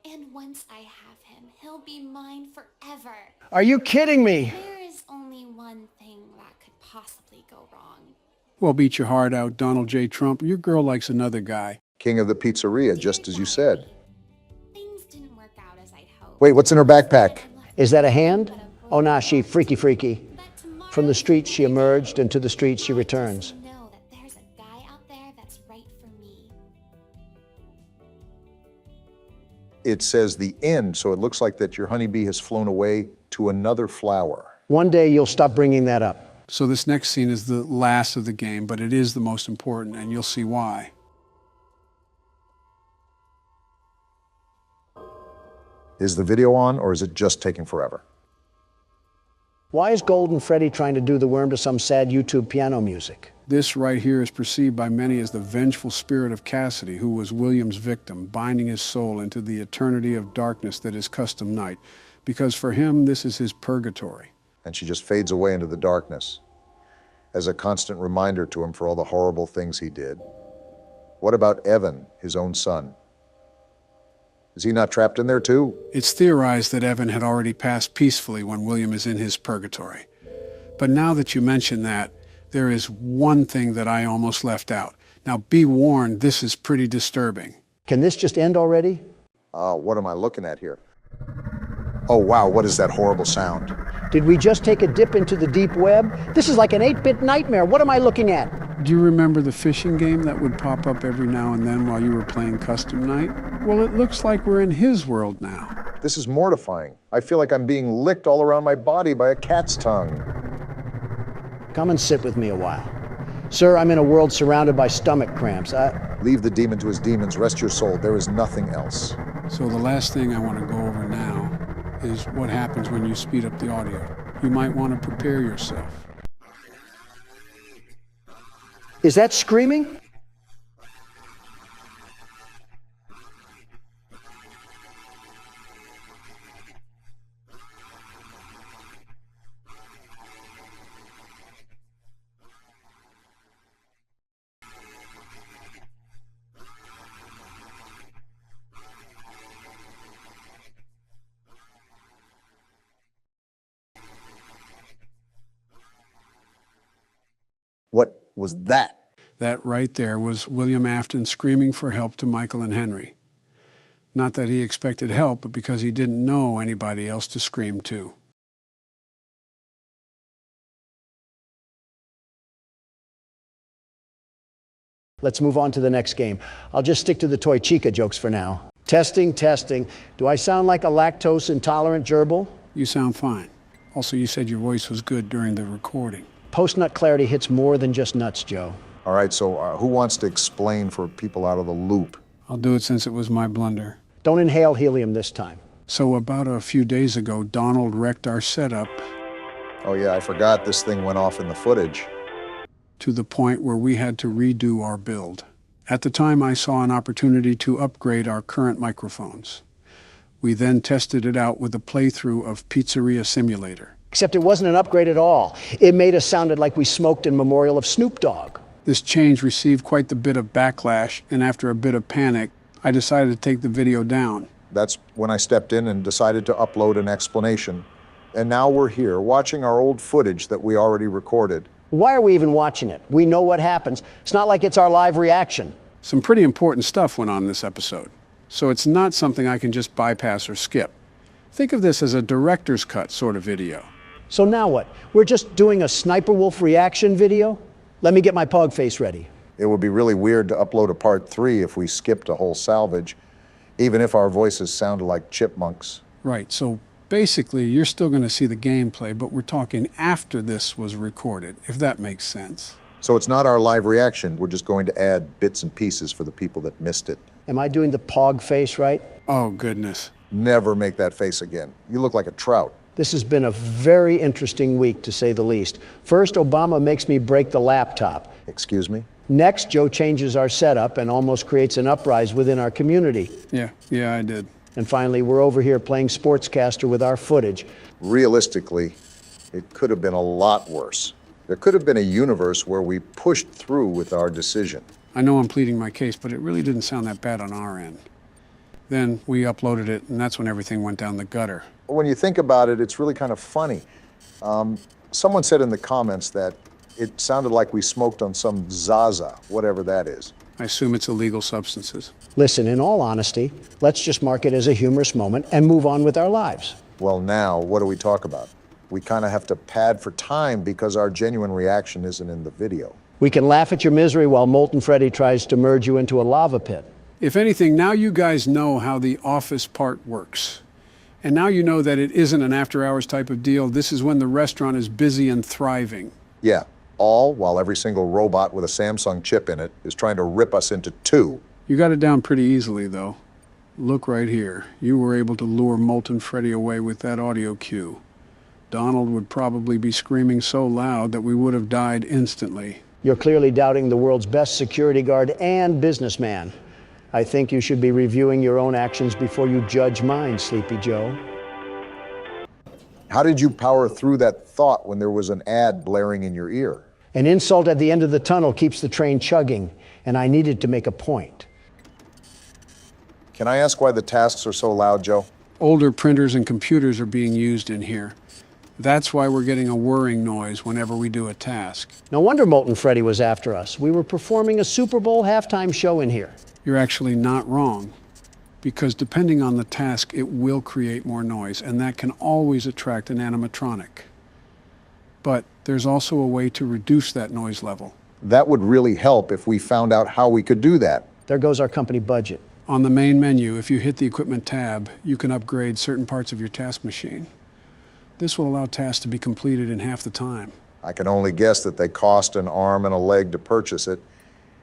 And once I have him, he'll be mine forever. Are you kidding me? There is only one thing that could possibly go wrong. Well, beat your heart out, Donald J. Trump. Your girl likes another guy. King of the pizzeria, just as you said. Things didn't work out as I'd hoped. Wait, what's in her backpack? Is that a hand? Oh, nah, she freaky. From the streets she emerged, and to the streets she returns. Know that there's a guy out there that's right for me. It says the end, so it looks like that your honeybee has flown away to another flower. One day you'll stop bringing that up. So this next scene is the last of the game, but it is the most important, and you'll see why. Is the video on, or is it just taking forever? Why is Golden Freddy trying to do the worm to some sad YouTube piano music? This right here is perceived by many as the vengeful spirit of Cassidy, who was William's victim, binding his soul into the eternity of darkness that is custom night, because for him, this is his purgatory. And she just fades away into the darkness as a constant reminder to him for all the horrible things he did. What about Evan, his own son? Is he not trapped in there too? It's theorized that Evan had already passed peacefully when William is in his purgatory. But now that you mention that, there is one thing that I almost left out. Now be warned, this is pretty disturbing. Can this just end already? What am I looking at here? Oh wow, what is that horrible sound? Did we just take a dip into the deep web? This is like an 8-bit nightmare. What am I looking at? Do you remember the fishing game that would pop up every now and then while you were playing custom night? Well, it looks like we're in his world now. This is mortifying. I feel like I'm being licked all around my body by a cat's tongue. Come and sit with me a while. Sir, I'm in a world surrounded by stomach cramps. Leave the demon to his demons. Rest your soul. There is nothing else. So the last thing I want to go over now is what happens when you speed up the audio. You might want to prepare yourself. Is that screaming? What was that? That right there was William Afton screaming for help to Michael and Henry. Not that he expected help, but because he didn't know anybody else to scream to. Let's move on to the next game. I'll just stick to the Toy Chica jokes for now. Testing, testing. Do I sound like a lactose intolerant gerbil? You sound fine. Also, you said your voice was good during the recording. Post-nut clarity hits more than just nuts, Joe. All right, so who wants to explain for people out of the loop? I'll do it since it was my blunder. Don't inhale helium this time. So about a few days ago, Donald wrecked our setup. Oh yeah, I forgot this thing went off in the footage. To the point where we had to redo our build. At the time, I saw an opportunity to upgrade our current microphones. We then tested it out with a playthrough of Pizzeria Simulator. Except it wasn't an upgrade at all. It made us sounded like we smoked in memorial of Snoop Dogg. This change received quite the bit of backlash, and after a bit of panic, I decided to take the video down. That's when I stepped in and decided to upload an explanation. And now we're here, watching our old footage that we already recorded. Why are we even watching it? We know what happens. It's not like it's our live reaction. Some pretty important stuff went on this episode, so it's not something I can just bypass or skip. Think of this as a director's cut sort of video. So now what? We're just doing a Sniper Wolf reaction video? Let me get my pog face ready. It would be really weird to upload a part 3 if we skipped a whole salvage, even if our voices sounded like chipmunks. Right, so basically you're still going to see the gameplay, but we're talking after this was recorded, if that makes sense. So it's not our live reaction, we're just going to add bits and pieces for the people that missed it. Am I doing the pog face right? Oh, goodness. Never make that face again. You look like a trout. This has been a very interesting week, to say the least. First, Obama makes me break the laptop. Excuse me? Next, Joe changes our setup and almost creates an uprising within our community. Yeah, I did. And finally, we're over here playing sportscaster with our footage. Realistically, it could have been a lot worse. There could have been a universe where we pushed through with our decision. I know I'm pleading my case, but it really didn't sound that bad on our end. Then we uploaded it, and that's when everything went down the gutter. When you think about it, it's really kind of funny. Someone said in the comments that it sounded like we smoked on some Zaza, whatever that is. I assume it's illegal substances. Listen, in all honesty, let's just mark it as a humorous moment and move on with our lives. Well, now, what do we talk about? We kind of have to pad for time because our genuine reaction isn't in the video. We can laugh at your misery while Molten Freddy tries to merge you into a lava pit. If anything, now you guys know how the office part works. And now you know that it isn't an after-hours type of deal. This is when the restaurant is busy and thriving. Yeah, all while every single robot with a Samsung chip in it is trying to rip us into two. You got it down pretty easily, though. Look right here. You were able to lure Molten Freddy away with that audio cue. Donald would probably be screaming so loud that we would have died instantly. You're clearly doubting the world's best security guard and businessman. I think you should be reviewing your own actions before you judge mine, Sleepy Joe. How did you power through that thought when there was an ad blaring in your ear? An insult at the end of the tunnel keeps the train chugging, and I needed to make a point. Can I ask why the tasks are so loud, Joe? Older printers and computers are being used in here. That's why we're getting a whirring noise whenever we do a task. No wonder Molten Freddy was after us. We were performing a Super Bowl halftime show in here. You're actually not wrong, because depending on the task, it will create more noise, and that can always attract an animatronic. But there's also a way to reduce that noise level. That would really help if we found out how we could do that. There goes our company budget. On the main menu, if you hit the equipment tab, you can upgrade certain parts of your task machine. This will allow tasks to be completed in half the time. I can only guess that they cost an arm and a leg to purchase it.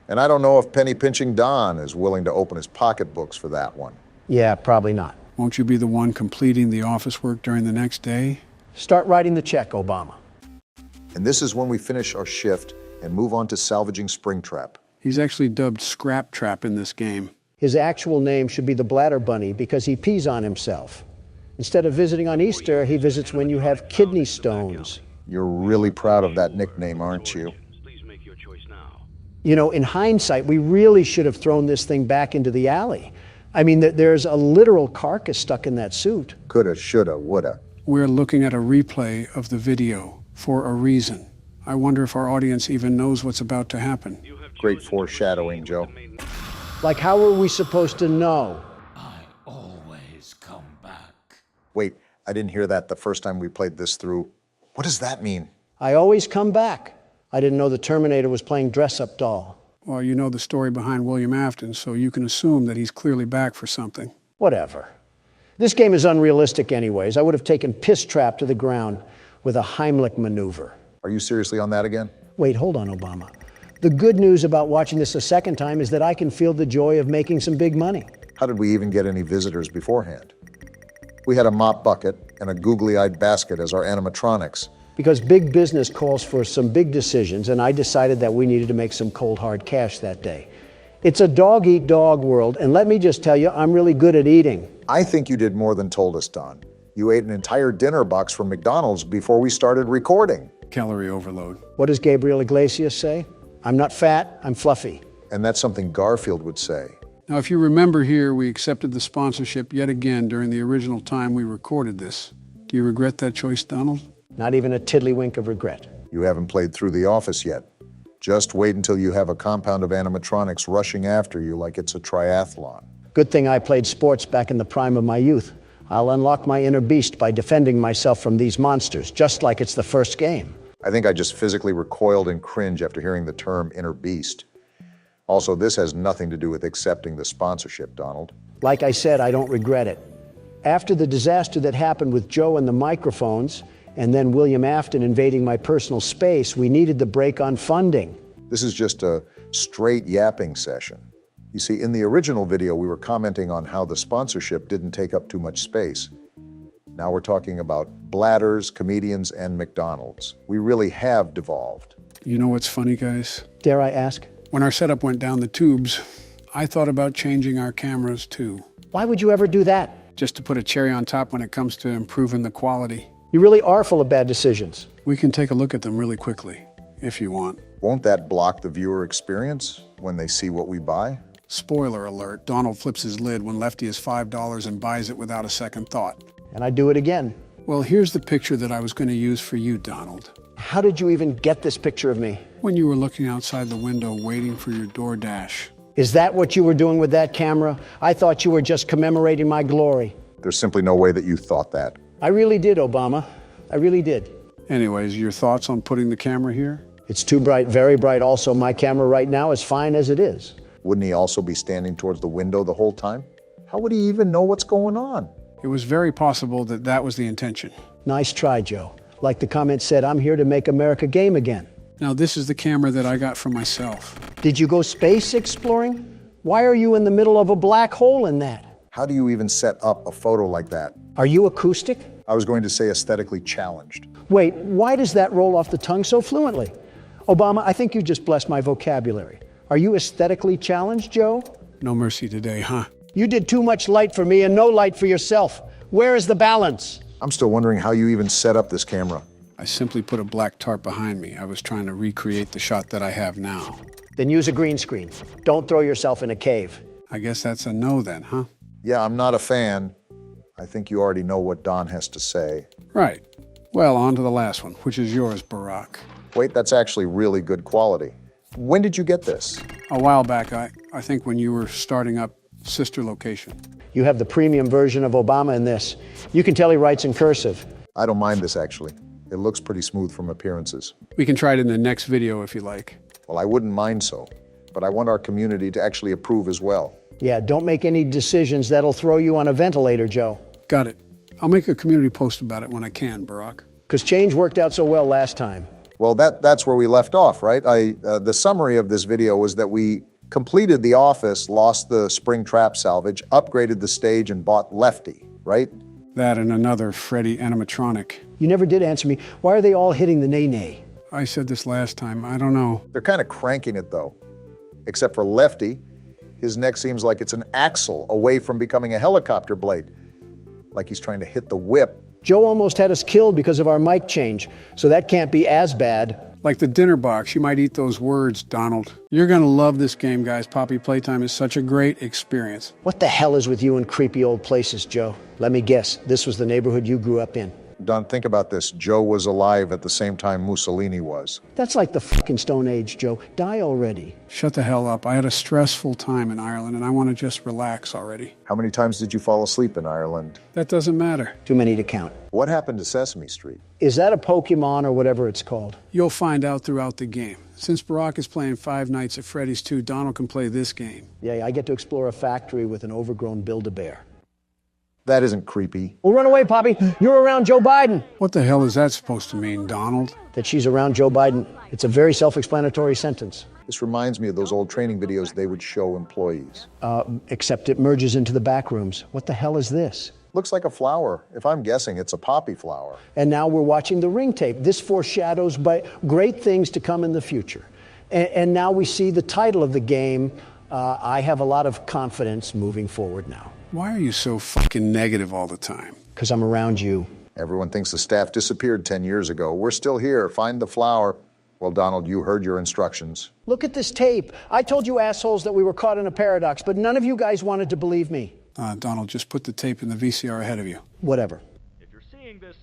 And I don't know if Penny Pinching Don is willing to open his pocketbooks for that one. Yeah, probably not. Won't you be the one completing the office work during the next day? Start writing the check, Obama. And this is when we finish our shift and move on to salvaging Springtrap. He's actually dubbed Scrap Trap in this game. His actual name should be the Bladder Bunny because he pees on himself. Instead of visiting on Easter, he visits when you have kidney stones. You're really proud of that nickname, aren't you? You know, in hindsight, we really should have thrown this thing back into the alley. I mean, there's a literal carcass stuck in that suit. Coulda, shoulda, woulda. We're looking at a replay of the video for a reason. I wonder if our audience even knows what's about to happen. Great foreshadowing, Joe. Like, how are we supposed to know? Always come back. Wait, I didn't hear that the first time we played this through. What does that mean? I always come back. I didn't know the Terminator was playing dress-up doll. Well, you know the story behind William Afton, so you can assume that he's clearly back for something. Whatever. This game is unrealistic anyways. I would have taken Piss Trap to the ground with a Heimlich maneuver. Are you seriously on that again? Wait, hold on, Obama. The good news about watching this a second time is that I can feel the joy of making some big money. How did we even get any visitors beforehand? We had a mop bucket and a googly-eyed basket as our animatronics. Because big business calls for some big decisions, and I decided that we needed to make some cold, hard cash that day. It's a dog-eat-dog world, and let me just tell you, I'm really good at eating. I think you did more than told us, Don. You ate an entire dinner box from McDonald's before we started recording. Calorie overload. What does Gabriel Iglesias say? I'm not fat, I'm fluffy. And that's something Garfield would say. Now, if you remember here, we accepted the sponsorship yet again during the original time we recorded this. Do you regret that choice, Donald? Not even a tiddlywink of regret. You haven't played through The Office yet. Just wait until you have a compound of animatronics rushing after you like it's a triathlon. Good thing I played sports back in the prime of my youth. I'll unlock my inner beast by defending myself from these monsters, just like it's the first game. I think I just physically recoiled in cringe after hearing the term inner beast. Also, this has nothing to do with accepting the sponsorship, Donald. Like I said, I don't regret it. After the disaster that happened with Joe and the microphones, and then William Afton invading my personal space, we needed the break on funding. This is just a straight yapping session. You see, in the original video, we were commenting on how the sponsorship didn't take up too much space. Now we're talking about bladders, comedians, and McDonald's. We really have devolved. You know what's funny, guys? Dare I ask? When our setup went down the tubes, I thought about changing our cameras too. Why would you ever do that? Just to put a cherry on top when it comes to improving the quality. You really are full of bad decisions. We can take a look at them really quickly, if you want. Won't that block the viewer experience when they see what we buy? Spoiler alert, Donald flips his lid when Lefty is $5 and buys it without a second thought. And I do it again. Well, here's the picture that I was going to use for you, Donald. How did you even get this picture of me? When you were looking outside the window waiting for your DoorDash. Is that what you were doing with that camera? I thought you were just commemorating my glory. There's simply no way that you thought that. I really did, Obama. I really did. Anyways, your thoughts on putting the camera here? It's too bright, very bright. Also, my camera right now is fine as it is. Wouldn't he also be standing towards the window the whole time? How would he even know what's going on? It was very possible that that was the intention. Nice try, Joe. Like the comment said, I'm here to make America game again. Now, this is the camera that I got for myself. Did you go space exploring? Why are you in the middle of a black hole in that? How do you even set up a photo like that? Are you acoustic? I was going to say aesthetically challenged. Wait, why does that roll off the tongue so fluently? Obama, I think you just blessed my vocabulary. Are you aesthetically challenged, Joe? No mercy today, huh? You did too much light for me and no light for yourself. Where is the balance? I'm still wondering how you even set up this camera. I simply put a black tarp behind me. I was trying to recreate the shot that I have now. Then use a green screen. Don't throw yourself in a cave. I guess that's a no then, huh? Yeah, I'm not a fan. I think you already know what Don has to say. Right. Well, on to the last one, which is yours, Barack. Wait, that's actually really good quality. When did you get this? A while back, I think when you were starting up Sister Location. You have the premium version of Obama in this. You can tell he writes in cursive. I don't mind this, actually. It looks pretty smooth from appearances. We can try it in the next video if you like. Well, I wouldn't mind so, but I want our community to actually approve as well. Yeah, don't make any decisions that'll throw you on a ventilator, Joe. Got it. I'll make a community post about it when I can, Barack. Because change worked out so well last time. Well, that's where we left off, right? The summary of this video was that we completed the office, lost the spring trap salvage, upgraded the stage, and bought Lefty, right? That and another Freddy animatronic. You never did answer me. Why are they all hitting the nay-nay? I said this last time. I don't know. They're kind of cranking it, though. Except for Lefty. His neck seems like it's an axle away from becoming a helicopter blade. Like he's trying to hit the whip. Joe almost had us killed because of our mic change, so that can't be as bad. Like the dinner box, you might eat those words, Donald. You're gonna love this game, guys. Poppy Playtime is such a great experience. What the hell is with you in creepy old places, Joe? Let me guess, this was the neighborhood you grew up in. Don, think about this. Joe was alive at the same time Mussolini was. That's like the fucking Stone Age, Joe. Die already. Shut the hell up. I had a stressful time in Ireland, and I want to just relax already. How many times did you fall asleep in Ireland? That doesn't matter. Too many to count. What happened to Sesame Street? Is that a Pokemon or whatever it's called? You'll find out throughout the game. Since Barack is playing Five Nights at Freddy's 2, Donald can play this game. Yeah, I get to explore a factory with an overgrown Build-A-Bear. That isn't creepy. Well, run away, Poppy. You're around Joe Biden. What the hell is that supposed to mean, Donald? That she's around Joe Biden. It's a very self-explanatory sentence. This reminds me of those old training videos they would show employees. Except it merges into the back rooms. What the hell is this? Looks like a flower. If I'm guessing, it's a poppy flower. And now we're watching the ring tape. This foreshadows great things to come in the future. And now we see the title of the game. I have a lot of confidence moving forward now. Why are you so fucking negative all the time? Because I'm around you. Everyone thinks the staff disappeared 10 years ago. We're still here. Find the flower. Well, Donald, you heard your instructions. Look at this tape. I told you assholes that we were caught in a paradox, but none of you guys wanted to believe me. Donald, just put the tape in the VCR ahead of you. Whatever. If you're seeing this,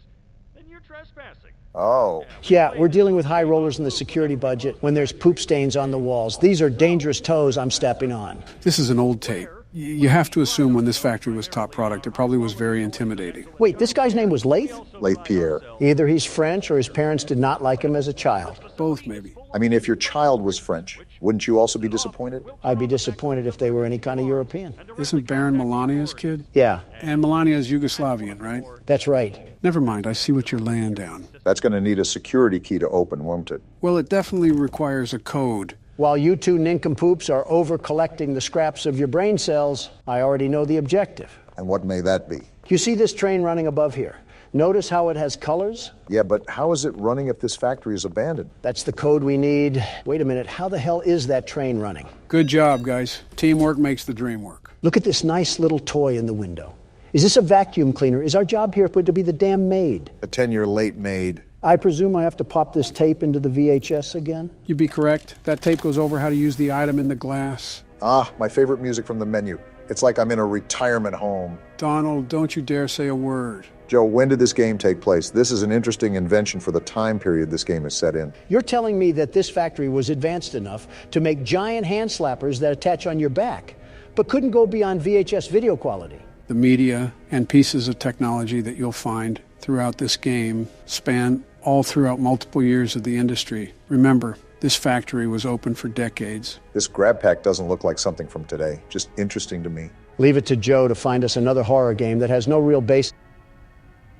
then you're trespassing. Oh. Yeah, we're dealing with high rollers in the security budget when there's poop stains on the walls. These are dangerous toes I'm stepping on. This is an old tape. You have to assume when this factory was top product, it probably was very intimidating. Wait, this guy's name was Laith? Laith Pierre. Either he's French or his parents did not like him as a child. Both, maybe. I mean, if your child was French, wouldn't you also be disappointed? I'd be disappointed if they were any kind of European. Isn't Baron Melania's kid? Yeah. And Melania's Yugoslavian, right? That's right. Never mind, I see what you're laying down. That's going to need a security key to open, won't it? Well, it definitely requires a code. While you two nincompoops are over-collecting the scraps of your brain cells, I already know the objective. And what may that be? You see this train running above here? Notice how it has colors? Yeah, but how is it running if this factory is abandoned? That's the code we need. Wait a minute, how the hell is that train running? Good job, guys. Teamwork makes the dream work. Look at this nice little toy in the window. Is this a vacuum cleaner? Is our job here to be the damn maid? A 10-year late maid. I presume I have to pop this tape into the VHS again? You'd be correct. That tape goes over how to use the item in the glass. Ah, my favorite music from the menu. It's like I'm in a retirement home. Donald, don't you dare say a word. Joe, when did this game take place? This is an interesting invention for the time period this game is set in. You're telling me that this factory was advanced enough to make giant hand slappers that attach on your back, but couldn't go beyond VHS video quality. The media and pieces of technology that you'll find throughout this game span all throughout multiple years of the industry. Remember, this factory was open for decades. This grab pack doesn't look like something from today. Just interesting to me. Leave it to Joe to find us another horror game that has no real base.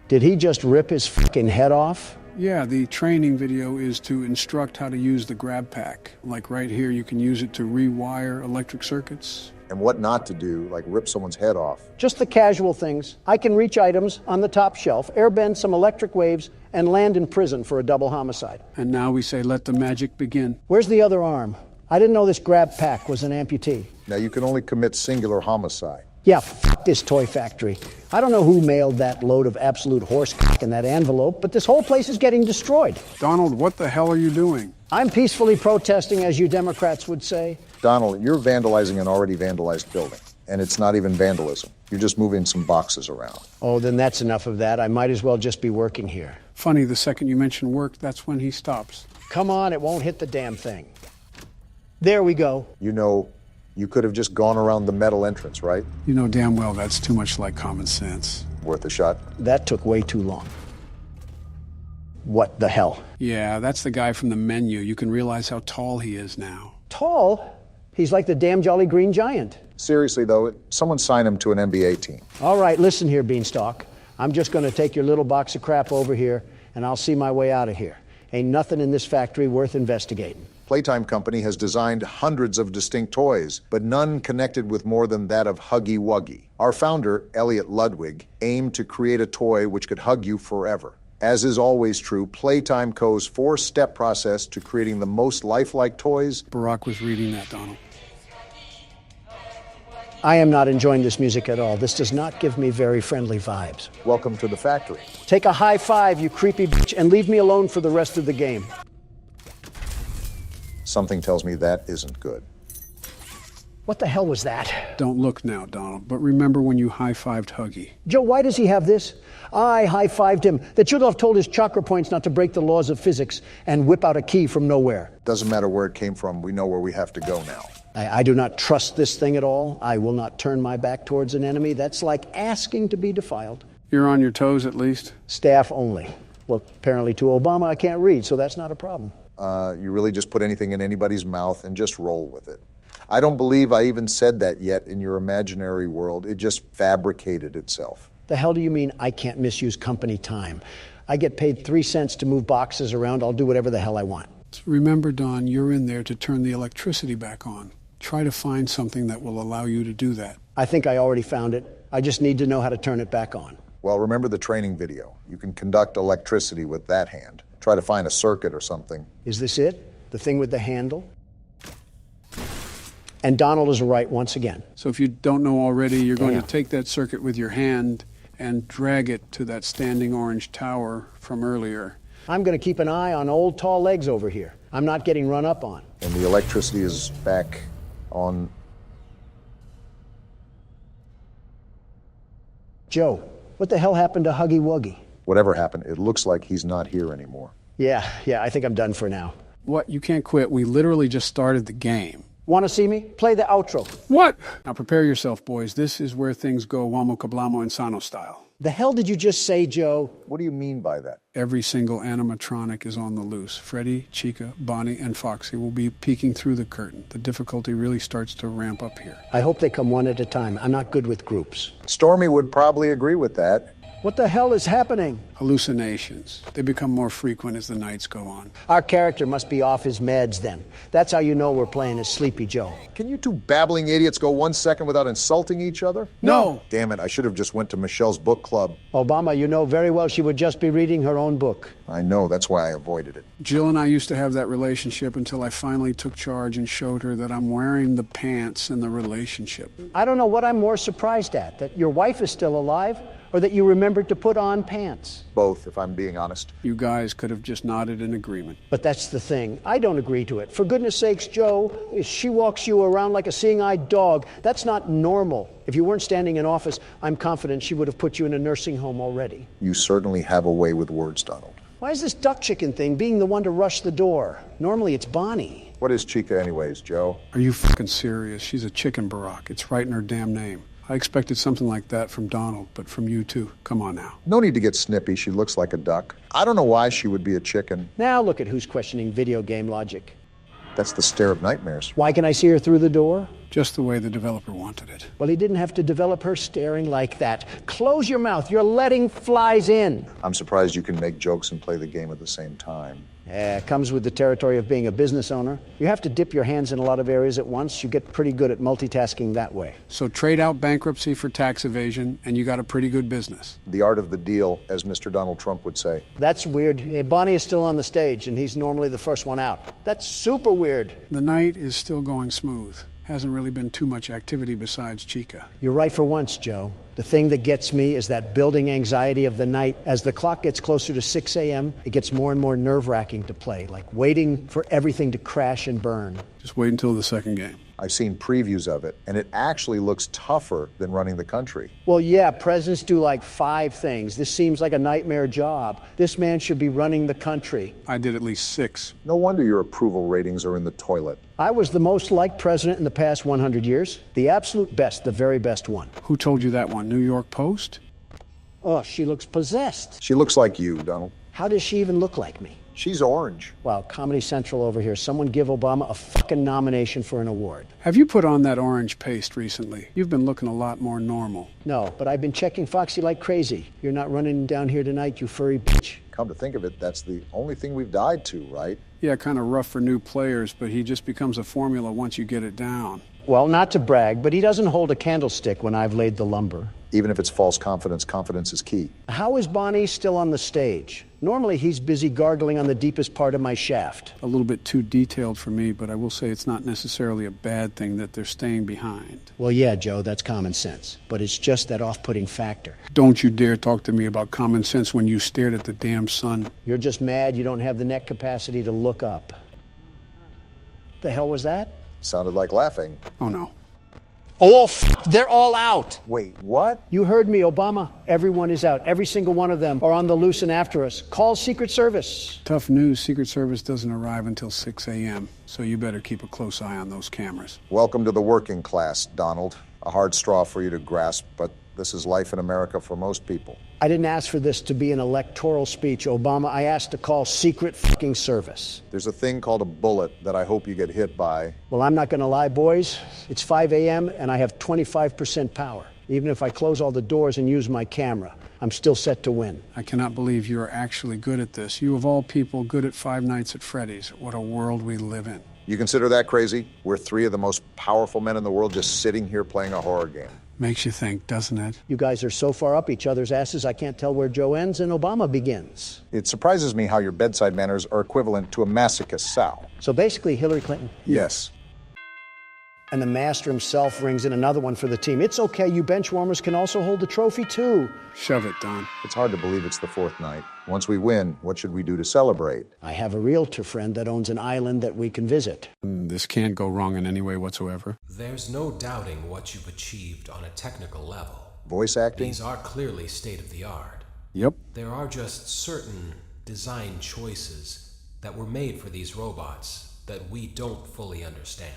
Did he just rip his fucking head off? Yeah, the training video is to instruct how to use the grab pack. Like right here, you can use it to rewire electric circuits. And what not to do, like rip someone's head off. Just the casual things. I can reach items on the top shelf, airbend some electric waves, and land in prison for a double homicide. And now we say, let the magic begin. Where's the other arm? I didn't know this grab pack was an amputee. Now you can only commit singular homicide. Yeah, fuck this toy factory. I don't know who mailed that load of absolute horse cock in that envelope, but this whole place is getting destroyed. Donald, what the hell are you doing? I'm peacefully protesting, as you Democrats would say. Donald, you're vandalizing an already vandalized building, and it's not even vandalism. You're just moving some boxes around. Oh, then that's enough of that. I might as well just be working here. Funny, the second you mention work, that's when he stops. Come on, it won't hit the damn thing. There we go. You know, you could have just gone around the metal entrance, right? You know damn well that's too much like common sense. Worth a shot? That took way too long. What the hell? Yeah, that's the guy from the menu. You can realize how tall he is now. Tall? He's like the damn Jolly Green Giant. Seriously, though, someone sign him to an NBA team. All right, listen here, Beanstalk. I'm just going to take your little box of crap over here, and I'll see my way out of here. Ain't nothing in this factory worth investigating. Playtime Company has designed hundreds of distinct toys, but none connected with more than that of Huggy Wuggy. Our founder, Elliot Ludwig, aimed to create a toy which could hug you forever. As is always true, Playtime Co.'s four-step process to creating the most lifelike toys. Barack was reading that, Donald. I am not enjoying this music at all. This does not give me very friendly vibes. Welcome to the factory. Take a high five, you creepy bitch, and leave me alone for the rest of the game. Something tells me that isn't good. What the hell was that? Don't look now, Donald, but remember when you high-fived Huggy. Joe, why does he have this? I high-fived him. That should have told his chakra points not to break the laws of physics and whip out a key from nowhere. Doesn't matter where it came from. We know where we have to go now. I do not trust this thing at all. I will not turn my back towards an enemy. That's like asking to be defiled. You're on your toes, at least? Staff only. Well, apparently to Obama I can't read, so that's not a problem. You really just put anything in anybody's mouth and just roll with it. I don't believe I even said that yet in your imaginary world. It just fabricated itself. The hell do you mean I can't misuse company time? I get paid 3 cents to move boxes around. I'll do whatever the hell I want. Remember, Don, you're in there to turn the electricity back on. Try to find something that will allow you to do that. I think I already found it. I just need to know how to turn it back on. Well, remember the training video. You can conduct electricity with that hand. Try to find a circuit or something. Is this it? The thing with the handle? And Donald is right once again. So if you don't know already, you're going to take that circuit with your hand and drag it to that standing orange tower from earlier. I'm going to keep an eye on old tall legs over here. I'm not getting run up on. And the electricity is back on. Joe, what the hell happened to Huggy Wuggy? Whatever happened, it looks like he's not here anymore. Yeah, I think I'm done for now. What? You can't quit. We literally just started the game. Want to see me? Play the outro. What? Now prepare yourself, boys. This is where things go Wamo Kablamo Insano style. The hell did you just say, Joe? What do you mean by that? Every single animatronic is on the loose. Freddy, Chica, Bonnie, and Foxy will be peeking through the curtain. The difficulty really starts to ramp up here. I hope they come one at a time. I'm not good with groups. Stormy would probably agree with that. What the hell is happening? Hallucinations. They become more frequent as the nights go on. Our character must be off his meds then. That's how you know we're playing as Sleepy Joe. Can you two babbling idiots go 1 second without insulting each other? No. Damn it, I should have just went to Michelle's book club. Obama, you know very well she would just be reading her own book. I know, that's why I avoided it. Jill and I used to have that relationship until I finally took charge and showed her that I'm wearing the pants in the relationship. I don't know what I'm more surprised at, that your wife is still alive or that you remembered to put on pants. Both, if I'm being honest. You guys could have just nodded in agreement. But that's the thing. I don't agree to it. For goodness sakes, Joe, if she walks you around like a seeing-eyed dog, that's not normal. If you weren't standing in office, I'm confident she would have put you in a nursing home already. You certainly have a way with words, Donald. Why is this duck chicken thing being the one to rush the door? Normally it's Bonnie. What is Chica anyways, Joe? Are you fucking serious? She's a chicken, Barack. It's right in her damn name. I expected something like that from Donald, but from you too. Come on now. No need to get snippy. She looks like a duck. I don't know why she would be a chicken. Now look at who's questioning video game logic. That's the stare of nightmares. Why can I see her through the door? Just the way the developer wanted it. Well, he didn't have to develop her staring like that. Close your mouth. You're letting flies in. I'm surprised you can make jokes and play the game at the same time. Yeah, it comes with the territory of being a business owner. You have to dip your hands in a lot of areas at once. You get pretty good at multitasking that way. So trade out bankruptcy for tax evasion, and you got a pretty good business. The art of the deal, as Mr. Donald Trump would say. That's weird. Bonnie is still on the stage, and he's normally the first one out. That's super weird. The night is still going smooth. Hasn't really been too much activity besides Chica. You're right for once, Joe. The thing that gets me is that building anxiety of the night. As the clock gets closer to 6 a.m., it gets more and more nerve-wracking to play, like waiting for everything to crash and burn. Just wait until the second game. I've seen previews of it, and it actually looks tougher than running the country. Well, yeah, presidents do like 5 things. This seems like a nightmare job. This man should be running the country. I did at least 6. No wonder your approval ratings are in the toilet. I was the most liked president in the past 100 years. The absolute best, the very best one. Who told you that one? New York Post? Oh, she looks possessed. She looks like you, Donald. How does she even look like me? She's orange. Wow, Comedy Central over here. Someone give Obama a fucking nomination for an award. Have you put on that orange paste recently? You've been looking a lot more normal. No, but I've been checking Foxy like crazy. You're not running down here tonight, you furry bitch. Come to think of it, that's the only thing we've died to, right? Yeah, kind of rough for new players, but he just becomes a formula once you get it down. Well, not to brag, but he doesn't hold a candlestick when I've laid the lumber. Even if it's false confidence, confidence is key. How is Bonnie still on the stage? Normally he's busy gargling on the deepest part of my shaft. A little bit too detailed for me, but I will say it's not necessarily a bad thing that they're staying behind. Well, yeah, Joe, that's common sense. But it's just that off-putting factor. Don't you dare talk to me about common sense when you stared at the damn sun. You're just mad you don't have the neck capacity to look up. The hell was that? Sounded like laughing. Oh, no. Oh, they're all out. Wait, what? You heard me, Obama. Everyone is out. Every single one of them are on the loose and after us. Call Secret Service. Tough news. Secret Service doesn't arrive until 6 a.m., so you better keep a close eye on those cameras. Welcome to the working class, Donald. A hard straw for you to grasp, but this is life in America for most people. I didn't ask for this to be an electoral speech, Obama. I asked to call Secret fucking Service. There's a thing called a bullet that I hope you get hit by. Well, I'm not going to lie, boys. It's 5 a.m. and I have 25% power. Even if I close all the doors and use my camera, I'm still set to win. I cannot believe you are actually good at this. You, of all people, good at Five Nights at Freddy's. What a world we live in. You consider that crazy? We're 3 of the most powerful men in the world just sitting here playing a horror game. Makes you think, doesn't it? You guys are so far up each other's asses, I can't tell where Joe ends and Obama begins. It surprises me how your bedside manners are equivalent to a masochist sow. So basically, Hillary Clinton? Yes. And the master himself rings in another one for the team. It's okay, you bench warmers can also hold the trophy too. Shove it, Don. It's hard to believe it's the 4th night. Once we win, what should we do to celebrate? I have a realtor friend that owns an island that we can visit. This can't go wrong in any way whatsoever. There's no doubting what you've achieved on a technical level. Voice acting? These are clearly state-of-the-art. Yep. There are just certain design choices that were made for these robots that we don't fully understand.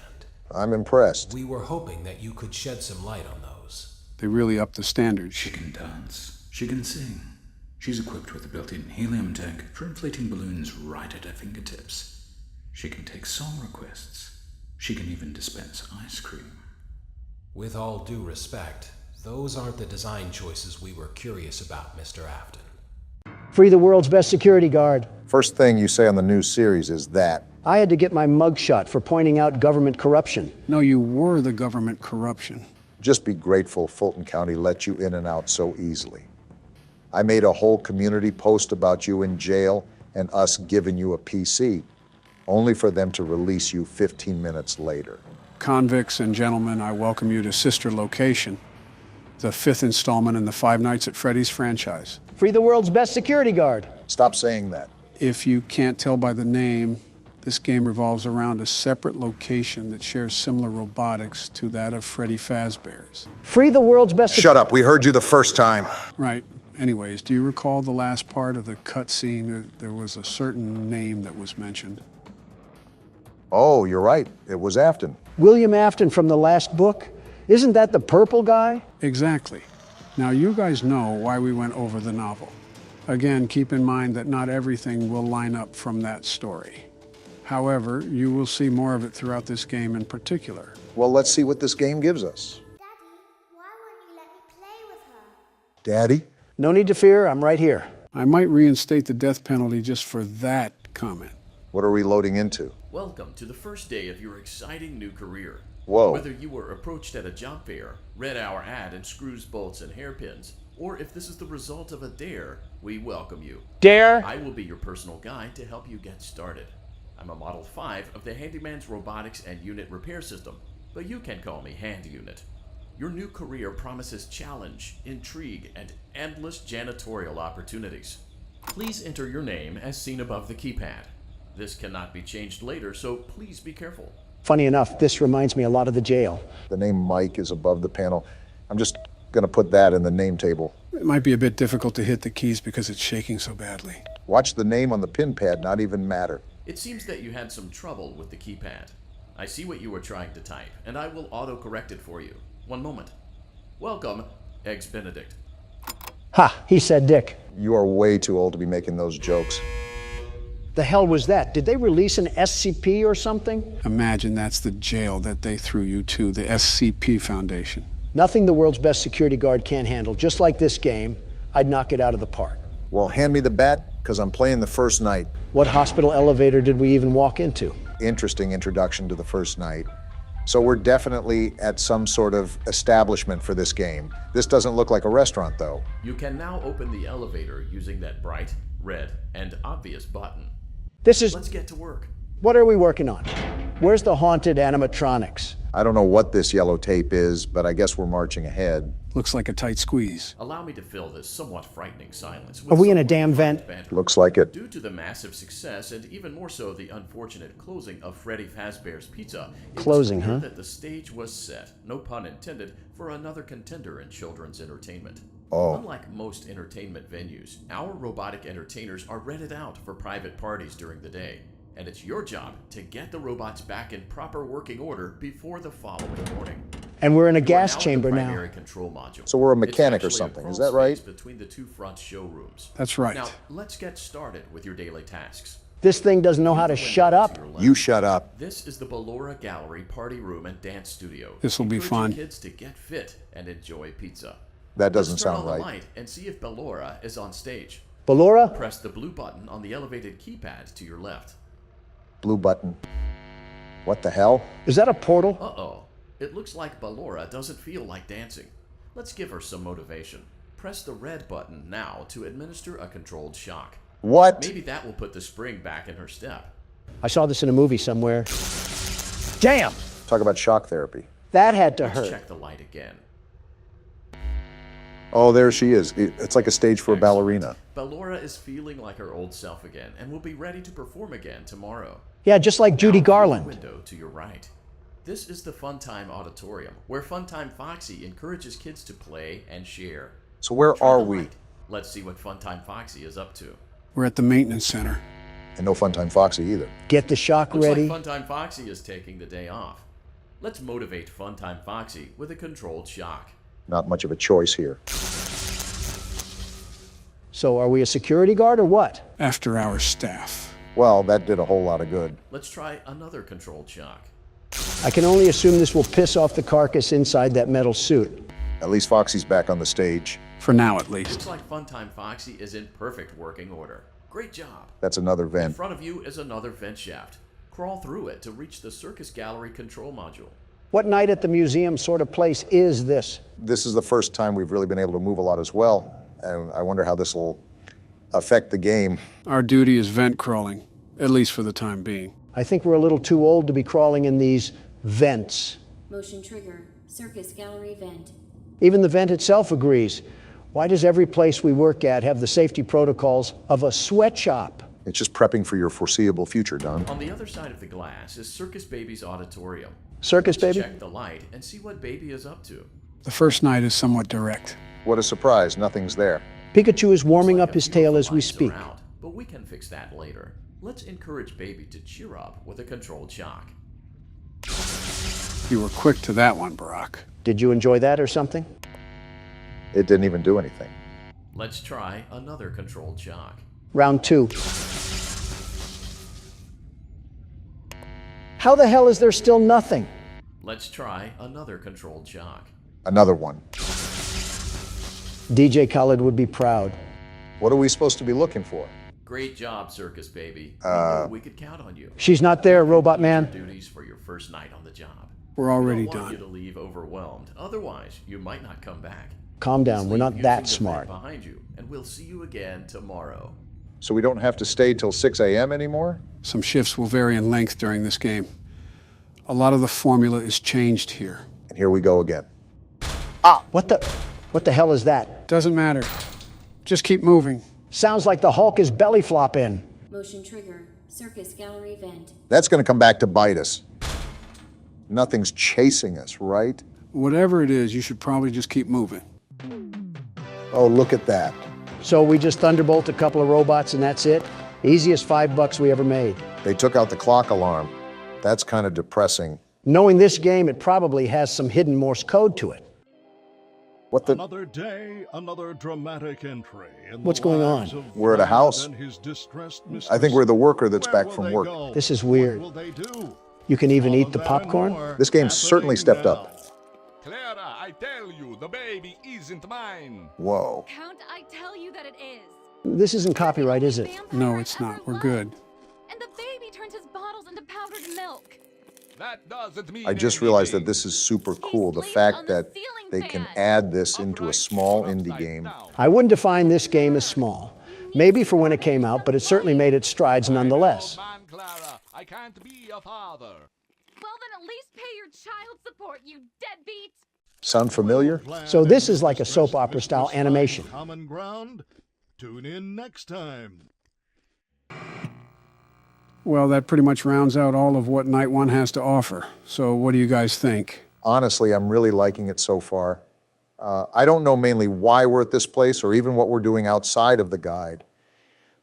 I'm impressed. We were hoping that you could shed some light on those. They really upped the standards. She can dance. She can sing. She's equipped with a built-in helium tank for inflating balloons right at her fingertips. She can take song requests. She can even dispense ice cream. With all due respect, those aren't the design choices we were curious about, Mr. Afton. Free the world's best security guard. First thing you say on the new series is that. I had to get my mugshot for pointing out government corruption. No, you were the government corruption. Just be grateful Fulton County let you in and out so easily. I made a whole community post about you in jail and us giving you a PC, only for them to release you 15 minutes later. Convicts and gentlemen, I welcome you to Sister Location, the 5th installment in the Five Nights at Freddy's franchise. Free the world's best security guard. Stop saying that. If you can't tell by the name, this game revolves around a separate location that shares similar robotics to that of Freddy Fazbear's. Free the world's best... Shut up, we heard you the first time. Right. Anyways, do you recall the last part of the cutscene? There was a certain name that was mentioned. Oh, you're right. It was Afton. William Afton from the last book? Isn't that the purple guy? Exactly. Now, you guys know why we went over the novel. Again, keep in mind that not everything will line up from that story. However, you will see more of it throughout this game in particular. Well, let's see what this game gives us. Daddy, why won't you let me play with her? Daddy? No need to fear, I'm right here. I might reinstate the death penalty just for that comment. What are we loading into? Welcome to the first day of your exciting new career. Whoa. Whether you were approached at a job fair, read our ad in screws, bolts, and hairpins, or if this is the result of a dare, we welcome you. Dare? I will be your personal guide to help you get started. I'm a Model 5 of the Handyman's Robotics and Unit Repair System, but you can call me Hand Unit. Your new career promises challenge, intrigue, and endless janitorial opportunities. Please enter your name as seen above the keypad. This cannot be changed later, so please be careful. Funny enough, this reminds me a lot of the jail. The name Mike is above the panel. I'm just going to put that in the name table. It might be a bit difficult to hit the keys because it's shaking so badly. Watch the name on the pin pad not even matter. It seems that you had some trouble with the keypad. I see what you were trying to type, and I will auto-correct it for you. One moment. Welcome, Eggs Benedict. Ha, he said Dick. You are way too old to be making those jokes. The hell was that? Did they release an SCP or something? Imagine that's the jail that they threw you to, the SCP Foundation. Nothing the world's best security guard can't handle. Just like this game, I'd knock it out of the park. Well, hand me the bat, because I'm playing the first night. What hospital elevator did we even walk into? Interesting introduction to the first night. So we're definitely at some sort of establishment for this game. This doesn't look like a restaurant, though. You can now open the elevator using that bright, red, and obvious button. Let's get to work. What are we working on? Where's the haunted animatronics? I don't know what this yellow tape is, but I guess we're marching ahead. Looks like a tight squeeze. Allow me to fill this somewhat frightening silence with Are we in a some damn vent? banter. Looks like it. Due to the massive success, and even more so the unfortunate closing of Freddy Fazbear's Pizza, Closing, it's clear huh? that the stage was set, no pun intended, for another contender in children's entertainment. Oh. Unlike most entertainment venues, our robotic entertainers are rented out for private parties during the day. And it's your job to get the robots back in proper working order before the following morning. And we're in a You are gas now at chamber the now. primary control module. So we're a It's mechanic or actually a something, crawl is that right? space between the two front showrooms. That's right. Now, let's get started with your daily tasks. This thing doesn't know how to shut up. You shut up. This is the Ballora Gallery Party Room and Dance Studio. This'll be Encouraging fun. kids to get fit and enjoy pizza. That doesn't Let's turn sound on right. the light and see if Ballora is on stage. Ballora? Press the blue button on the elevated keypad to your left. Blue button. What the hell? Is that a portal? Uh-oh. It looks like Ballora doesn't feel like dancing. Let's give her some motivation. Press the red button now to administer a controlled shock. What? Maybe that will put the spring back in her step. I saw this in a movie somewhere. Damn! Talk about shock therapy. That had to Let's hurt. check the light again. Oh, there she is. It's like a stage for a ballerina. Ballora is feeling like her old self again and will be ready to perform again tomorrow. Yeah, just like Judy Now, Garland. through the window to your right. This is the Funtime Auditorium, where Funtime Foxy encourages kids to play and share. So where Turn are the we? light. Let's see what Funtime Foxy is up to. We're at the maintenance center. And no Funtime Foxy either. Get the shock Looks ready. like Funtime Foxy is taking the day off. Let's motivate Funtime Foxy with a controlled shock. Not much of a choice here. So are we a security guard or what? After our staff. Well, that did a whole lot of good. Let's try another controlled shock. I can only assume this will piss off the carcass inside that metal suit. At least Foxy's back on the stage. For now, at least. Looks like Funtime Foxy is in perfect working order. Great job. That's another In vent. front of you is another vent shaft. Crawl through it to reach the Circus Gallery control module. What night at the museum sort of place is this? This is the first time we've really been able to move a lot as well. And I wonder how this will affect the game. Our duty is vent crawling, at least for the time being. I think we're a little too old to be crawling in these vents. Motion trigger. Circus gallery vent. Even the vent itself agrees. Why does every place we work at have the safety protocols of a sweatshop? It's just prepping for your foreseeable future, Don. On the other side of the glass is Circus Baby's auditorium. Circus Let's Baby? check the light and see what Baby is up to. The first night is somewhat direct. What a surprise, nothing's there. Pikachu is warming up his tail as we speak. Out, but we can fix that later. Let's encourage Baby to cheer up with a controlled shock. You were quick to that one, Barack. Did you enjoy that or something? It didn't even do anything. Let's try another controlled shock. Round 2. How the hell is there still nothing? Let's try another controlled shock. Another one. DJ Khaled would be proud. What are we supposed to be looking for? Great job, Circus Baby. We knew we could count on you. She's not there, Robot Man. Duties for your first night on the job. We're already We don't want done. you to leave overwhelmed. Otherwise, you might not come back. Calm down, Just we're not leave that using the vent smart. behind you, and we'll see you again tomorrow. So we don't have to stay till 6 a.m. anymore? Some shifts will vary in length during this game. A lot of the formula is changed here. And here we go again. Ah, what the hell is that? Doesn't matter. Just keep moving. Sounds like the Hulk is belly flopping. Motion trigger. Circus gallery vent. That's going to come back to bite us. Nothing's chasing us, right? Whatever it is, you should probably just keep moving. Oh, look at that. So we just thunderbolt a couple of robots and that's it? Easiest $5 we ever made. They took out the clock alarm. That's kind of depressing. Knowing this game, it probably has some hidden Morse code to it. What the? Another day, another dramatic entry. What's going on? We're at a house. I think we're the worker that's back from work. This is weird. You can even eat the popcorn? This game's certainly stepped up. Clara, I tell you, the baby isn't mine. Whoa. Count, I tell you that it is. This isn't copyright, is it? No, it's not. We're good. And the baby turns his bottles into powdered milk. That doesn't mean I just realized that this is super cool. The fact that they can add this into a small indie game. I wouldn't define this game as small. Maybe for when it came out, but it certainly made its strides nonetheless. Clara, I can't be a father. Well, then at least pay your child support, you deadbeat. Sound familiar? So this is like a soap opera style animation. Common ground. Tune in next time. Well, that pretty much rounds out all of what Night 1 has to offer. So what do you guys think? Honestly, I'm really liking it so far. I don't know mainly why we're at this place or even what we're doing outside of the guide,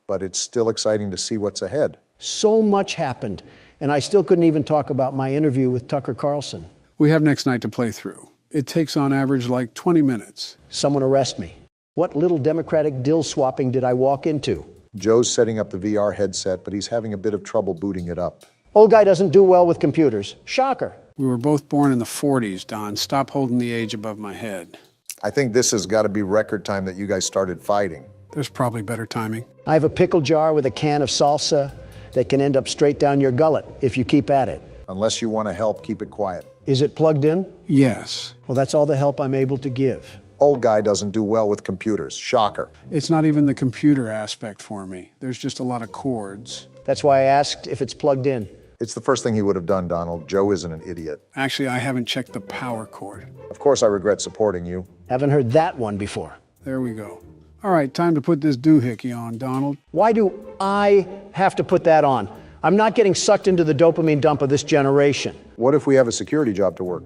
but it's still exciting to see what's ahead. So much happened, and I still couldn't even talk about my interview with Tucker Carlson. We have next night to play through. It takes on average like 20 minutes. Someone arrest me. What little Democratic dill swapping did I walk into? Joe's setting up the VR headset, but he's having a bit of trouble booting it up. Old guy doesn't do well with computers. Shocker. We were both born in the 40s, Don. Stop holding the age above my head. I think this has got to be record time that you guys started fighting. There's probably better timing. I have a pickle jar with a can of salsa that can end up straight down your gullet if you keep at it. Unless you want to help, keep it quiet. Is it plugged in? Yes. Well, that's all the help I'm able to give. Old guy doesn't do well with computers. Shocker. It's not even the computer aspect for me. There's just a lot of cords. That's why I asked if it's plugged in. It's the first thing he would have done, Donald. Joe isn't an idiot. Actually, I haven't checked the power cord. Of course I regret supporting you. Haven't heard that one before. There we go. All right, time to put this doohickey on, Donald. Why do I have to put that on? I'm not getting sucked into the dopamine dump of this generation. What if we have a security job to work?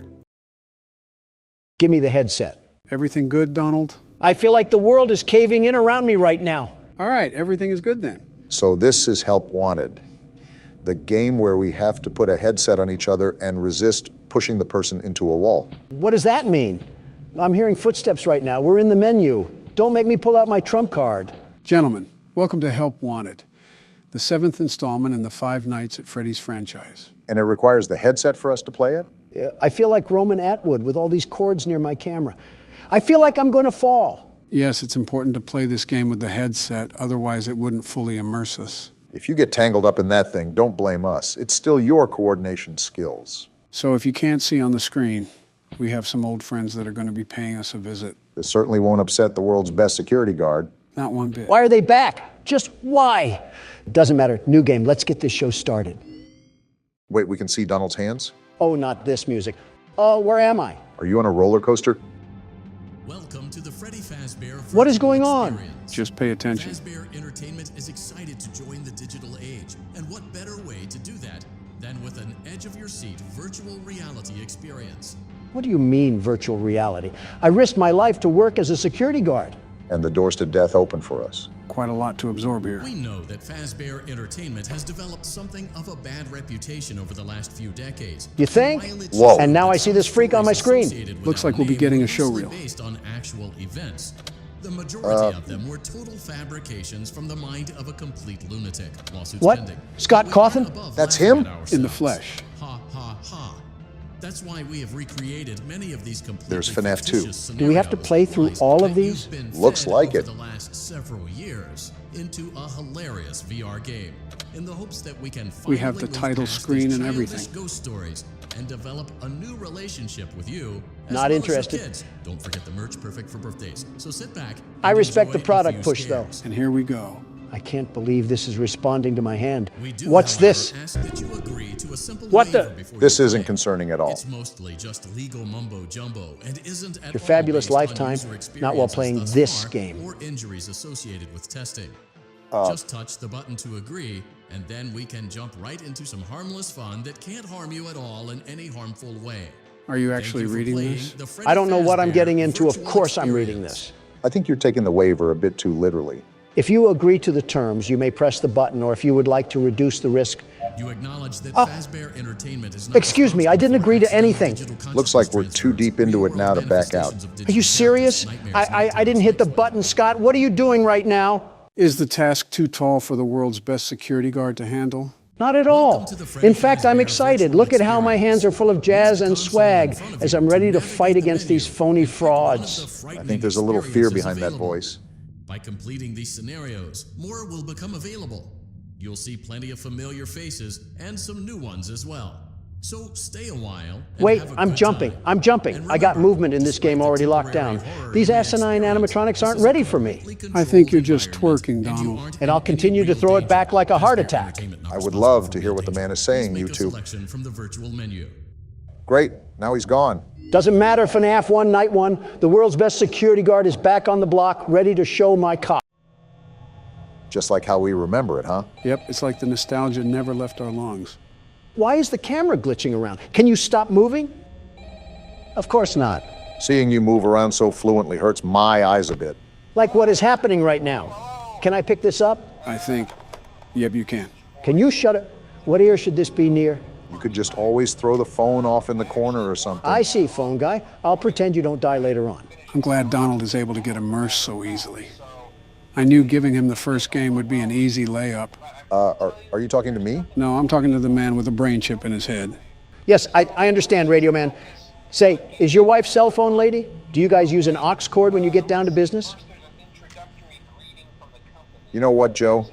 Give me the headset. Everything good, Donald? I feel like the world is caving in around me right now. All right, everything is good then. So this is Help Wanted, the game where we have to put a headset on each other and resist pushing the person into a wall. What does that mean? I'm hearing footsteps right now. We're in the menu. Don't make me pull out my trump card. Gentlemen, welcome to Help Wanted, the 7th installment in the 5 Nights at Freddy's franchise. And it requires the headset for us to play it? I feel like Roman Atwood with all these cords near my camera. I feel like I'm going to fall. Yes, it's important to play this game with the headset, otherwise it wouldn't fully immerse us. If you get tangled up in that thing, don't blame us. It's still your coordination skills. So if you can't see on the screen, we have some old friends that are going to be paying us a visit. This certainly won't upset the world's best security guard. Not one bit. Why are they back? Just why? Doesn't matter. New game. Let's get this show started. Wait, we can see Donald's hands? Oh, not this music. Oh, where am I? Are you on a roller coaster? Welcome to the Freddy Fazbear. What is going on? Just pay attention. Fazbear Entertainment is excited to join the digital age. And what better way to do that than with an edge-of-your-seat virtual reality experience? What do you mean, virtual reality? I risked my life to work as a security guard. And the doors to death open for us. Quite a lot to absorb here. We know that Fazbear Entertainment has developed something of a bad reputation over the last few decades. You think? Whoa. And now I see this freak on my screen. Looks like we'll be getting a showreel. Based on actual events. The majority of them were total fabrications from the mind of a complete lunatic. Lawsuits What? pending. Scott Cawthon? That's him? In the flesh. Ha ha ha. That's why we have recreated many of these completely There's FNAF 2. Do we have to play through all of these? Looks like it. The last several years into a hilarious VR game, in the hopes that we can We have the finally title move past screen these and childish everything. ghost stories and develop a new relationship with you. As Not well interested. As your kids. Don't forget the merch, perfect for birthdays. So sit back. I and respect the enjoy a product few push, though. scares. And here we go. I can't believe this is responding to my hand. We do, What's however, this? ask that you agree to a simple What waiver the? before This you isn't play. concerning at all. It's mostly just legal mumbo jumbo and isn't at Your all fabulous based on lifetime, user not while experiences playing thus this far game. or injuries associated with testing. Uh, Just touch the button to agree, and then we can jump right into some harmless fun that can't harm you at all in any harmful way. Are you Thank actually you for reading playing this? the Freddy I don't know what I'm Fazbear getting into. Of Virtual course I'm reading Experience. this. I think you're taking the waiver a bit too literally. If you agree to the terms, you may press the button, or if you would like to reduce the risk. You acknowledge that Oh. Fazbear Entertainment is not Excuse me, I didn't agree to anything. Looks like we're too deep into it now to back out. Are you serious? I didn't hit the button, Scott. What are you doing right now? Is the task too tall for the world's best security guard to handle? Not at all. In fact, I'm excited. Look at how my hands are full of jazz and swag as I'm ready to fight against these phony frauds. I think there's a little fear behind that voice. By completing these scenarios, more will become available. You'll see plenty of familiar faces and some new ones as well. So stay a while. And Wait, have a I'm good jumping. time. I'm jumping. I got movement in this game already locked down. These asinine animatronics aren't ready for me. I think you're just twerking, Donald. And I'll continue to throw it back like a heart attack. I would love to hear what the man is saying, you two. Selection from the virtual menu. Great, now he's gone. Doesn't matter, FNAF 1, Night 1. The world's best security guard is back on the block, ready to show my cock. Just like how we remember it, huh? Yep, it's like the nostalgia never left our lungs. Why is the camera glitching around? Can you stop moving? Of course not. Seeing you move around so fluently hurts my eyes a bit. Like what is happening right now. Can I pick this up? I think, yep, you can. Can you shut it? What ear should this be near? You could just always throw the phone off in the corner or something. I see, phone guy. I'll pretend you don't die later on. I'm glad Donald is able to get immersed so easily. I knew giving him the first game would be an easy layup. Are you talking to me? No, I'm talking to the man with a brain chip in his head. Yes, I understand, Radio Man. Say, is your wife cell phone lady? Do you guys use an aux cord when you get down to business? You know what, Joe?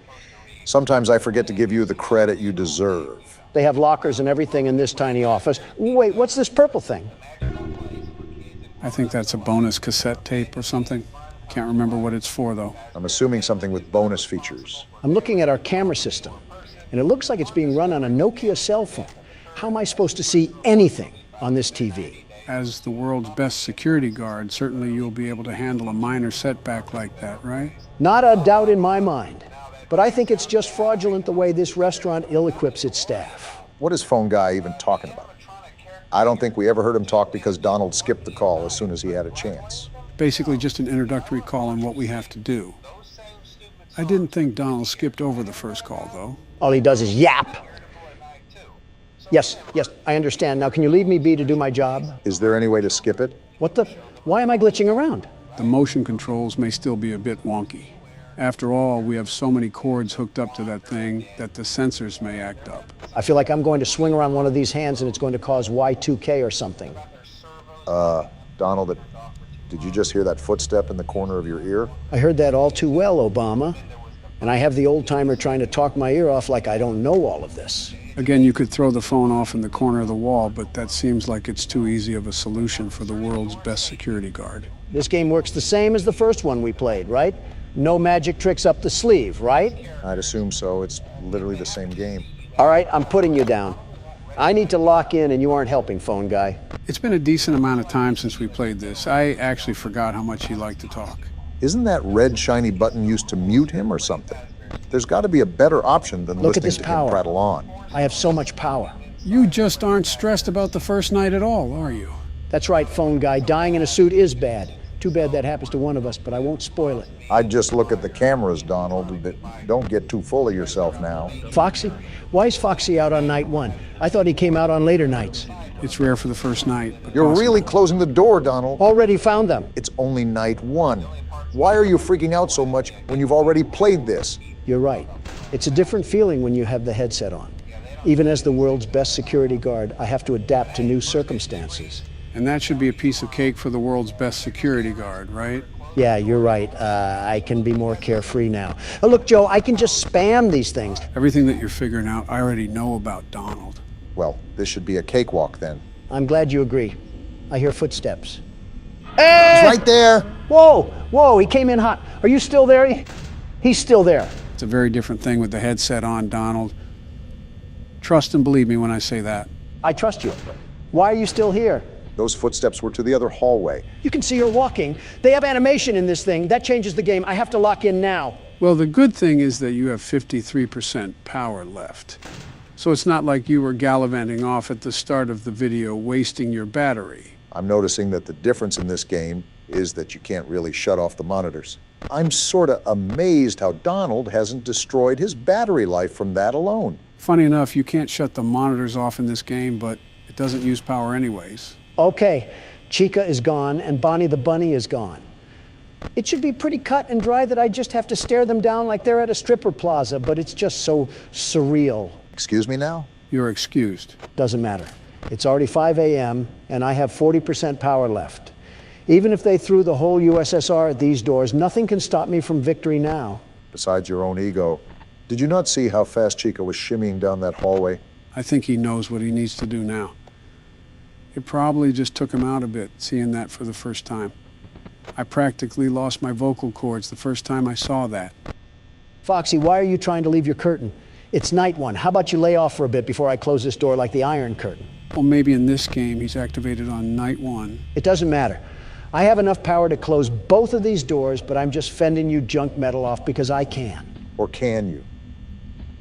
Sometimes I forget to give you the credit you deserve. They have lockers and everything in this tiny office. Wait, what's this purple thing? I think that's a bonus cassette tape or something. Can't remember what it's for, though. I'm assuming something with bonus features. I'm looking at our camera system, and it looks like it's being run on a Nokia cell phone. How am I supposed to see anything on this TV? As the world's best security guard, certainly you'll be able to handle a minor setback like that, right? Not a doubt in my mind. But I think it's just fraudulent the way this restaurant ill-equips its staff. What is phone guy even talking about? I don't think we ever heard him talk because Donald skipped the call as soon as he had a chance. Basically just an introductory call on what we have to do. I didn't think Donald skipped over the first call, though. All he does is yap. Yes, I understand. Now, can you leave me be to do my job? Is there any way to skip it? What the? Why am I glitching around? The motion controls may still be a bit wonky. After all, we have so many cords hooked up to that thing that the sensors may act up. I feel like I'm going to swing around one of these hands and it's going to cause Y2K or something. Donald, did you just hear that footstep in the corner of your ear? I heard that all too well, Obama. And I have the old-timer trying to talk my ear off like I don't know all of this. Again, you could throw the phone off in the corner of the wall, but that seems like it's too easy of a solution for the world's best security guard. This game works the same as the first one we played, right? No magic tricks up the sleeve, right? I'd assume so. It's literally the same game. All right, I'm putting you down. I need to lock in and you aren't helping, phone guy. It's been a decent amount of time since we played this. I actually forgot how much he liked to talk. Isn't that red shiny button used to mute him or something? There's got to be a better option than Look at listening this to power. him prattle on. I have so much power. You just aren't stressed about the first night at all, are you? That's right, phone guy. Dying in a suit is bad. Too bad that happens to one of us, but I won't spoil it. I'd just look at the cameras, Donald, but don't get too full of yourself now. Foxy? Why is Foxy out on night one? I thought he came out on later nights. It's rare for the first night. You're really closing the door, Donald. Already found them. It's only night one. Why are you freaking out so much when you've already played this? You're right. It's a different feeling when you have the headset on. Even as the world's best security guard, I have to adapt to new circumstances. And that should be a piece of cake for the world's best security guard, right? Yeah, you're right. I can be more carefree now. Oh, look, Joe, I can just spam these things. Everything that you're figuring out, I already know about Donald. Well, this should be a cakewalk then. I'm glad you agree. I hear footsteps. Hey! He's right there. Whoa, he came in hot. Are you still there? He's still there. It's a very different thing with the headset on, Donald. Trust and believe me when I say that. I trust you. Why are you still here? Those footsteps were to the other hallway. You can see her walking. They have animation in this thing. That changes the game. I have to lock in now. Well, the good thing is that you have 53% power left. So it's not like you were gallivanting off at the start of the video, wasting your battery. I'm noticing that the difference in this game is that you can't really shut off the monitors. I'm sort of amazed how Donald hasn't destroyed his battery life from that alone. Funny enough, you can't shut the monitors off in this game, but it doesn't use power anyways. Okay, Chica is gone and Bonnie the Bunny is gone. It should be pretty cut and dry that I just have to stare them down like they're at a stripper plaza, but it's just so surreal. Excuse me now? You're excused. Doesn't matter. It's already 5 a.m. and I have 40% power left. Even if they threw the whole USSR at these doors, nothing can stop me from victory now. Besides your own ego. Did you not see how fast Chica was shimmying down that hallway? I think he knows what he needs to do now. It probably just took him out a bit, seeing that for the first time. I practically lost my vocal cords the first time I saw that. Foxy, why are you trying to leave your curtain? It's night one. How about you lay off for a bit before I close this door like the Iron Curtain? Well, maybe in this game he's activated on night one. It doesn't matter. I have enough power to close both of these doors, but I'm just fending you junk metal off because I can. Or can you?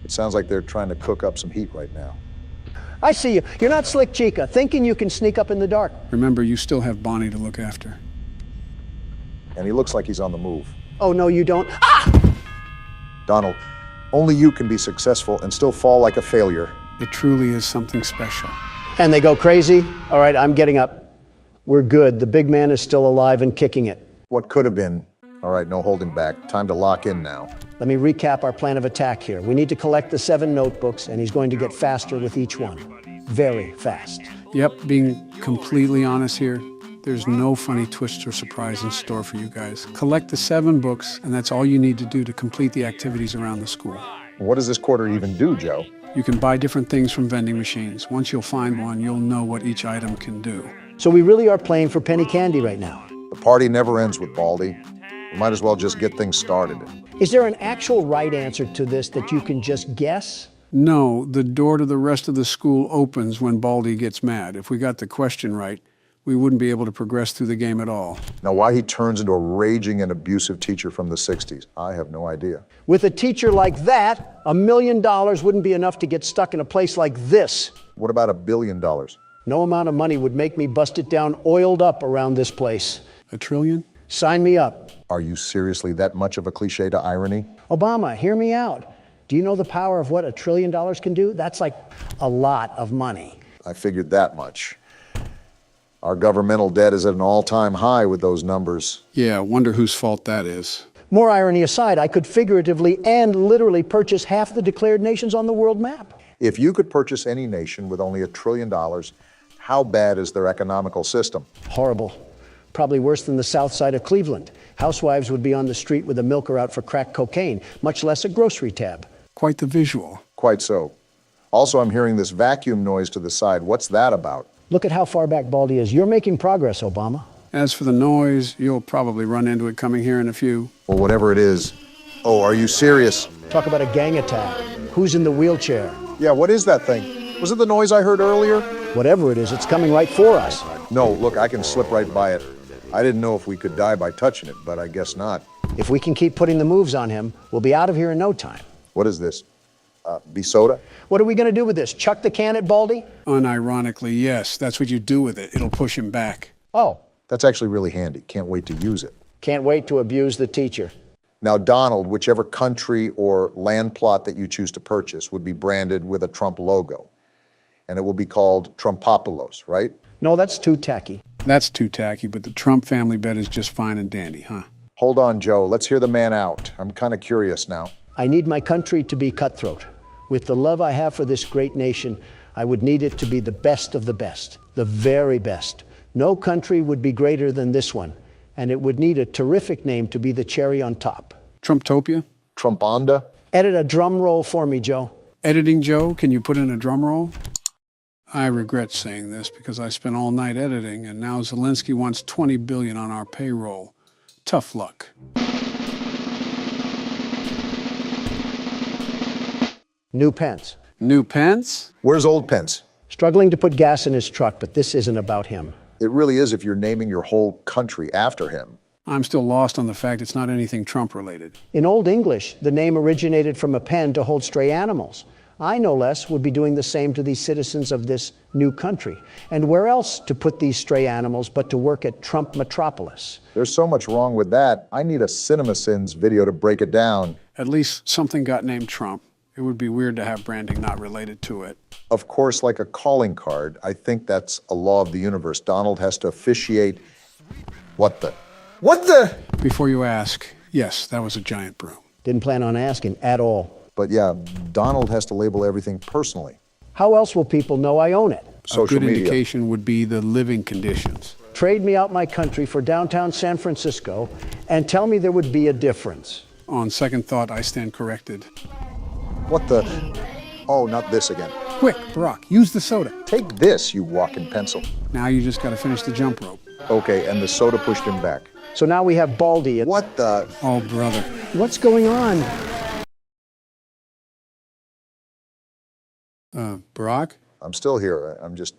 It sounds like they're trying to cook up some heat right now. I see you. You're not slick, Chica, thinking you can sneak up in the dark. Remember, you still have Bonnie to look after. And he looks like he's on the move. Oh, no, you don't. Ah! Donald, only you can be successful and still fall like a failure. It truly is something special. And they go crazy? All right, I'm getting up. We're good. The big man is still alive and kicking it. What could have been. All right, no holding back. Time to lock in now. Let me recap our plan of attack here. We need to collect the 7 notebooks, and he's going to get faster with each one. Very fast. Yep, being completely honest here, there's no funny twist or surprise in store for you guys. Collect the 7 books, and that's all you need to do to complete the activities around the school. What does this quarter even do, Joe? You can buy different things from vending machines. Once you'll find one, you'll know what each item can do. So we really are playing for penny candy right now. The party never ends with Baldy. We might as well just get things started. Is there an actual right answer to this that you can just guess? No, the door to the rest of the school opens when Baldy gets mad. If we got the question right, we wouldn't be able to progress through the game at all. Now, why he turns into a raging and abusive teacher from the 60s, I have no idea. With a teacher like that, $1 million wouldn't be enough to get stuck in a place like this. What about $1 billion? No amount of money would make me bust it down oiled up around this place. $1 trillion? Sign me up. Are you seriously that much of a cliche to irony? Obama, hear me out. Do you know the power of what $1 trillion can do? That's like a lot of money. I figured that much. Our governmental debt is at an all-time high with those numbers. Yeah, wonder whose fault that is. More irony aside, I could figuratively and literally purchase half the declared nations on the world map. If you could purchase any nation with only $1 trillion, how bad is their economical system? Horrible. Probably worse than the south side of Cleveland. Housewives would be on the street with a milker out for crack cocaine, much less a grocery tab. Quite the visual. Quite so. Also, I'm hearing this vacuum noise to the side. What's that about? Look at how far back Baldy is. You're making progress, Obama. As for the noise, you'll probably run into it coming here in a few. Well, whatever it is. Oh, are you serious? Talk about a gang attack. Who's in the wheelchair? Yeah, what is that thing? Was it the noise I heard earlier? Whatever it is, it's coming right for us. No, look, I can slip right by it. I didn't know if we could die by touching it, but I guess not. If we can keep putting the moves on him, we'll be out of here in no time. What is this? Soda? What are we going to do with this? Chuck the can at Baldy? Unironically, yes. That's what you do with it. It'll push him back. Oh. That's actually really handy. Can't wait to use it. Can't wait to abuse the teacher. Now, Donald, whichever country or land plot that you choose to purchase would be branded with a Trump logo. And it will be called Trumpopolos, right? No, that's too tacky. That's too tacky, but the Trump family bet is just fine and dandy, huh? Hold on, Joe. Let's hear the man out. I'm kind of curious now. I need my country to be cutthroat. With the love I have for this great nation, I would need it to be the best of the best, the very best. No country would be greater than this one, and it would need a terrific name to be the cherry on top. Trumptopia? Trumponda? Edit a drum roll for me, Joe. Editing Joe, can you put in a drum roll? I regret saying this because I spent all night editing, and now Zelensky wants $20 billion on our payroll. Tough luck. New Pence. New Pence? Where's old Pence? Struggling to put gas in his truck, but this isn't about him. It really is if you're naming your whole country after him. I'm still lost on the fact it's not anything Trump related. In Old English, the name originated from a pen to hold stray animals. I, no less, would be doing the same to these citizens of this new country. And where else to put these stray animals but to work at Trump Metropolis? There's so much wrong with that. I need a CinemaSins video to break it down. At least something got named Trump. It would be weird to have branding not related to it. Of course, like a calling card, I think that's a law of the universe. Donald has to officiate. What the? Before you ask, yes, that was a giant broom. Didn't plan on asking at all. But yeah, Donald has to label everything personally. How else will people know I own it? A good indication would be the living conditions. Trade me out my country for downtown San Francisco and tell me there would be a difference. On second thought, I stand corrected. What the? Oh, not this again. Quick, Barack, use the soda. Take this, you walking pencil. Now you just got to finish the jump rope. Okay, and the soda pushed him back. So now we have Baldy. What the? Oh, brother. What's going on? Barack? I'm still here. I'm just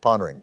pondering.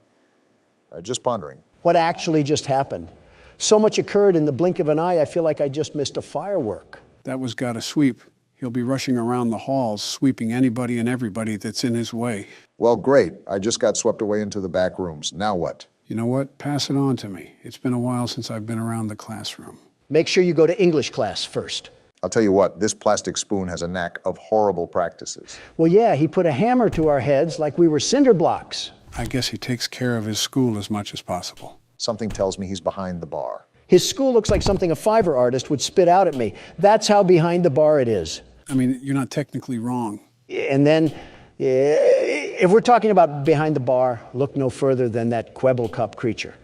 Just pondering. What actually just happened? So much occurred in the blink of an eye, I feel like I just missed a firework. That was gotta sweep. He'll be rushing around the halls, sweeping anybody and everybody that's in his way. Well, great. I just got swept away into the back rooms. Now what? You know what? Pass it on to me. It's been a while since I've been around the classroom. Make sure you go to English class first. I'll tell you what, this plastic spoon has a knack of horrible practices. Well, yeah, he put a hammer to our heads like we were cinder blocks. I guess he takes care of his school as much as possible. Something tells me he's behind the bar. His school looks like something a Fiverr artist would spit out at me. That's how behind the bar it is. I mean, you're not technically wrong. And then, if we're talking about behind the bar, look no further than that Quebble Cup creature.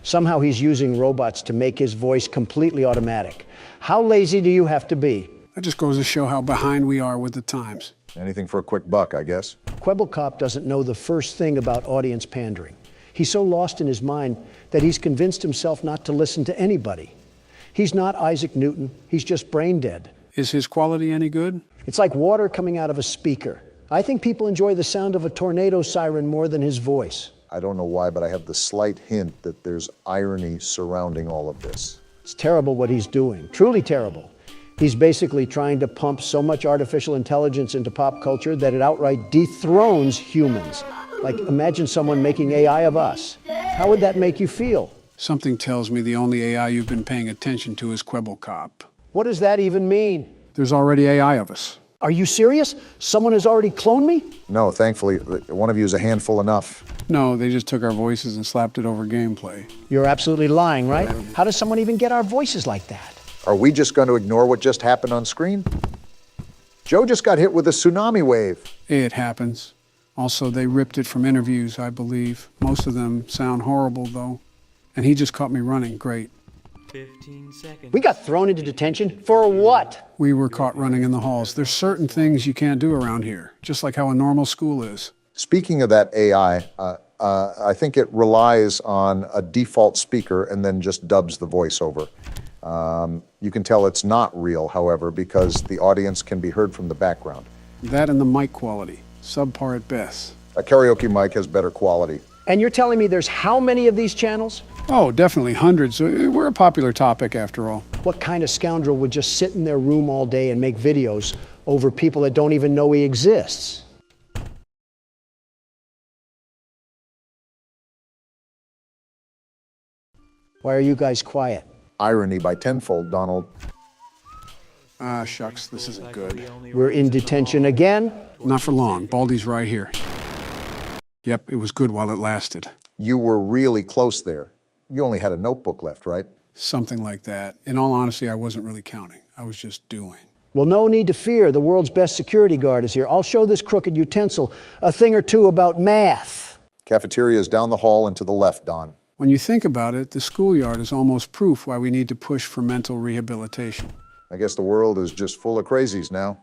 Somehow he's using robots to make his voice completely automatic. How lazy do you have to be? That just goes to show how behind we are with the times. Anything for a quick buck, I guess. Quebble Cop doesn't know the first thing about audience pandering. He's so lost in his mind that he's convinced himself not to listen to anybody. He's not Isaac Newton, he's just brain dead. Is his quality any good? It's like water coming out of a speaker. I think people enjoy the sound of a tornado siren more than his voice. I don't know why, but I have the slight hint that there's irony surrounding all of this. It's terrible what he's doing, truly terrible. He's basically trying to pump so much artificial intelligence into pop culture that it outright dethrones humans. Like, imagine someone making AI of us. How would that make you feel? Something tells me the only AI you've been paying attention to is Quebble Cop. What does that even mean? There's already AI of us. Are you serious? Someone has already cloned me? No, thankfully, one of you is a handful enough. No, they just took our voices and slapped it over gameplay. You're absolutely lying, right? How does someone even get our voices like that? Are we just going to ignore what just happened on screen? Joe just got hit with a tsunami wave. It happens. Also, they ripped it from interviews, I believe. Most of them sound horrible, though. And he just caught me running. Great. 15 seconds. We got thrown into detention for what? We were caught running in the halls. There's certain things you can't do around here, just like how a normal school is. Speaking of that AI, I think it relies on a default speaker and then just dubs the voiceover. You can tell it's not real, however, because the audience can be heard from the background. That and the mic quality, subpar at best. A karaoke mic has better quality. And you're telling me there's how many of these channels? Oh, definitely hundreds. We're a popular topic after all. What kind of scoundrel would just sit in their room all day and make videos over people that don't even know he exists? Why are you guys quiet? Irony by tenfold, Donald. Ah, shucks, this isn't good. We're in detention again? Not for long. Baldy's right here. Yep, it was good while it lasted. You were really close there. You only had a notebook left, right? Something like that. In all honesty, I wasn't really counting. I was just doing. Well, no need to fear. The world's best security guard is here. I'll show this crooked utensil a thing or two about math. Cafeteria is down the hall and to the left, Don. When you think about it, the schoolyard is almost proof why we need to push for mental rehabilitation. I guess the world is just full of crazies now.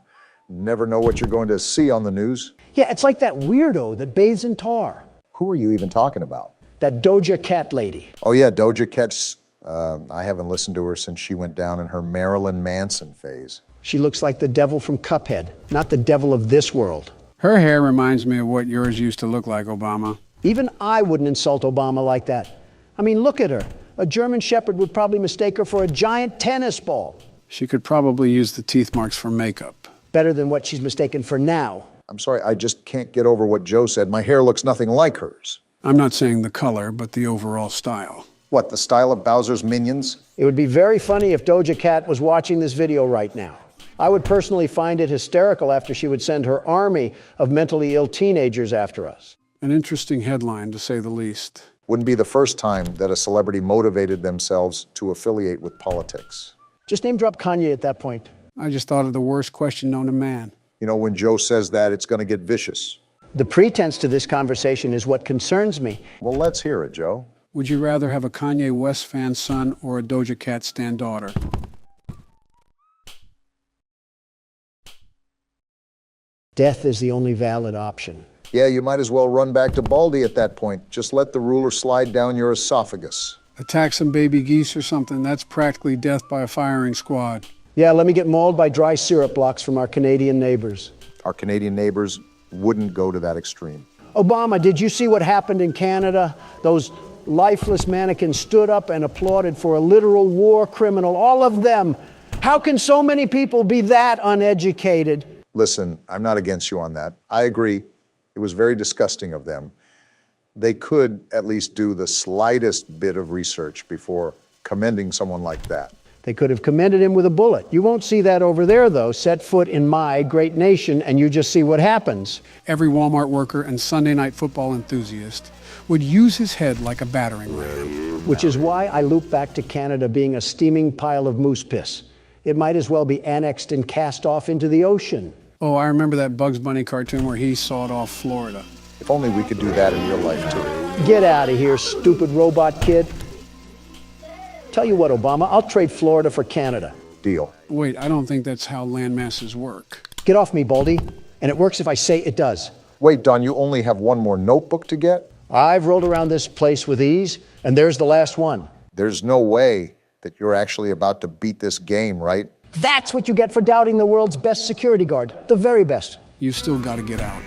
Never know what you're going to see on the news. Yeah, it's like that weirdo that bathes in tar. Who are you even talking about? That Doja Cat lady. Oh yeah, Doja Cat's I haven't listened to her since she went down in her Marilyn Manson phase. She looks like the devil from Cuphead, not the devil of this world. Her hair reminds me of what yours used to look like, Obama. Even I wouldn't insult Obama like that. I mean, look at her. A German Shepherd would probably mistake her for a giant tennis ball. She could probably use the teeth marks for makeup. Better than what she's mistaken for now. I'm sorry, I just can't get over what Joe said. My hair looks nothing like hers. I'm not saying the color, but the overall style. What, the style of Bowser's minions? It would be very funny if Doja Cat was watching this video right now. I would personally find it hysterical after she would send her army of mentally ill teenagers after us. An interesting headline, to say the least. Wouldn't be the first time that a celebrity motivated themselves to affiliate with politics. Just name drop Kanye at that point. I just thought of the worst question known to man. You know, when Joe says that, it's going to get vicious. The pretense to this conversation is what concerns me. Well, let's hear it, Joe. Would you rather have a Kanye West fan son or a Doja Cat stan daughter? Death is the only valid option. Yeah, you might as well run back to Baldy at that point. Just let the ruler slide down your esophagus. Attack some baby geese or something, that's practically death by a firing squad. Yeah, let me get mauled by dry syrup blocks from our Canadian neighbors. Our Canadian neighbors wouldn't go to that extreme. Obama, did you see what happened in Canada? Those lifeless mannequins stood up and applauded for a literal war criminal, all of them. How can so many people be that uneducated? Listen, I'm not against you on that. I agree. It was very disgusting of them. They could at least do the slightest bit of research before commending someone like that. They could have commended him with a bullet. You won't see that over there, though. Set foot in my great nation, and you just see what happens. Every Walmart worker and Sunday night football enthusiast would use his head like a battering ram. Which is why I loop back to Canada being a steaming pile of moose piss. It might as well be annexed and cast off into the ocean. Oh, I remember that Bugs Bunny cartoon where he sawed off Florida. If only we could do that in real life, too. Get out of here, stupid robot kid. Tell you what, Obama, I'll trade Florida for Canada. Deal. Wait, I don't think that's how land masses work. Get off me, Baldy. And it works if I say it does. Wait, Don, you only have one more notebook to get? I've rolled around this place with ease, and there's the last one. There's no way that you're actually about to beat this game, right? That's what you get for doubting the world's best security guard. The very best. You still got to get out.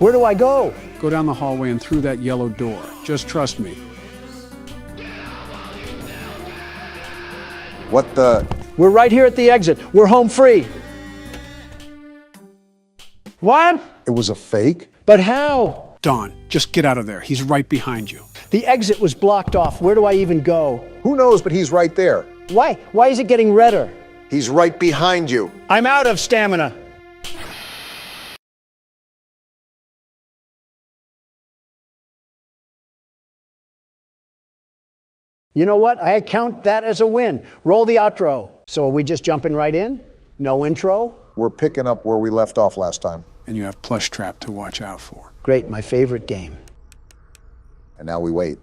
Where do I go? Go down the hallway and through that yellow door. Just trust me. What the? We're right here at the exit. We're home free. What? It was a fake? But how? Don, just get out of there. He's right behind you. The exit was blocked off. Where do I even go? Who knows, but he's right there. Why? Why is it getting redder? He's right behind you. I'm out of stamina. You know what? I count that as a win. Roll the outro. So are we just jumping right in? No intro? We're picking up where we left off last time. And you have Plush Trap to watch out for. Great, my favorite game. And now we wait.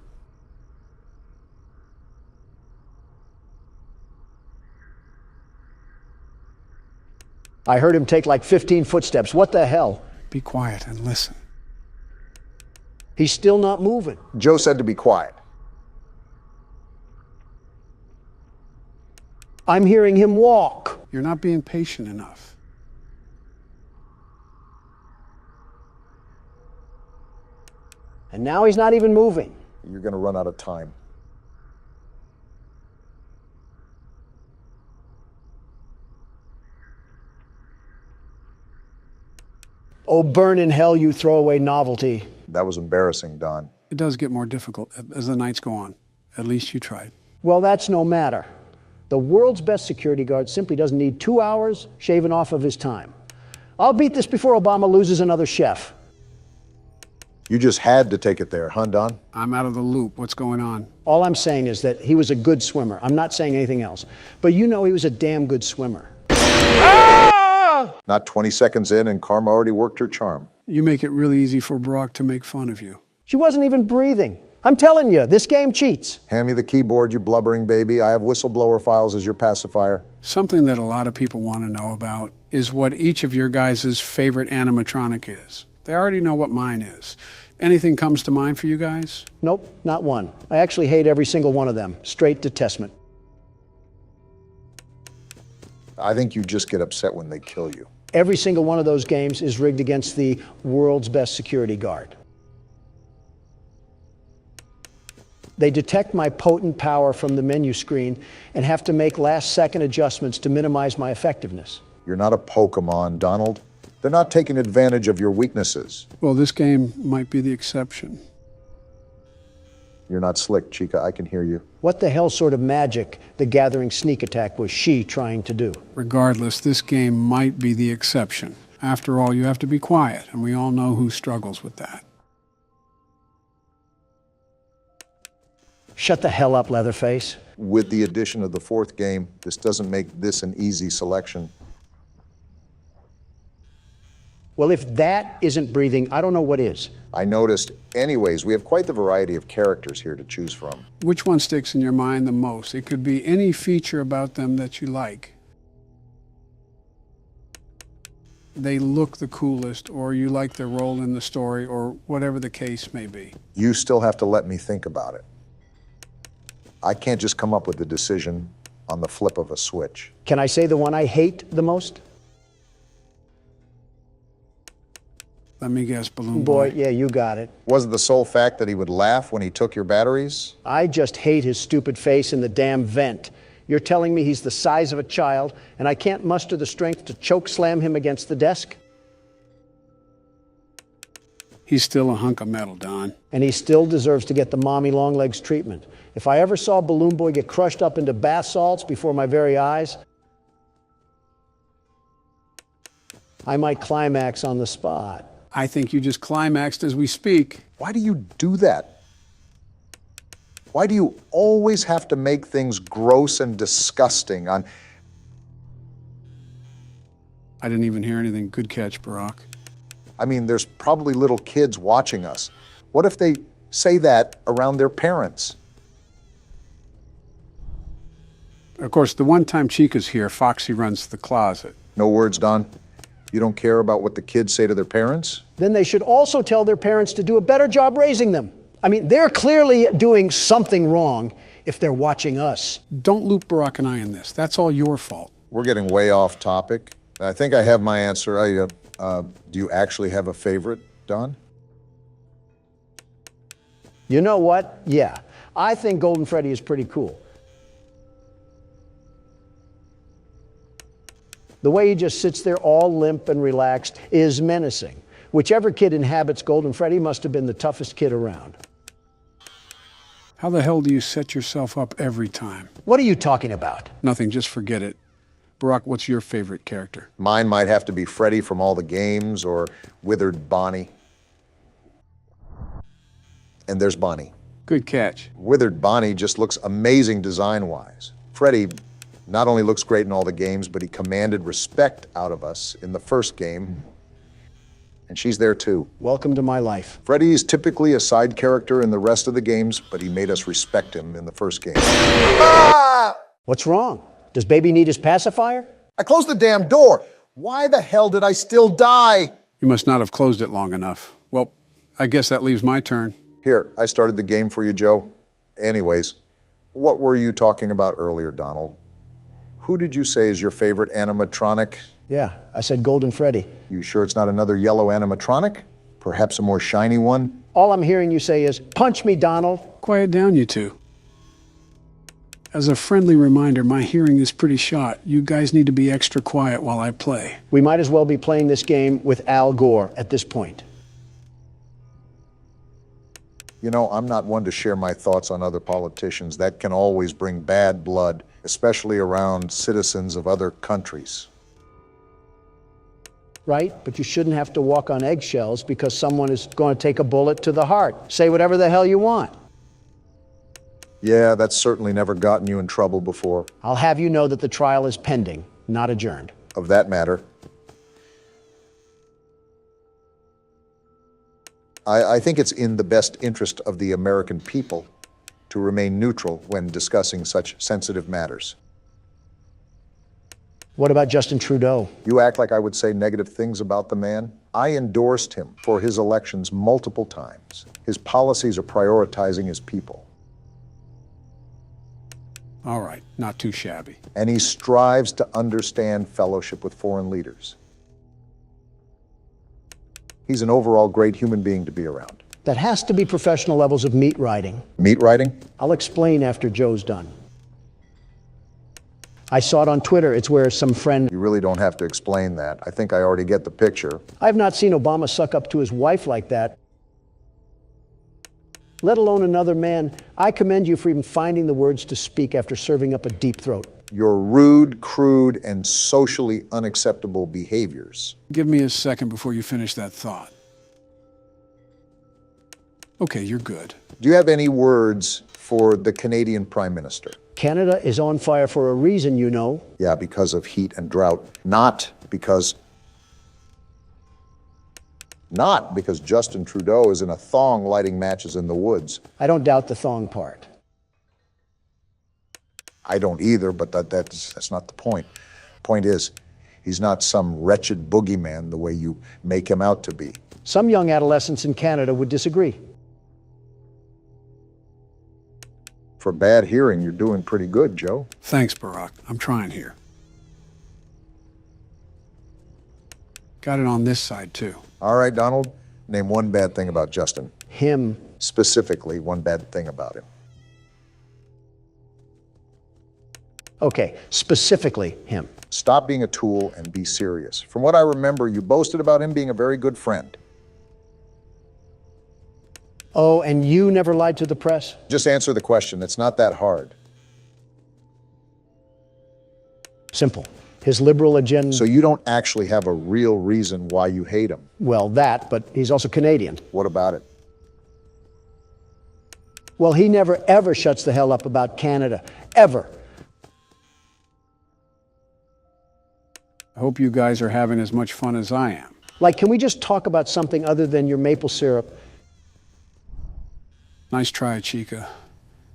I heard him take like 15 footsteps. What the hell? Be quiet and listen. He's still not moving. Joe said to be quiet. I'm hearing him walk. You're not being patient enough. And now he's not even moving. You're going to run out of time. Oh, burn in hell, you throwaway novelty. That was embarrassing, Don. It does get more difficult as the nights go on. At least you tried. Well, that's no matter. The world's best security guard simply doesn't need 2 hours shaven off of his time. I'll beat this before Obama loses another chef. You just had to take it there, huh, Don? I'm out of the loop. What's going on? All I'm saying is that he was a good swimmer. I'm not saying anything else. But you know he was a damn good swimmer. Not 20 seconds in and Karma already worked her charm. You make it really easy for Brock to make fun of you. She wasn't even breathing. I'm telling you, this game cheats. Hand me the keyboard, you blubbering baby. I have whistleblower files as your pacifier. Something that a lot of people want to know about is what each of your guys' favorite animatronic is. They already know what mine is. Anything comes to mind for you guys? Nope, not one. I actually hate every single one of them. Straight detestment. I think you just get upset when they kill you. Every single one of those games is rigged against the world's best security guard. They detect my potent power from the menu screen and have to make last-second adjustments to minimize my effectiveness. You're not a Pokemon, Donald. They're not taking advantage of your weaknesses. Well, this game might be the exception. You're not slick, Chica. I can hear you. What the hell sort of magic the Gathering sneak attack was she trying to do? Regardless, this game might be the exception. After all, you have to be quiet, and we all know who struggles with that. Shut the hell up, Leatherface. With the addition of the fourth game, this doesn't make this an easy selection. Well, if that isn't breathing, I don't know what is. I noticed. Anyways, we have quite the variety of characters here to choose from. Which one sticks in your mind the most? It could be any feature about them that you like. They look the coolest, or you like their role in the story, or whatever the case may be. You still have to let me think about it. I can't just come up with a decision on the flip of a switch. Can I say the one I hate the most? Let me guess, Balloon Boy, yeah, you got it. Was it the sole fact that he would laugh when he took your batteries? I just hate his stupid face in the damn vent. You're telling me he's the size of a child, and I can't muster the strength to choke slam him against the desk? He's still a hunk of metal, Don. And he still deserves to get the mommy long legs treatment. If I ever saw Balloon Boy get crushed up into bath salts before my very eyes, I might climax on the spot. I think you just climaxed as we speak. Why do you do that? Why do you always have to make things gross and disgusting on... I didn't even hear anything. Good catch, Barack. I mean, there's probably little kids watching us. What if they say that around their parents? Of course, the one time Chica's here, Foxy runs the closet. No words, Don? You don't care about what the kids say to their parents? Then they should also tell their parents to do a better job raising them. I mean, they're clearly doing something wrong if they're watching us. Don't loop Barack and I in this. That's all your fault. We're getting way off topic. I think I have my answer. Do you actually have a favorite, Don? You know what? Yeah, I think Golden Freddy is pretty cool. The way he just sits there all limp and relaxed is menacing. Whichever kid inhabits Golden Freddy must have been the toughest kid around. How the hell do you set yourself up every time? What are you talking about? Nothing, just forget it. Barack, what's your favorite character? Mine might have to be Freddy from all the games or Withered Bonnie. And there's Bonnie. Good catch. Withered Bonnie just looks amazing design-wise. Freddy not only looks great in all the games, but he commanded respect out of us in the first game. And she's there too. Welcome to my life. Freddy is typically a side character in the rest of the games, but he made us respect him in the first game. Ah! What's wrong? Does baby need his pacifier? I closed the damn door. Why the hell did I still die? You must not have closed it long enough. Well, I guess that leaves my turn. Here, I started the game for you, Joe. Anyways, what were you talking about earlier, Donald? Who did you say is your favorite animatronic? Yeah, I said Golden Freddy. You sure it's not another yellow animatronic? Perhaps a more shiny one? All I'm hearing you say is, punch me, Donald. Quiet down, you two. As a friendly reminder, my hearing is pretty shot. You guys need to be extra quiet while I play. We might as well be playing this game with Al Gore at this point. You know, I'm not one to share my thoughts on other politicians. That can always bring bad blood, especially around citizens of other countries. Right? But you shouldn't have to walk on eggshells because someone is going to take a bullet to the heart. Say whatever the hell you want. Yeah, that's certainly never gotten you in trouble before. I'll have you know that the trial is pending, not adjourned. Of that matter. I think it's in the best interest of the American people to remain neutral when discussing such sensitive matters. What about Justin Trudeau? You act like I would say negative things about the man. I endorsed him for his elections multiple times. His policies are prioritizing his people. All right, not too shabby. And he strives to understand fellowship with foreign leaders. He's an overall great human being to be around. That has to be professional levels of meat riding. Meat riding? I'll explain after Joe's done. I saw it on Twitter. It's where some friend... You really don't have to explain that. I think I already get the picture. I've not seen Obama suck up to his wife like that, let alone another man. I commend you for even finding the words to speak after serving up a deep throat. Your rude, crude, and socially unacceptable behaviors. Give me a second before you finish that thought. Okay, you're good. Do you have any words for the Canadian Prime Minister? Canada is on fire for a reason, you know. Yeah, because of heat and drought. Not because Justin Trudeau is in a thong lighting matches in the woods. I don't doubt the thong part. I don't either, but that's not the point. Point is, he's not some wretched boogeyman the way you make him out to be. Some young adolescents in Canada would disagree. For bad hearing, you're doing pretty good, Joe. Thanks, Barack. I'm trying here. Got it on this side, too. All right, Donald, name one bad thing about Justin. Him. Specifically, one bad thing about him. Okay, specifically him. Stop being a tool and be serious. From what I remember, you boasted about him being a very good friend. Oh, and you never lied to the press? Just answer the question. It's not that hard. Simple. His liberal agenda... So you don't actually have a real reason why you hate him? Well, that, but he's also Canadian. What about it? Well, he never, ever shuts the hell up about Canada. Ever. I hope you guys are having as much fun as I am. Like, can we just talk about something other than your maple syrup? Nice try, Chica.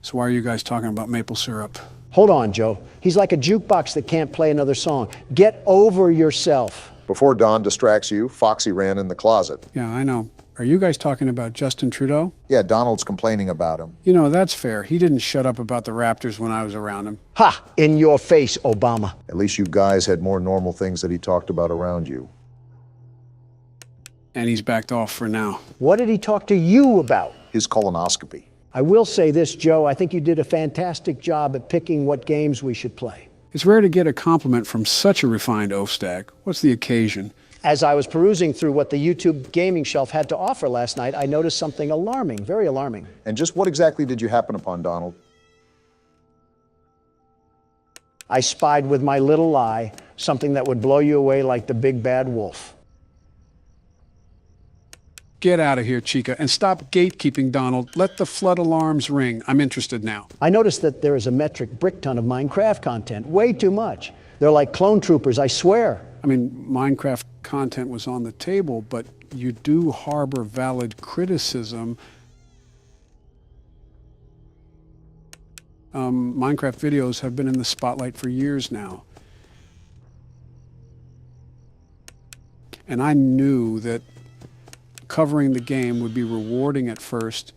So why are you guys talking about maple syrup? Hold on, Joe. He's like a jukebox that can't play another song. Get over yourself. Before Don distracts you, Foxy ran in the closet. Yeah, I know. Are you guys talking about Justin Trudeau? Yeah, Donald's complaining about him. You know, that's fair. He didn't shut up about the Raptors when I was around him. Ha! In your face, Obama. At least you guys had more normal things that he talked about around you. And he's backed off for now. What did he talk to you about? His colonoscopy. I will say this, Joe. I think you did a fantastic job at picking what games we should play. It's rare to get a compliment from such a refined oaf-stack. What's the occasion? As I was perusing through what the YouTube gaming shelf had to offer last night, I noticed something alarming, very alarming. And just what exactly did you happen upon, Donald? I spied with my little eye something that would blow you away like the big bad wolf. Get out of here, Chica, and stop gatekeeping, Donald. Let the flood alarms ring. I'm interested now. I noticed that there is a metric brick ton of Minecraft content. Way too much. They're like clone troopers, I swear. I mean, Minecraft content was on the table, but you do harbor valid criticism. Minecraft videos have been in the spotlight for years now. And I knew that covering the game would be rewarding at first,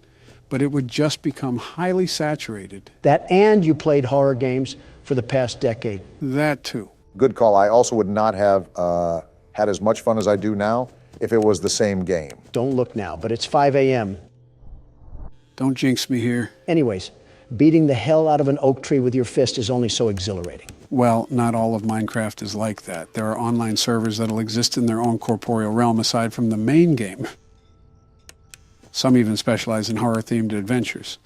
but it would just become highly saturated. That and you played horror games for the past decade. That too. Good call. I also would not have had as much fun as I do now if it was the same game. Don't look now, but it's 5 a.m. Don't jinx me here. Anyways, beating the hell out of an oak tree with your fist is only so exhilarating. Well, not all of Minecraft is like that. There are online servers that'll exist in their own corporeal realm aside from the main game. Some even specialize in horror-themed adventures.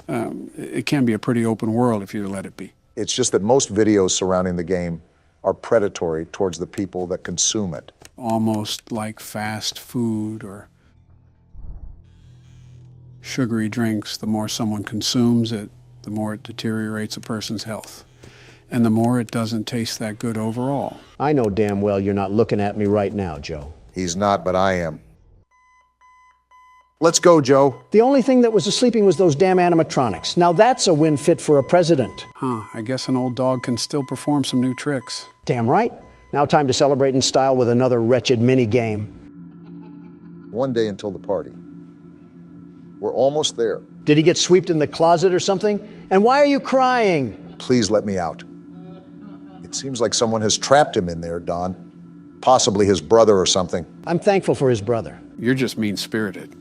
It can be a pretty open world if you let it be. It's just that most videos surrounding the game are predatory towards the people that consume it. Almost like fast food or sugary drinks. The more someone consumes it, the more it deteriorates a person's health. And the more it doesn't taste that good overall. I know damn well you're not looking at me right now, Joe. He's not, but I am. Let's go, Joe. The only thing that was sleeping was those damn animatronics. Now that's a win fit for a president. Huh, I guess an old dog can still perform some new tricks. Damn right. Now time to celebrate in style with another wretched mini game. One day until the party. We're almost there. Did he get swept in the closet or something? And why are you crying? Please let me out. It seems like someone has trapped him in there, Don. Possibly his brother or something. I'm thankful for his brother. You're just mean-spirited.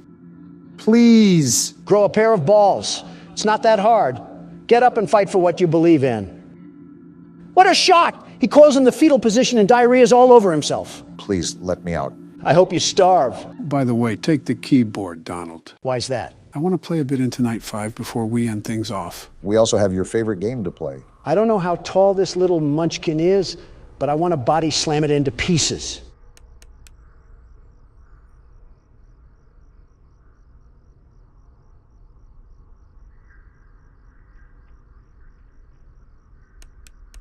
Please. Grow a pair of balls. It's not that hard. Get up and fight for what you believe in. What a shock! He calls in the fetal position and diarrhea's all over himself. Please let me out. I hope you starve. By the way, take the keyboard, Donald. Why's that? I want to play a bit into Night 5 before we end things off. We also have your favorite game to play. I don't know how tall this little munchkin is, but I want to body slam it into pieces.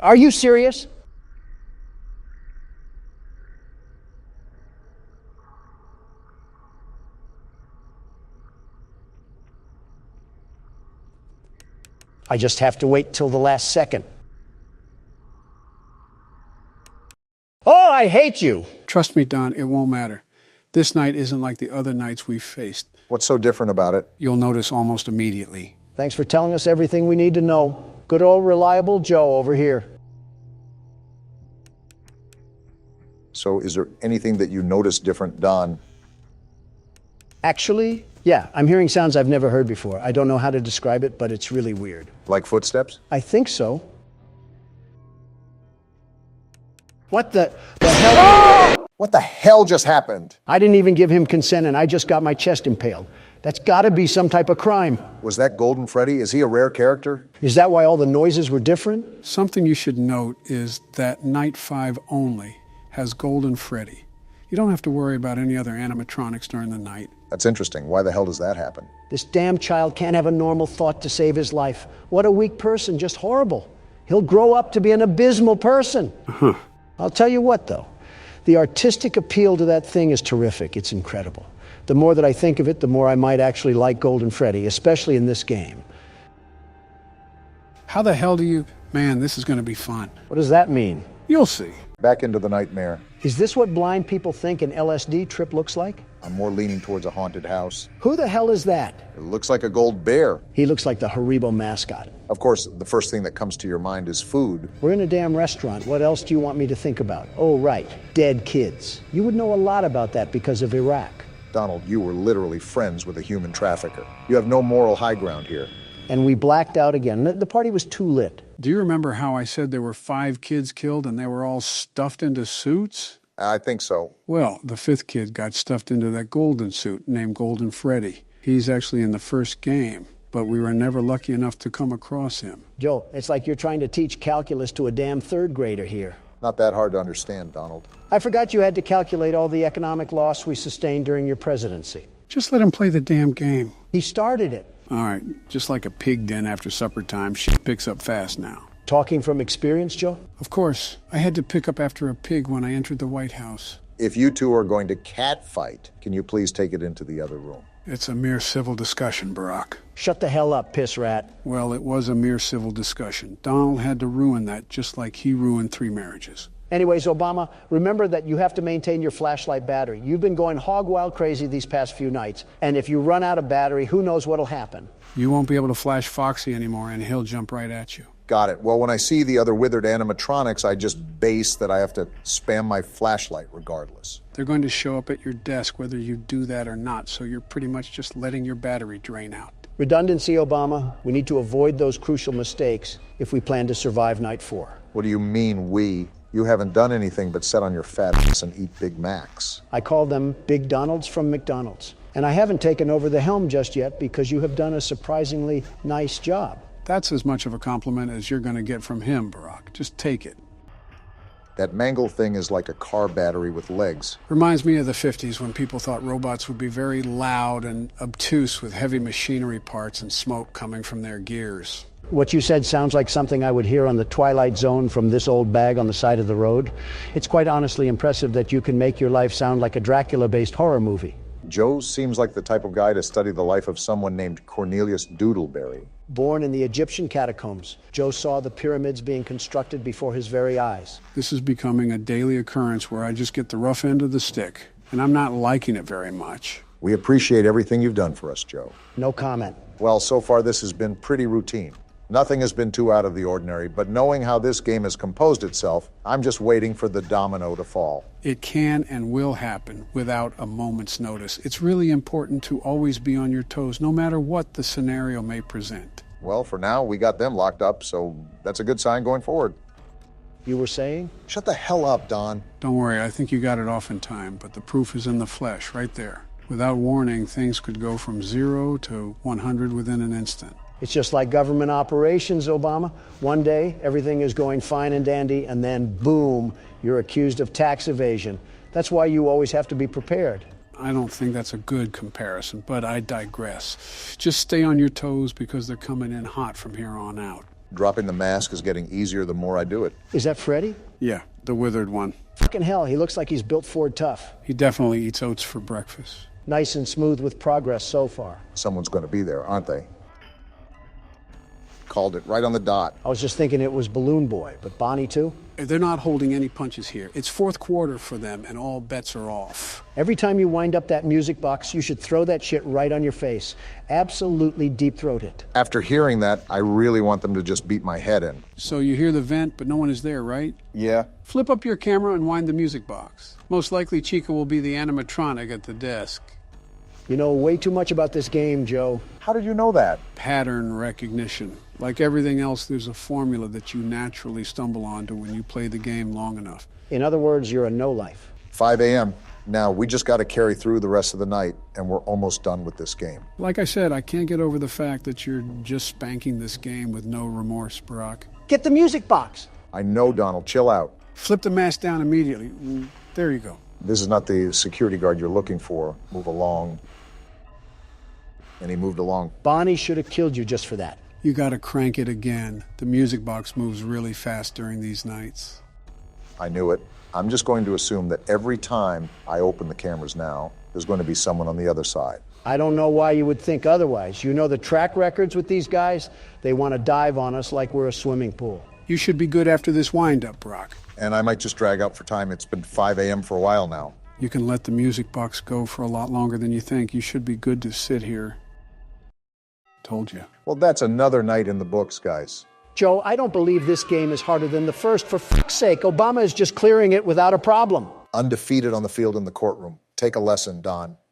Are you serious? I just have to wait till the last second. Oh, I hate you! Trust me, Don, it won't matter. This night isn't like the other nights we've faced. What's so different about it? You'll notice almost immediately. Thanks for telling us everything we need to know. Good old reliable Joe over here. So is there anything that you notice different, Don? Actually, yeah, I'm hearing sounds I've never heard before. I don't know how to describe it, but it's really weird. Like footsteps? I think so. What the hell? Ah! What the hell just happened? I didn't even give him consent and I just got my chest impaled. That's gotta be some type of crime. Was that Golden Freddy? Is he a rare character? Is that why all the noises were different? Something you should note is that Night 5 only has Golden Freddy. You don't have to worry about any other animatronics during the night. That's interesting. Why the hell does that happen? This damn child can't have a normal thought to save his life. What a weak person, just horrible. He'll grow up to be an abysmal person. Huh. I'll tell you what, though. The artistic appeal to that thing is terrific. It's incredible. The more that I think of it, the more I might actually like Golden Freddy, especially in this game. How the hell do you... Man, this is going to be fun. What does that mean? You'll see. Back into the nightmare. Is this what blind people think an LSD trip looks like? I'm more leaning towards a haunted house. Who the hell is that? It looks like a gold bear. He looks like the Haribo mascot. Of course, the first thing that comes to your mind is food. We're in a damn restaurant. What else do you want me to think about? Oh, right. Dead kids. You would know a lot about that because of Iraq. Donald, you were literally friends with a human trafficker. You have no moral high ground here. And we blacked out again. The party was too lit. Do you remember how I said there were 5 kids killed and they were all stuffed into suits? I think so. Well, the 5th kid got stuffed into that golden suit named Golden Freddy. He's actually in the first game, but we were never lucky enough to come across him. Joe, it's like you're trying to teach calculus to a damn third grader here. Not that hard to understand, Donald. I forgot you had to calculate all the economic loss we sustained during your presidency. Just let him play the damn game. He started it. All right, just like a pig den after supper time, shit picks up fast now. Talking from experience, Joe? Of course. I had to pick up after a pig when I entered the White House. If you two are going to catfight, can you please take it into the other room? It's a mere civil discussion, Barack. Shut the hell up, piss rat. Well, it was a mere civil discussion. Donald had to ruin that just like he ruined 3 marriages. Anyways, Obama, remember that you have to maintain your flashlight battery. You've been going hog wild crazy these past few nights, and if you run out of battery, who knows what'll happen. You won't be able to flash Foxy anymore, and he'll jump right at you. Got it. Well, when I see the other withered animatronics, I just base that I have to spam my flashlight regardless. They're going to show up at your desk whether you do that or not, so you're pretty much just letting your battery drain out. Redundancy, Obama. We need to avoid those crucial mistakes if we plan to survive Night 4. What do you mean, we? You haven't done anything but sit on your fat ass and eat Big Macs. I call them Big Donalds from McDonald's. And I haven't taken over the helm just yet because you have done a surprisingly nice job. That's as much of a compliment as you're going to get from him, Barack. Just take it. That mangle thing is like a car battery with legs. Reminds me of the 50s when people thought robots would be very loud and obtuse with heavy machinery parts and smoke coming from their gears. What you said sounds like something I would hear on the Twilight Zone from this old bag on the side of the road. It's quite honestly impressive that you can make your life sound like a Dracula-based horror movie. Joe seems like the type of guy to study the life of someone named Cornelius Doodleberry. Born in the Egyptian catacombs, Joe saw the pyramids being constructed before his very eyes. This is becoming a daily occurrence where I just get the rough end of the stick. and I'm not liking it very much. We appreciate everything you've done for us, Joe. No comment. Well, so far this has been pretty routine. Nothing has been too out of the ordinary, but knowing how this game has composed itself, I'm just waiting for the domino to fall. It can and will happen without a moment's notice. It's really important to always be on your toes, no matter what the scenario may present. Well, for now, we got them locked up, so that's a good sign going forward. You were saying? Shut the hell up, Don. Don't worry, I think you got it off in time, but the proof is in the flesh, right there. Without warning, things could go from 0 to 100 within an instant. It's just like government operations, Obama. One day, everything is going fine and dandy, and then boom, you're accused of tax evasion. That's why you always have to be prepared. I don't think that's a good comparison, but I digress. Just stay on your toes because they're coming in hot from here on out. Dropping the mask is getting easier the more I do it. Is that Freddy? Yeah, the withered one. Fucking hell, he looks like he's built Ford tough. He definitely eats oats for breakfast. Nice and smooth with progress so far. Someone's going to be there, aren't they? Called it right on the dot. I was just thinking it was Balloon Boy, but Bonnie too? They're not holding any punches here. It's fourth quarter for them, and all bets are off. Every time you wind up that music box, you should throw that shit right on your face. Absolutely deep-throat it. After hearing that, I really want them to just beat my head in. So you hear the vent, but no one is there, right? Yeah. Flip up your camera and wind the music box. Most likely Chica will be the animatronic at the desk. You know way too much about this game, Joe. How did you know that? Pattern recognition. Like everything else, there's a formula that you naturally stumble onto when you play the game long enough. In other words, you're a no-life. 5 a.m. Now, we just got to carry through the rest of the night, and we're almost done with this game. Like I said, I can't get over the fact that you're just spanking this game with no remorse, Barack. Get the music box. I know, Donald. Chill out. Flip the mask down immediately. There you go. This is not the security guard you're looking for. Move along. And he moved along. Bonnie should have killed you just for that. You gotta crank it again. The music box moves really fast during these nights. I knew it. I'm just going to assume that every time I open the cameras now, there's going to be someone on the other side. I don't know why you would think otherwise. You know the track records with these guys? They want to dive on us like we're a swimming pool. You should be good after this wind-up, Brock. And I might just drag out for time. It's been 5 a.m. for a while now. You can let the music box go for a lot longer than you think. You should be good to sit here. Told you. Well, that's another night in the books, guys. Joe, I don't believe this game is harder than the first. For fuck's sake, Obama is just clearing it without a problem. Undefeated on the field in the courtroom. Take a lesson, Don.